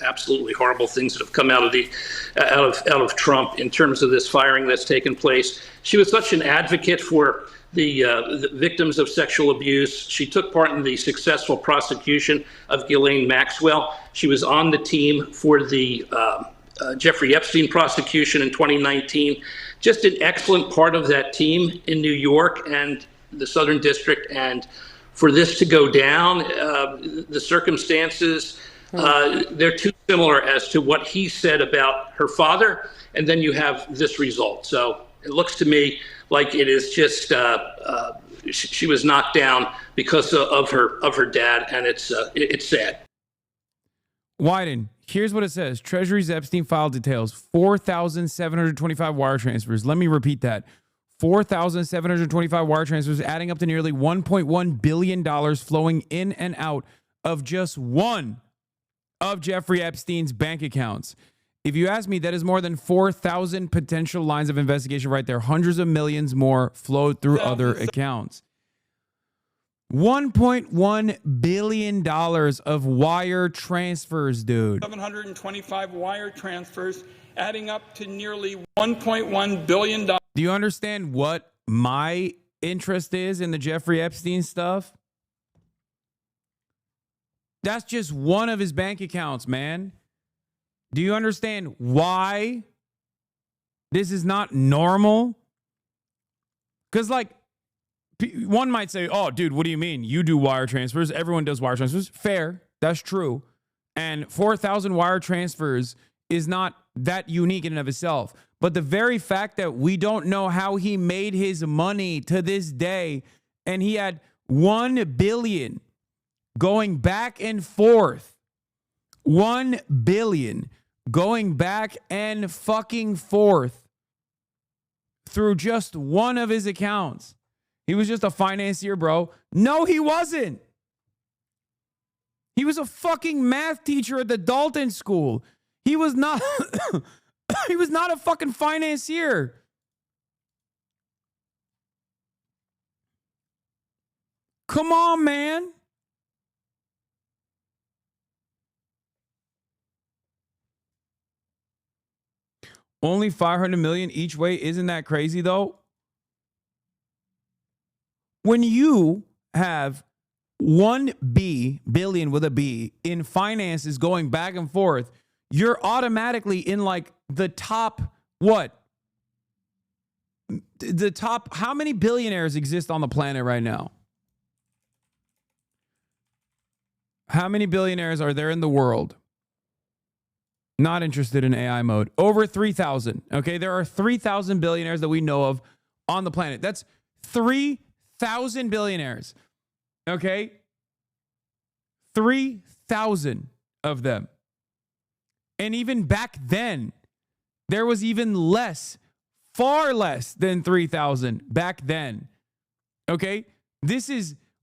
absolutely horrible things that have come out of Trump in terms of this firing that's taken place. She was such an advocate for the victims of sexual abuse. She took part in the successful prosecution of Ghislaine Maxwell. She was on the team for the Jeffrey Epstein prosecution in 2019. Just an excellent part of that team in New York and the Southern District. And for this to go down, the circumstances, they're too similar as to what he said about her father, and then you have this result. So it looks to me like it is just she was knocked down because of her dad, and it's sad. Wyden, here's what it says. Treasury's Epstein file details 4,725 wire transfers. Let me repeat that. 4,725 wire transfers, adding up to nearly $1.1 billion flowing in and out of just one of Jeffrey Epstein's bank accounts. If you ask me, that is more than 4,000 potential lines of investigation right there. Hundreds of millions more flowed through other accounts. $1.1 billion of wire transfers, dude. 725 wire transfers, adding up to nearly $1.1 billion. Do you understand what my interest is in the Jeffrey Epstein stuff? That's just one of his bank accounts, man. Do you understand why this is not normal? Because, like, one might say, oh, dude, what do you mean? You do wire transfers. Everyone does wire transfers. Fair. That's true. And 4,000 wire transfers is not that unique in and of itself. But the very fact that we don't know how he made his money to this day, and he had $1 billion going back and forth, $1 billion going back and fucking forth through just one of his accounts. He was just a financier, bro. No, he wasn't. He was a fucking math teacher at the Dalton School. He was not he was not a fucking financier. Come on, man. Only 500 million each way. Isn't that crazy though? When you have $1 billion with a B in finances going back and forth, you're automatically in like the top, what? The top, how many billionaires exist on the planet right now? How many billionaires are there in the world? Not interested in AI mode. Over 3,000. Okay, there are 3,000 billionaires that we know of on the planet. That's 3,000 billionaires. Okay? 3,000 of them. And even back then, there was even less, far less than 3,000 back then. Okay?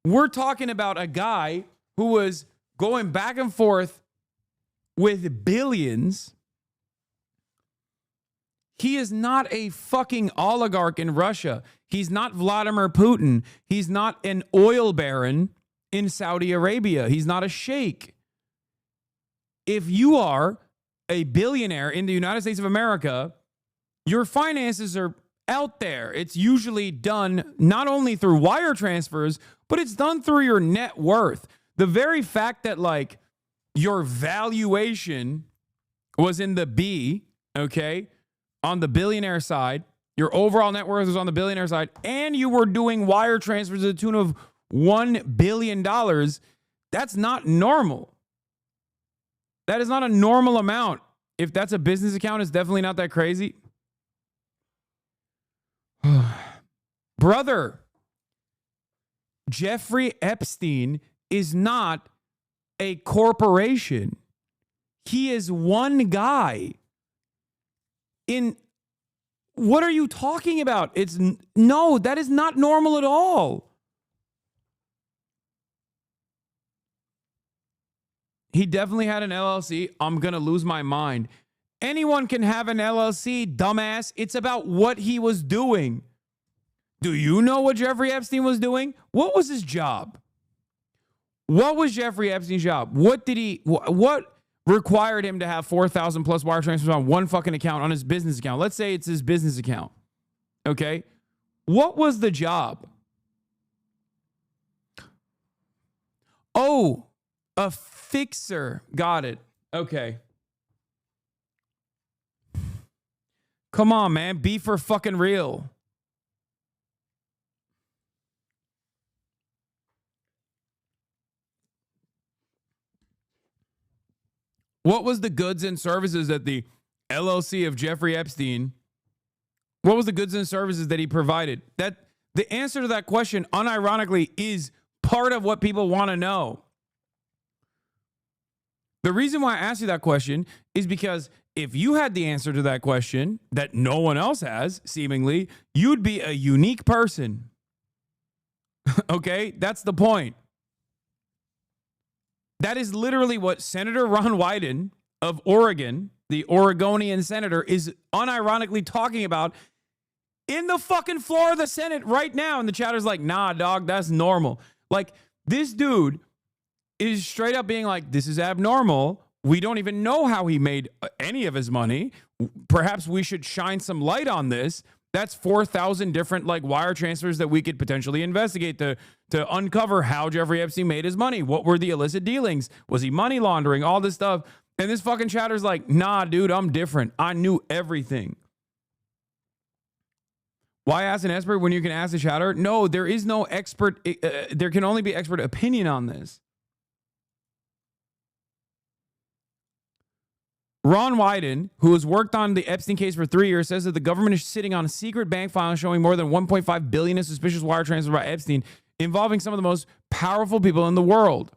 We're talking about a guy who was going back and forth with billions. He is not a fucking oligarch in Russia. He's not Vladimir Putin. He's not an oil baron in Saudi Arabia. He's not a sheikh. If you are a billionaire in the United States of America, your finances are out there. It's usually done not only through wire transfers, but it's done through your net worth. The very fact that like your valuation was in the B, okay, on the billionaire side, your overall net worth was on the billionaire side, and you were doing wire transfers to the tune of $1 billion, that's not normal. That is not a normal amount. If that's a business account, it's definitely not that crazy. Brother, Jeffrey Epstein is not a corporation. He is one guy. What are you talking about? No, that is not normal at all. He definitely had an LLC. I'm going to lose my mind. Anyone can have an LLC, dumbass. It's about what he was doing. Do you know what Jeffrey Epstein was doing? What was his job? What was Jeffrey Epstein's job? What required him to have 4,000 plus wire transfers on one fucking account, on his business account? Let's say it's his business account. Okay. What was the job? Oh, a fixer. Got it. Okay. Come on, man. Be for fucking real. What was the goods and services that the LLC of Jeffrey Epstein, what was the goods and services that he provided? That the answer to that question, unironically, is part of what people want to know. The reason why I asked you that question is because if you had the answer to that question that no one else has, seemingly, you'd be a unique person. Okay? That's the point. That is literally what Senator Ron Wyden of Oregon, the Oregonian senator, is unironically talking about in the fucking floor of the Senate right now. And the chatter's like, nah, dog, that's normal. Like, this dude is straight up being like, this is abnormal. We don't even know how he made any of his money. Perhaps we should shine some light on this. That's 4,000 different like wire transfers that we could potentially investigate to uncover how Jeffrey Epstein made his money. What were the illicit dealings? Was he money laundering? All this stuff. And this fucking chatter's like, nah, dude, I'm different. I knew everything. Why ask an expert when you can ask a chatter? No, there is no expert. There can only be expert opinion on this. Ron Wyden, who has worked on the Epstein case for 3 years, says that the government is sitting on a secret bank file showing more than $1.5 billion in suspicious wire transfers by Epstein, involving some of the most powerful people in the world.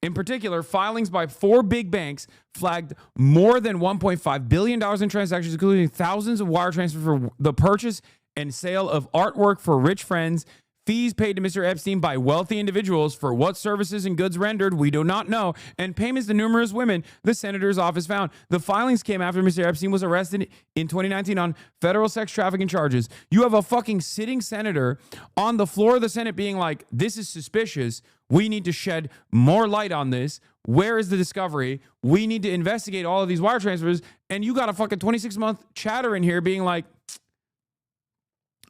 In particular, filings by 4 big banks flagged more than $1.5 billion in transactions, including thousands of wire transfers for the purchase and sale of artwork for rich friends, fees paid to Mr. Epstein by wealthy individuals for what services and goods rendered, we do not know, and payments to numerous women, the senator's office found. The filings came after Mr. Epstein was arrested in 2019 on federal sex trafficking charges. You have a fucking sitting senator on the floor of the Senate being like, this is suspicious. We need to shed more light on this. Where is the discovery? We need to investigate all of these wire transfers. And you got a fucking 26-month chatter in here being like,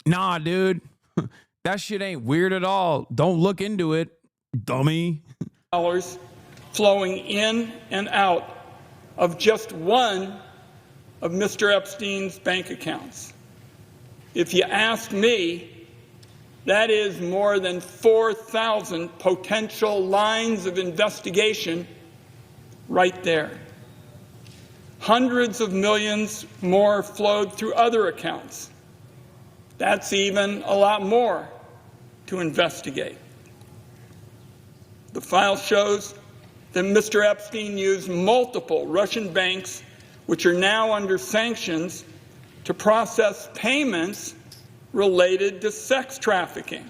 nah, dude. That shit ain't weird at all. Don't look into it, dummy. Dollars flowing in and out of just one of Mr. Epstein's bank accounts. If you ask me, that is more than 4,000 potential lines of investigation right there. Hundreds of millions more flowed through other accounts. That's even a lot more to investigate. The file shows that Mr. Epstein used multiple Russian banks, which are now under sanctions, to process payments related to sex trafficking.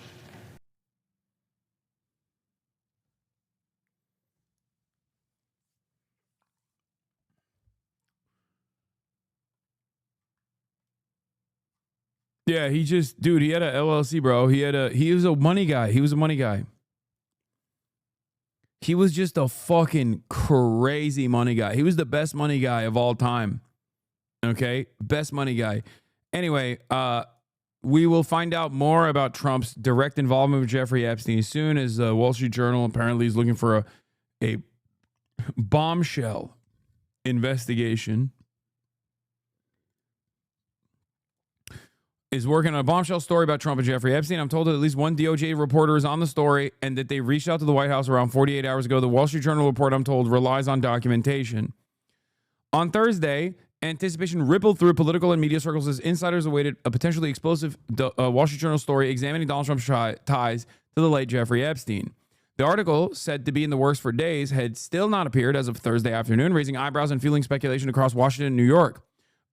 Yeah, he had a LLC, bro. He was a money guy. He was a money guy. He was just a fucking crazy money guy. He was the best money guy of all time. Okay, best money guy. Anyway, we will find out more about Trump's direct involvement with Jeffrey Epstein as soon as the Wall Street Journal apparently is looking for a bombshell investigation. Is working on a bombshell story about Trump and Jeffrey Epstein. I'm told that at least one DOJ reporter is on the story and that they reached out to the White House around 48 hours ago. The Wall Street Journal report, I'm told, relies on documentation. On Thursday, anticipation rippled through political and media circles as insiders awaited a potentially explosive Wall Street Journal story examining Donald Trump's ties to the late Jeffrey Epstein. The article, said to be in the works for days, had still not appeared as of Thursday afternoon, raising eyebrows and fueling speculation across Washington and New York.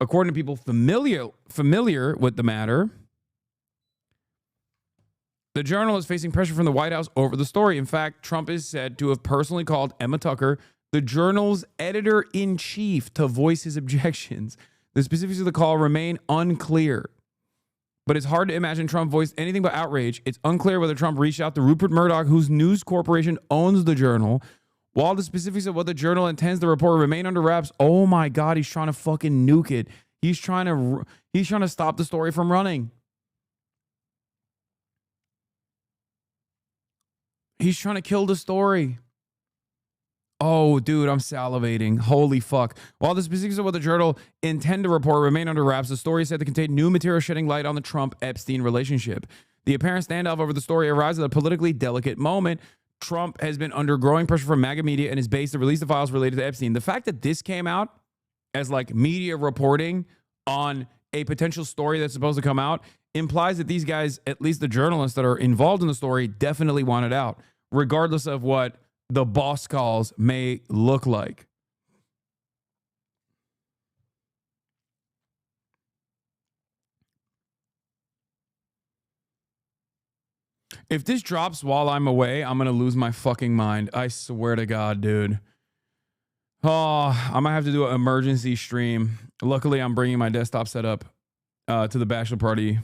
According to people familiar with the matter, the Journal is facing pressure from the White House over the story. In fact, Trump is said to have personally called Emma Tucker, the Journal's editor-in-chief, to voice his objections. The specifics of the call remain unclear, but it's hard to imagine Trump voiced anything but outrage. It's unclear whether Trump reached out to Rupert Murdoch, whose news corporation owns the Journal. While the specifics of what the Journal intends to report remain under wraps, oh my God, he's trying to fucking nuke it. He's trying to stop the story from running. He's trying to kill the story. Oh, dude, I'm salivating. Holy fuck. While the specifics of what the Journal intend to report remain under wraps, the story is said to contain new material shedding light on the Trump-Epstein relationship. The apparent standoff over the story arrives at a politically delicate moment. Trump has been under growing pressure from MAGA media and his base to release the files related to Epstein. The fact that this came out as like media reporting on a potential story that's supposed to come out implies that these guys, at least the journalists that are involved in the story, definitely want it out, regardless of what the boss calls may look like. If this drops while I'm away, I'm going to lose my fucking mind. I swear to God, dude. Oh, I'm going to have to do an emergency stream. Luckily, I'm bringing my desktop setup to the bachelor party.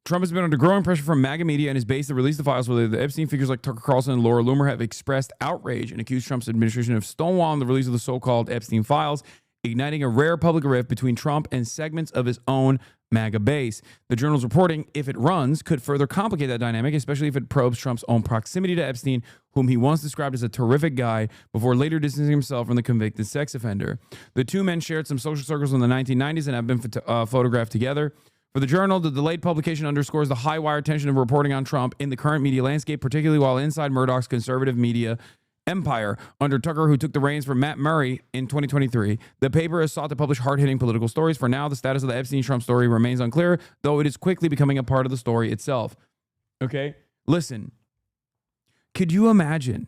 Trump has been under growing pressure from MAGA media and his base to release the files related to Epstein. Figures like Tucker Carlson and Laura Loomer have expressed outrage and accused Trump's administration of stonewalling the release of the so-called Epstein files, igniting a rare public rift between Trump and segments of his own MAGA base. The Journal's reporting, if it runs, could further complicate that dynamic, especially if it probes Trump's own proximity to Epstein, whom he once described as a terrific guy, before later distancing himself from the convicted sex offender. The two men shared some social circles in the 1990s and have been photographed together. For the Journal, the delayed publication underscores the high wire tension of reporting on Trump in the current media landscape, particularly while inside Murdoch's conservative media empire. Under Tucker, who took the reins from Matt Murray in 2023, the paper has sought to publish hard-hitting political stories. For now, the status of the Epstein-Trump story remains unclear, though it is quickly becoming a part of the story itself. Okay? Listen. Could you imagine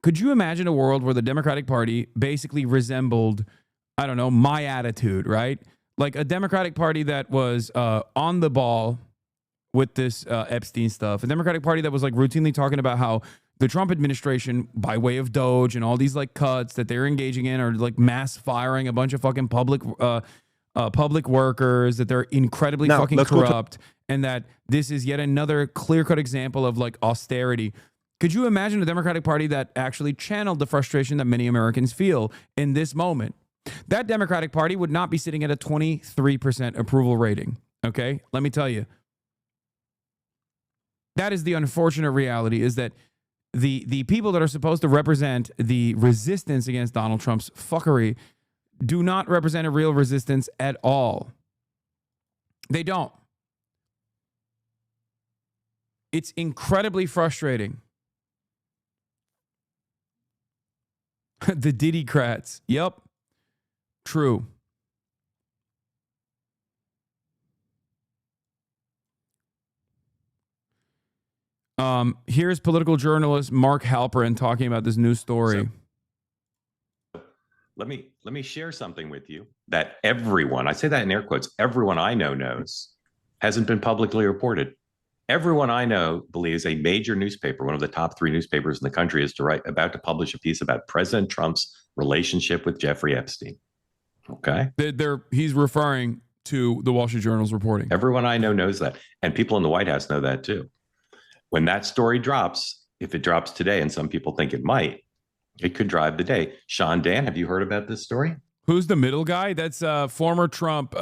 a world where the Democratic Party basically resembled, I don't know, my attitude, right? Like a Democratic Party that was on the ball with this Epstein stuff. A Democratic Party that was like routinely talking about how the Trump administration, by way of Doge and all these like cuts that they're engaging in, are like mass firing a bunch of fucking public workers, that they're incredibly fucking corrupt, and that this is yet another clear-cut example of like austerity. Could you imagine a Democratic Party that actually channeled the frustration that many Americans feel in this moment? That Democratic Party would not be sitting at a 23% approval rating. Okay? Let me tell you. That is the unfortunate reality, is that the people that are supposed to represent the resistance against Donald Trump's fuckery do not represent a real resistance at all. They don't. It's incredibly frustrating. The Diddycrats. Yep. True. Here's political journalist Mark Halperin talking about this new story. So, let me share something with you that everyone, I say that in air quotes, everyone I know knows, hasn't been publicly reported. Everyone I know believes a major newspaper, one of the top 3 newspapers in the country, is about to publish a piece about President Trump's relationship with Jeffrey Epstein. Okay. He's referring to the Wall Street Journal's reporting. Everyone I know knows that. And people in the White House know that too. When that story drops, if it drops today, and some people think it might, it could drive the day. Sean, Dan, have you heard about this story? Who's the middle guy? That's former Trump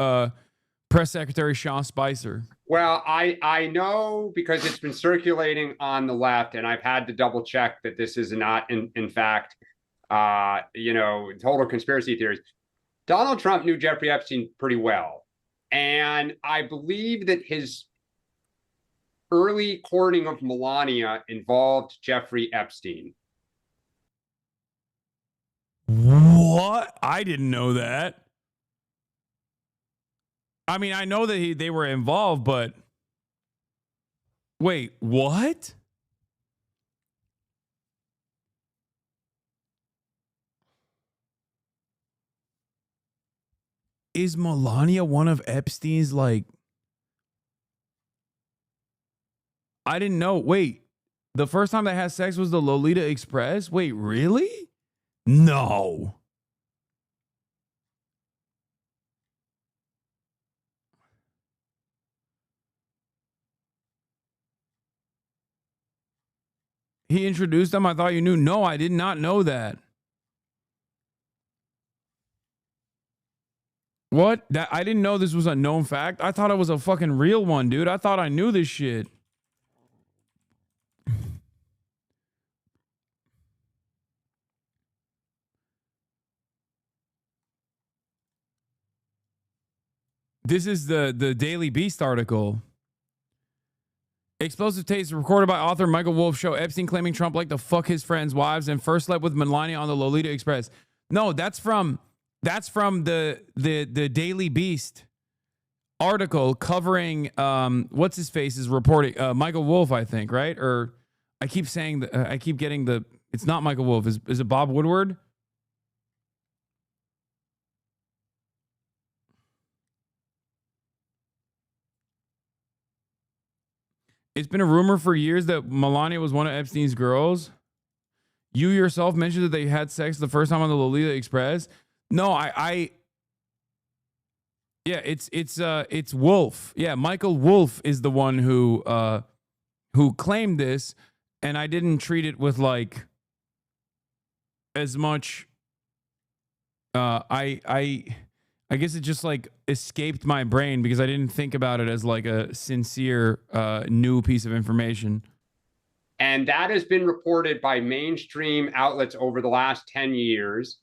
press secretary Sean Spicer. Well, I know because it's been circulating on the left, and I've had to double check that this is not in fact, total conspiracy theories. Donald Trump knew Jeffrey Epstein pretty well, and I believe that his early courting of Melania involved Jeffrey Epstein. What? I didn't know that. I mean, I know that they were involved, but wait, what? Is Melania one of Epstein's, like... I didn't know. Wait, the first time they had sex was the Lolita Express? Wait, really? No. He introduced them? I thought you knew. No, I did not know that. What? I didn't know this was a known fact. I thought it was a fucking real one, dude. I thought I knew this shit. This is the Daily Beast article. Explosive tapes recorded by author Michael Wolff show Epstein claiming Trump liked to fuck his friends' wives and first slept with Melania on the Lolita Express. No, that's from the Daily Beast article covering what's his face is reporting Michael Wolff, I think, right? Or I keep saying I keep getting the it's not Michael Wolff. Is it Bob Woodward? It's been a rumor for years that Melania was one of Epstein's girls. You yourself mentioned that they had sex the first time on the Lolita Express. No, yeah, it's Wolff. Yeah, Michael Wolff is the one who claimed this, and I didn't treat it with like as much. I guess it just like escaped my brain because I didn't think about it as like a sincere new piece of information. And that has been reported by mainstream outlets over the last 10 years.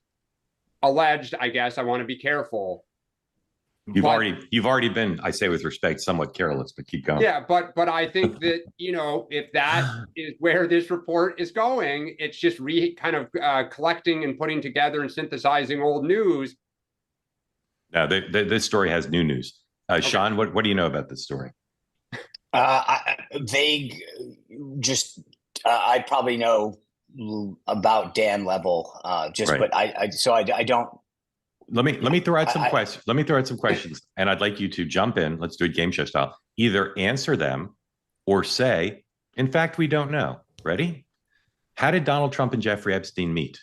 Alleged, I guess. I want to be careful. You've already been, I say with respect, somewhat careless, but keep going. Yeah, but I think that, if that is where this report is going, it's just kind of collecting and putting together and synthesizing old news. No, this story has new news. Okay. Sean, what do you know about this story? Vague, just I probably know about Dan level, right. But I don't. Let me throw out some questions. Let me throw out some questions, and I'd like you to jump in. Let's do it game show style. Either answer them or say, in fact, we don't know. Ready? How did Donald Trump and Jeffrey Epstein meet?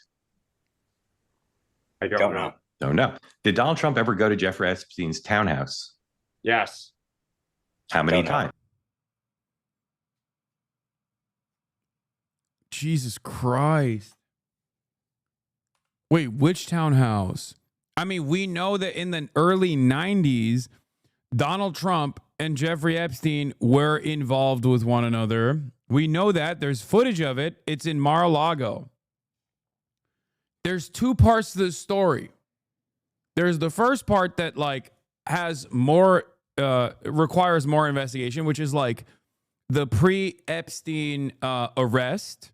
I don't know. Don't know. Did Donald Trump ever go to Jeffrey Epstein's townhouse? Yes. How many times? Jesus Christ. Wait, which townhouse? I mean, we know that in the early 90s, Donald Trump and Jeffrey Epstein were involved with one another. We know that. There's footage of it. It's in Mar-a-Lago. There's two parts to the story. There's the first part that like has more, requires more investigation, which is like the pre-Epstein arrest,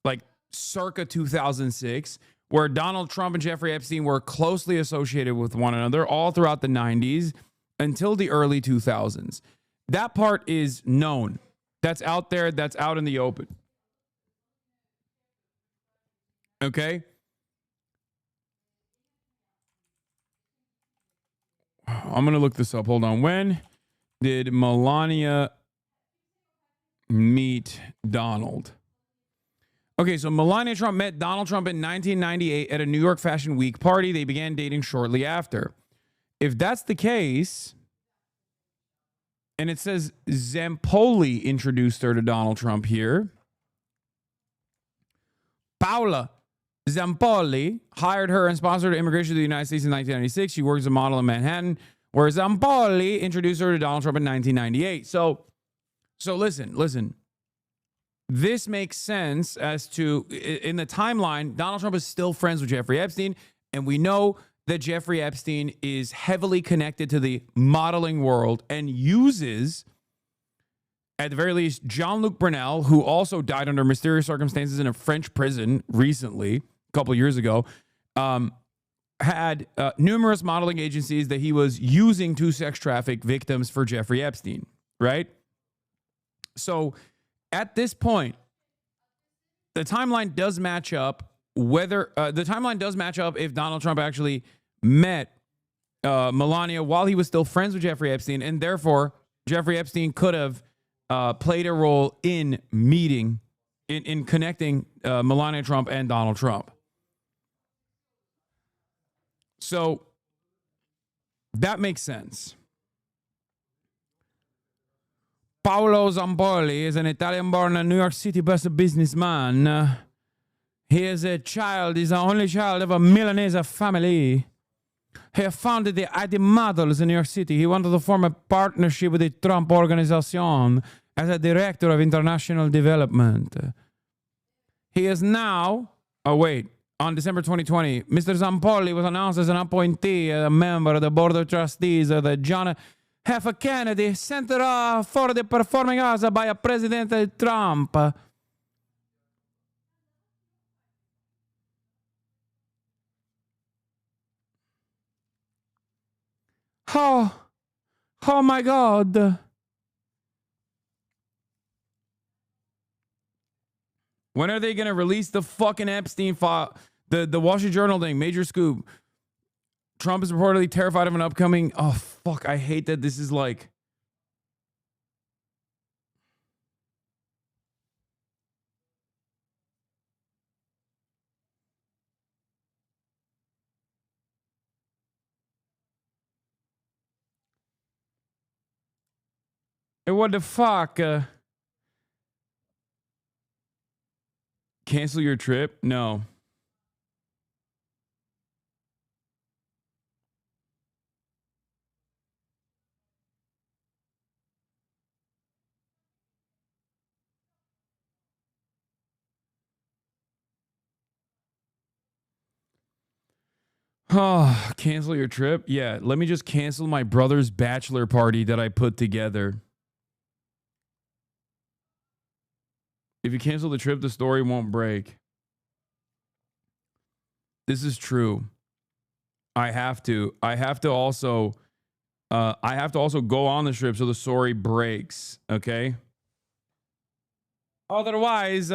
like circa 2006, where Donald Trump and Jeffrey Epstein were closely associated with one another all throughout the 90s until the early 2000s. That part is known. That's out there. That's out in the open. Okay? I'm going to look this up. Hold on. When did Melania meet Donald? Okay, so Melania Trump met Donald Trump in 1998 at a New York Fashion Week party. They began dating shortly after. If that's the case, and it says Zampoli introduced her to Donald Trump here. Paula Zampoli hired her and sponsored immigration to the United States in 1996. She works as a model in Manhattan, where Zampoli introduced her to Donald Trump in 1998. So listen. This makes sense as to, in the timeline, Donald Trump is still friends with Jeffrey Epstein, and we know that Jeffrey Epstein is heavily connected to the modeling world and uses, at the very least, Jean-Luc Brunel, who also died under mysterious circumstances in a French prison recently, a couple years ago, had numerous modeling agencies that he was using to sex traffic victims for Jeffrey Epstein, right? So at this point, the timeline does match up if Donald Trump actually met Melania while he was still friends with Jeffrey Epstein, and therefore Jeffrey Epstein could have played a role in connecting Melania Trump and Donald Trump. So that makes sense. Paolo Zampoli is an Italian-born New York City-based businessman. He is the only child of a Milanese family. He founded the ID Models in New York City. He wanted to form a partnership with the Trump Organization as a director of international development. He is now, on December 2020, Mr. Zampoli was announced as an appointee, a member of the board of trustees of the John F. Kennedy Center for the Performing Arts by President Trump. Oh my God. When are they going to release the fucking Epstein file? The Wall Street Journal thing, major scoop. Trump is reportedly terrified of an upcoming... Oh, fuck. I hate that this is like... Hey, what the fuck? Cancel your trip? No. Oh, cancel your trip? Yeah, let me just cancel my brother's bachelor party that I put together. If you cancel the trip, the story won't break. This is true. I have to also go on the trip so the story breaks, okay? Otherwise,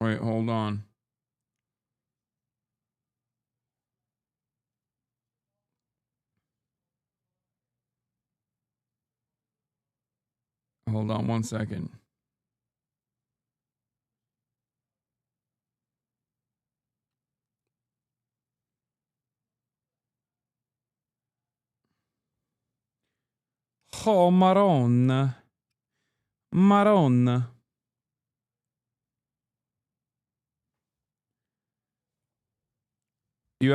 wait, hold on. Hold on 1 second. Oh, Maron. Maron. You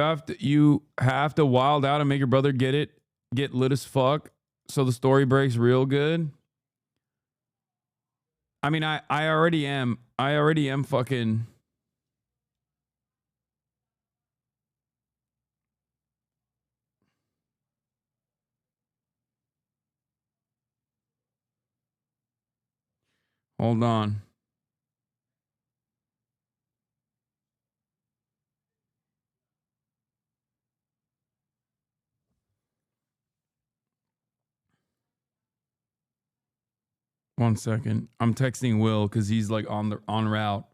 have to wild out and make your brother get lit as fuck so the story breaks real good. I mean, I already am fucking... Hold on. One second. I'm texting Will because he's like en route.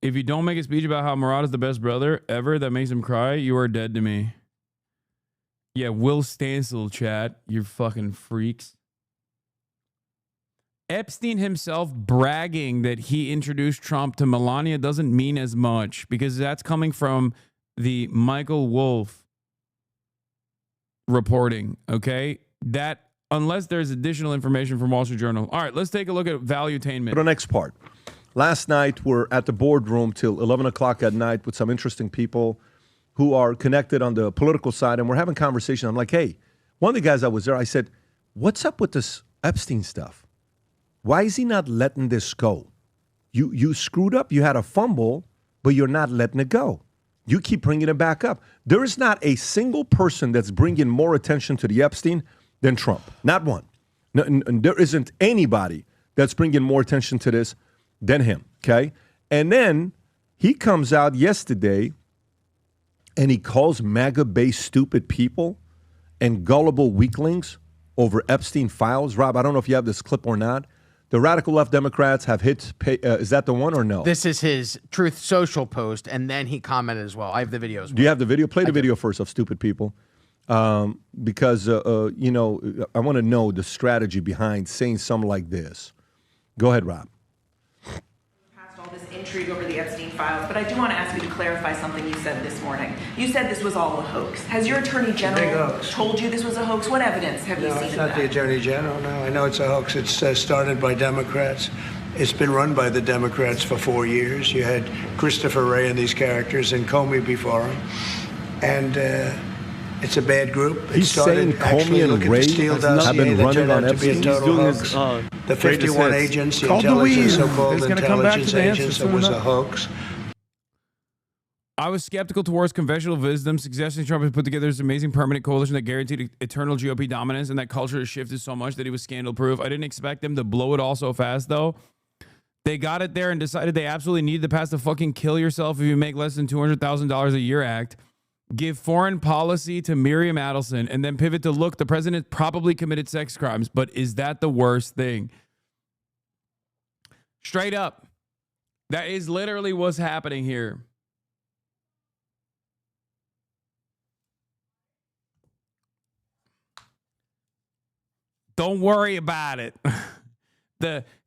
If you don't make a speech about how Murad is the best brother ever that makes him cry, you are dead to me. Yeah, Will Stancil, chat. You fucking freaks. Epstein himself bragging that he introduced Trump to Melania doesn't mean as much because that's coming from the Michael Wolff reporting, okay? That, unless there's additional information from Wall Street Journal. All right, let's take a look at valuetainment. For the next part. Last night, we're at the boardroom till 11 o'clock at night with some interesting people who are connected on the political side, and we're having conversation. I'm like, hey, one of the guys that was there, I said, what's up with this Epstein stuff? Why is he not letting this go? You screwed up. You had a fumble, but you're not letting it go. You keep bringing it back up. There is not a single person that's bringing more attention to the Epstein than Trump. Not one. No, and there isn't anybody that's bringing more attention to this than him, okay? And then he comes out yesterday and he calls MAGA-based stupid people and gullible weaklings over Epstein files. Rob, I don't know if you have this clip or not. The radical left Democrats have hit, is that the one or no? This is his Truth Social post, and then he commented as well. I have the video as well. Do you have the video? Play the video first of stupid people. Because, you know, I want to know the strategy behind saying something like this. Go ahead, Rob. All this intrigue over the Epstein files, but I do want to ask you to clarify something you said this morning. You said this was all a hoax. Has your attorney general told you this was a hoax? What evidence have you seen? No, it's not the attorney general. No, I know it's a hoax. It's started by Democrats. It's been run by the Democrats for 4 years. You had Christopher Wray and these characters and Comey before him, and it's a bad group. He's saying Comey and Wray have been running on Epstein. He's doing his, the 51 agents, the intelligence, so-called intelligence agents, it was a hoax. I was skeptical towards conventional wisdom, suggesting Trump had put together this amazing permanent coalition that guaranteed eternal GOP dominance, and that culture has shifted so much that he was scandal-proof. I didn't expect them to blow it all so fast, though. They got it there and decided they absolutely needed to pass the fucking kill yourself if you make less than $200,000 a year act, give foreign policy to Miriam Adelson, and then pivot to, look, the president probably committed sex crimes, but is that the worst thing? Straight up. That is literally what's happening here. Don't worry about it.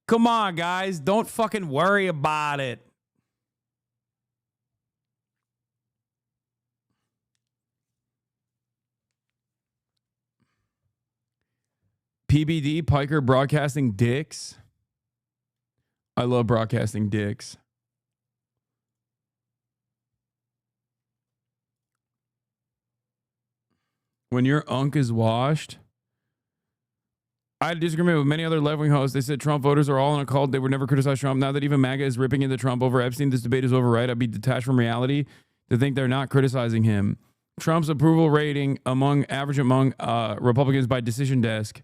Come on, guys. Don't fucking worry about it. PBD, Piker broadcasting dicks. I love broadcasting dicks. When your unk is washed. I had a disagreement with many other left-wing hosts. They said Trump voters are all in a cult. They would never criticize Trump. Now that even MAGA is ripping into Trump over Epstein, this debate is over, right? I'd be detached from reality to think they're not criticizing him. Trump's approval rating among Republicans by Decision Desk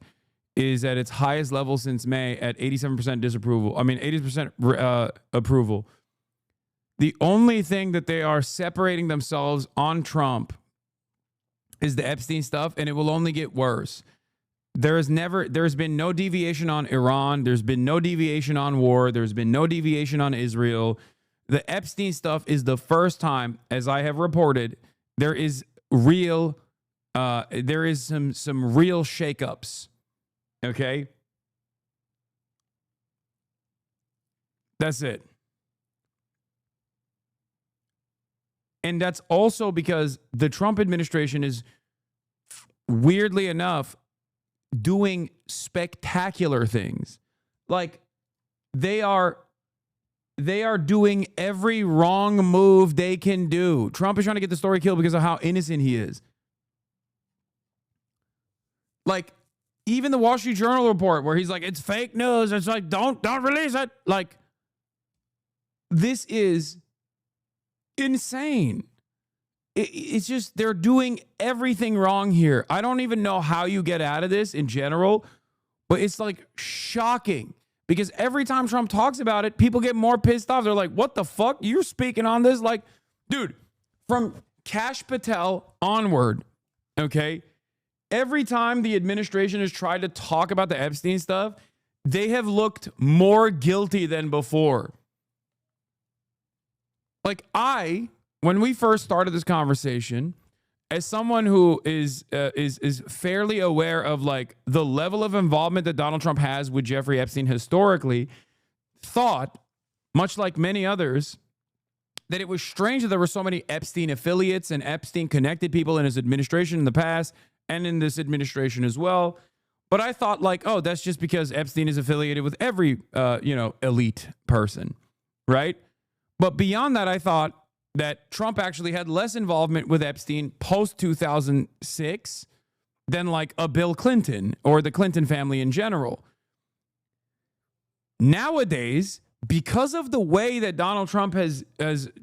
is at its highest level since May at 87% disapproval. I mean, 80% approval. The only thing that they are separating themselves on Trump is the Epstein stuff, and it will only get worse. There's been no deviation on Iran. There's been no deviation on war. There's been no deviation on Israel. The Epstein stuff is the first time, as I have reported, there is some real shakeups. Okay? That's it. And that's also because the Trump administration is, weirdly enough, doing spectacular things. Like, they are doing every wrong move they can do. Trump is trying to get the story killed because of how innocent he is. Like, even the Wall Street Journal report where he's like, it's fake news. It's like, don't release it. Like, this is insane. It's just, they're doing everything wrong here. I don't even know how you get out of this in general, but it's like shocking because every time Trump talks about it, people get more pissed off. They're like, what the fuck? You're speaking on this? Like, dude, from Kash Patel onward, okay, every time the administration has tried to talk about the Epstein stuff, they have looked more guilty than before. Like, when we first started this conversation, as someone who is fairly aware of like the level of involvement that Donald Trump has with Jeffrey Epstein historically, thought, much like many others, that it was strange that there were so many Epstein affiliates and Epstein connected people in his administration in the past and in this administration as well. But I thought like, oh, that's just because Epstein is affiliated with every, elite person, right? But beyond that, I thought that Trump actually had less involvement with Epstein post 2006 than like a Bill Clinton or the Clinton family in general. Nowadays, because of the way that Donald Trump has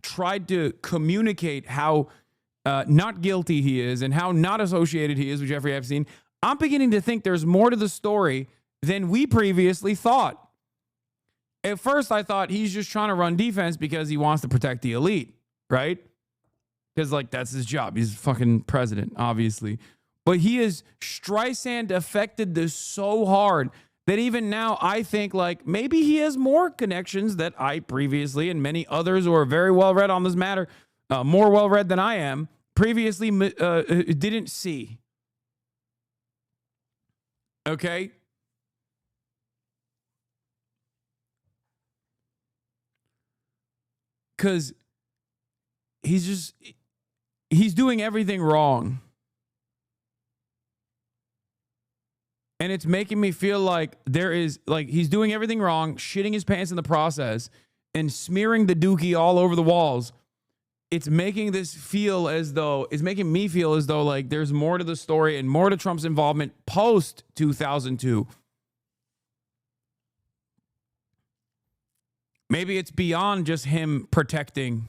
tried to communicate how not guilty he is and how not associated he is with Jeffrey Epstein, I'm beginning to think there's more to the story than we previously thought. At first, I thought he's just trying to run defense because he wants to protect the elite, right? Because, like, that's his job. He's fucking president, obviously. But he is Streisand affected this so hard that even now I think, like, maybe he has more connections that I previously and many others who are very well read on this matter, more well read than I am, previously didn't see. Okay? Because he's doing everything wrong. And it's making me feel like he's doing everything wrong, shitting his pants in the process, and smearing the dookie all over the walls. It's making me feel as though like there's more to the story and more to Trump's involvement post 2002. Maybe it's beyond just him protecting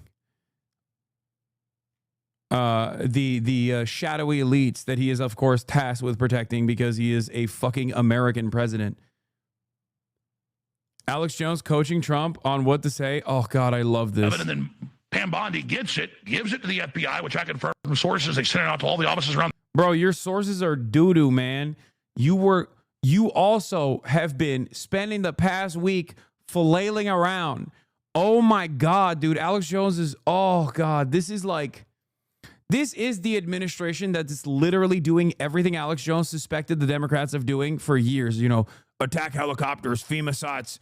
the shadowy elites that he is, of course, tasked with protecting because he is a fucking American president. Alex Jones coaching Trump on what to say. Oh, God, I love this. And then Pam Bondi gets it, gives it to the FBI, which I confirm from sources. They sent it out to all the offices around. Bro, your sources are doo-doo, man. You also have been spending the past week flailing around. Oh, my God, dude. Alex Jones is, oh, God, this is the administration that is literally doing everything Alex Jones suspected the Democrats of doing for years. You know, attack helicopters, FEMA sites,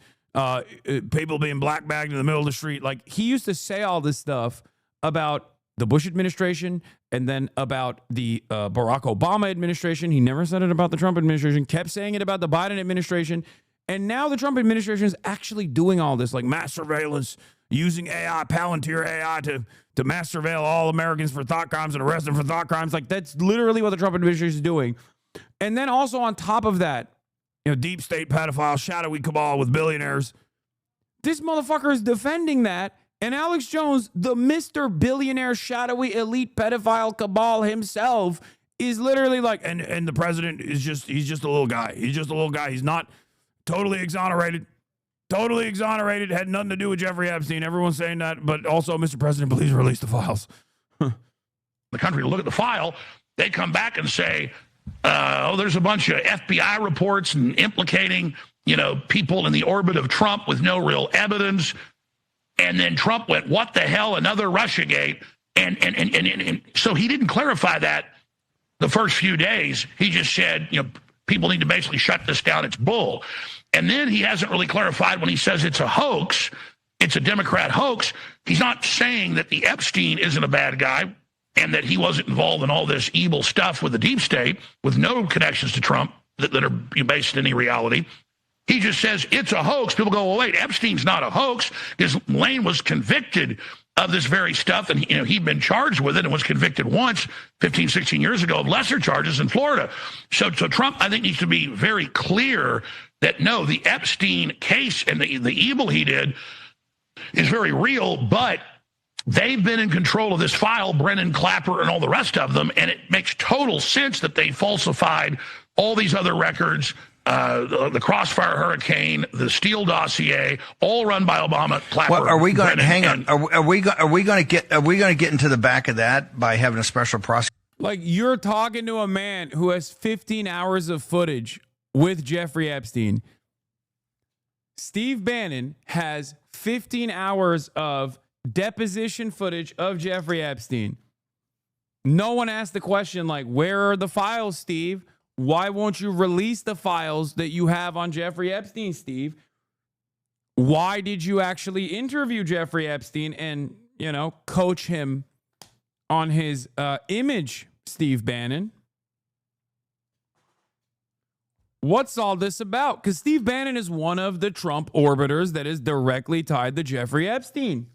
people being black bagged in the middle of the street. Like, he used to say all this stuff about the Bush administration and then about the Barack Obama administration. He never said it about the Trump administration, kept saying it about the Biden administration. And now the Trump administration is actually doing all this, like mass surveillance, using AI, Palantir AI to mass surveil all Americans for thought crimes and arrest them for thought crimes. Like, that's literally what the Trump administration is doing. And then also on top of that, deep state pedophile, shadowy cabal with billionaires. This motherfucker is defending that. And Alex Jones, the Mr. Billionaire, shadowy elite pedophile cabal himself, is literally like, and the president is he's just a little guy. He's just a little guy. He's not totally exonerated. Totally exonerated. Had nothing to do with Jeffrey Epstein. Everyone's saying that. But also, Mr. President, please release the files. The country to look at the file. They come back and say, there's a bunch of FBI reports and implicating, people in the orbit of Trump with no real evidence. And then Trump went, what the hell, another Russiagate? And so he didn't clarify that the first few days. He just said, people need to basically shut this down. It's bull. And then he hasn't really clarified when he says it's a hoax, it's a Democrat hoax. He's not saying that the Epstein isn't a bad guy and that he wasn't involved in all this evil stuff with the deep state with no connections to Trump that are based in any reality. He just says it's a hoax. People go, well, wait, Epstein's not a hoax because Lane was convicted of this very stuff. And, he'd been charged with it and was convicted once 15, 16 years ago of lesser charges in Florida. So Trump, I think, needs to be very clear that, no, the Epstein case and the evil he did is very real, but they've been in control of this file, Brennan, Clapper, and all the rest of them, and it makes total sense that they falsified all these other records, the Crossfire Hurricane, the Steele dossier, all run by Obama, Clapper. Well, are we going Brennan, to hang on? Are we going to get into the back of that by having a special prosecutor? Like, you're talking to a man who has 15 hours of footage with Jeffrey Epstein. Steve Bannon has 15 hours of deposition footage of Jeffrey Epstein. No one asked the question, like, where are the files, Steve? Why won't you release the files that you have on Jeffrey Epstein, Steve? Why did you actually interview Jeffrey Epstein and, coach him on his image, Steve Bannon? What's all this about? Because Steve Bannon is one of the Trump orbiters that is directly tied to Jeffrey Epstein.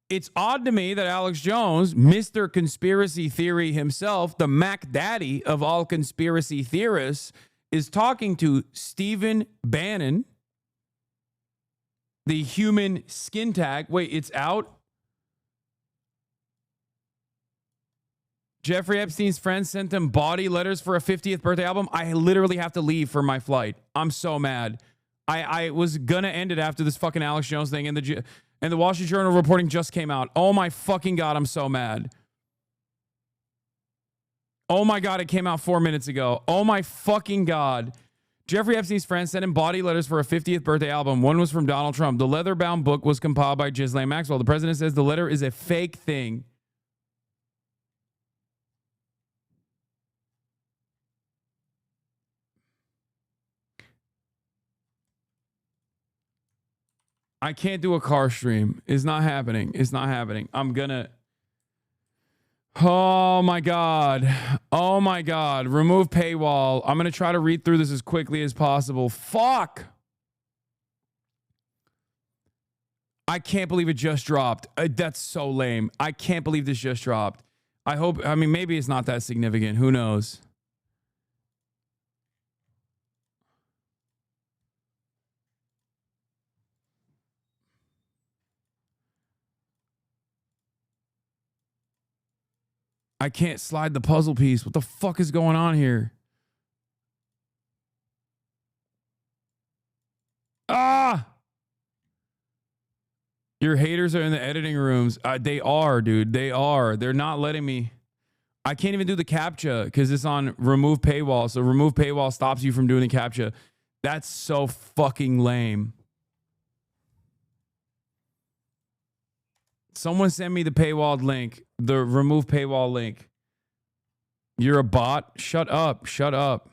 It's odd to me that Alex Jones, Mr. Conspiracy Theory himself, the Mac Daddy of all conspiracy theorists, is talking to Stephen Bannon, the human skin tag. Wait, it's out? Jeffrey Epstein's friends sent him body letters for a 50th birthday album. I literally have to leave for my flight. I'm so mad. I was going to end it after this fucking Alex Jones thing, and the Wall Street Journal reporting just came out. Oh my fucking God, I'm so mad. Oh my God, it came out 4 minutes ago. Oh my fucking God. Jeffrey Epstein's friends sent him body letters for a 50th birthday album. One was from Donald Trump. The leather-bound book was compiled by Ghislaine Maxwell. The president says the letter is a fake thing. I can't do a car stream. It's not happening. It's not happening. I'm gonna... Oh my God. Oh my God. Remove paywall. I'm gonna try to read through this as quickly as possible. Fuck! I can't believe it just dropped. That's so lame. I can't believe this just dropped. I mean, maybe it's not that significant. Who knows? I can't slide the puzzle piece. What the fuck is going on here? Ah! Your haters are in the editing rooms. They are, dude. They are. They're not letting me. I can't even do the CAPTCHA because it's on remove paywall. So remove paywall stops you from doing the CAPTCHA. That's so fucking lame. Someone send me the paywall link, the remove paywall link. You're a bot? Shut up. Shut up.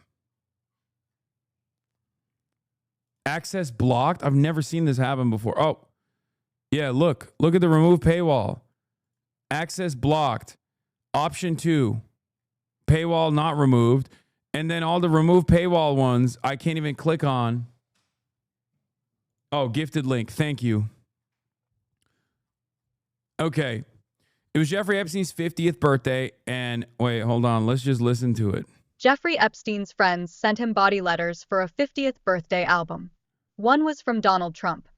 Access blocked? I've never seen this happen before. Oh, yeah, look. Look at the remove paywall. Access blocked. Option 2. Paywall not removed. And then all the remove paywall ones, I can't even click on. Oh, gifted link. Thank you. Okay. It was Jeffrey Epstein's 50th birthday, and wait, hold on. Let's just listen to it. Jeffrey Epstein's friends sent him body letters for a 50th birthday album. One was from Donald Trump.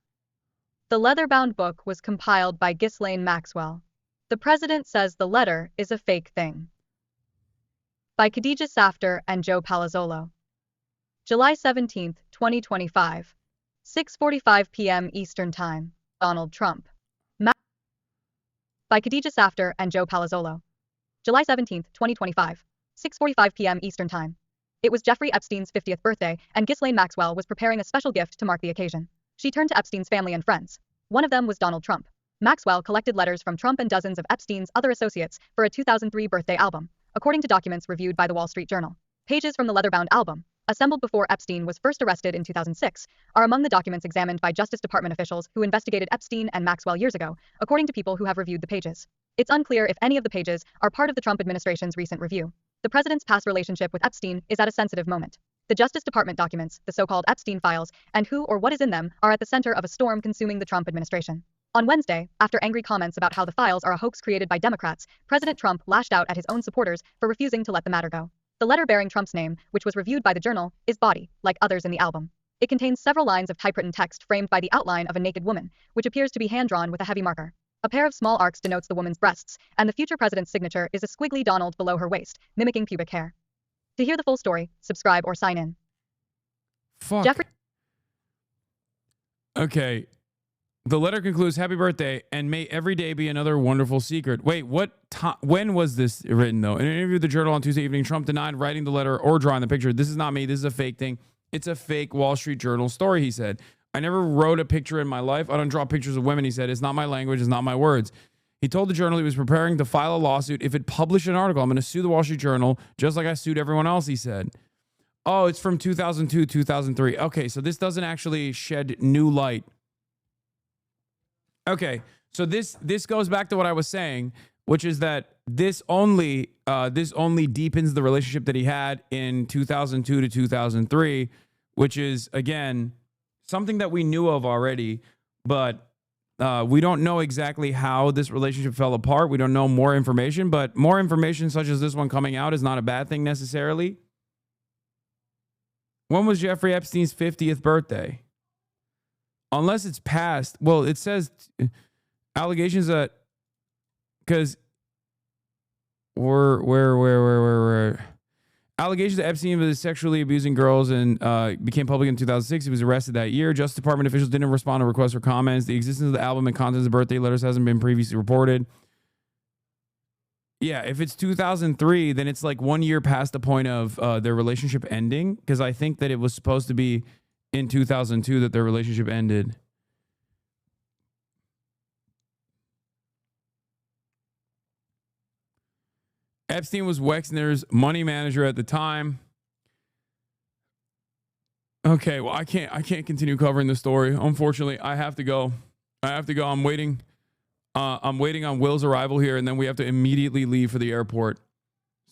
The leather-bound book was compiled by Ghislaine Maxwell. The president says the letter is a fake thing. By Khadija Safter and Joe Palazzolo. July 17, 2025. 6:45 p.m. Eastern Time. Donald Trump. By Khadija Safter and Joe Palazzolo. July 17, 2025. 6:45 p.m. Eastern Time. It was Jeffrey Epstein's 50th birthday, and Ghislaine Maxwell was preparing a special gift to mark the occasion. She turned to Epstein's family and friends. One of them was Donald Trump. Maxwell collected letters from Trump and dozens of Epstein's other associates for a 2003 birthday album, according to documents reviewed by the Wall Street Journal. Pages from the leather-bound album, assembled before Epstein was first arrested in 2006, are among the documents examined by Justice Department officials who investigated Epstein and Maxwell years ago, according to people who have reviewed the pages. It's unclear if any of the pages are part of the Trump administration's recent review. The president's past relationship with Epstein is at a sensitive moment. The Justice Department documents, the so-called Epstein files, and who or what is in them are at the center of a storm consuming the Trump administration. On Wednesday, after angry comments about how the files are a hoax created by Democrats, President Trump lashed out at his own supporters for refusing to let the matter go. The letter bearing Trump's name, which was reviewed by the Journal, is body, like others in the album. It contains several lines of typewritten text framed by the outline of a naked woman, which appears to be hand-drawn with a heavy marker. A pair of small arcs denotes the woman's breasts, and the future president's signature is a squiggly Donald below her waist, mimicking pubic hair. To hear the full story, subscribe or sign in. Fuck. Jeffrey. Okay. The letter concludes, happy birthday, and may every day be another wonderful secret. Wait, when was this written, though? In an interview with the Journal on Tuesday evening, Trump denied writing the letter or drawing the picture. This is not me. This is a fake thing. It's a fake Wall Street Journal story, he said. I never wrote a picture in my life. I don't draw pictures of women, he said. It's not my language. It's not my words. He told the Journal he was preparing to file a lawsuit if it published an article. I'm going to sue the Wall Street Journal just like I sued everyone else, he said. Oh, it's from 2002, 2003. Okay, so this doesn't actually shed new light. Okay, so this goes back to what I was saying, which is that this only deepens the relationship that he had in 2002 to 2003, which is, again, something that we knew of already, but we don't know exactly how this relationship fell apart. We don't know more information, but more information such as this one coming out is not a bad thing necessarily. When was Jeffrey Epstein's 50th birthday? Unless it's past. Well, it says allegations that, because where allegations that Epstein was sexually abusing girls and became public in 2006. He was arrested that year. Justice Department officials didn't respond to requests for comments. The existence of the album and contents of birthday letters hasn't been previously reported. Yeah, if it's 2003, then it's like 1 year past the point of their relationship ending, because I think that it was supposed to be in 2002 that their relationship ended. Epstein was Wexner's money manager at the time. Okay, well, I can't continue covering the story. Unfortunately, I have to go. I'm waiting on Will's arrival here, and then we have to immediately leave for the airport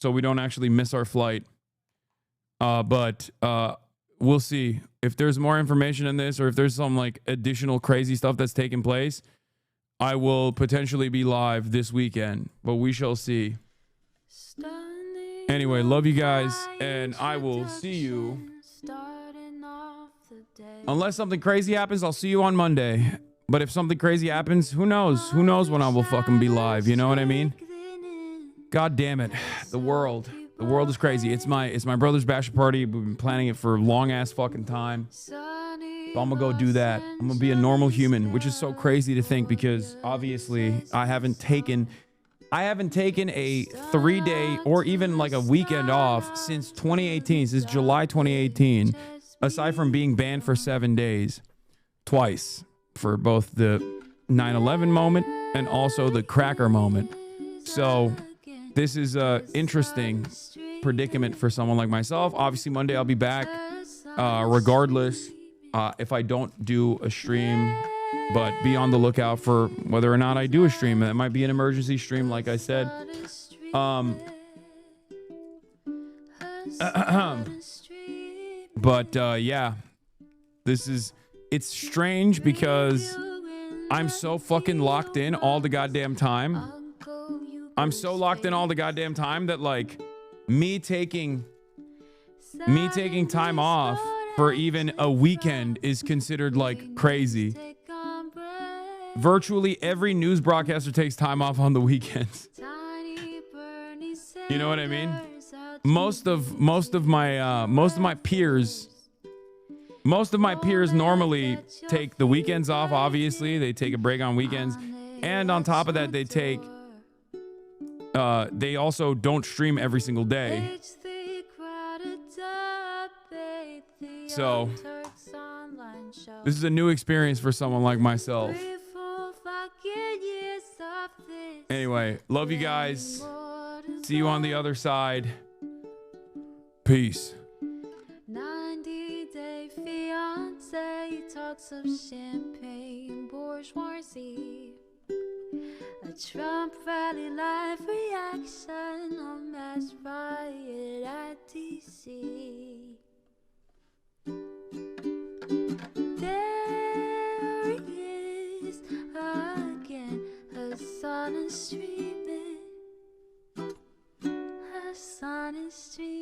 so we don't actually miss our flight. But we'll see if there's more information in this, or if there's some like additional crazy stuff that's taking place. I will potentially be live this weekend, but we shall see. Anyway, love you guys, and I will see you. Unless something crazy happens, I'll see you on Monday. But if something crazy happens, who knows? Who knows when I will fucking be live? You know what I mean? God damn it. The world is crazy. It's my brother's bachelor party. We've been planning it for a long ass fucking time. So I'm gonna go do that. I'm gonna be a normal human, which is so crazy to think, because obviously I haven't taken a 3-day or even like a weekend off since 2018, since July 2018, aside from being banned for 7 days, twice, for both the 9/11 moment and also the cracker moment. So this is a interesting predicament for someone like myself. Obviously, Monday I'll be back, regardless if I don't do a stream. But be on the lookout for whether or not I do a stream. That might be an emergency stream, like I said. Yeah, it's strange because I'm so fucking locked in all the goddamn time. I'm so locked in all the goddamn time that like me taking time off for even a weekend is considered like crazy. Virtually every news broadcaster takes time off on the weekends. You know what I mean? Most of my peers normally take the weekends off. Obviously, they take a break on weekends, and on top of that, they also don't stream every single day. So this is a new experience for someone like myself. Anyway, love you guys. See you on the other side. Peace. 90-day fiance talks of champagne bourgeoisie. A Trump rally live reaction on mass riot at DC. There he is again. Hasan is streaming. Hasan is streaming.